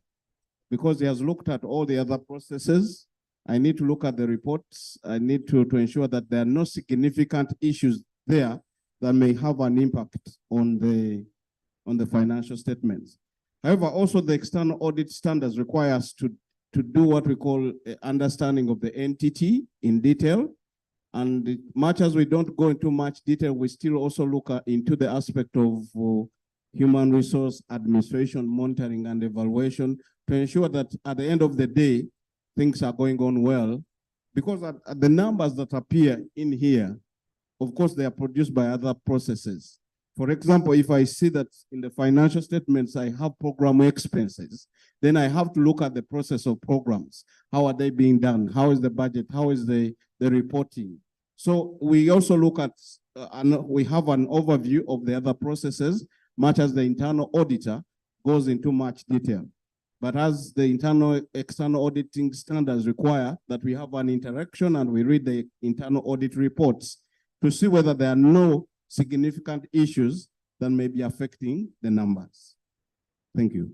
because he has looked at all the other processes. I need to look at the reports. I need to ensure that there are no significant issues there that may have an impact on the financial statements. However, also the external audit standards require us to do what we call understanding of the entity in detail. And much as we don't go into much detail, we still also look into the aspect of human resource administration, monitoring, and evaluation to ensure that at the end of the day, things are going on well. Because at the numbers that appear in here, of course, they are produced by other processes. For example, if I see that in the financial statements, I have program expenses, then I have to look at the process of programs. How are they being done? How is the budget? How is the reporting? So we also look at, we have an overview of the other processes, much as the internal auditor goes into much detail. But as the internal external auditing standards require that we have an interaction and we read the internal audit reports to see whether there are no significant issues that may be affecting the numbers. Thank you.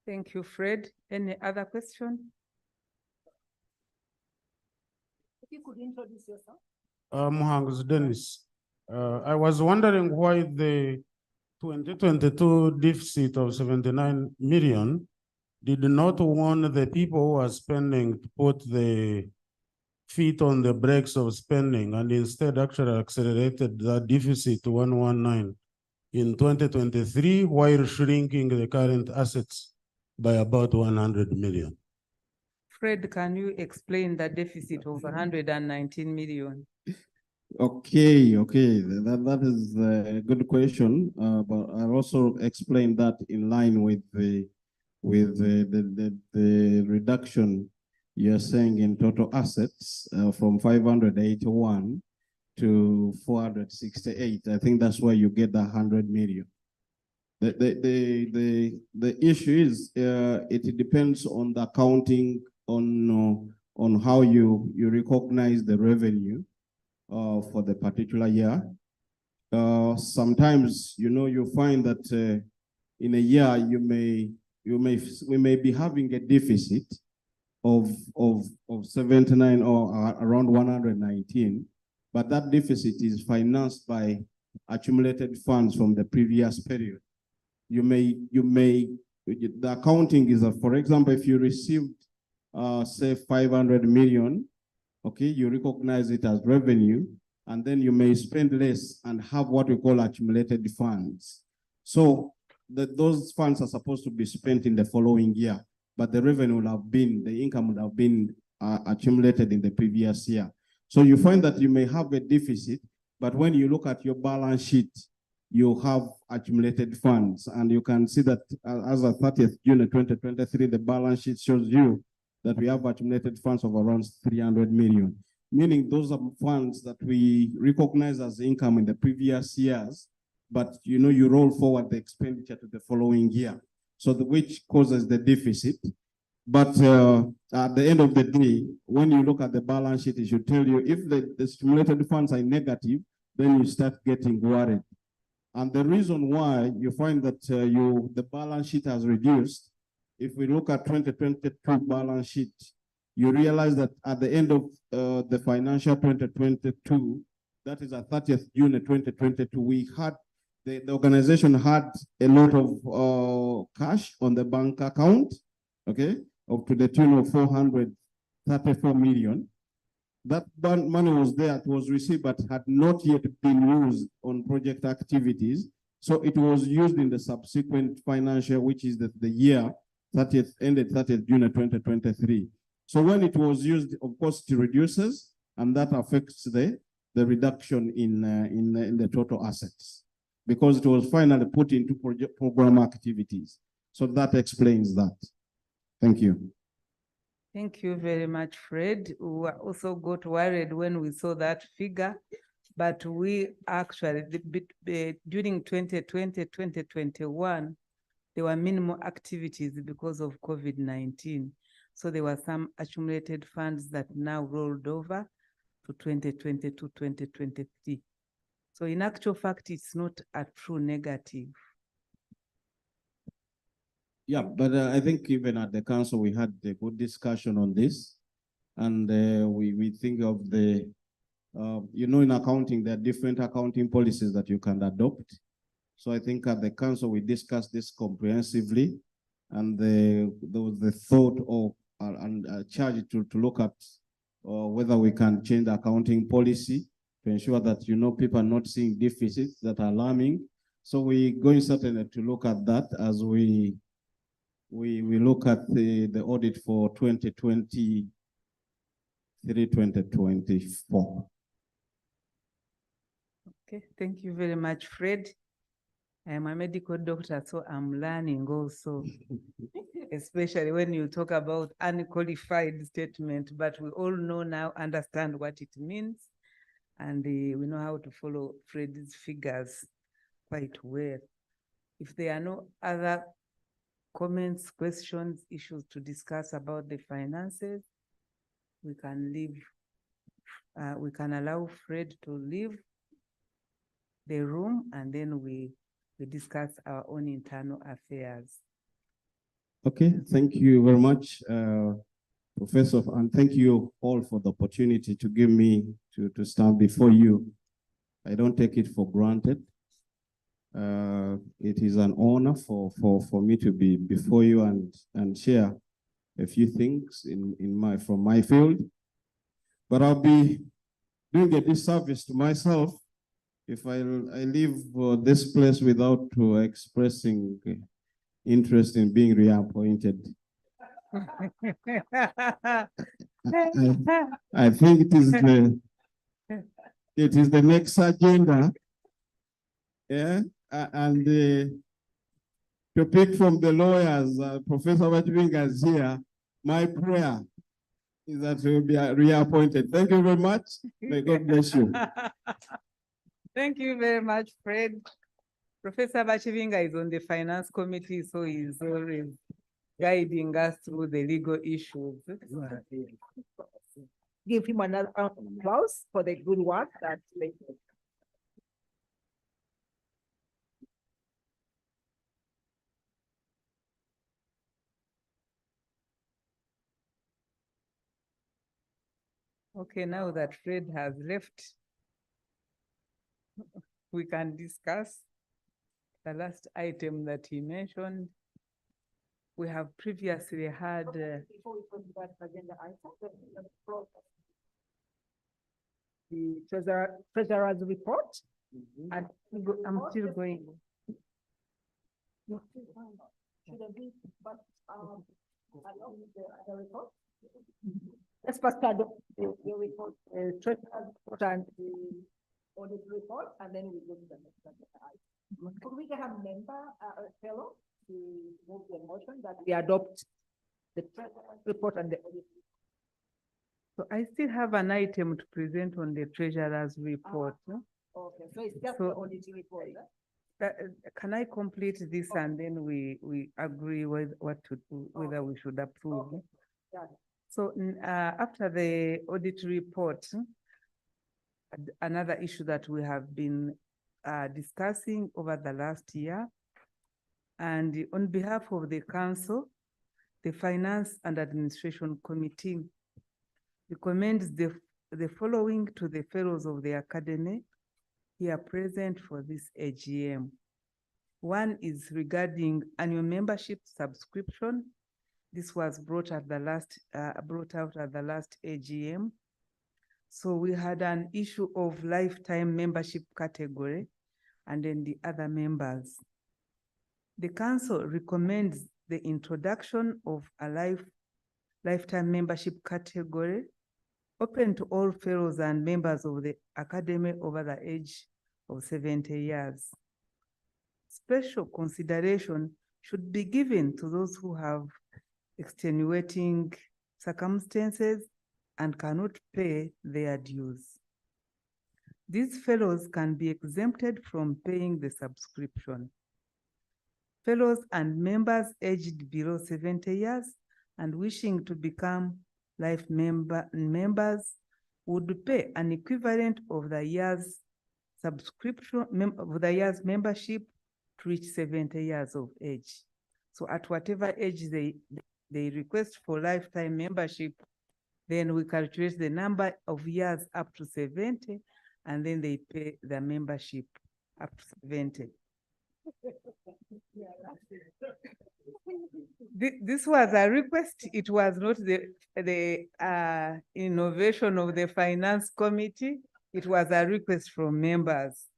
Thank you, Fred. Any other question? If you could introduce yourself. Muhangus Dennis. I was wondering why the 2022 deficit of 79 million did not warn the people who are spending to put the feet on the brakes of spending, and instead actually accelerated the deficit to 119 in 2023 while shrinking the current assets by about 100 million. Fred, can you explain the deficit of 119 million? Okay, that is a good question, but I'll also explain that in line with the reduction you're saying in total assets from 581 to 468. I think that's where you get the 100 million. The issue is it depends on the accounting on how you recognize the revenue for the particular year. Sometimes you find that in a year we may be having a deficit of 79 or around 119, but that deficit is financed by accumulated funds from the previous period. The accounting is that, for example, if you received say 500 million, okay, you recognize it as revenue, and then you may spend less and have what we call accumulated funds. So those funds are supposed to be spent in the following year, but the revenue will have been, the income would have been accumulated in the previous year. So you find that you may have a deficit, but when you look at your balance sheet, you have accumulated funds, and you can see that as of 30th June 2023, the balance sheet shows you that we have accumulated funds of around 300 million, meaning those are funds that we recognize as income in the previous years, but you roll forward the expenditure to the following year, so which causes the deficit. But at the end of the day, when you look at the balance sheet, it should tell you if the accumulated funds are negative, then you start getting worried. And the reason why you find that the balance sheet has reduced, if we look at 2022 balance sheet, you realize that at the end of the financial 2022, that is at 30th June 2022, we had, the organization had a lot of cash on the bank account, okay, up to the tune of 434 million. That money was there, it was received, but had not yet been used on project activities. So it was used in the subsequent financial, which is the year ended 30th June 2023. So when it was used, of course, it reduces, and that affects the reduction in the total assets, because it was finally put into program activities. So that explains that. Thank you. Thank you very much, Fred. We also got worried when we saw that figure, but we actually, during 2020, 2021, there were minimal activities because of COVID-19. So there were some accumulated funds that now rolled over to 2022, 2023. So in actual fact, it's not a true negative. Yeah, but I think even at the council, we had a good discussion on this. And we think of the, in accounting, there are different accounting policies that you can adopt. So I think at the council, we discussed this comprehensively. And there was the thought of and charge to look at whether we can change the accounting policy to ensure that, people are not seeing deficits that are alarming. So we're going certainly to look at that as we look at the audit for 2023, 2024. Okay, thank you very much, Fred. I am a medical doctor, so I'm learning also, especially when you talk about unqualified statement, but we all know now, understand what it means, and we know how to follow Fred's figures quite well. If there are no other comments, questions, issues to discuss about the finances, we can leave. We can allow Fred to leave the room, and then we discuss our own internal affairs. Okay, thank you very much, Professor, and thank you all for the opportunity to give me to stand before you. I don't take it for granted. It is an honor for me to be before you and share a few things from my field. But I'll be doing a disservice to myself if I leave this place without expressing interest in being reappointed. I think it is the next agenda. Yeah, and to pick from the lawyers, Professor Wachivinga is here. My prayer is that he will be reappointed. Thank you very much. May God bless you. Thank you very much, Fred. Professor Wachivinga is on the finance committee, so he's always guiding us through the legal issues. Give him another applause for the good work that they did. Okay, now that Fred has left, we can discuss the last item that he mentioned. We have previously had Before we go to that agenda item, the treasurer's report. and I'm still going. Should I be, but along with the other report? Let's first start the report, treasurer's report and the audit report, and then we go to the next item. Could we get a member, fellow, to move the motion that we adopt the treasurer's report and the audit report? So I still have an item to present on the treasurer's report. Okay, so it's just the audit report. Can I complete this and then we agree with what to do, whether we should approve? Yeah. So after the audit report, another issue that we have been discussing over the last year, and on behalf of the council, the Finance and Administration Committee recommends the following to the fellows of the Academy here present for this AGM. One is regarding annual membership subscription. This was brought out at the last AGM. So we had an issue of lifetime membership category and then the other members. The council recommends the introduction of a lifetime membership category open to all fellows and members of the Academy over the age of 70 years. Special consideration should be given to those who have extenuating circumstances and cannot pay their dues. These fellows can be exempted from paying the subscription. Fellows and members aged below 70 years and wishing to become life members would pay an equivalent of the year's subscription, of the year's membership to reach 70 years of age. So at whatever age they request for lifetime membership, then we calculate the number of years up to 70, and then they pay the membership up to 70. This was a request. It was not the innovation of the finance committee. It was a request from members.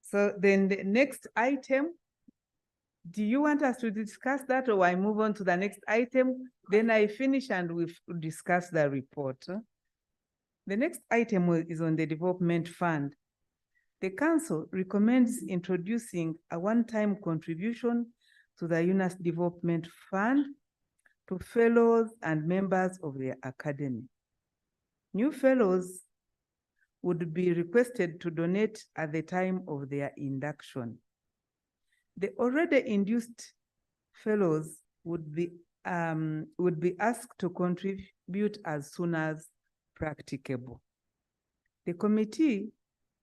So then the next item, do you want us to discuss that, or I move on to the next item? Then I finish and we discuss the report. The next item is on the development fund. The council recommends introducing a one-time contribution to the UNAS Development Fund to fellows and members of their academy. New fellows would be requested to donate at the time of their induction. The already induced fellows would be asked to contribute as soon as practicable. The committee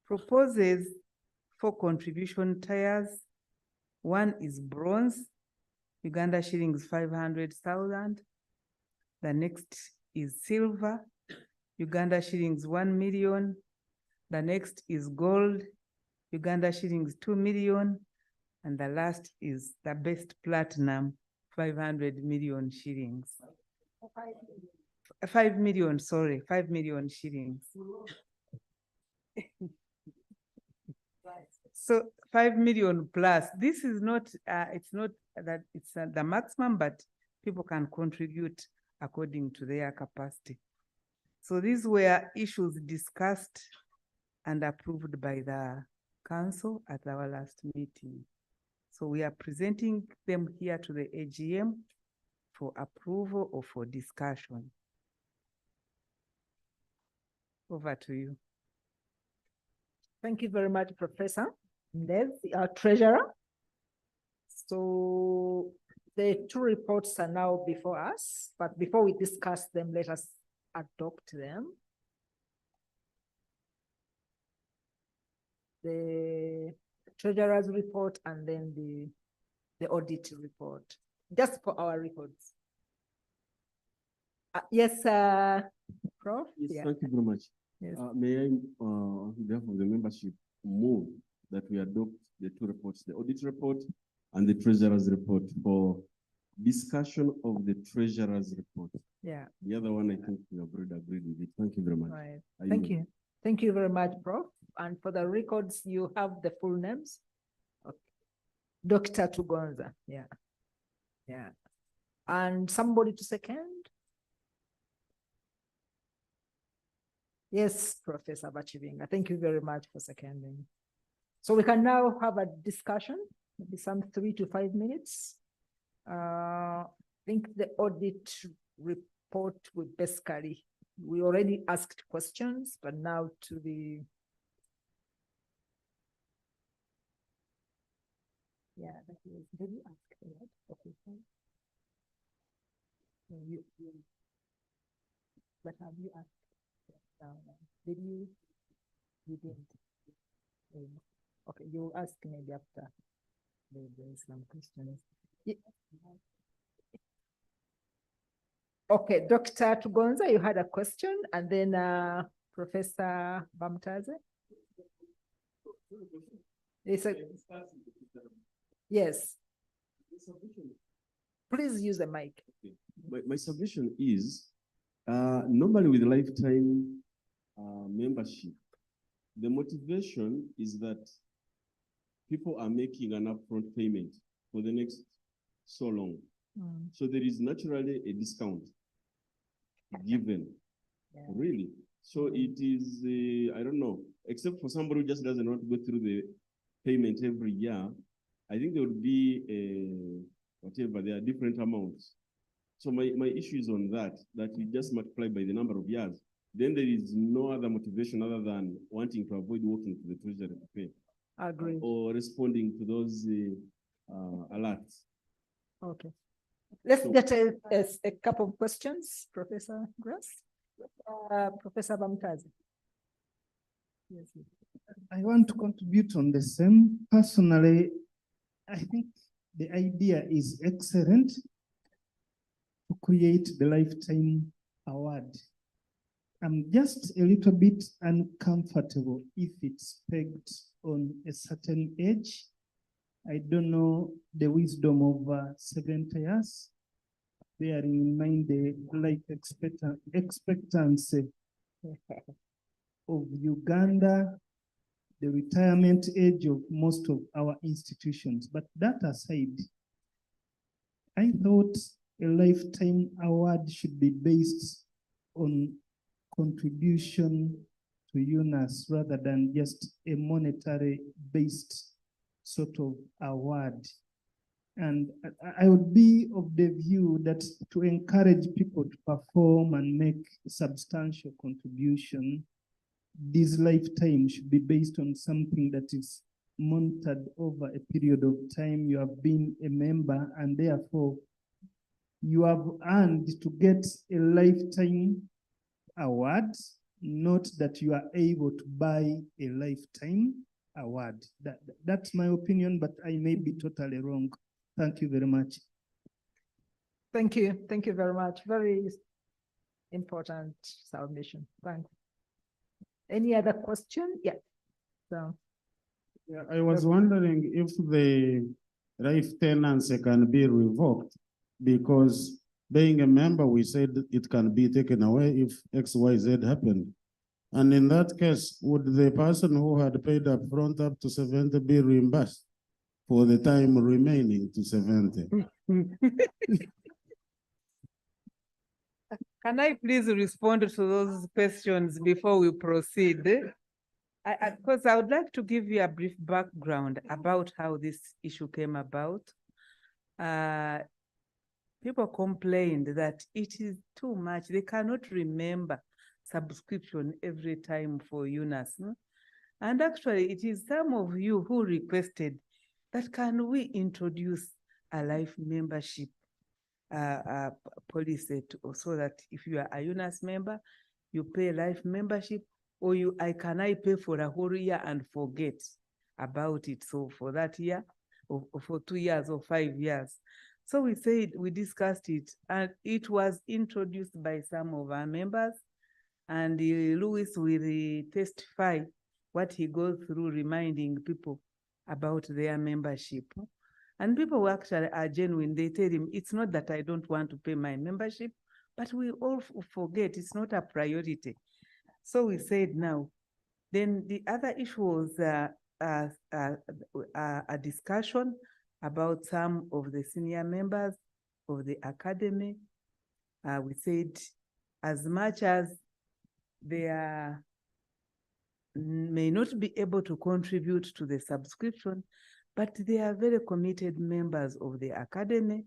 proposes 4 contribution tiers. One is bronze, Uganda shillings 500,000. The next is silver, Uganda shillings 1 million. The next is gold, Uganda shillings 2 million. And the last is the best platinum, 500 million shillings. 5 million, sorry, 5 million shillings. So 5 million plus. This is not, it's not that it's the maximum, but people can contribute according to their capacity. So these were issues discussed and approved by the council at our last meeting. So we are presenting them here to the AGM for approval or for discussion. Over to you. Thank you very much, Professor. There's our treasurer. So the 2 reports are now before us, but before we discuss them, let us adopt them. The treasurer's report and then the audit report, just for our records. Yes, Prof? Yes, Yeah. thank you very much. Yes. May I, on behalf of the membership, move that we adopt the 2 reports, the audit report and the treasurer's report, for discussion of the treasurer's report. Yeah. The other one, I think we have already agreed with it. Thank you very much. Right. Thank you. Thank you very much, Prof. And for the records, you have the full names. Okay. Dr. Tugonza. Yeah. Yeah. And somebody to second? Yes, Professor Bachivinga. Thank you very much for seconding. So we can now have a discussion, maybe some 3 to 5 minutes. I think the audit report would basically, we already asked questions, but now to the, yeah, that was, did you ask that? Okay. But have you asked? Did you? You didn't. Okay, you'll ask maybe after there's some questions. Yeah. Okay, Dr. Tugonza, you had a question, and then Professor Bamtaze. Yes. Please use the mic. My submission is, normally with lifetime membership, the motivation is that people are making an upfront payment for the next so long. So there is naturally a discount given, really. So it is, I don't know, except for somebody who just doesn't want to go through the payment every year, I think there would be whatever, there are different amounts. So my issue is on that you just multiply by the number of years. Then there is no other motivation other than wanting to avoid walking to the treasury to pay. I agree. Or responding to those alerts. Okay. Let's get a couple of questions, Professor Grass. Professor Bamtazi. Yes. I want to contribute on the same. Personally, I think the idea is excellent to create the lifetime award. I'm just a little bit uncomfortable if it's pegged on a certain age. I don't know the wisdom of 70 years, bearing in mind the life expectancy of Uganda, the retirement age of most of our institutions. But that aside, I thought a lifetime award should be based on contribution to UNAS rather than just a monetary based sort of award. And I would be of the view that to encourage people to perform and make substantial contribution, this lifetime should be based on something that is monitored over a period of time. You have been a member and therefore you have earned to get a lifetime award, not that you are able to buy a lifetime award. That's my opinion, but I may be totally wrong. Thank you very much. Thank you. Thank you very much. Very important submission. Thanks. Any other question? Yeah. So. Yeah, I was wondering if the life tenancy can be revoked, because being a member, we said it can be taken away if XYZ happened. And in that case, would the person who had paid up front up to 70 be reimbursed for the time remaining to 70? Can I please respond to those questions before we proceed? Because I would like to give you a brief background about how this issue came about. People complained that it is too much. They cannot remember subscription every time for UNAS. No? And actually, it is some of you who requested that can we introduce a life membership policy so that if you are a UNAS member, you pay life membership, or can I pay for a whole year and forget about it? So for that year, or for 2 years or 5 years. So we discussed it, and it was introduced by some of our members, and Louis will testify what he goes through reminding people about their membership. And people who actually are genuine, they tell him, it's not that I don't want to pay my membership, but we all forget, it's not a priority. So we said now. Then the other issue was a discussion about some of the senior members of the academy. We said as much as they may not be able to contribute to the subscription, but they are very committed members of the academy,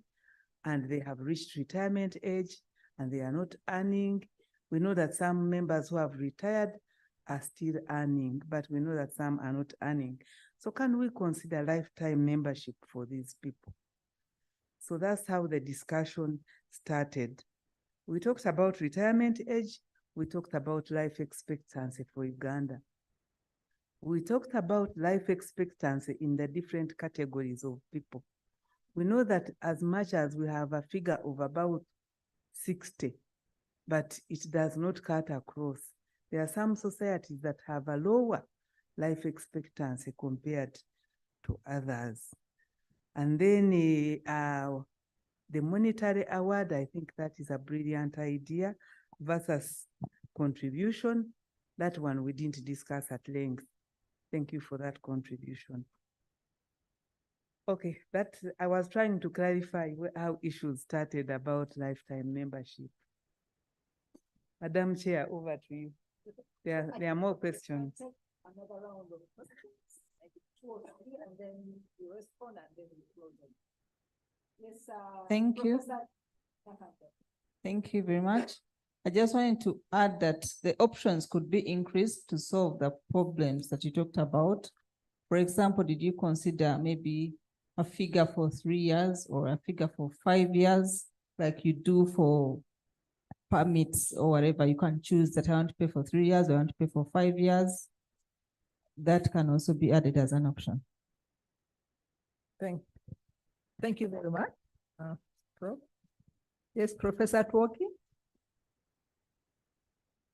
and they have reached retirement age and they are not earning. We know that some members who have retired are still earning, but we know that some are not earning. So can we consider lifetime membership for these people? So that's how the discussion started. We talked about retirement age. We talked about life expectancy for Uganda. We talked about life expectancy in the different categories of people. We know that as much as we have a figure of about 60, but it does not cut across. There are some societies that have a lower life expectancy compared to others. And then the monetary award, I think that is a brilliant idea, versus contribution. That one we didn't discuss at length. Thank you for that contribution. Okay, I was trying to clarify how issues started about lifetime membership. Madam Chair, over to you. There are more questions. Another round of questions, like 2 or 3, and then you respond, and then we close it. Yes, Thank you. Thank you very much. I just wanted to add that the options could be increased to solve the problems that you talked about. For example, did you consider maybe a figure for 3 years or a figure for 5 years, like you do for permits or whatever? You can choose that I want to pay for 3 years, or I want to pay for 5 years. That can also be added as an option. Thank you very much. Yes, Professor Twoki.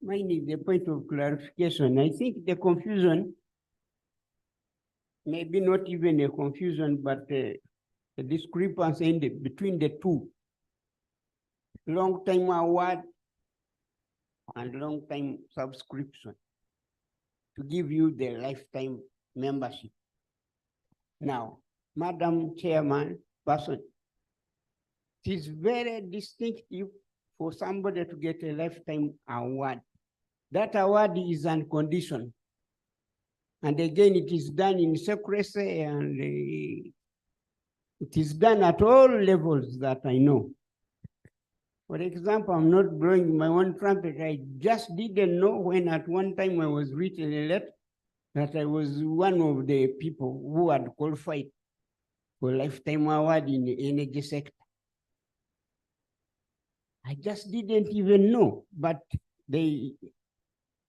Mine is the point of clarification. I think the confusion, maybe not even a confusion, but a discrepancy between the two. Long-time award and long-time subscription to give you the lifetime membership. Now, Madam Chairman, person, it is very distinctive for somebody to get a lifetime award That award is unconditional. And again, it is done in secrecy, and it is done at all levels that I know. For example, I'm not blowing my own trumpet. I just didn't know when at one time I was written a letter that I was one of the people who had qualified for lifetime award in the energy sector. I just didn't even know, but they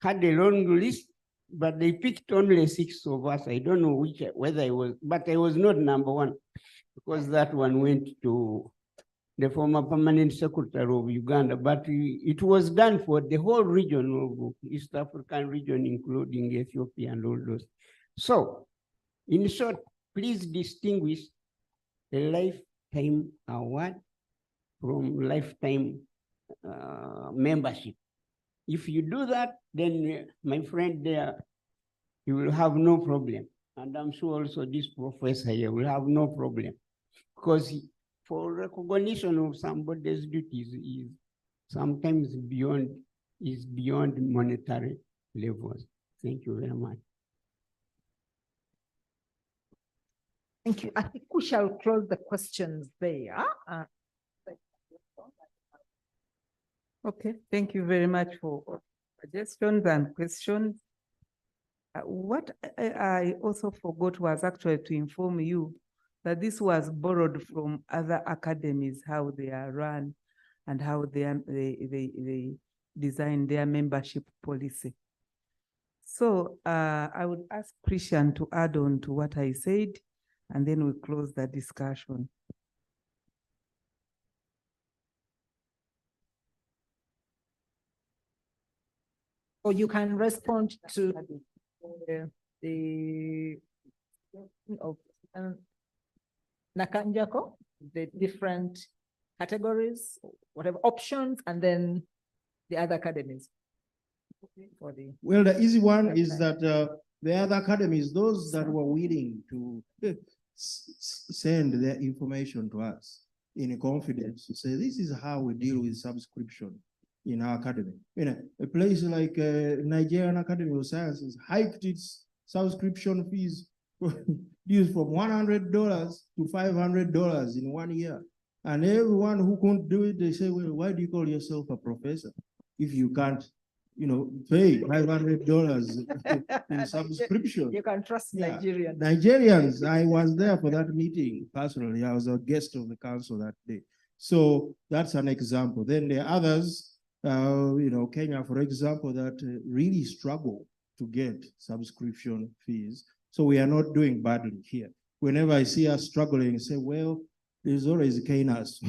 had a long list, but they picked only 6 of us. I don't know whether I was, but I was not number 1, because that one went to the former permanent secretary of Uganda, but it was done for the whole region of East African region, including Ethiopia and all those. So, in short, please distinguish a lifetime award from lifetime membership. If you do that, then my friend there, you will have no problem. And I'm sure also this professor here will have no problem, because for recognition of somebody's duties is sometimes beyond monetary levels. Thank you very much. Thank you. I think we shall close the questions there. Okay, thank you very much for suggestions and questions. What I also forgot was actually to inform you that this was borrowed from other academies, how they are run and how they design their membership policy. So I would ask Christian to add on to what I said, and then we close the discussion. Or you can respond to the Nakanjako, the different categories, whatever options, and then the other academies. For the Well, the easy one is that the other academies, those that were willing to send their information to us in confidence, to say this is how we deal with subscription in our academy. You know, a place like Nigerian Academy of Sciences hiked its subscription fees used from $100 to $500 in 1 year. And everyone who couldn't do it, they say, well, why do you call yourself a professor if you can't, you know, pay $500 in subscription? You can trust Nigerians. Nigerians, I was there for that meeting personally. I was a guest of the council that day. So that's an example. Then there are others, you know, Kenya, for example, that really struggle to get subscription fees. So we are not doing badly here. Whenever I see us struggling, I say, well, there's always Kenyans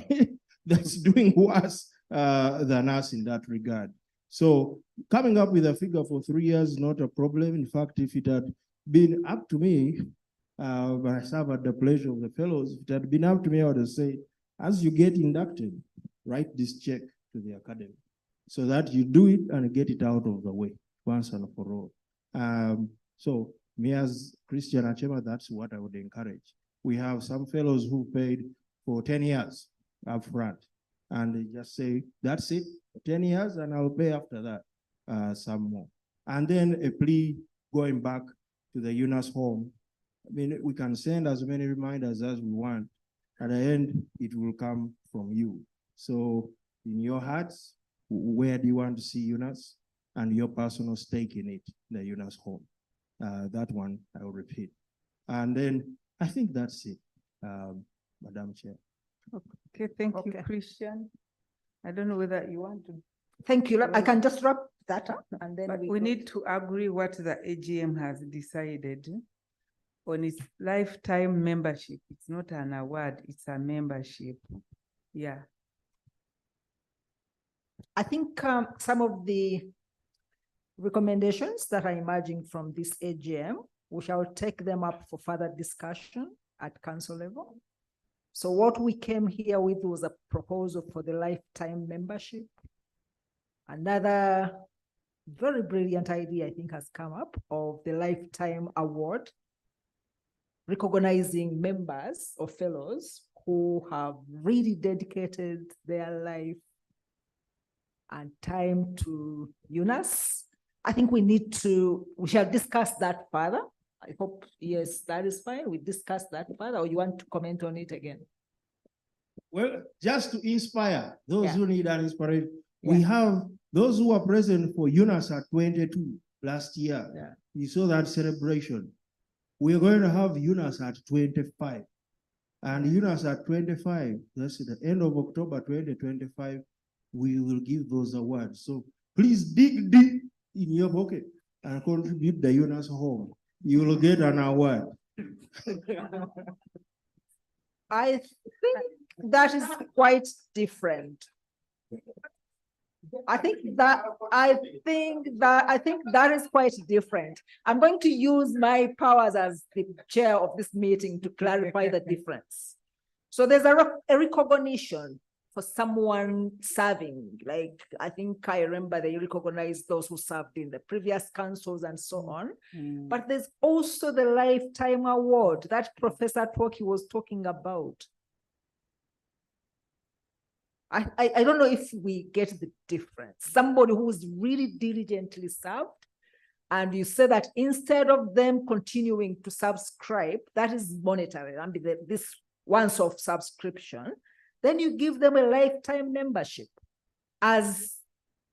that's doing worse than us in that regard. So coming up with a figure for 3 years, not a problem. In fact, if it had been up to me, when I serve at the pleasure of the fellows, if it had been up to me, I would have said, as you get inducted, write this check to the academy so that you do it and get it out of the way once and for all. So me as Christian Achema, that's what I would encourage. We have some fellows who paid for 10 years up front, and they just say, that's it, 10 years, and I'll pay after that some more. And then a plea going back to the UNAS home. I mean, we can send as many reminders as we want. At the end, it will come from you. So in your hearts, where do you want to see UNAS, and your personal stake in it, the UNAS home. That one I will repeat. And then I think that's it, Madam Chair. Okay, thank you, Christian. I don't know whether you want to. Thank you. I can just wrap that up, and then we need to agree what the AGM has decided on its lifetime membership. It's not an award, it's a membership. Yeah. I think some of the recommendations that are emerging from this AGM, we shall take them up for further discussion at council level. So what we came here with was a proposal for the lifetime membership. Another very brilliant idea, I think, has come up of the lifetime award, recognizing members or fellows who have really dedicated their life and time to UNAS I think we shall discuss that further. I hope, yes, that is fine. We discuss that further, or you want to comment on it again? Well, just to inspire those who need an inspiration, Yeah. we have those who are present for UNAS at 22 last year. Yeah. You saw that celebration. We're going to have UNAS at 25. And UNAS at 25, that's the end of October 2025, we will give those awards. So please dig deep in your pocket and contribute the UNAS home. You will get an award. I think that is quite different. I think that is quite different. I'm going to use my powers as the chair of this meeting to clarify the difference. So there's a recognition for someone serving, like I think I remember they recognized those who served in the previous councils and so on. But there's also the lifetime award that Professor Twoki was talking about. I don't know if we get the difference. Somebody who's really diligently served, and you say that instead of them continuing to subscribe, that is monetary, I mean, this once-off subscription, then you give them a lifetime membership as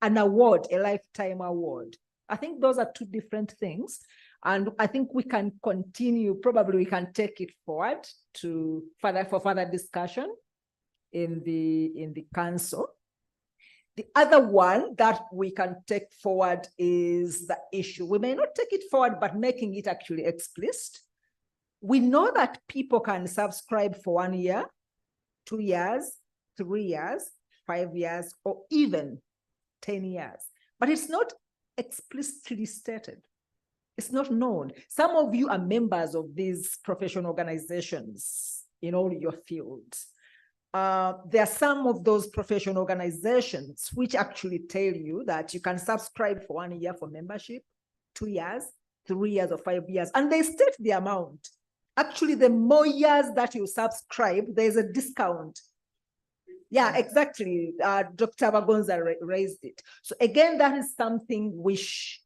an award, a lifetime award. I think those are two different things. And I think we can continue, probably we can take it forward for further discussion in the council. The other one that we can take forward is the issue. We may not take it forward, but making it actually explicit. We know that people can subscribe for 1 year, 2 years, 3 years, 5 years, or even 10 years. But it's not explicitly stated. It's not known. Some of you are members of these professional organizations in all your fields. There are some of those professional organizations which actually tell you that you can subscribe for 1 year for membership, 2 years, 3 years, or 5 years, and they state the amount. Actually, the more years that you subscribe, there's a discount. Yeah, exactly. Dr. Bagonza raised it. So again, that is something which,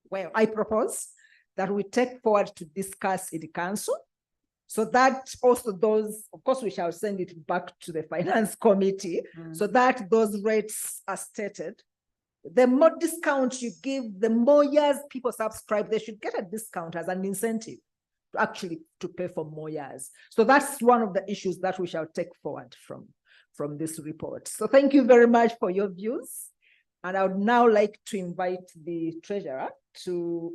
well, I propose that we take forward to discuss in the council. So that also those, of course, we shall send it back to the finance committee so that those rates are stated. The more discount you give, the more years people subscribe, they should get a discount as an incentive to actually to pay for more years. So that's one of the issues that we shall take forward from this report. So thank you very much for your views. And I would now like to invite the treasurer to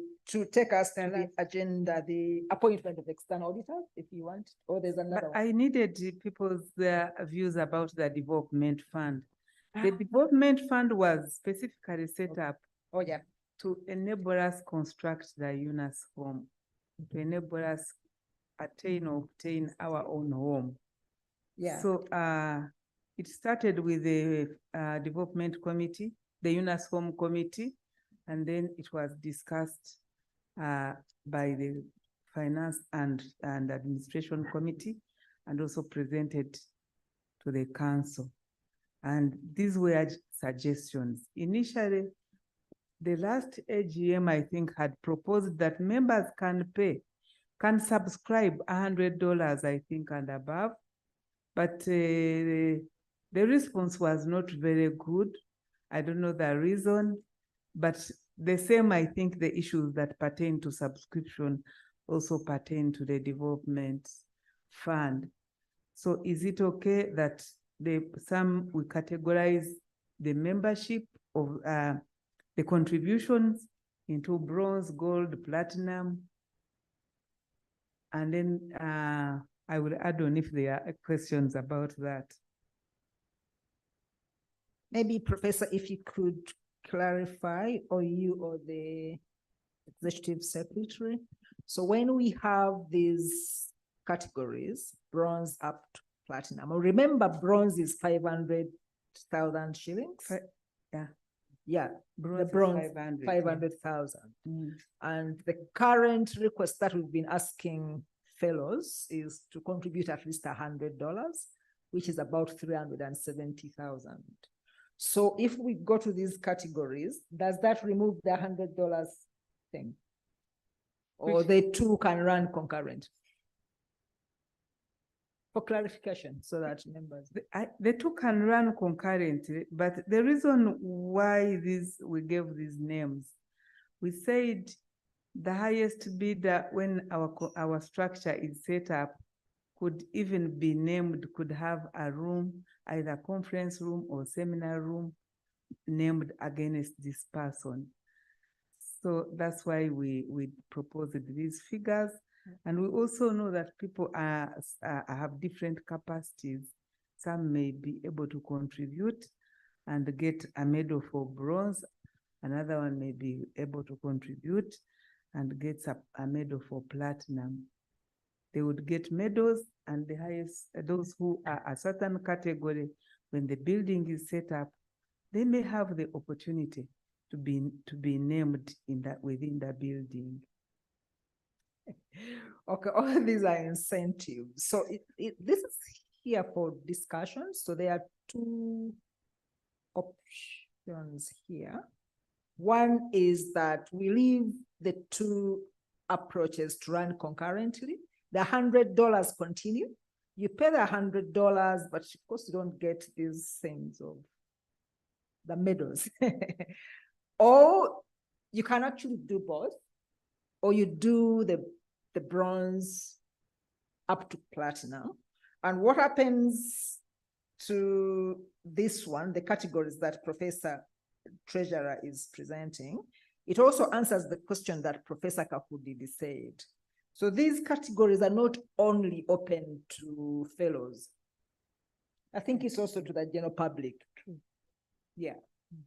take us to the agenda, the appointment of external auditors, if you want, or there's another one. I needed people's views about the development fund. The development fund was specifically set up to enable us construct the UNAS home, to enable us obtain our own home. Yeah. So it started with the development committee, the UNAS home committee, and then it was discussed by the finance and administration committee, and also presented to the council. And these were suggestions. Initially, the last AGM, I think, had proposed that members can subscribe $100, I think, and above. But the response was not very good. I don't know the reason, but the same, I think, the issues that pertain to subscription also pertain to the development fund. So is it okay that we categorize the membership of the contributions into bronze, gold, platinum? And then I will add on if there are questions about that. Maybe, Professor, if you could clarify, or you or the executive secretary. So when we have these categories, bronze up to platinum, remember bronze is 500,000 shillings. Yeah, the bronze 500,000. And the current request that we've been asking fellows is to contribute at least $100, which is about 370,000. So if we go to these categories, does that remove the $100 thing? Or the two can run concurrent? For clarification, so that members. The two can run concurrently, but the reason why we gave these names, we said the highest bidder, when our structure is set up, could even be named, could have a room, either conference room or seminar room, named against this person. So that's why we proposed these figures. And we also know that people have different capacities. Some may be able to contribute and get a medal for bronze. Another one may be able to contribute and gets a medal for platinum. They would get medals, and the highest, those who are a certain category, when the building is set up, they may have the opportunity to be named in that within the building. Okay, all these are incentives. So this is here for discussion. So there are two options here. One is that we leave the two approaches to run concurrently. The $100 continue. You pay the $100, but of course you don't get these things of the medals. Or you can actually do both, or you do the bronze up to platinum. And what happens to this one, the categories that Professor Treasurer is presenting, it also answers the question that Professor Kakudidi said. So these categories are not only open to fellows. I think it's also to the general public. Yeah.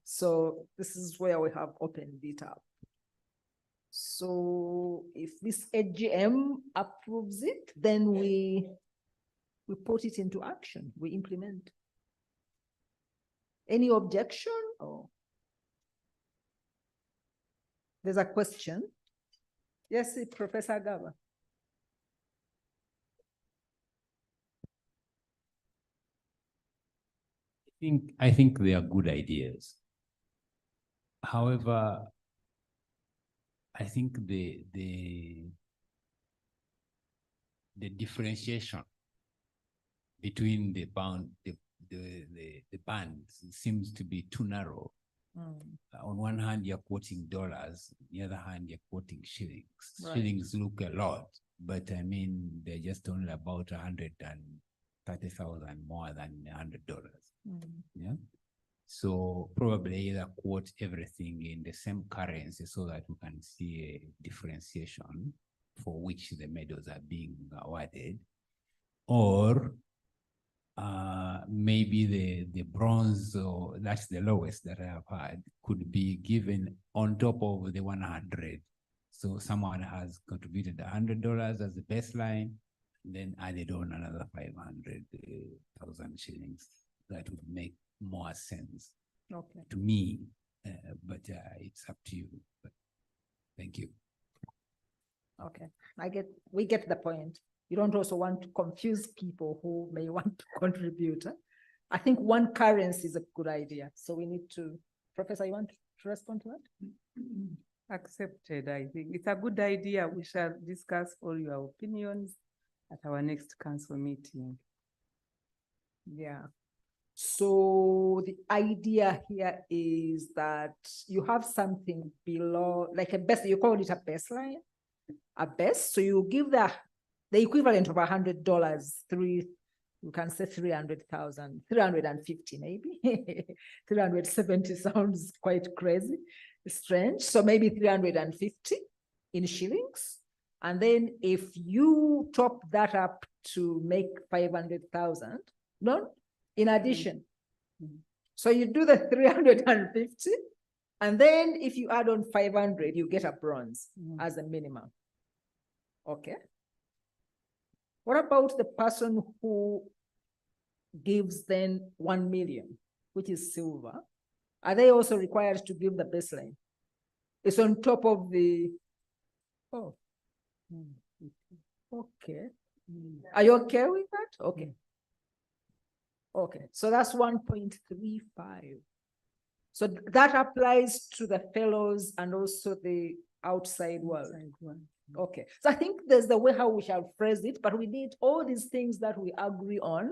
So this is where we have opened it up. So if this AGM approves it, then we put it into action, we implement. Any objection? Or there's a question. Yes, Professor Gaba. I think they are good ideas. However, I think the differentiation between the bands seems to be too narrow. On one hand, you're quoting dollars. On the other hand, you're quoting shillings. Right. Shillings look a lot, but I mean, they're just only about 130,000 more than $100. Yeah. So probably either quote everything in the same currency so that we can see a differentiation for which the medals are being awarded, or maybe the bronze, or that's the lowest that I have had, could be given on top of the 100. So someone has contributed $100 as the baseline, then added on another 500,000 shillings. That would make more sense to me, but it's up to you. But thank you. Okay, we get the point. You don't also want to confuse people who may want to contribute. I think one currency is a good idea. So we need to, Professor, you want to respond to that? Accepted, I think. It's a good idea. We shall discuss all your opinions at our next council meeting. Yeah. So the idea here is that you have something below, like a base, you call it a baseline, a base. So you give the equivalent of $100, you can say 300,000, 350 maybe. 370 sounds quite crazy, strange. So maybe 350 in shillings. And then if you top that up to make 500,000, in addition. So you do the 350, and then if you add on 500, you get a bronze as a minimum. Okay. What about the person who gives then 1 million, which is silver? Are they also required to give the baseline? It's on top of the, okay. Are you okay with that? Okay. Okay, so that's 1.35. So that applies to the fellows and also the outside world. Okay, so I think there's the way how we shall phrase it, but we need all these things that we agree on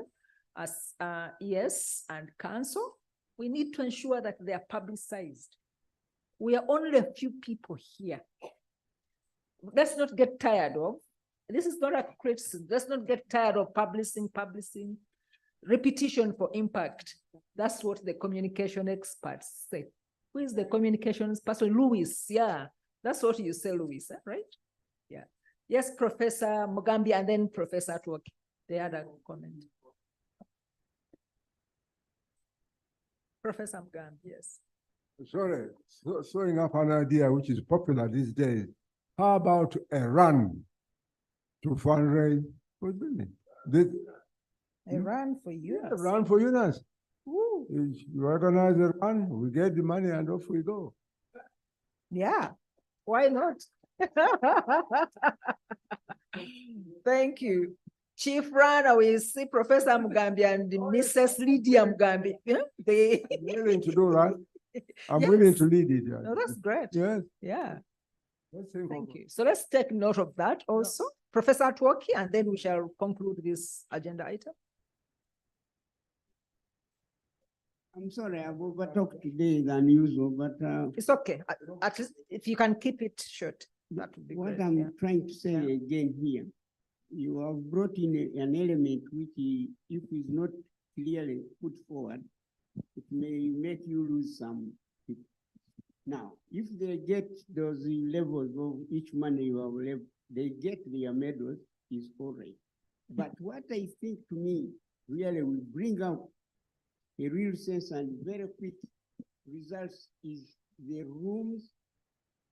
as ES and council. We need to ensure that they are publicized. We are only a few people here. Let's not get tired of, this is not a criticism, let's not get tired of publishing, repetition for impact. That's what the communication experts say. Who is the communications person? Louis, yeah. That's what you say, Louis, right? Yeah. Yes, Professor Mugambi and then Professor Twoki. They had a comment. Professor Mugambi, yes. Sorry, throwing up an idea which is popular these days. How about a run to fundraise for women? A run for UNAS. A run for UNAS. Woo. You organize a run, we get the money and off we go. Yeah, why not? Thank you. Chief Runner, we see Professor Mugambi and Mrs. Lydia Mugambi. Yeah, I'm willing to do that. I'm Yes. willing to lead it. No, that's great. Yes. Yeah, Let's think thank of you. So let's take note of that also. Professor Twoki, and then we shall conclude this agenda item. I'm sorry, I've overtalked today than usual, but It's okay. At least if you can keep it short, that would be what great. I'm yeah. trying to say again here, you have brought in an element which, if is not clearly put forward, it may make you lose some people. Now, if they get those levels of each money you have left, they get their medals, is all right. But what I think to me really will bring out a real sense and very quick results is the rooms,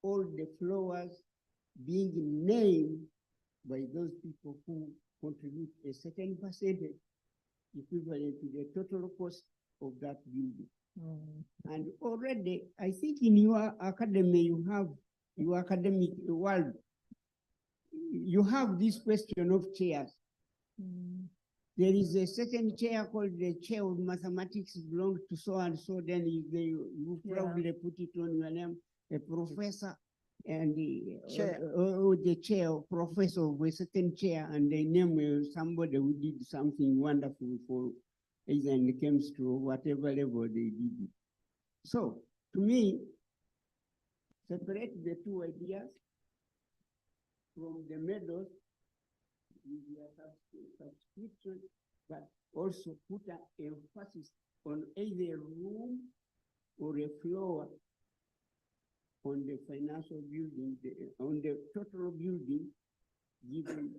all the floors being named by those people who contribute a certain percentage equivalent to the total cost of that building. And already, I think in your academy, you have your academic world, you have this question of chairs. There is a certain chair called the chair of mathematics belongs to so and so, then you probably put it on your name, a professor and the chair, professor of a certain chair, and they name somebody who did something wonderful for either in the chemistry or whatever level they did it. So to me, separate the two ideas from the medals with their subscription, but also put an emphasis on either a room or a floor on the financial building, on the total building given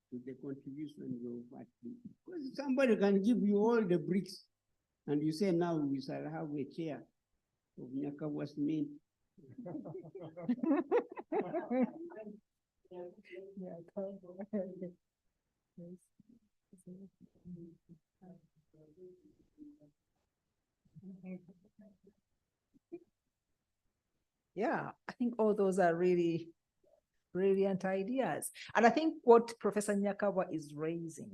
to the contribution of what. Because somebody can give you all the bricks and you say now we shall have a chair of Nyakawa cement. Yeah, I think all those are really brilliant ideas. And I think what Professor Nyakawa is raising,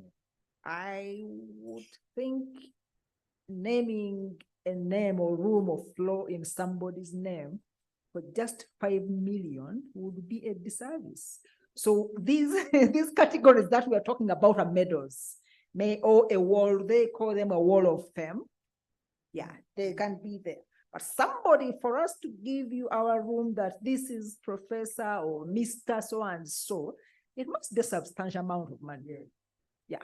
I would think naming a name or room or floor in somebody's name for just 5 million would be a disservice. So these categories that we are talking about are medals, or a wall, they call them a wall of fame. Yeah, they can be there. But somebody, for us to give you our room that this is Professor or Mr. So and so, it must be a substantial amount of money. Yeah,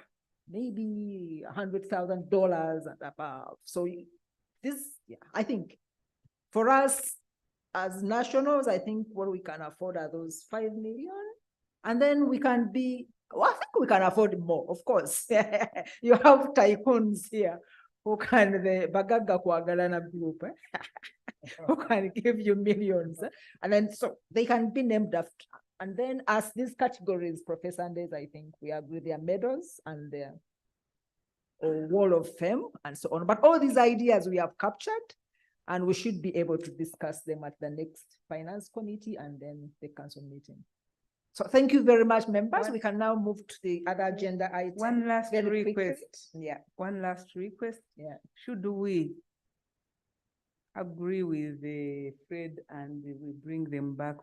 maybe $100,000 and above. So this, yeah, I think for us as nationals, I think what we can afford are those 5 million. And then we can be, well, I think we can afford more, of course. You have tycoons here who can, the Bagaga Kwagalana group, who can give you millions. And then so they can be named after. And then as these categories, Professor Andes, I think we agree their medals and their wall of fame and so on. But all these ideas we have captured, and we should be able to discuss them at the next finance committee and then the council meeting. So thank you very much, members. We can now move to the other agenda item. One last very request. quickly. Yeah. One last request. Yeah. Should we agree with Fred and we bring them back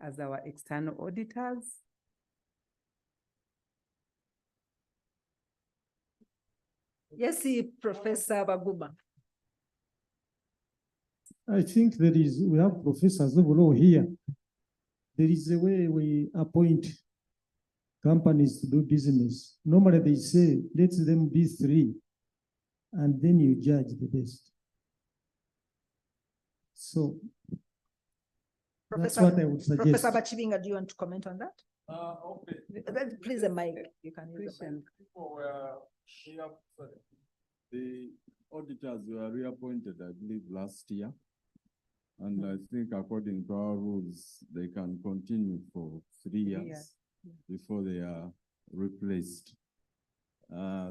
as our external auditors. Yes, Professor Baguma. I think we have professors overall here. There is a way we appoint companies to do business. Normally they say, let them be 3, and then you judge the best. So that's what I would suggest. Professor Bachivinga, do you want to comment on that? Okay. Please, a mic. You can use the mic. People were the auditors were reappointed, I believe, last year. And I think according to our rules, they can continue for 3 years before they are replaced.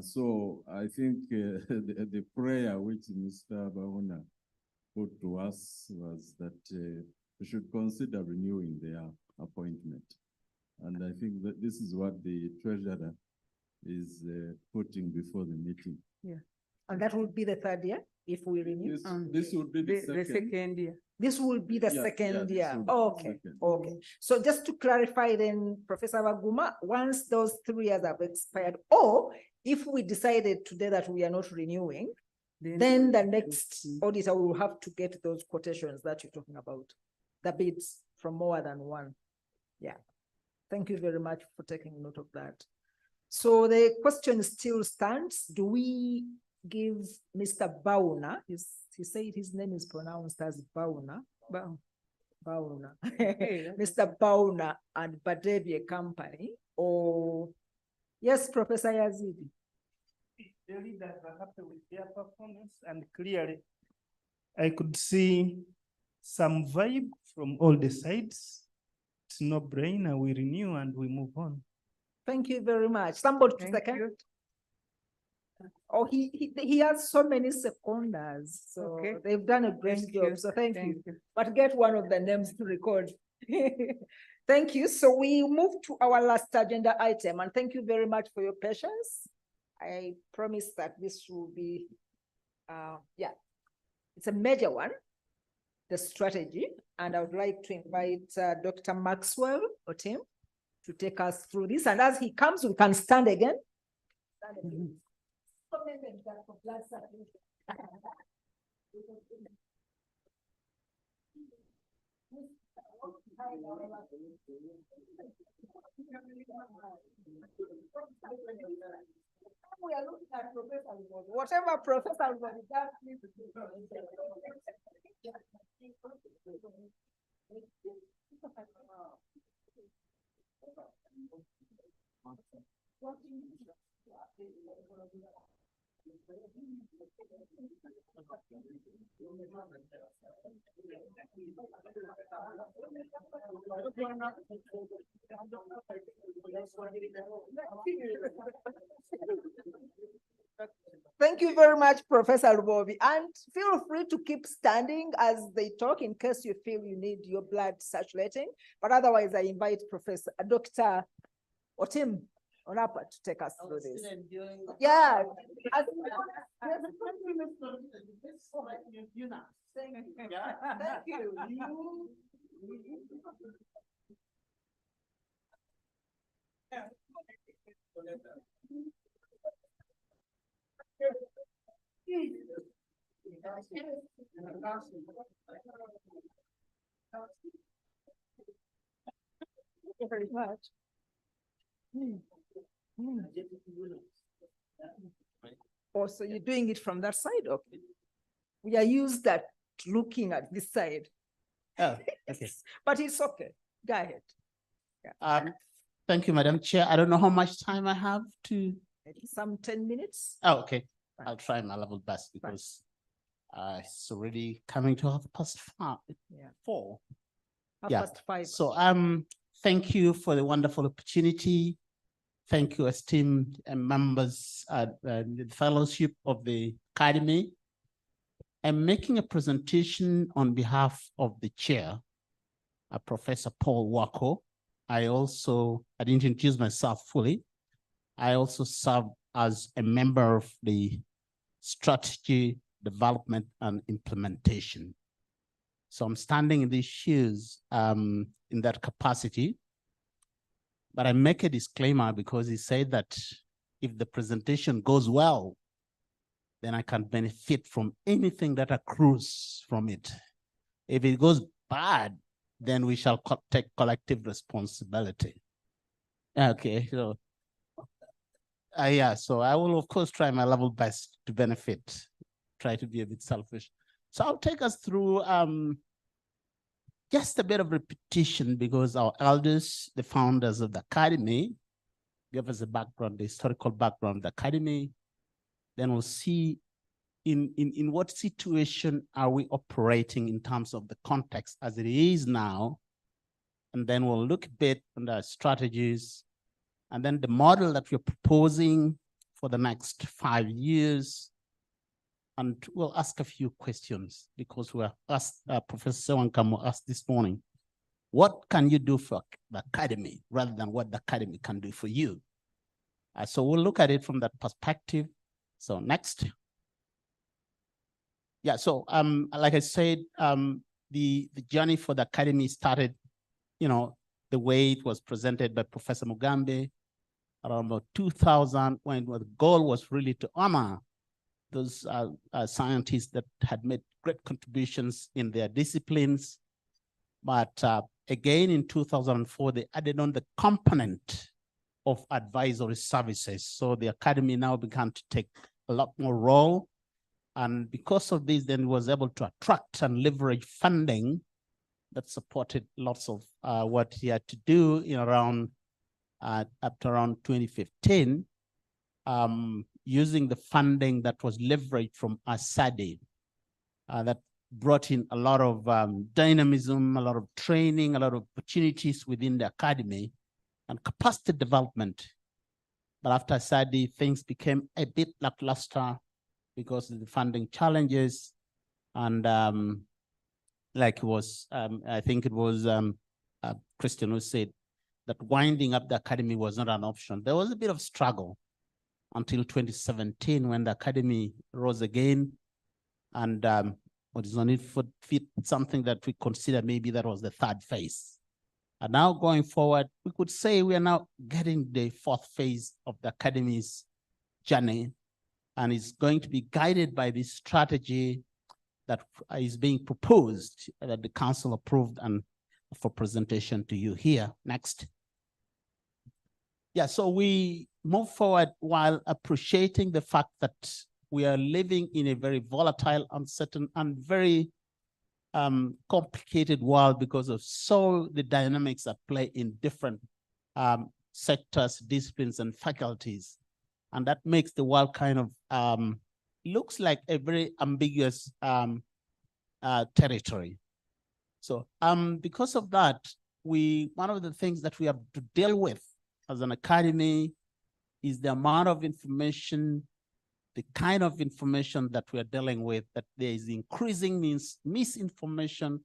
So I think the prayer which Mr. Bauna put to us was that we should consider renewing their appointment. And I think that this is what the treasurer is putting before the meeting. Yeah. And that would be the 3rd year if we renew? This would be the second year. This will be the Yeah, second yeah, year. this will be Okay, second. okay. So just to clarify then, Professor Baguma, once those 3 years have expired, or if we decided today that we are not renewing, then the next auditor will have to get those quotations that you're talking about, the bids from more than one. Yeah. Thank you very much for taking note of that. So the question still stands. Do we give Mr. Bauna, he said his name is pronounced as Bauna, Bauna, Mr. Bauna and Badevie Company, or yes, Professor Yazidi? The leaders are happy with their performance, and clearly I could see some vibe from all the sides. It's no brainer. We renew and we move on. Thank you very much. Somebody to second. Oh, he has so many seconders, so they've done a great job. So thank you. But get one of the names to record. Thank you. So we move to our last agenda item, and thank you very much for your patience. I promise that this will be, it's a major one, the strategy, and I would like to invite Dr. Maxwell Otim to take us through this. And as he comes, we can stand again. Stand again. We are looking at Professor Lubodi. Whatever Professor Lubodi does, please do. Thank you very much, Professor Lubodi, and feel free to keep standing as they talk in case you feel you need your blood circulating. But otherwise, I invite Dr. Otim Onapa to take us through this. Yeah. Thank you. Thank you very much. Oh, so you're doing it from that side? Okay. We are used at looking at this side. Oh, okay. But it's okay. Go ahead. Yeah. Thank you, Madam Chair. I don't know how much time I have to. Some 10 minutes. Oh, okay. I'll try my level best because it's already coming to 4:30. Yeah. 4. Yeah. 5. So thank you for the wonderful opportunity. Thank you, esteemed members at the fellowship of the Academy. I'm making a presentation on behalf of the chair, Professor Paul Wako. I didn't introduce myself fully. I also serve as a member of the Strategy development and implementation. So I'm standing in these shoes in that capacity. But I make a disclaimer because he said that if the presentation goes well, then I can benefit from anything that accrues from it. If it goes bad, then we shall take collective responsibility. Okay, so yeah, so I will of course try my level best to benefit, try to be a bit selfish. So I'll take us through just a bit of repetition because our elders, the founders of the academy, give us a background, the historical background of the academy. Then we'll see in what situation are we operating in terms of the context as it is now. And then we'll look a bit on the strategies and then the model that we're proposing for the next 5 years. And we'll ask a few questions because we were asked, Professor Sewankam asked this morning, what can you do for the academy rather than what the academy can do for you? So we'll look at it from that perspective. So next. Yeah, so like I said, the journey for the academy started, you know, the way it was presented by Professor Mugambe around about 2000, when the goal was really to honor those scientists that had made great contributions in their disciplines. But again, in 2004, they added on the component of advisory services. So the academy now began to take a lot more role. And because of this, then was able to attract and leverage funding that supported lots of what he had to do in around up to around 2015, using the funding that was leveraged from ASADE that brought in a lot of dynamism, a lot of training, a lot of opportunities within the academy and capacity development. But after ASADE, things became a bit lackluster because of the funding challenges. And like it was, I think it was Christian who said that winding up the academy was not an option. There was a bit of struggle until 2017 when the academy rose again. And what is on it for fit, something that we consider maybe that was the third phase. And now going forward, we could say we are now getting the fourth phase of the academy's journey, and it's going to be guided by this strategy that is being proposed, that the council approved and for presentation to you here. Next. Yeah, so we move forward while appreciating the fact that we are living in a very volatile, uncertain, and very complicated world because of the dynamics at play in different sectors, disciplines, and faculties. And that makes the world kind of looks like a very ambiguous territory. So because of that, one of the things that we have to deal with as an academy is the amount of information, the kind of information that we are dealing with, that there is increasing misinformation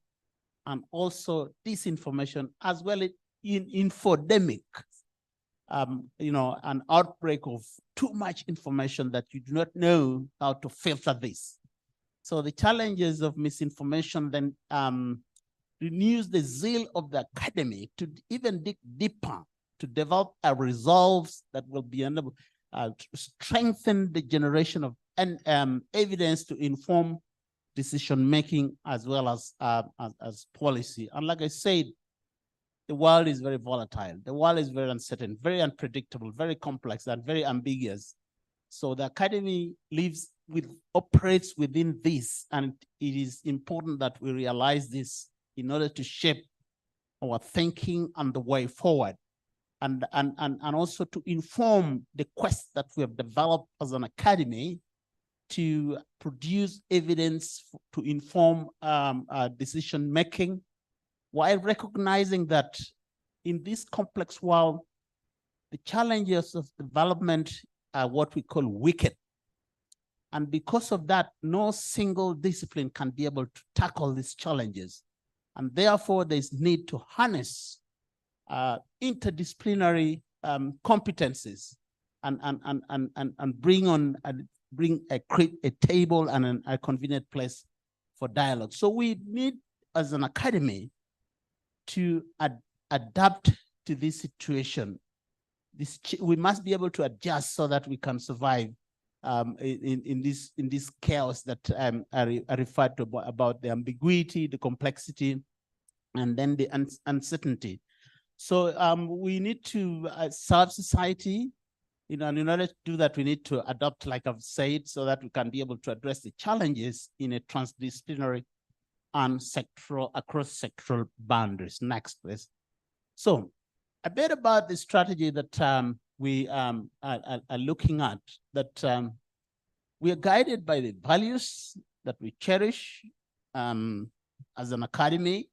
and also disinformation, as well as in infodemic, you know, an outbreak of too much information that you do not know how to filter this. So the challenges of misinformation then renews the zeal of the academy to even dig deeper, to develop a resolves that will be able to strengthen the generation of evidence to inform decision-making as well as policy. And like I said, the world is very volatile. The world is very uncertain, very unpredictable, very complex, and very ambiguous. So the academy operates within this, and it is important that we realize this in order to shape our thinking and the way forward, and also to inform the quest that we have developed as an academy to produce evidence to inform decision making, while recognizing that in this complex world, the challenges of development are what we call wicked. And because of that, no single discipline can be able to tackle these challenges. And therefore, there's need to harness interdisciplinary competencies and bring on create a table and a convenient place for dialogue. So we need, as an academy, to adapt to this situation. We must be able to adjust so that we can survive in this chaos that I referred to about the ambiguity, the complexity, and then the uncertainty. So we need to serve society, and in order to do that, we need to adopt, like I've said, so that we can be able to address the challenges in a transdisciplinary and sectoral, across sectoral boundaries. Next, please. So a bit about the strategy that we are looking at, that we are guided by the values that we cherish as an academy.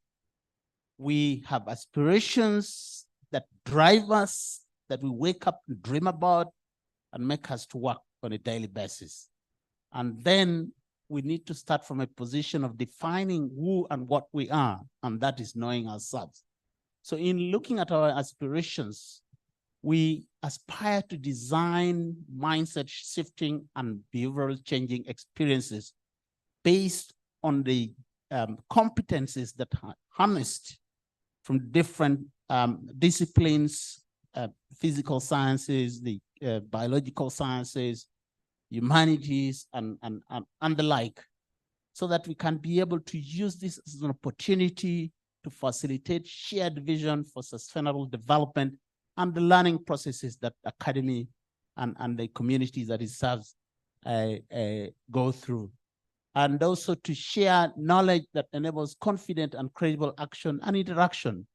We have aspirations that drive us, that we wake up and dream about and make us to work on a daily basis. And then we need to start from a position of defining who and what we are, and that is knowing ourselves. So in looking at our aspirations, we aspire to design mindset shifting and behavioral changing experiences based on the competencies that are harnessed from different disciplines, physical sciences, the biological sciences, humanities, and the like, so that we can be able to use this as an opportunity to facilitate shared vision for sustainable development and the learning processes that academy and the communities that it serves go through. And also to share knowledge that enables confident and credible action and interaction.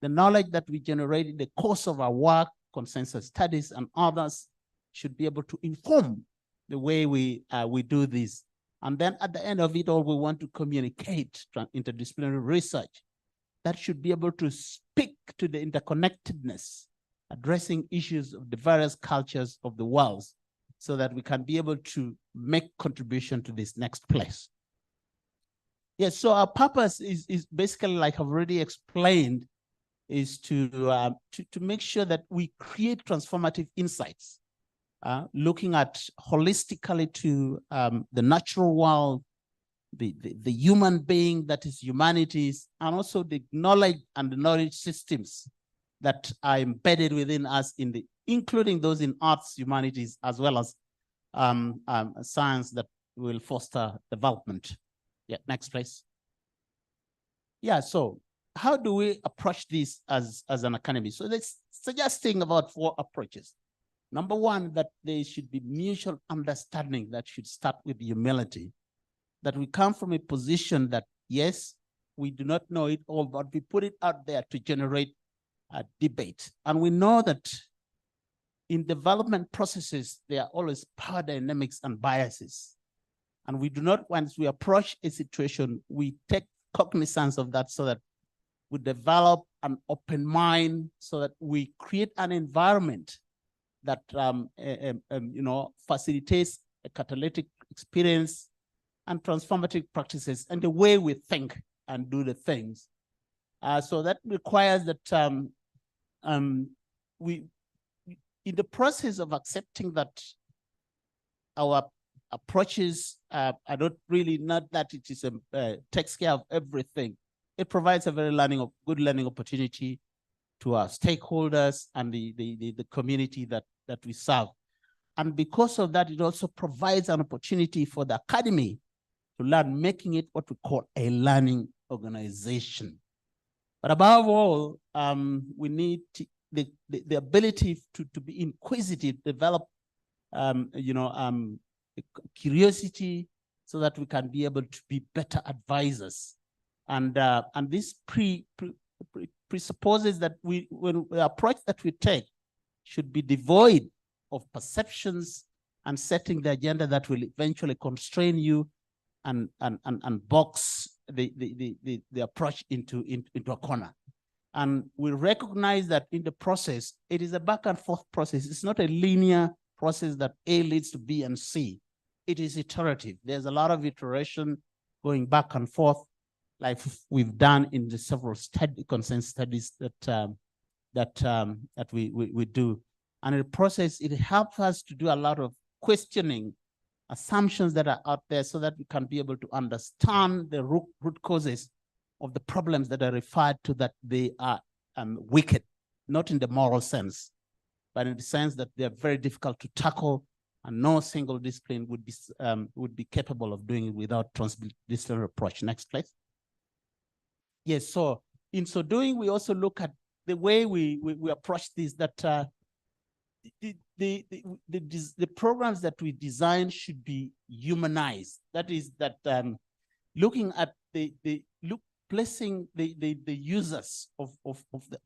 The knowledge that we generate in the course of our work, consensus studies, and others should be able to inform the way we do this. And then at the end of it all, we want to communicate interdisciplinary research that should be able to speak to the interconnectedness, addressing issues of the various cultures of the world, so that we can be able to make contribution to this next place. Yes, so our purpose is basically, like I've already explained, is to make sure that we create transformative insights, looking at holistically to the natural world, the human being, that is humanities, and also the knowledge and the knowledge systems that are embedded within us, including those in arts, humanities, as well as science that will foster development. Yeah, next please. Yeah, so how do we approach this as an academy? So let's suggesting about 4 approaches. Number one, that there should be mutual understanding that should start with humility, that we come from a position that, yes, we do not know it all, but we put it out there to generate a debate. And we know that in development processes, there are always power dynamics and biases. And we do not, once we approach a situation, we take cognizance of that so that we develop an open mind, so that we create an environment that facilitates a catalytic experience and transformative practices and the way we think and do the things. So that requires that we, in the process of accepting that our approaches are not really, not that it is takes care of everything. It provides a very good learning opportunity to our stakeholders and the community that we serve. And because of that, it also provides an opportunity for the academy to learn, making it what we call a learning organization. But above all, we need the ability to be inquisitive, develop curiosity, so that we can be able to be better advisors. And this presupposes that when the approach that we take should be devoid of perceptions and setting the agenda that will eventually constrain you and box the approach into a corner. And we recognize that in the process, it is a back and forth process. It's not a linear process that A leads to B and C. It is iterative. There's a lot of iteration going back and forth, like we've done in the several consensus studies that we do. And in the process, it helps us to do a lot of questioning assumptions that are out there so that we can be able to understand the root causes of the problems that are referred to, that they are wicked, not in the moral sense, but in the sense that they are very difficult to tackle, and no single discipline would be capable of doing it without transdisciplinary approach. Next, please. Yes, so in so doing, we also look at the way we approach this, that the programs that we design should be humanized. That is, that looking at placing the users of the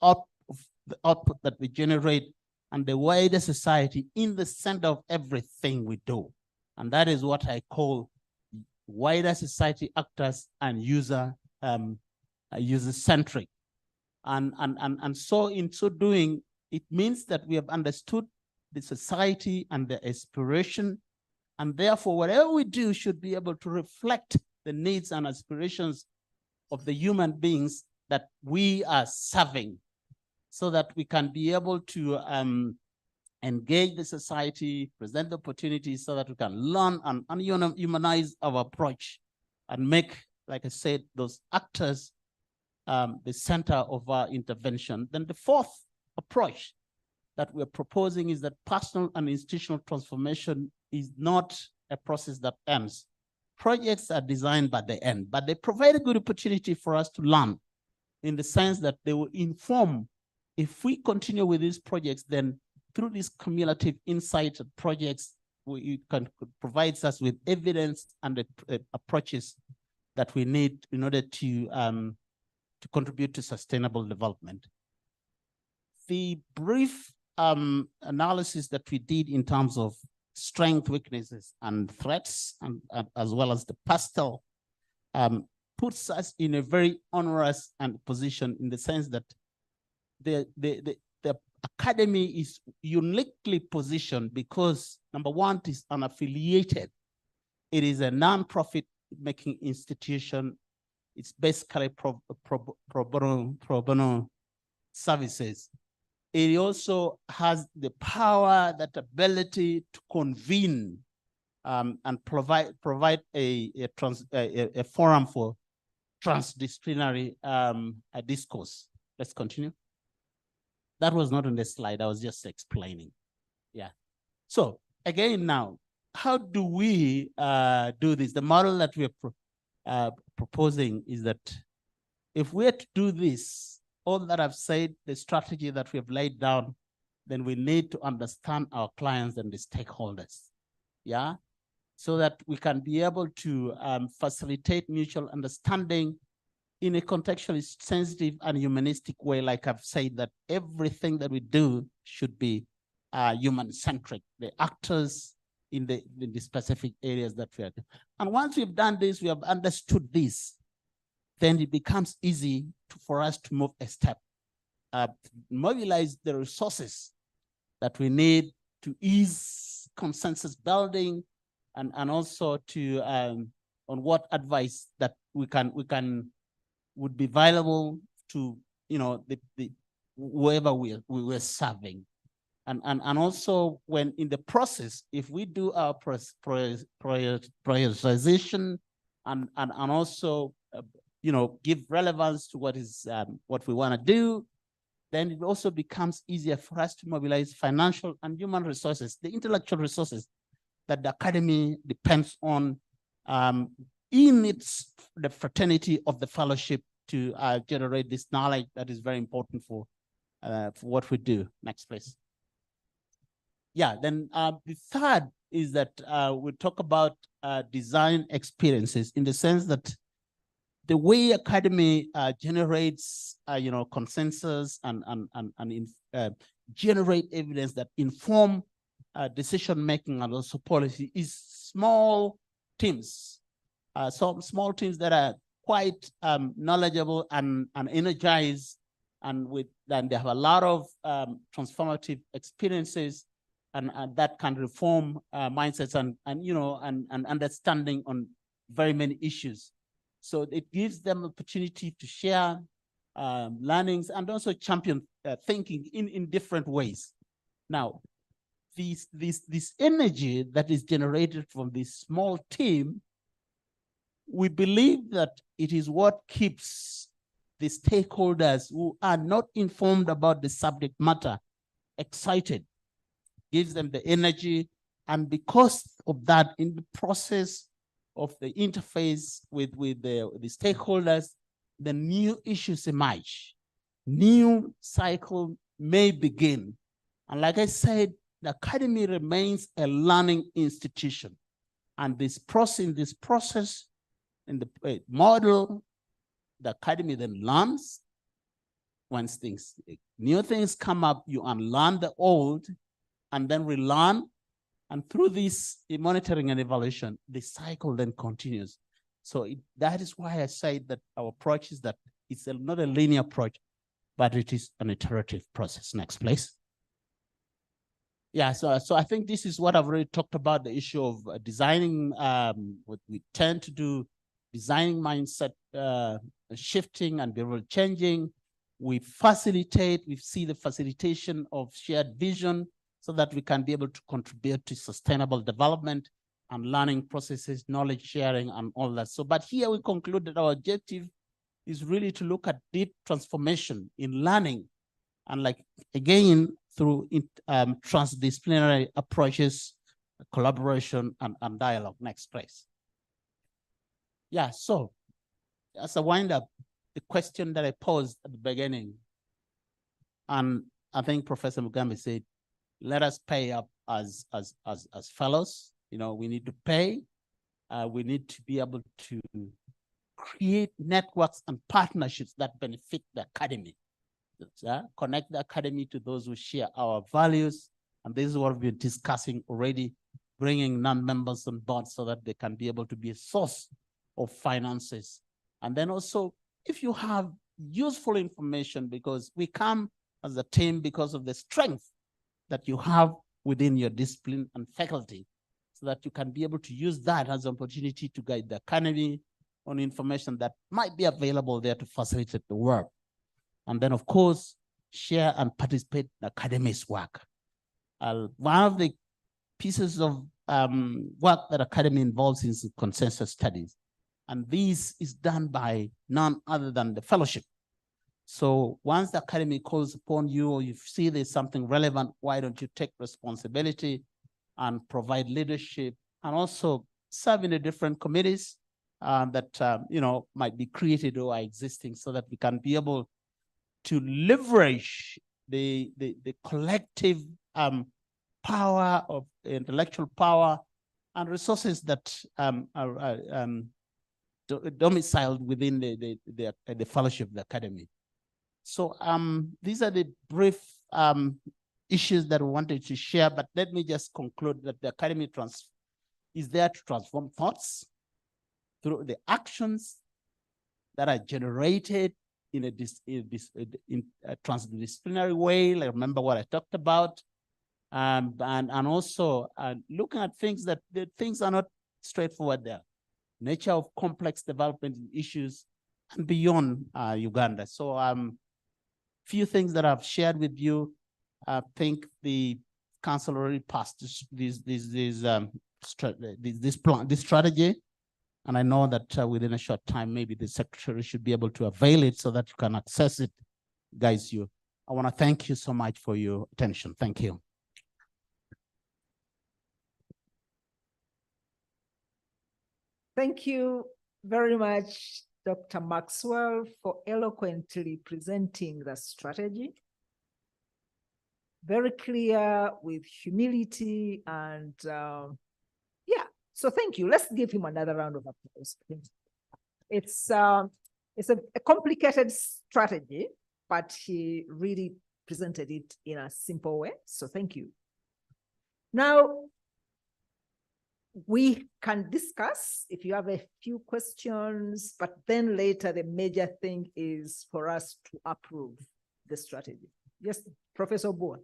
output that we generate and the wider society in the center of everything we do. And that is what I call wider society actors and user-centric. And so in so doing, it means that we have understood the society and the aspiration, and therefore whatever we do should be able to reflect the needs and aspirations of the human beings that we are serving, so that we can be able to engage the society, present the opportunities so that we can learn and humanize our approach and make, like I said, those actors the center of our intervention. Then the fourth approach that we're proposing is that personal and institutional transformation is not a process that ends. Projects are designed by the end, but they provide a good opportunity for us to learn, in the sense that they will inform. If we continue with these projects, then through these cumulative insight projects, it provides us with evidence and approaches that we need in order to contribute to sustainable development. The brief analysis that we did in terms of strength, weaknesses, and threats, and as well as the pastel, puts us in a very onerous position, in the sense that the academy is uniquely positioned because, number one, it is unaffiliated. It is a non-profit making institution. It's basically pro bono services. It also has the power, that ability to convene and provide a forum for transdisciplinary discourse. Let's continue. That was not on the slide. I was just explaining. Yeah. So again, now, how do we do this? The model that we are proposing is that if we are to do this, all that I've said, the strategy that we have laid down, then we need to understand our clients and the stakeholders. Yeah. So that we can be able to facilitate mutual understanding in a contextually sensitive and humanistic way. Like I've said, that everything that we do should be human-centric, the actors in the specific areas that we are doing. And once we've done this, we have understood this, then it becomes easy for us to move a step, mobilize the resources that we need to ease consensus building, and also to on what advice that would be valuable to the whoever we're serving. And also, when in the process, if we do our prioritization and also give relevance to what we want to do, then it also becomes easier for us to mobilize financial and human resources, the intellectual resources that the academy depends on in the fraternity of the fellowship to generate this knowledge that is very important for what we do. Next, please. Yeah, then the third is that we talk about design experiences, in the sense that the way academy generates consensus and generate evidence that inform decision making and also policy is small teams. So small teams that are quite knowledgeable and energized, and they have a lot of transformative experiences, and that can reform mindsets and understanding on very many issues. So it gives them opportunity to share learnings and also champion thinking in different ways. Now, this energy that is generated from this small team, we believe that it is what keeps the stakeholders who are not informed about the subject matter excited, gives them the energy. And because of that, in the process of the interface with the stakeholders, the new issues emerge. New cycle may begin. And like I said, the academy remains a learning institution. And in this process, in the model, the academy then learns. Once new things come up, you unlearn the old and then relearn. And through this monitoring and evaluation, the cycle then continues. So that is why I say that our approach is that it's not a linear approach, but it is an iterative process. Next, please. Yeah, so I think this is what I've already talked about, the issue of designing, what we tend to do, designing mindset shifting and behavioral changing. We facilitate, we see the facilitation of shared vision so that we can be able to contribute to sustainable development and learning processes, knowledge sharing, and all that. So, but here we conclude that our objective is really to look at deep transformation in learning, and like, again, through transdisciplinary approaches, collaboration, and dialogue. Next, please. Yeah, so as a wind up, the question that I posed at the beginning, and I think Professor Mugambi said, let us pay up as fellows. You know, we need to pay. We need to be able to create networks and partnerships that benefit the academy. Connect the academy to those who share our values. And this is what we've been discussing already, bringing non-members on board so that they can be able to be a source of finances. And then also, if you have useful information, because we come as a team because of the strength that you have within your discipline and faculty, so that you can be able to use that as an opportunity to guide the academy on information that might be available there to facilitate the work. And then, of course, share and participate in the academy's work. One of the pieces of work that academy involves is consensus studies. And this is done by none other than the fellowship. So once the academy calls upon you, or you see there's something relevant, why don't you take responsibility and provide leadership, and also serve in the different committees that might be created or are existing, so that we can be able to leverage the collective power of intellectual power and resources that are domiciled within the fellowship of the academy. So these are the brief issues that we wanted to share, but let me just conclude that the academy is there to transform thoughts through the actions that are generated in a transdisciplinary way. Like, remember what I talked about, and also looking at things that things are not straightforward there. Nature of complex development issues and beyond Uganda. So few things that I've shared with you. I think the council already passed this strategy, and I know that within a short time, maybe the secretary should be able to avail it so that you can access it, guys. I want to thank you so much for your attention. Thank you. Thank you very much, Dr. Maxwell, for eloquently presenting the strategy. Very clear, with humility, and yeah, so thank you. Let's give him another round of applause. It's a complicated strategy, but he really presented it in a simple way, so thank you. Now, we can discuss if you have a few questions, but then later the major thing is for us to approve the strategy. Yes, Professor Boa.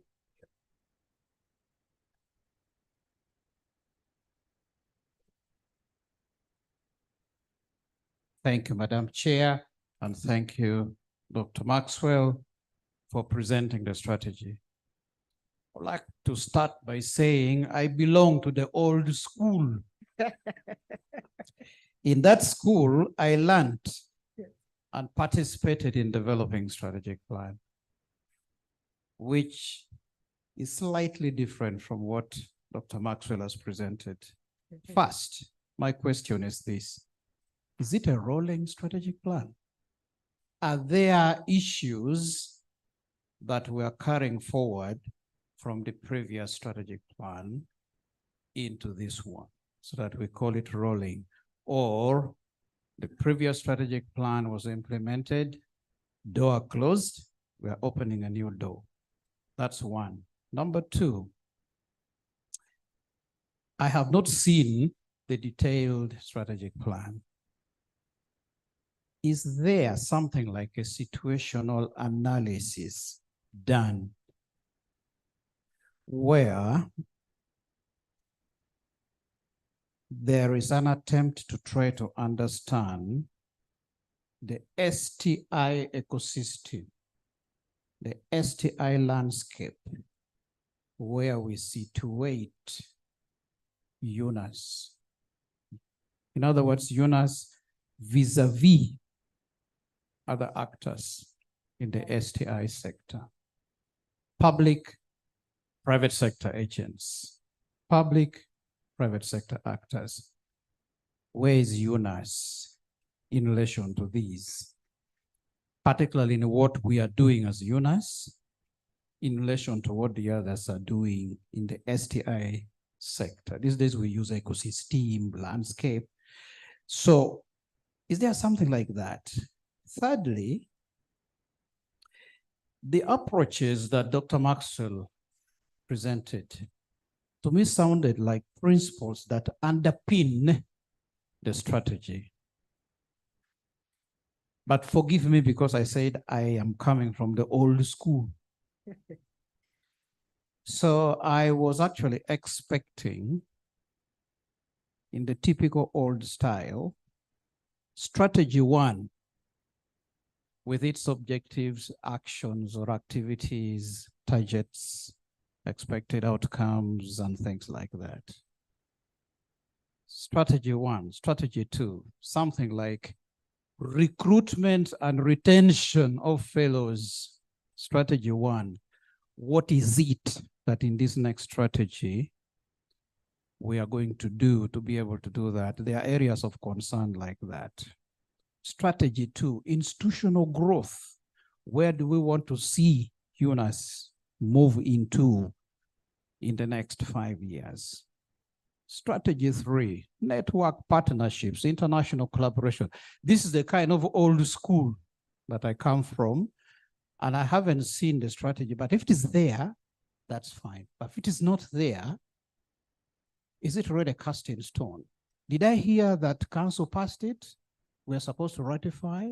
Thank you, Madam Chair, and thank you, Dr. Maxwell, for presenting the strategy. I'd like to start by saying I belong to the old school. In that school, I learned and participated in developing strategic plan, which is slightly different from what Dr. Maxwell has presented. First, my question is this: is it a rolling strategic plan? Are there issues that we are carrying forward from the previous strategic plan into this one, so that we call it rolling? Or the previous strategic plan was implemented, door closed, we are opening a new door. That's one. Number two, I have not seen the detailed strategic plan. Is there something like a situational analysis done where there is an attempt to try to understand the STI ecosystem, the STI landscape, where we situate UNAS? In other words, UNAS vis-a-vis other actors in the STI sector, public-private sector agents, public-private sector actors. Where is UNAS in relation to these, particularly in what we are doing as UNAS in relation to what the others are doing in the STI sector? These days we use ecosystem, landscape. So is there something like that? Thirdly, the approaches that Dr. Maxwell presented to me sounded like principles that underpin the strategy. But forgive me because I said I am coming from the old school. So I was actually expecting, in the typical old style, strategy one, with its objectives, actions or activities, targets, expected outcomes, and things like that. Strategy one, strategy two, something like recruitment and retention of fellows. Strategy one, what is it that in this next strategy we are going to do to be able to do that? There are areas of concern like that. Strategy two, institutional growth. Where do we want to see UNAS move into in the next 5 years? Strategy three, network partnerships, international collaboration. This is the kind of old school that I come from, and I haven't seen the strategy, but if it is there, that's fine. But if it is not there, is it already cast in stone? Did I hear that council passed it? We're supposed to ratify?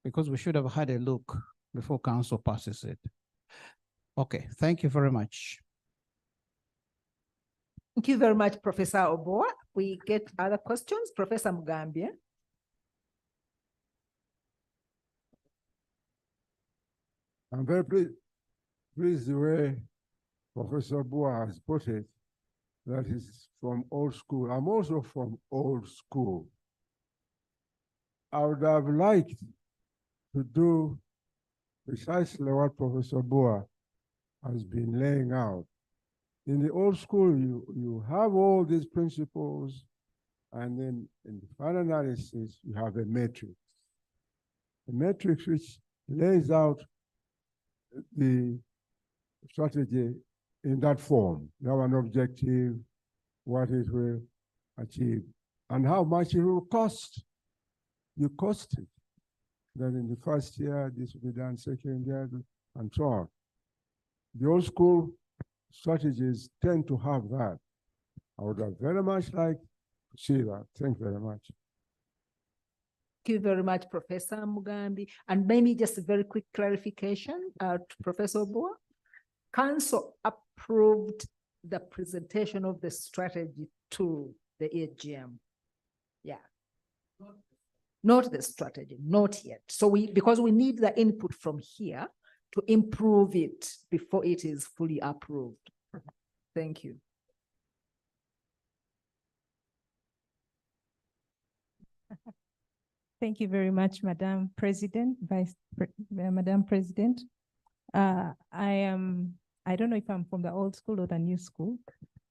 Because we should have had a look before council passes it. Okay, thank you very much. Thank you very much, Professor Oboa. We get other questions. Professor Mugambye. I'm very pleased the way Professor Boa has put it, that is from old school. I'm also from old school. I would have liked to do precisely what Professor Boa has been laying out. In the old school, you have all these principles, and then in the final analysis, you have a matrix. A matrix which lays out the strategy in that form. You have an objective, what it will achieve, and how much it will cost. You cost it. Then in the first year, this will be done, second year, and so on. The old school strategies tend to have that. I would have very much liked to see that. Thank you very much. Thank you very much, Professor Mugambi. And maybe just a very quick clarification to Professor Oboa. Council approved the presentation of the strategy to the AGM. Yeah. Not the strategy, not yet. So because we need the input from here to improve it before it is fully approved. Thank you. Thank you very much, Madam President, Madam President. I don't know if I'm from the old school or the new school,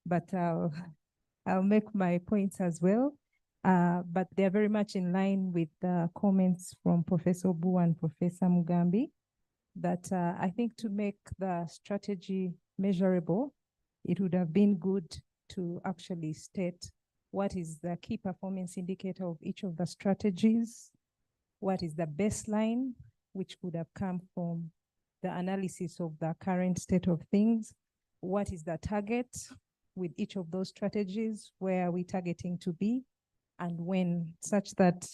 but I'll make my points as well. But they're very much in line with the comments from Professor Bu and Professor Mugambi, that I think to make the strategy measurable, it would have been good to actually state what is the key performance indicator of each of the strategies, what is the baseline, which could have come from the analysis of the current state of things, what is the target with each of those strategies, where are we targeting to be, and when, such that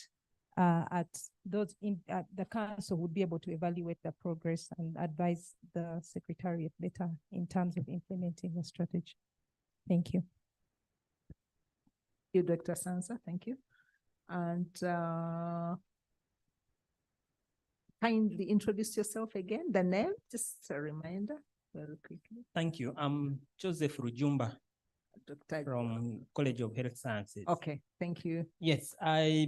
the council would be able to evaluate the progress and advise the secretariat better in terms of implementing the strategy. Thank you. You, Dr. Sansa, thank you. And kindly introduce yourself again, the name, just a reminder, very quickly. Thank you. I'm Joseph Rujumba from College of Health Sciences. Okay, thank you. Yes, I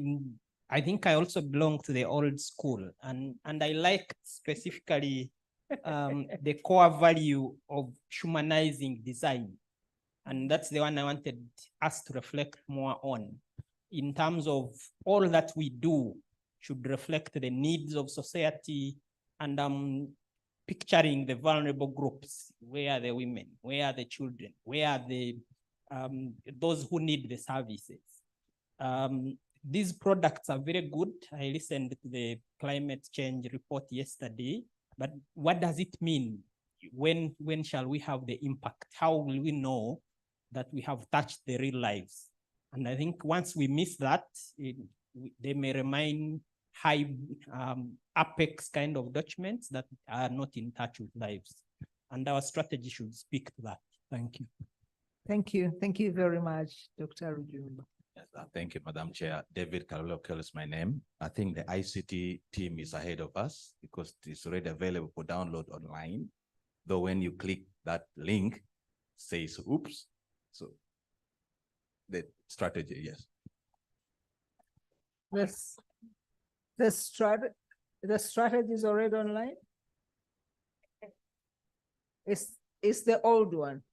think I also belong to the old school, and I like specifically the core value of humanizing design. And that's the one I wanted us to reflect more on, in terms of all that we do should reflect the needs of society, and picturing the vulnerable groups. Where are the women? Where are the children? Where are the those who need the services? These products are very good. I listened to the climate change report yesterday, but what does it mean? When shall we have the impact? How will we know that we have touched the real lives? And I think once we miss that, they may remain high apex kind of documents that are not in touch with lives. And our strategy should speak to that. Thank you. Thank you. Thank you very much, Dr. Rujumba. Yes, thank you, Madam Chair. David Kalolokel is my name. I think the ICT team is ahead of us because it's already available for download online. Though when you click that link, it says, oops. So the strategy, yes. Yes. The strategy is already online. It's the old one.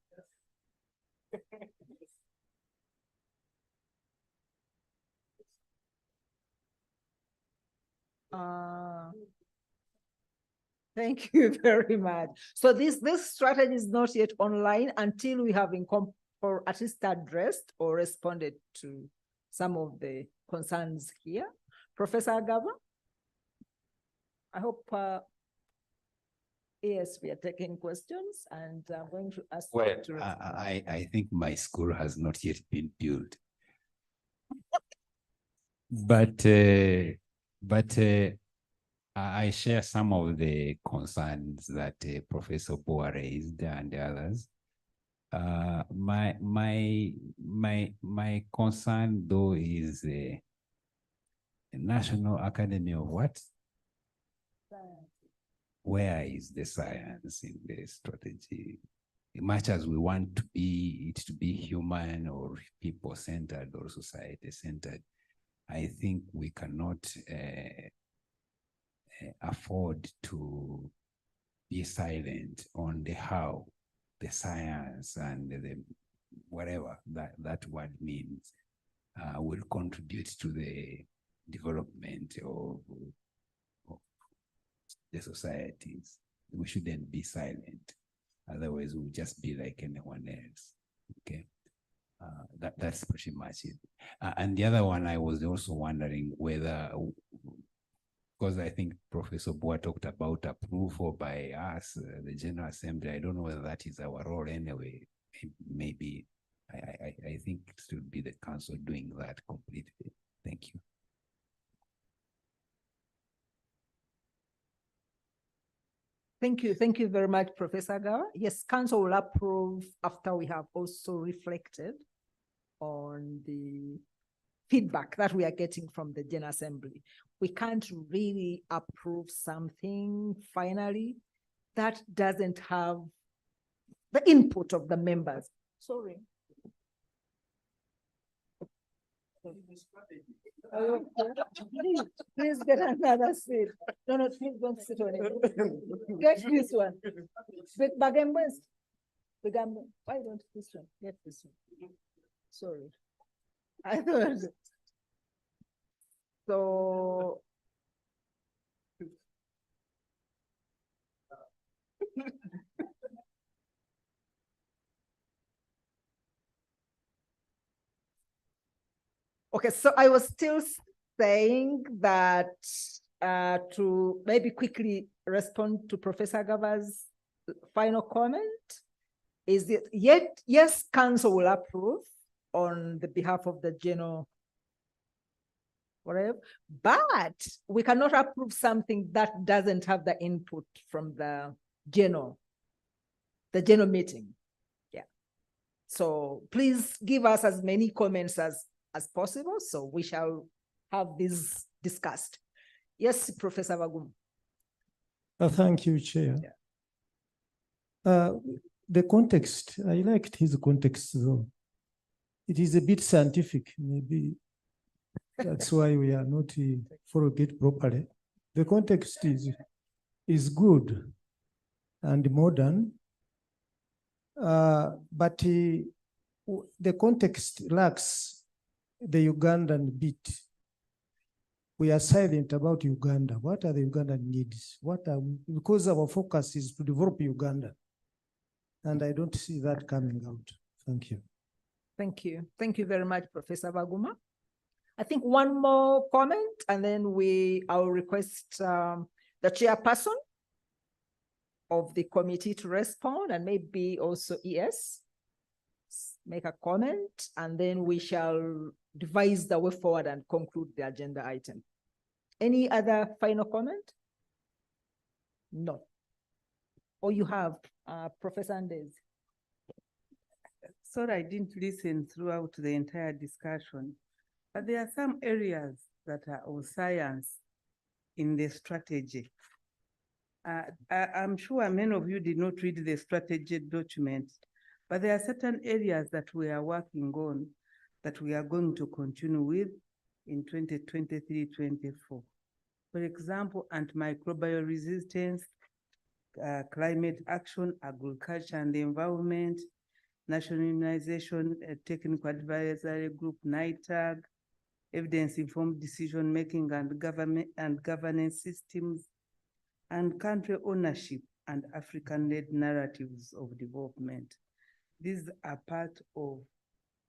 Thank you very much. So this strategy is not yet online until we have or at least addressed or responded to some of the concerns here. Professor Agaba, I hope, yes, we are taking questions, and I'm going to ask you to respond. I think my school has not yet been built. But I share some of the concerns that Professor Boa raised and others. My concern though is a National Academy of what? Science. Where is the science in the strategy? Much as we want to be it to be human or people-centered or society-centered, I think we cannot afford to be silent on the how, the science and the whatever that word means will contribute to the development of the societies. We shouldn't be silent. Otherwise, we'll just be like anyone else. Okay. That's pretty much it. And the other one, I was also wondering whether, because I think Professor Boa talked about approval by us, the General Assembly. I don't know whether that is our role anyway. Maybe I think it should be the council doing that completely. Thank you. Thank you. Thank you very much, Professor Gawa. Yes, council will approve after we have also reflected on the feedback that we are getting from the General Assembly. We can't really approve something finally that doesn't have the input of the members. Sorry. Please get another seat. No, please don't sit on it. Get this one. Why don't this one? Get this one. Sorry. I thought. So. Okay, so I was still saying that to maybe quickly respond to Professor Gava's final comment is that yes, council will approve on the behalf of the general whatever, but we cannot approve something that doesn't have the input from the general meeting. Yeah. So please give us as many comments as possible, so we shall have this discussed. Yes, Professor Bagum. Thank you, Chair. The context, I liked his context though. It is a bit scientific, maybe that's why we are not following it properly. The context is good and modern, but the context lacks the Ugandan bit. We are silent about Uganda. What are the Ugandan needs? Because our focus is to develop Uganda. And I don't see that coming out. Thank you. Thank you. Thank you very much, Professor Baguma. I think one more comment, and then I'll request the chairperson of the committee to respond, and maybe also ES make a comment, and then we shall devise the way forward and conclude the agenda item. Any other final comment? No. Or you have, Professor Andes? Sorry, I didn't listen throughout the entire discussion, but there are some areas that are of science in the strategy. I'm sure many of you did not read the strategy document, but there are certain areas that we are working on that we are going to continue with in 2023-24. For example, antimicrobial resistance, climate action, agriculture and the environment, national immunization, technical advisory group, NITAG, evidence-informed decision-making and governance systems, and country ownership and African-led narratives of development. These are part of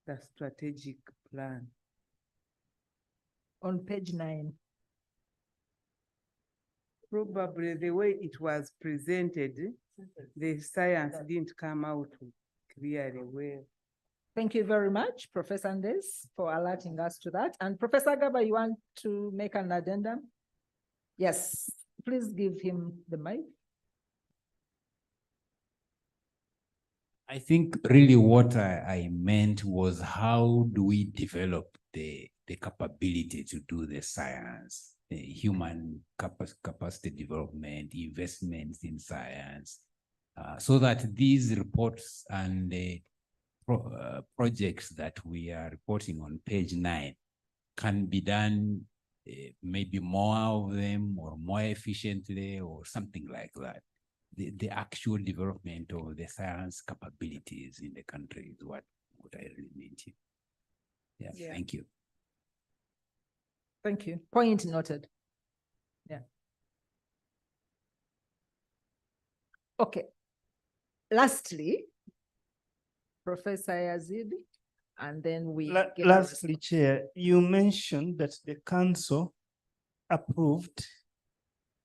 the strategic plan. On page 9. Probably the way it was presented, the science didn't come out clearly well. Thank you very much, Professor Andes, for alerting us to that. And Professor Gaba, you want to make an addendum? Yes, please give him the mic. I think really what I meant was how do we develop the capability to do the science, the human capacity development, investments in science, so that these reports and the projects that we are reporting on page 9 can be done maybe more of them or more efficiently or something like that. The actual development of the science capabilities in the country is what I really meant here. Yeah, thank you. Thank you. Point noted. Yeah. Okay. Lastly, Professor Yazidi, and then we lastly, Chair, you mentioned that the council approved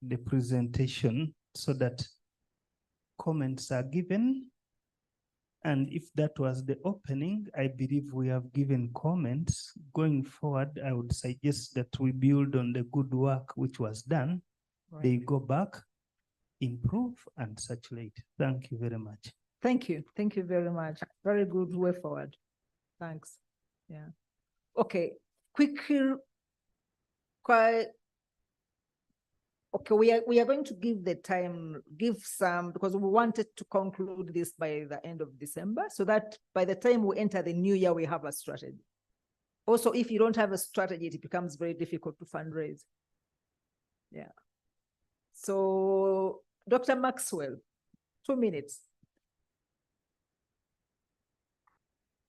the presentation so that comments are given. And if that was the opening, I believe we have given comments. Going forward, I would suggest that we build on the good work which was done. Right. They go back, improve, and circulate. Thank you very much. Thank you. Thank you very much. Very good way forward. Thanks. Yeah. Okay. Quick, Okay, we are going to give the time, give some, because we wanted to conclude this by the end of December, so that by the time we enter the new year, we have a strategy. Also, if you don't have a strategy, it becomes very difficult to fundraise. Yeah. So, Dr. Maxwell, 2 minutes.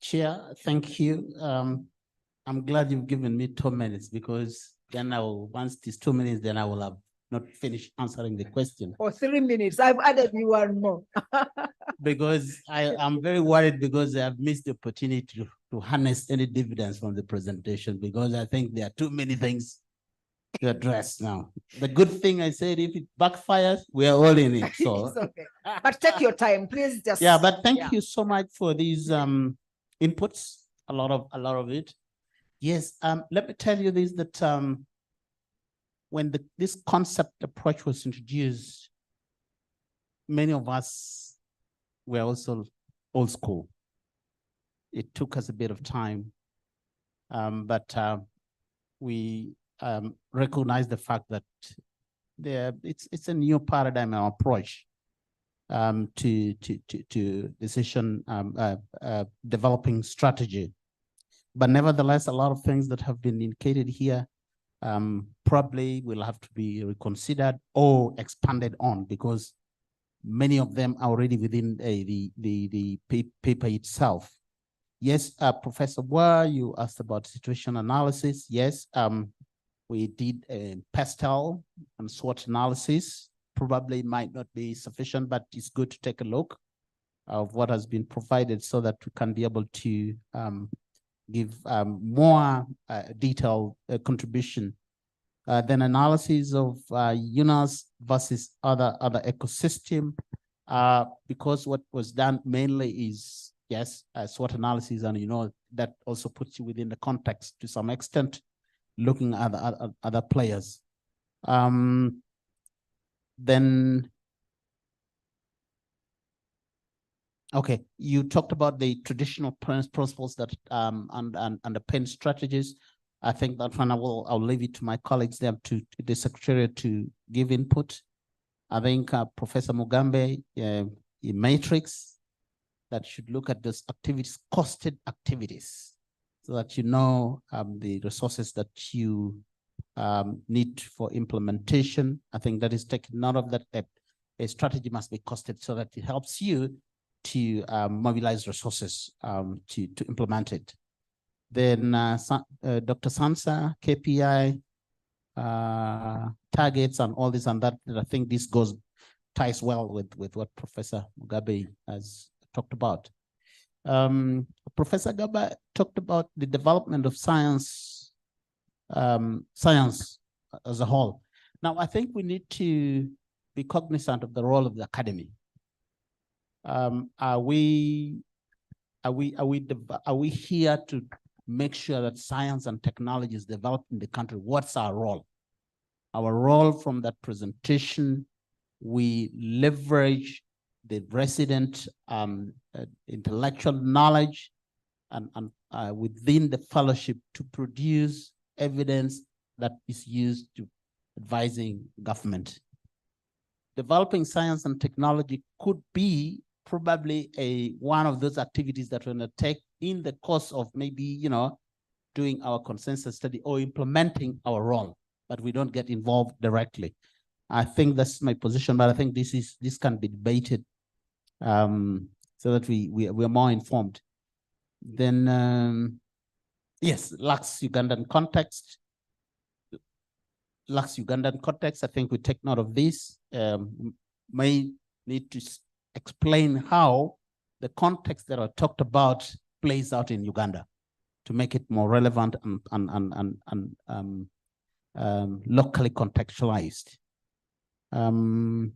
Chair, thank you. I'm glad you've given me 2 minutes, because then once these 2 minutes, then I will have not finished answering the question. Or 3 minutes, I've added you one more. Because I'm very worried, because I've missed the opportunity to harness any dividends from the presentation, because I think there are too many things to address now. The good thing I said, if it backfires, we are all in it. So It's okay. But take your time, please. Just yeah, but thank you so much for these inputs. A lot of it. Yes. Let me tell you this, that when this concept approach was introduced, many of us were also old school. It took us a bit of time, but we recognize the fact that it's a new paradigm and approach to decision developing strategy. But nevertheless, a lot of things that have been indicated here probably will have to be reconsidered or expanded on, because many of them are already within the paper itself. Yes, Professor Boer, you asked about situation analysis. Yes, we did a PESTEL and SWOT analysis. Probably might not be sufficient, but it's good to take a look of what has been provided, so that we can be able to give more detailed contribution. Then analysis of UNAS versus other ecosystem, because what was done mainly is, yes, SWOT analysis, and that also puts you within the context to some extent, looking at other players. Then, okay, you talked about the traditional principles that and the PEN strategies. I think that one I'll leave it to my colleagues there, to the Secretariat, to give input. I think Professor Mugambe, a matrix that should look at those activities, costed activities, so that the resources that you need for implementation. I think that is taken out of that. A strategy must be costed, so that it helps you to mobilize resources to implement it. Then Dr. Sansa, KPI, targets, and all this and that. I think this ties well with what Professor Mugabe has talked about. Professor Gaba talked about the development of science as a whole. Now, I think we need to be cognizant of the role of the academy. Are we here to make sure that science and technology is developed in the country? What's our role? Our role from that presentation, we leverage the resident intellectual knowledge and within the fellowship to produce evidence that is used to advising government. Developing science and technology could be probably one of those activities that we're going to take in the course of maybe, doing our consensus study or implementing our role, but we don't get involved directly. I think that's my position, but I think this can be debated so that we're more informed. Then, yes, lacks Ugandan context. I think we take note of this. May need to explain how the context that I talked about plays out in Uganda to make it more relevant and locally contextualized. And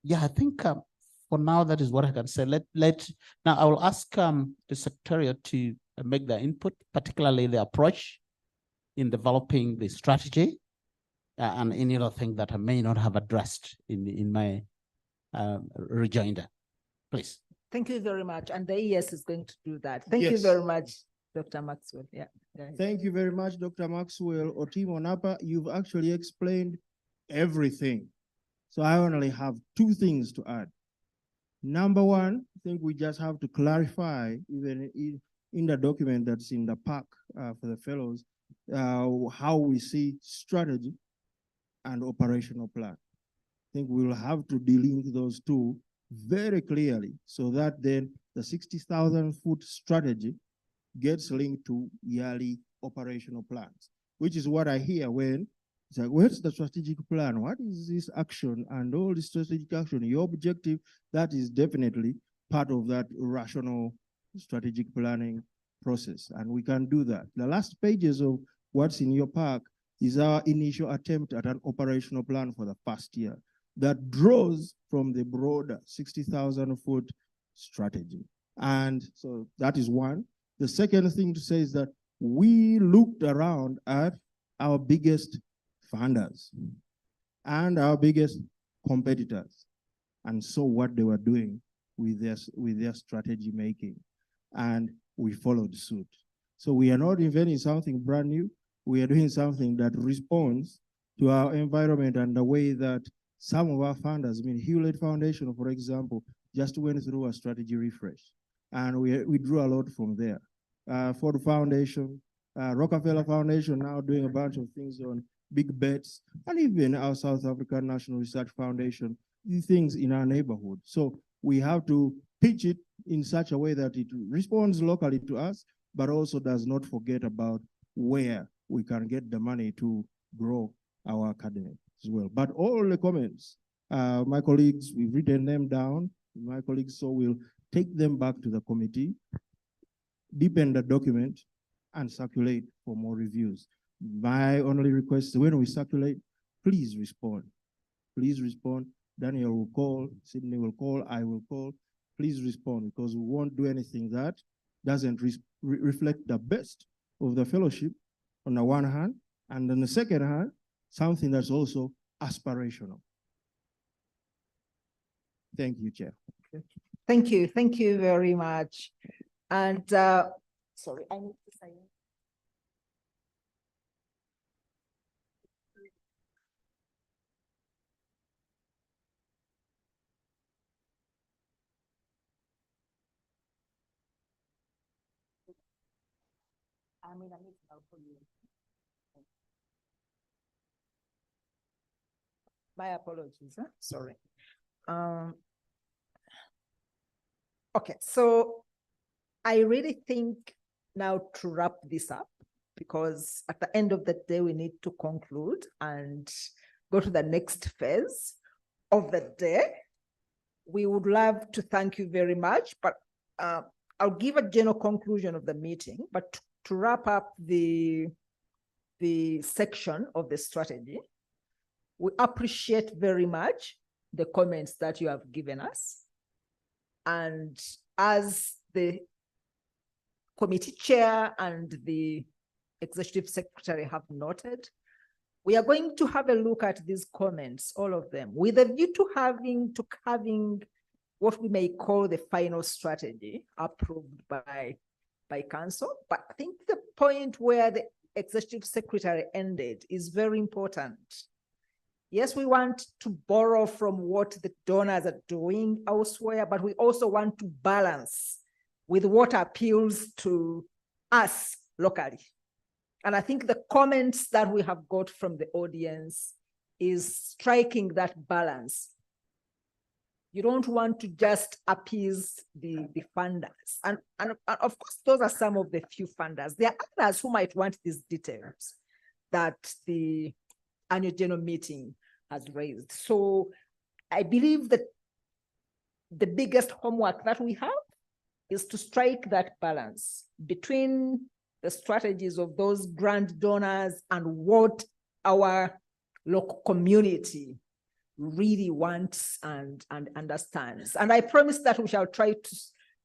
yeah, I think for now that is what I can say. Now I will ask the Secretariat to make their input, particularly the approach in developing the strategy and any other thing that I may not have addressed in my rejoinder. Please. Thank you very much. And the ES is going to do that. Thank you very much, Dr. Maxwell. Yeah. Thank you very much, Dr. Maxwell. Otimo Napa, you've actually explained everything. So I only have two things to add. Number one, I think we just have to clarify, even in the document that's in the pack for the fellows, how we see strategy and operational plan. I think we will have to delink those two very clearly so that then the 60,000 foot strategy gets linked to yearly operational plans, which is what I hear when it's like, where's the strategic plan? What is this action and all this strategic action? Your objective, that is definitely part of that rational strategic planning process. And we can do that. The last pages of what's in your pack is our initial attempt at an operational plan for the first year that draws from the broader 60,000 foot strategy. And so that is one. The second thing to say is that we looked around at our biggest funders and our biggest competitors and saw what they were doing with their strategy making, and we followed suit. So we are not inventing something brand new. We are doing something that responds to our environment and the way that some of our funders, I mean, Hewlett Foundation, for example, just went through a strategy refresh, and we drew a lot from there. Ford Foundation, Rockefeller Foundation now doing a bunch of things on big bets, and even our South African National Research Foundation, things in our neighborhood. So we have to pitch it in such a way that it responds locally to us, but also does not forget about where we can get the money to grow our academy as well. But all the comments, my colleagues, we've written them down. My colleagues, so we'll take them back to the committee, deepen the document, and circulate for more reviews. My only request is when we circulate, please respond. Please respond. Daniel will call, Sydney will call, I will call. Please respond, because we won't do anything that doesn't reflect the best of the fellowship on the one hand, and on the second hand, something that's also aspirational. Thank you, Chair. Thank you very much. And sorry, I need to sign. I need to help you. My apologies, huh? Sorry. Okay, so I really think now to wrap this up, because at the end of the day, we need to conclude and go to the next phase of the day. We would love to thank you very much, but I'll give a general conclusion of the meeting, but to wrap up the section of the strategy, we appreciate very much the comments that you have given us. And as the committee chair and the executive secretary have noted, we are going to have a look at these comments, all of them, with a view to having what we may call the final strategy approved by council. But I think the point where the executive secretary ended is very important. Yes, we want to borrow from what the donors are doing elsewhere, but we also want to balance with what appeals to us locally. And I think the comments that we have got from the audience is striking that balance. You don't want to just appease the funders. And of course, those are some of the few funders. There are others who might want these details that the annual general meeting has raised. So I believe that the biggest homework that we have is to strike that balance between the strategies of those grant donors and what our local community really wants and understands. And I promise that we shall try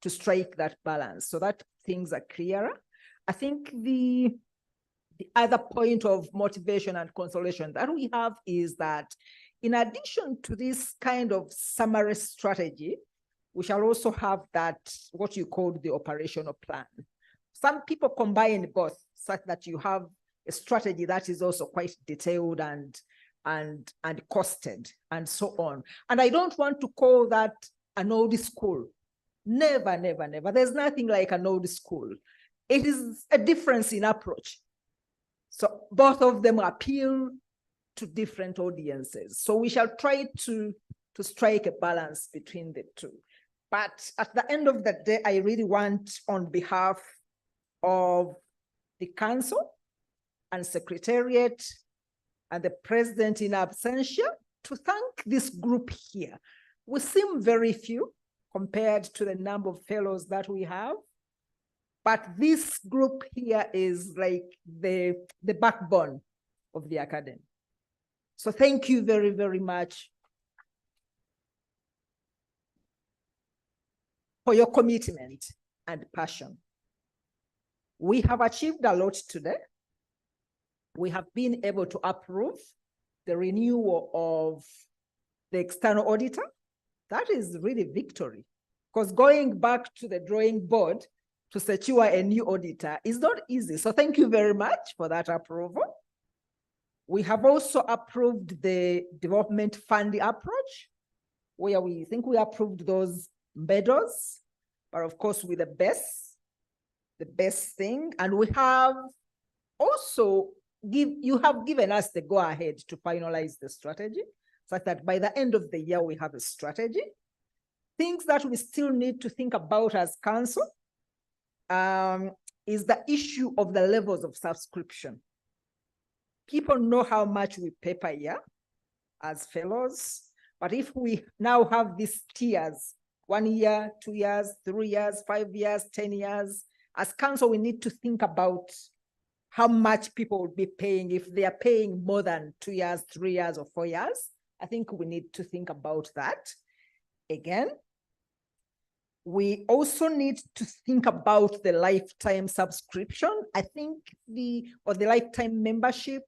to strike that balance so that things are clearer. I think the other point of motivation and consolation that we have is that in addition to this kind of summary strategy, we shall also have that, what you call the operational plan. Some people combine both such that you have a strategy that is also quite detailed and costed and so on. And I don't want to call that an old school. Never, never, never. There's nothing like an old school. It is a difference in approach. So both of them appeal to different audiences. So we shall try to strike a balance between the two. But at the end of the day, I really want, on behalf of the council and secretariat and the president in absentia, to thank this group here. We seem very few compared to the number of fellows that we have, but this group here is like the backbone of the academy. So thank you very, very much for your commitment and passion. We have achieved a lot today. We have been able to approve the renewal of the external auditor. That is really victory, because going back to the drawing board to secure a new auditor is not easy. So thank you very much for that approval. We have also approved the development fund approach, where we think we approved those medals, but of course with the best thing. And we have also you have given us the go ahead to finalize the strategy, such that by the end of the year, we have a strategy. Things that we still need to think about as council is the issue of the levels of subscription. People know how much we pay per year as fellows, but if we now have these tiers, 1 year, 2 years, 3 years, 5 years, 10 years, as council, we need to think about how much people will be paying. If they are paying more than 2 years, 3 years, or 4 years, I think we need to think about that. Again, we also need to think about the lifetime subscription. I think the lifetime membership,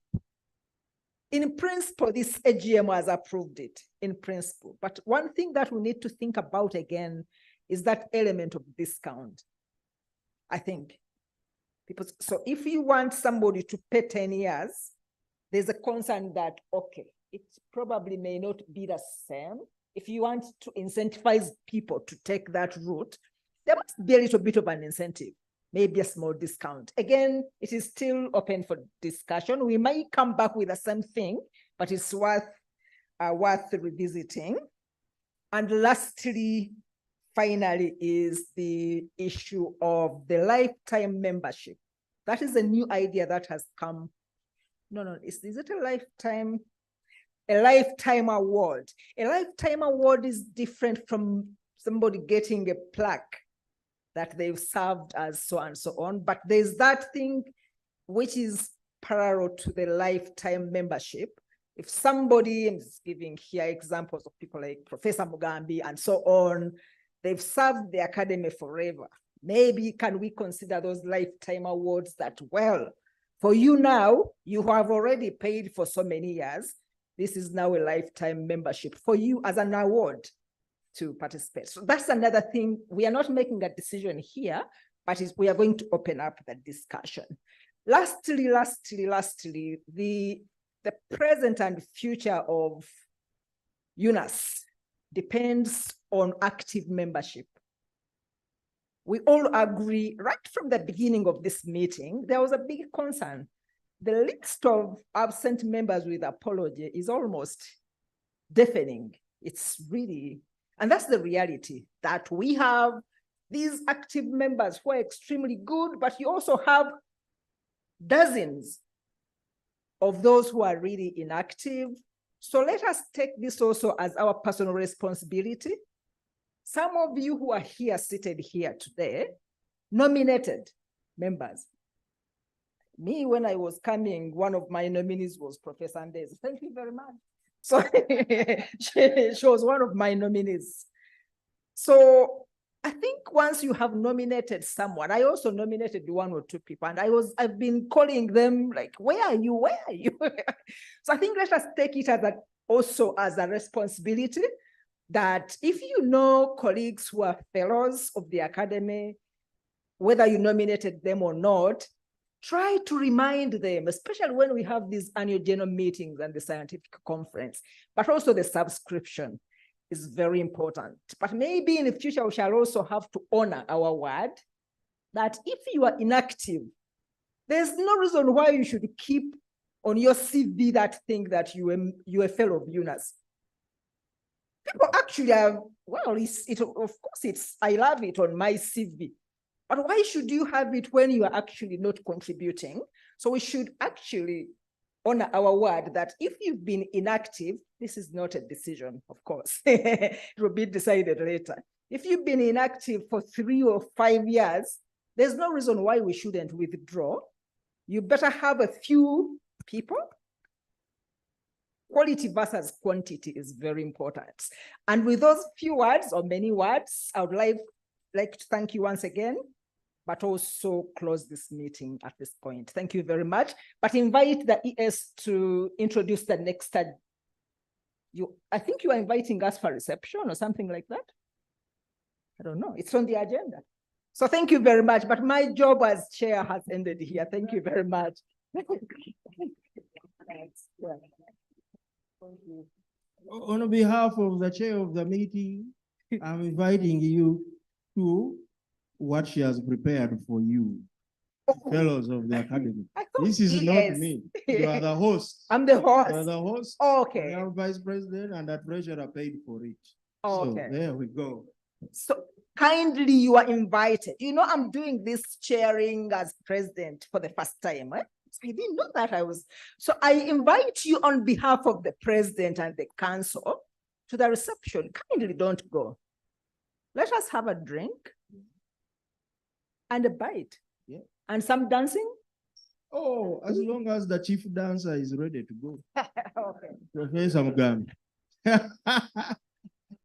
in principle, this AGM has approved it in principle. But one thing that we need to think about again is that element of discount. I think so if you want somebody to pay 10 years, there's a concern that, okay, it probably may not be the same. If you want to incentivize people to take that route, there must be a little bit of an incentive, maybe a small discount. Again, it is still open for discussion. We might come back with the same thing, but it's worth revisiting. And lastly, finally, is the issue of the lifetime membership. That is a new idea that has come. No, is it a lifetime? A lifetime award. A lifetime award is different from somebody getting a plaque that they've served as so and so on. But there's that thing which is parallel to the lifetime membership. If somebody is giving here examples of people like Professor Mugambi and so on, they've served the academy forever. Maybe can we consider those lifetime awards that, well, for you now, you have already paid for so many years. This is now a lifetime membership for you as an award to participate. So that's another thing. We are not making a decision here, but we are going to open up the discussion. Lastly, the present and future of UNAS depends on active membership. We all agree right from the beginning of this meeting, there was a big concern. The list of absent members with apology is almost deafening. It's really, and that's the reality, that we have these active members who are extremely good, but you also have dozens of those who are really inactive. So let us take this also as our personal responsibility. Some of you who are here, seated here today, nominated members. Me, when I was coming, one of my nominees was Professor Ndezi. Thank you very much. So she was one of my nominees. So I think once you have nominated someone, I also nominated 1 or 2 people, and I've been calling them like, where are you? Where are you? So I think let us take it as also as a responsibility that if you know colleagues who are fellows of the academy, whether you nominated them or not, try to remind them, especially when we have these annual general meetings and the scientific conference, but also the subscription is very important. But maybe in the future, we shall also have to honor our word that if you are inactive, there's no reason why you should keep on your CV that thing that you're a fellow of UNAS. People actually have, well, of course, I love it on my CV. But why should you have it when you are actually not contributing? So we should actually honor our word that if you've been inactive, this is not a decision, of course. It will be decided later. If you've been inactive for 3 or 5 years, there's no reason why we shouldn't withdraw. You better have a few people. Quality versus quantity is very important. And with those few words or many words, I would like to thank you once again, but also close this meeting at this point. Thank you very much. But invite the ES to introduce the next. I think you are inviting us for reception or something like that. I don't know. It's on the agenda. So thank you very much. But my job as chair has ended here. Thank you very much. On behalf of the chair of the meeting, I'm inviting you to what she has prepared for you, fellows of the academy. This is not me. You are the host. I'm the host. You are the host. Okay. I am vice president and the treasurer paid for it. Okay. So there we go. So kindly, you are invited. You know, I'm doing this chairing as president for the first time. Eh? I didn't know that so I invite you on behalf of the president and the council to the reception. Kindly don't go. Let us have a drink and a bite. Yeah. And some dancing. Oh, as long as the chief dancer is ready to go. Okay. Professor Mugambi.